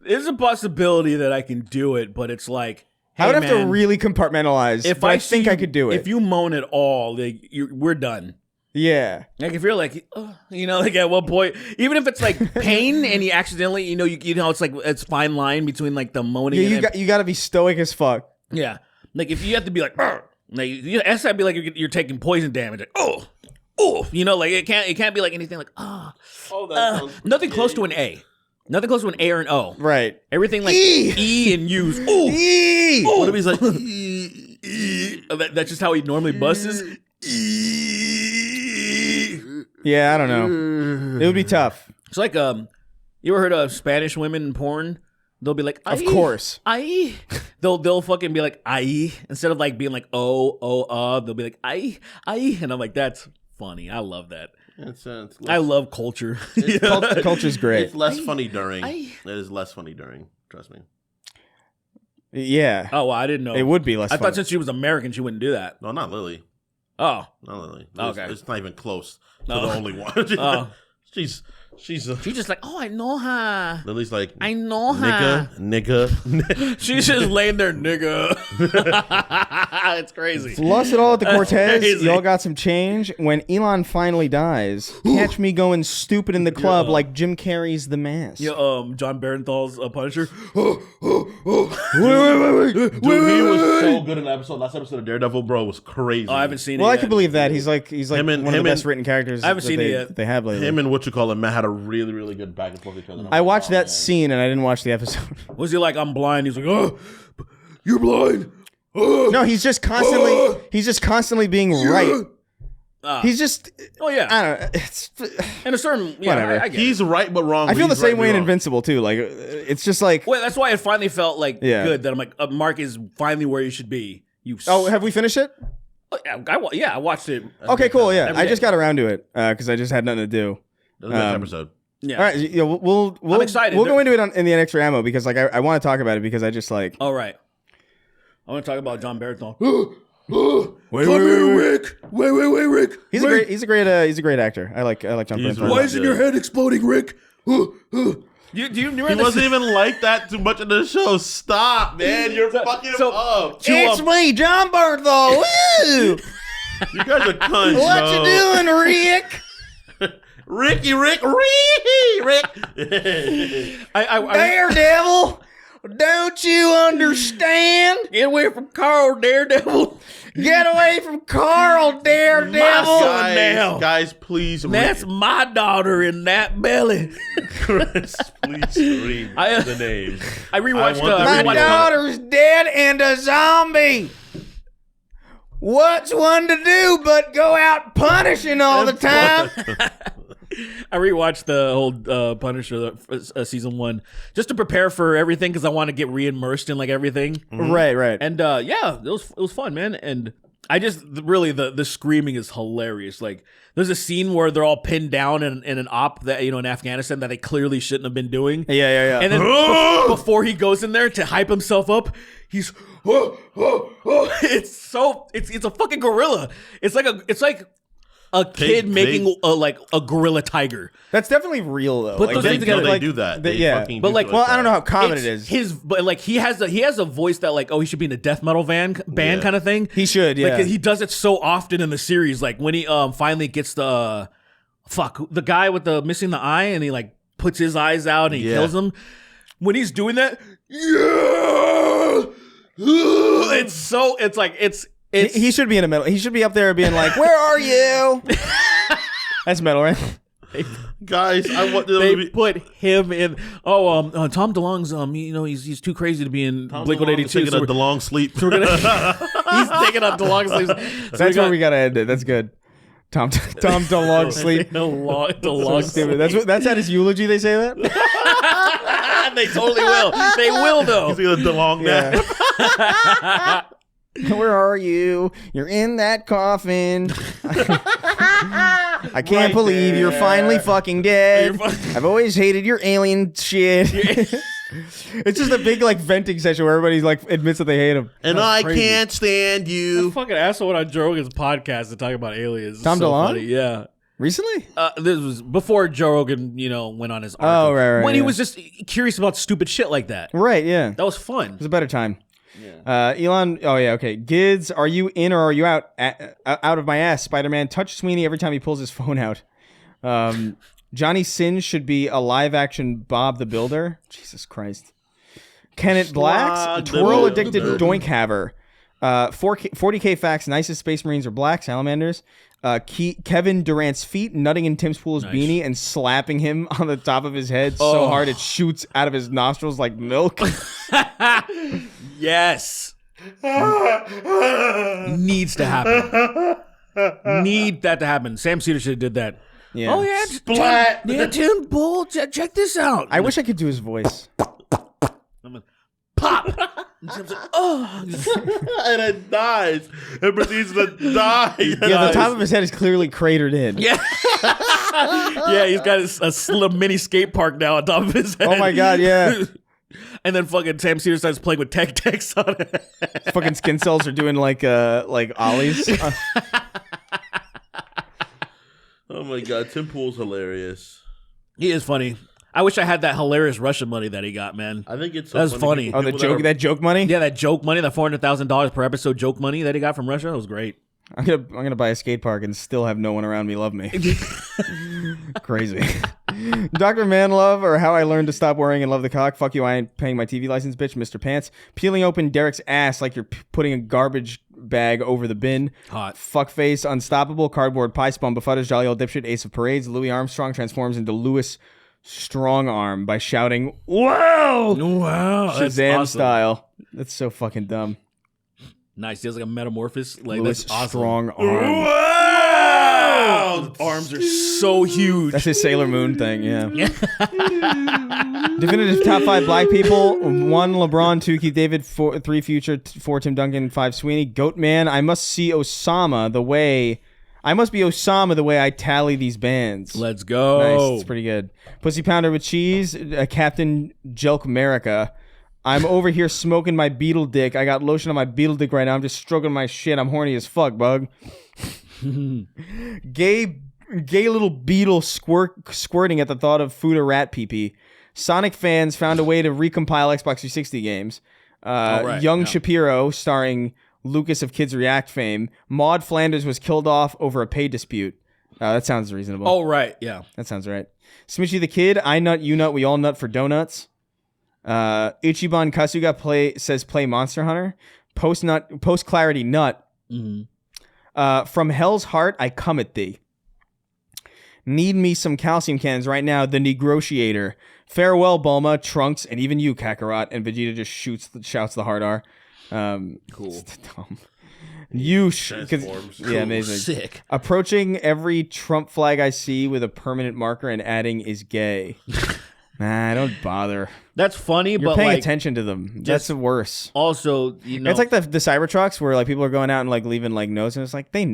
there's a possibility that I can do it, but it's like. Hey, I would have to really compartmentalize. If I think I could do it. If you moan at all, like, we're done. Yeah. Like if you're like, like at one point, even if it's like pain and you accidentally, it's like it's fine line between like the moaning. Yeah, you got to be stoic as fuck. Yeah. Like if you have to be like, it has to be like you're taking poison damage. Like, like it can't be like anything like nothing close to an A. Nothing close to an A or an O. Right. Everything like E and U's. Ooh. E. What if he's like, E. That's just how he normally busts. Yeah, I don't know. It would be tough. It's like, you ever heard of Spanish women in porn? They'll be like, of course. Ay. They'll fucking be like, ay. Instead of like being like, they'll be like, ay. And I'm like, that's funny. I love that. I love culture. Culture's great. It's less funny during. It is less funny during. Trust me. Yeah. Oh, well, I didn't know. It would be less funny. I thought since she was American, she wouldn't do that. No, not Lily. Oh. Not Lily. Okay. It's not even close to the only one. She's just like, I know her. Lily's like, I know her. Nigga. She's just laying there, nigga. It's crazy. Lost it all at the Cortez. Y'all got some change. When Elon finally dies, catch me going stupid in the club like Jim Carrey's The Mask. Yeah, John Barenthal's Punisher. Wait. Dude, he was so good in the episode. Last episode of Daredevil, bro, was crazy. Oh, I haven't seen it Well, yet. I can believe that. He's like one of the best written characters I haven't seen it yet. that they have lately. Him and Matt had a really, really good back and forth with each other. I watched that scene and I didn't watch the episode. Was he like, I'm blind? He's like, oh, you're blind. No, he's just constantly being right. He's just. Oh yeah. I don't know. It's in a certain. Whatever. I get he's it. right but wrong. I feel the same way in wrong. Invincible too. Like it's just like. Well, that's why it finally felt like good that I'm like, Mark is finally where you should be. Have we finished it? I watched it. Okay, cool. Yeah, I day. just got around to it because I just had nothing to do. That was a nice episode. Yeah. All right, we'll I'm excited. We'll go into it in the extra ammo because like I want to talk about it because I just like. All right. I want to talk about John Barenthal. Wait, Rick. Wait, Rick. He's a great actor. I like John Bernthal. Why isn't your head exploding, Rick? Do you remember He this? wasn't even like that too much in the show. Stop, man. You're fucking him up. It's me, John Bartho. Woo! You guys are cunts, What yo. you doing, Rick? Rick. Daredevil, don't you understand? Get away from Carl, Daredevil. Get away from Carl, Daredevil. Guys, please. That's my daughter in that belly. Chris, please read the name. I rewatched. My daughter's dead and a zombie. What's one to do but go out punishing all the time? I rewatched the whole Punisher season 1 just to prepare for everything because I want to get re-immersed in like everything. Right. And yeah, it was fun, man. And I just really the screaming is hilarious. Like there's a scene where they're all pinned down in an op that in Afghanistan that they clearly shouldn't have been doing. Yeah. And then before he goes in there to hype himself up, he's it's a fucking gorilla. It's like a kid making a gorilla tiger. That's definitely real though. Put those things together. They do that. They fucking but do like, shit well, I don't know how that. common it is. But like he has a voice that like he should be in a death metal band kind of thing. He should, yeah. Like he does it so often in the series. Like when he finally gets the guy with the missing the eye and he like puts his eyes out and he kills him. When he's doing that, He should be in a metal. He should be up there being like, "Where are you?" That's metal, right? Guys, I want the they movie. put him in. Tom DeLonge's he's too crazy to be in Blink-182. Taking So a long sleep. he's taking a DeLonge sleep. That's where we gotta end it. That's good. Tom DeLonge sleep. DeLonge Stupid. That's at his eulogy. They say that. They totally will. They will though. He's gonna DeLong that. Where are you? You're in that coffin. I can't believe you're finally fucking dead. I've always hated your alien shit. It's just a big like venting session where everybody like admits that they hate him. And I can't stand you. Fucking asshole went on Joe Rogan's podcast to talk about aliens. Tom DeLonge? Funny. Yeah. Recently? This was before Joe Rogan, went on his arc. Oh, right. When he was just curious about stupid shit like that. Right, yeah. That was fun. It was a better time. Yeah. Elon, oh yeah, okay. Gids, are you in or are you out? Out of my ass. Spider-Man, touch Sweeney every time he pulls his phone out. Johnny Sins should be a live-action Bob the Builder. Jesus Christ. Kenneth Blacks, twirl-addicted doink haver. 40K facts, nicest Space Marines are black, salamanders. Kevin Durant's feet nutting in Tim Spool's beanie and slapping him on the top of his head so hard it shoots out of his nostrils like milk. Yes. Needs to happen. Need that to happen. Sam Cedar should have did that. Yeah. Oh yeah, Splat. Tim Bull, check this out. I wish I could do his voice. Pop. And Tim's like, oh. And it dies. It proceeds to die. Yeah, the top of his head is clearly cratered in. Yeah. Yeah, he's got a slim mini skate park now on top of his head. Oh my god, yeah. And then fucking Sam Cedar starts playing with tech decks on it. Fucking skin cells are doing like ollies. Oh my god, Tim Pool's hilarious. He is funny. I wish I had that hilarious Russian money that he got, man. I think it's so That's funny. Oh, the joke, that joke money? Yeah, that joke money, that $400,000 per episode joke money that he got from Russia, that was great. I'm gonna buy a skate park and still have no one around me love me. Crazy. Dr. Manlove, or How I Learned to Stop Worrying and Love the Cock. Fuck you, I ain't paying my TV license, bitch. Mr. Pants. Peeling open Derek's ass like you're putting a garbage bag over the bin. Hot. Fuckface, Unstoppable, Cardboard Pie, Spun Befudders, Jolly Old Dipshit, Ace of Parades. Louis Armstrong transforms into Louis Strongarm by shouting, "Whoa!" Wow. That's Shazam awesome. style. That's so fucking dumb. Nice. He has like a metamorphosis. Like, Louis that's awesome. Strong Arm. Wow. His arms are so huge. That's his Sailor Moon thing, yeah. Definitive top 5 black people. 1 LeBron, 2 Keith David, 3 Future, 4 Tim Duncan, 5 Sweeney. Goat Man, I must be Osama the way I tally these bands. Let's go. Nice, it's pretty good. Pussy Pounder with Cheese, Captain Jelk America. I'm over here smoking my beetle dick. I got lotion on my beetle dick right now. I'm just stroking my shit. I'm horny as fuck, bug. Gay little beetle squirting at the thought of food or rat pee-pee. Sonic fans found a way to recompile Xbox 360 games. right, Young yeah. Shapiro, starring Lucas of Kids React fame. Maud Flanders was killed off over a pay dispute. That sounds reasonable. Oh, right. Yeah. That sounds right. Smitchy the Kid, I nut, you nut, we all nut for donuts. Ichiban Kasuga says play Monster Hunter. Post clarity nut. From Hell's Heart, I come at thee. Need me some calcium cannons right now, the Negotiator. Farewell, Bulma, Trunks, and even you, Kakarot. And Vegeta just shouts the hard R. Cool. Dumb. Transforms. Yeah, amazing. Sick. Approaching every Trump flag I see with a permanent marker and adding is gay. Nah, don't bother. That's funny, You're but paying like attention to them. That's worse. also, you know, It's like the Cybertrucks where like people are going out and like leaving like notes, and it's like they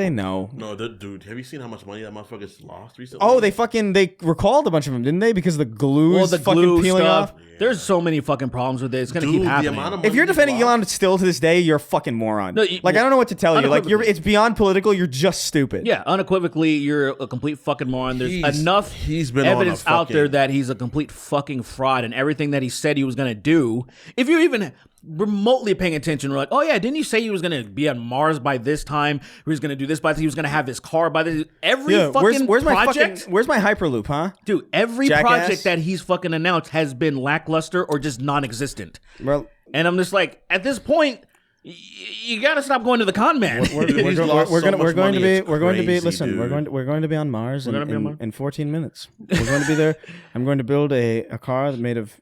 know. No, dude, have you seen how much money that motherfucker's lost recently? Oh, they recalled a bunch of them, didn't they? Because the glue well, is the fucking glue peeling stuff. off. There's so many fucking problems with it. It's gonna Dude, keep the happening. amount of If money you're he's defending lost- Elon still to this day, you're a fucking moron. No, I don't know what to tell you. Like unequivocally. it's beyond political. You're just stupid. Yeah, unequivocally, you're a complete fucking moron. There's enough he's been on a evidence out there fucking- that he's a complate fucking fraud, and everything that he said he was gonna do. If you're even remotely paying attention, we're like, oh yeah, didn't you say he was gonna be on Mars by this time? He was gonna do this by. He was gonna have his car by this. Every Yeah, fucking where's my project, where's my Hyperloop, huh? dude. Every Jackass? project that he's fucking announced has been lackluster or just non-existent. Well, And I'm just like, at this point, you gotta stop going to the con man. we're Dude, he's going lost so much money, it's we're going to be crazy, listen, dude. we're going to be on Mars gonna be on Mars? in 14 minutes. We're going to be there. I'm going to build a car made of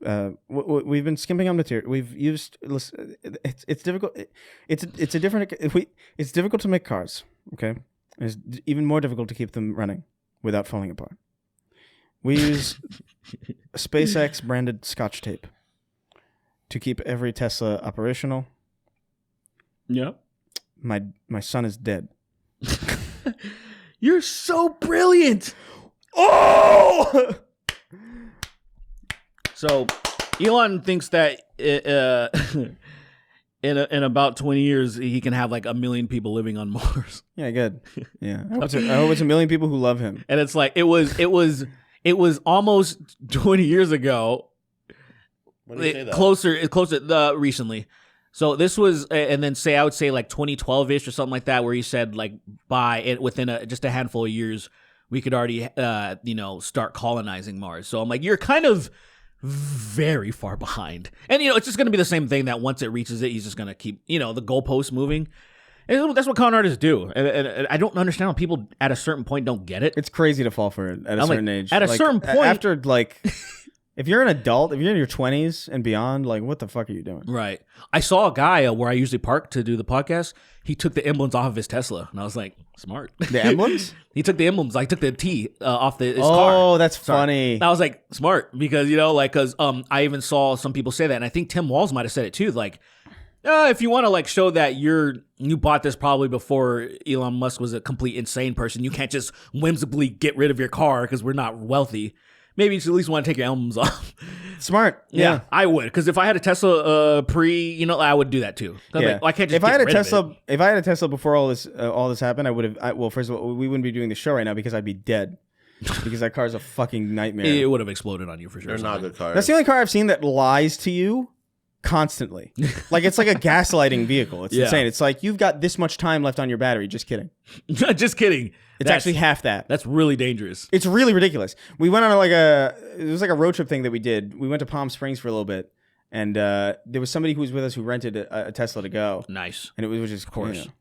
we've been skimping on material. We've used it's difficult it's difficult to make cars, okay? It's even more difficult to keep them running without falling apart. We use SpaceX branded Scotch tape to keep every Tesla operational. Yeah. My son is dead. You're so brilliant. Oh! So, Elon thinks that in about 20 years he can have like 1 million people living on Mars, Yeah, good. Yeah, I hope it's 1 million people who love him. and it's like it was almost 20 years ago. When did you say that? Closer recently. So this was, and then I would say like 2012-ish or something like that, where he said like by it within just a handful of years we could already start colonizing Mars. So I'm like, you're kind of very far behind, and it's just gonna be the same thing that once it reaches it, he's just gonna keep the goalposts moving. And that's what con artists do, and I don't understand how people at a certain point don't get it. It's crazy to fall for it at a certain age. at a certain point- after like, if you're an adult, if you're in your 20s and beyond, like, what the fuck are you doing? Right. I saw a guy where I usually park to do the podcast. He took the emblems off of his Tesla, and I was like, smart. The emblems? He took the emblems. I took the T off his car. Oh, that's funny. I was like, smart, because I even saw some people say that, and I think Tim Walls might have said it too. Like, if you want to like show that you bought this probably before Elon Musk was a complete insane person, you can't just whimsically get rid of your car because we're not wealthy. Maybe you should at least want to take your emblems off. Smart. Yeah. I would, because if I had a Tesla I would do that too. Yeah. Like, I can't just if I had a get rid of Tesla, it. if I had a Tesla before all this happened, I would have. Well, first of all, we wouldn't be doing the show right now because I'd be dead. Because that car's a fucking nightmare. It would have exploded on you for sure. They're not good cars. That's the only car I've seen that lies to you constantly. Like, it's like a gaslighting vehicle. It's Yeah. insane. It's like, you've got this much time left on your battery. Just kidding. Just kidding. It's actually half that. That's really dangerous. It's really ridiculous. We went on it was like a road trip thing that we did. We went to Palm Springs for a little bit, and there was somebody who was with us who rented a Tesla to go. Nice. And it was just, Of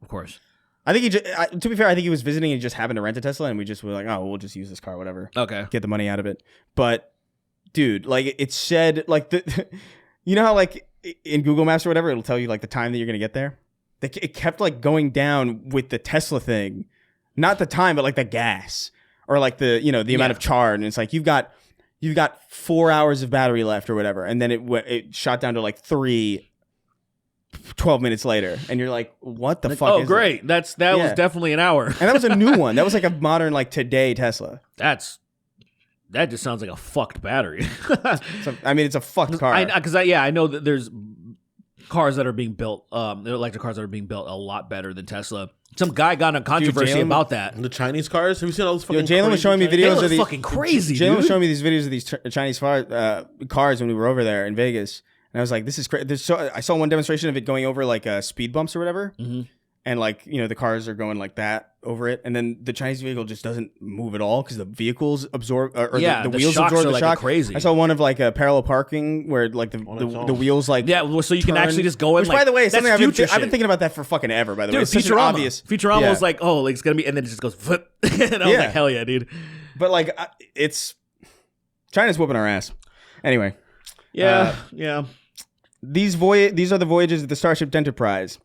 course. I think to be fair, I think he was visiting and just happened to rent a Tesla, and we just were like, oh, we'll just use this car, whatever. Okay. Get the money out of it. But, dude, like, it said, like, you know how, like, in Google Maps or whatever, it'll tell you, like, the time that you're going to get there? It kept, like, going down with the Tesla thing. Not the time, but, like, the gas. Or, like, the amount of charge. And it's like, you've got 4 hours of battery left or whatever. And then it shot down to, like, 12 minutes later. And you're like, what the fuck is great. That was definitely an hour. And that was a new one. That was, like, a modern, like, today Tesla. That just sounds like a fucked battery. It's a fucked car. I know that there's cars that are being built, electric cars that are being built a lot better than Tesla. Some guy got in a controversy Jalen- about that. The Chinese cars. Have you seen all those Yo, fucking? Jalen was crazy showing me Chinese- They videos look of these. fucking crazy, Jalen was dude. showing me these videos of these Chinese cars when we were over there in Vegas, and I was like, "This is crazy." I saw one demonstration of it going over like speed bumps or whatever, and like the cars are going like that over it, and then the Chinese vehicle just doesn't move at all because the vehicles absorb or the the wheels shocks absorb are the like shock. crazy. I saw one of like parallel parking where like the wheels like Yeah, well, so you can turn. actually just go in. Which, like, by the way, is that's something I've been future shit. thinking about that for fucking ever. By the way, Dude, it's such an Futurama. obvious. Futurama Yeah. was like, oh, like it's gonna be, and then it just goes flip, and I was Yeah. like, hell yeah, dude. But like, it's China's whooping our ass. Anyway, Yeah, yeah. these are the voyages of the Starship Enterprise.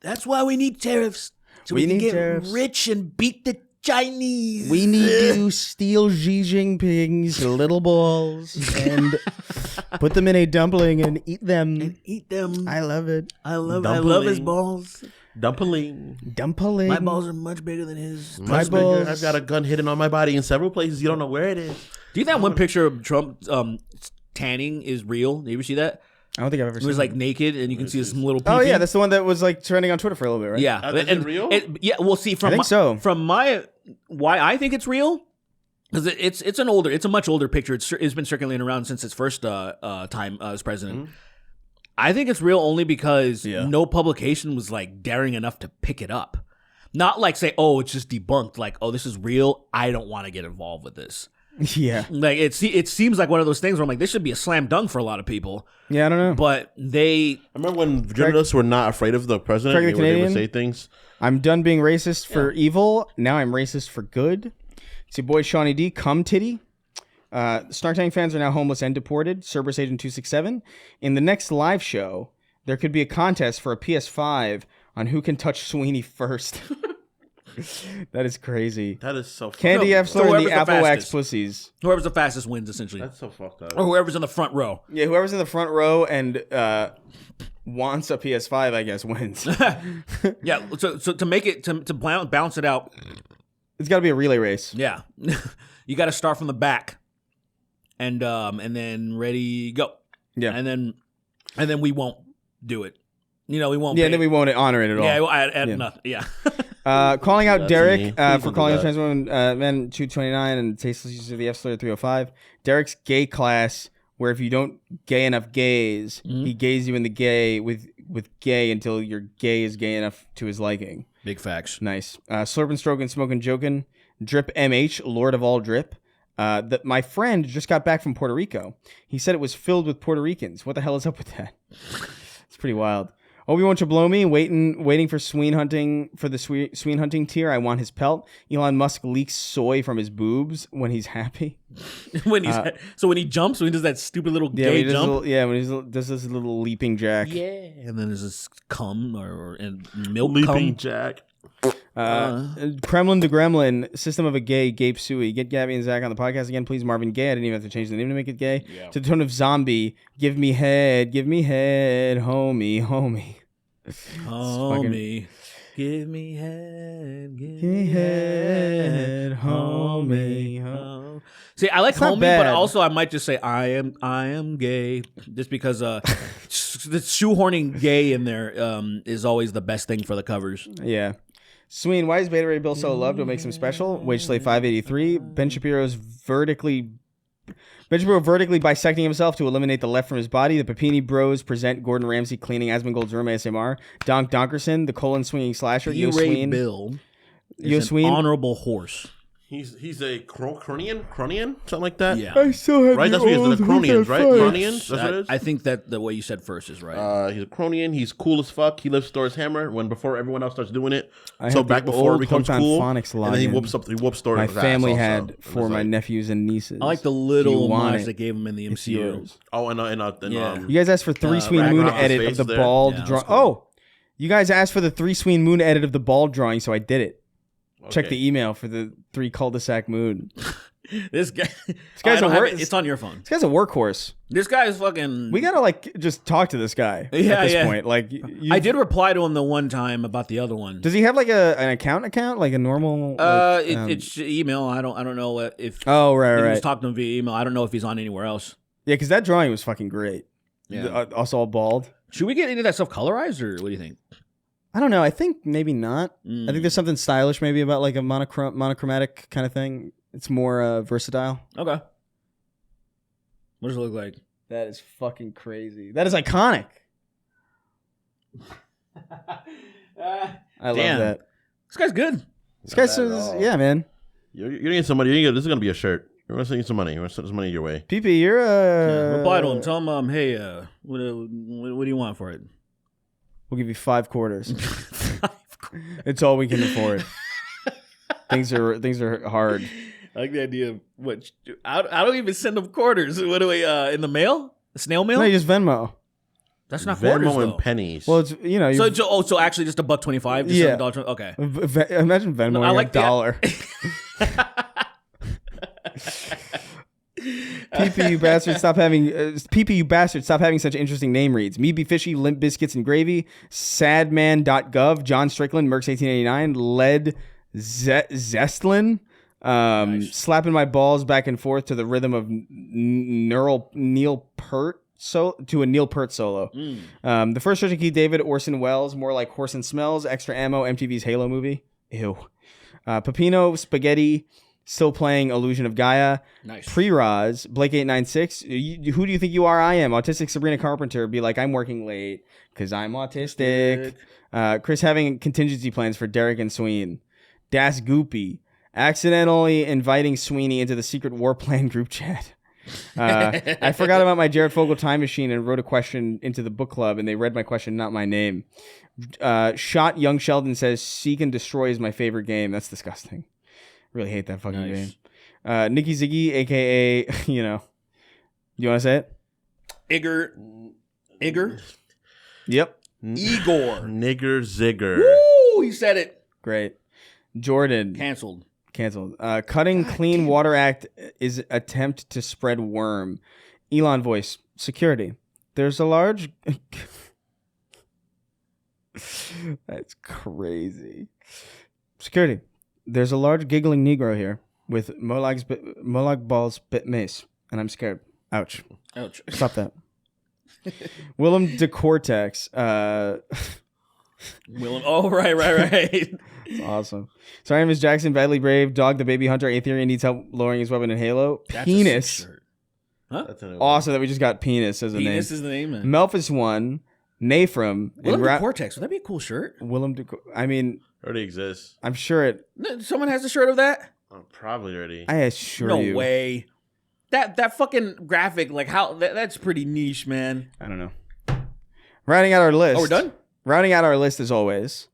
That's why we need tariffs. So We we can need get tariffs. rich and beat the Chinese. We need to steal Xi Jinping's little balls and put them in a dumpling and eat them. Eat them. I love it. I love his Dumpling. balls. Dumpling. Dumpling. My balls are much bigger than his. My Much bigger. balls. I've got a gun hidden on my body in several places. You don't know where it is. Do you think that one picture of Trump tanning is real? Did you ever see that? I don't think I've ever He seen was it. like naked, and you can see some little. Oh pee-pee. yeah, that's the one that was like trending on Twitter for a little bit, right? Yeah, Is it real? Yeah, well, see, from I think my, so. From my why I think it's real, because it's a much older picture. It's been circulating around since its first time as president. I think it's real only because no publication was like daring enough to pick it up. Not like say, oh, it's just debunked. Like, oh, this is real. I don't want to get involved with this. Yeah. Like it seems like one of those things where I'm like, this should be a slam dunk for a lot of people. Yeah, I don't know. But they I remember when journalists were not afraid of the president. Craig the They would Canadian? say things. I'm done being racist for evil. Now I'm racist for good. It's your boy Shawnee D. Cum titty. Snark Tank fans are now homeless and deported. Cerberus Agent 267. In the next live show, there could be a contest for a PS5 on who can touch Sweeney first. That is crazy. That is so. Candy No, F. so and whoever's the the Apple Wax fastest. pussies. whoever's the fastest wins essentially, That's so fucked up. or whoever's in the front row. Yeah, whoever's in the front row and wants a PS5, I guess, wins. Yeah. So to make it to balance it out, It's got to be a relay race. yeah, you got to start from the back, and then ready go. Yeah. And then we won't do it. We won't. Yeah, pay. and then we won't honor it at all. Yeah, we'll add nothing. Yeah. Calling out That's Derek me. for Please calling do a trans woman man 229 and tasteless use of the F slur 305. Derek's gay class, where if you don't gay enough gays, he gays you in the gay with gay until your gay is gay enough to his liking. Big facts. Nice. Slurping, stroking, smoking, joking. Drip MH, Lord of all drip. My friend just got back from Puerto Rico. He said it was filled with Puerto Ricans. What the hell is up with that? It's pretty wild. Obi-Wan Chablomi waiting for sween hunting for the sween hunting tier. I want his pelt. Elon Musk leaks soy from his boobs when he's happy. when he jumps, when he does that stupid little Yeah, when gay he does jump. when he does this little leaping jack. Yeah, and then there's this cum or milk Leaping cum. Jack. Kremlin to Gremlin, system of a gay, Gabe Suey. Get Gabby and Zach on the podcast again, please. Marvin Gaye. I didn't even have to change the name to make it gay. Yeah. To the tone of zombie. Give me head, homie. Homie, give me head, give me head, homie. Oh. See, I like not homie, bad. but also I might just say I am gay, just because the shoehorning gay in there is always the best thing for the covers. Yeah. Sween, why is Beta Ray Bill so loved? What makes him special? Wage Slave 583. Ben Shapiro vertically bisecting himself to eliminate the left from his body. The Papini Bros present Gordon Ramsay cleaning Asmongold's room ASMR. Donk Donkerson, the colon swinging slasher. Yo B-Ray Sween. Bill Yo is an Sween. honorable horse. He's a cronian, something like that. Yeah. I still have Right, that's what he is. The cronians, right? Cronians. That's what it is. I think that the way you said first is right. He's a cronian. He's cool as fuck. He lifts Thor's hammer before everyone else starts doing it. I So have back the before it old becomes Hooked on cool, Phonics and then he login whoops Thor's my ass family also. had And it's for my like- nephews and nieces. I like the Do you little want homage it? they gave him in the It's MCU. yours. Oh, and Yeah. You guys asked for three Sween Moon Ragnarok's edit face of the there. bald Yeah, drawing. that's cool. Oh, you guys asked for the three Sween Moon edit of the bald drawing, so I did it. Check Okay. the email for the three cul-de-sac moon. This guy, guy's I don't a have work- it. It's on your phone. This guy's a workhorse. This guy is fucking. We gotta just talk to this guy at Yeah, this yeah. point. I did reply to him the one time about the other one. Does he have an account, like a normal? It's email. I don't know if. Oh right, if he was right. talking to him via email. I don't know if he's on anywhere else. Yeah, because that drawing was fucking great. Yeah. Us all bald. Should we get into that stuff colorized, or what do you think? I don't know. I think maybe not. I think there's something stylish maybe about like a monochromatic kind of thing. It's more versatile. Okay. What does it look like? That is fucking crazy. That is iconic. I love Damn. that. This guy's good. This guy's yeah, man. You're gonna get some money. This is gonna be a shirt. You're gonna send you some money. You're gonna send some money your way. PP, you're Reply to him. Tell him, hey, what do you want for it? We'll give you 5 quarters. It's all we can afford. Things are hard. I like the idea of what I don't even send them quarters. What do we in the mail? Snail mail? No, you just Venmo. That's not quarters Venmo though. and pennies. Well, it's So actually just $1.25. Yeah. $7. Okay. Imagine Venmo. No, I like a dollar. PP, you bastard, stop having PP, you bastard, stop having such interesting name reads. Me Be Fishy, Limp Biscuits and Gravy, Sadman.gov, John Strickland, Mercs 1889, Led Zestlin, Nice. slapping my balls back and forth to the rhythm of Neil Peart. To a Neil Peart solo. The first Richard Keith David, Orson Welles, more like Horse and Smells, Extra Ammo, MTV's Halo movie. Ew. Pepino, Spaghetti, still playing Illusion of Gaia. Nice. Pre-Roz, Blake 896. Who do you think you are? I am. Autistic Sabrina Carpenter. Be like, I'm working late because I'm autistic. Chris having contingency plans for Derek and Sween. Das Goopy. Accidentally inviting Sweeney into the secret war plan group chat. I forgot about my Jared Fogle time machine and wrote a question into the book club, and they read my question, not my name. Shot Young Sheldon says, Seek and Destroy is my favorite game. That's disgusting. Really hate that fucking game. Nikki Ziggy, a.k.a., you want to say it? Igor? Yep. Igor. Nigger Zigger. Woo! He said it. Great. Jordan. Canceled. Cutting Clean Water Act is attempt to spread worm. Elon voice. Security. There's a large... That's crazy. Security. There's a large giggling Negro here with Molag balls bit mace, and I'm scared. Ouch. Stop that. Willem DeCortex. Willem. Oh, right. That's awesome. Sorry, Miss Jackson, Badly Brave, Dog the Baby Hunter, Aetherian needs help lowering his weapon in Halo. That's Penis. a sick shirt. Huh? That's an Awesome that we just got Penis as a name. Penis is the name, man. Melphis 1, Nafram, Willem de Cortex. Would that be a cool shirt? Willem de... I mean, already exists. I'm sure it... Someone has a shirt of that? Oh, probably already. I assure No you. way. That fucking graphic, like how that's pretty niche, man. I don't know. Rounding out our list. Oh, we're done? Rounding out our list as always.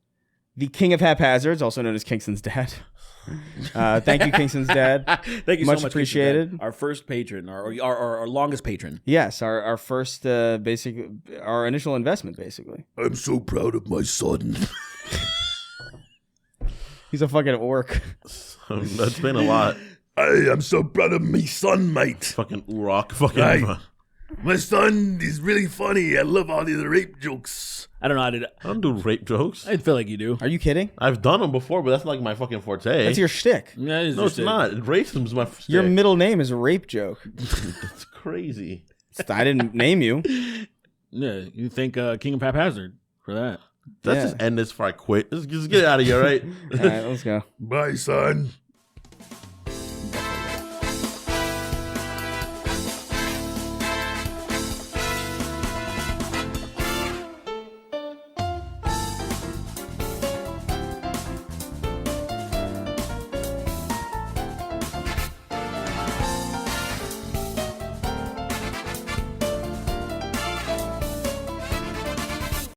The King of Haphazards, also known as Kingston's dad. Thank you, Kingston's dad. Thank you Much so much. appreciated. Our first patron, our longest patron. Yes, our first our initial investment, basically. I'm so proud of my son. He's a fucking orc. That's been a lot. I am so proud of my son, mate. Fucking Urok. Fucking. Right. My son is really funny. I love all these rape jokes. I don't know how to. I don't do rape jokes. I feel like you do. Are you kidding? I've done them before, but that's not like my fucking forte. That's your shtick. Yeah, No, it's not. Racism is my shtick. Your middle name is a rape joke. That's crazy. I didn't name you. Yeah, you think King of Haphazard for that? Let's just end this before I quit. Just get it out of here, right? All right, let's go. Bye, son.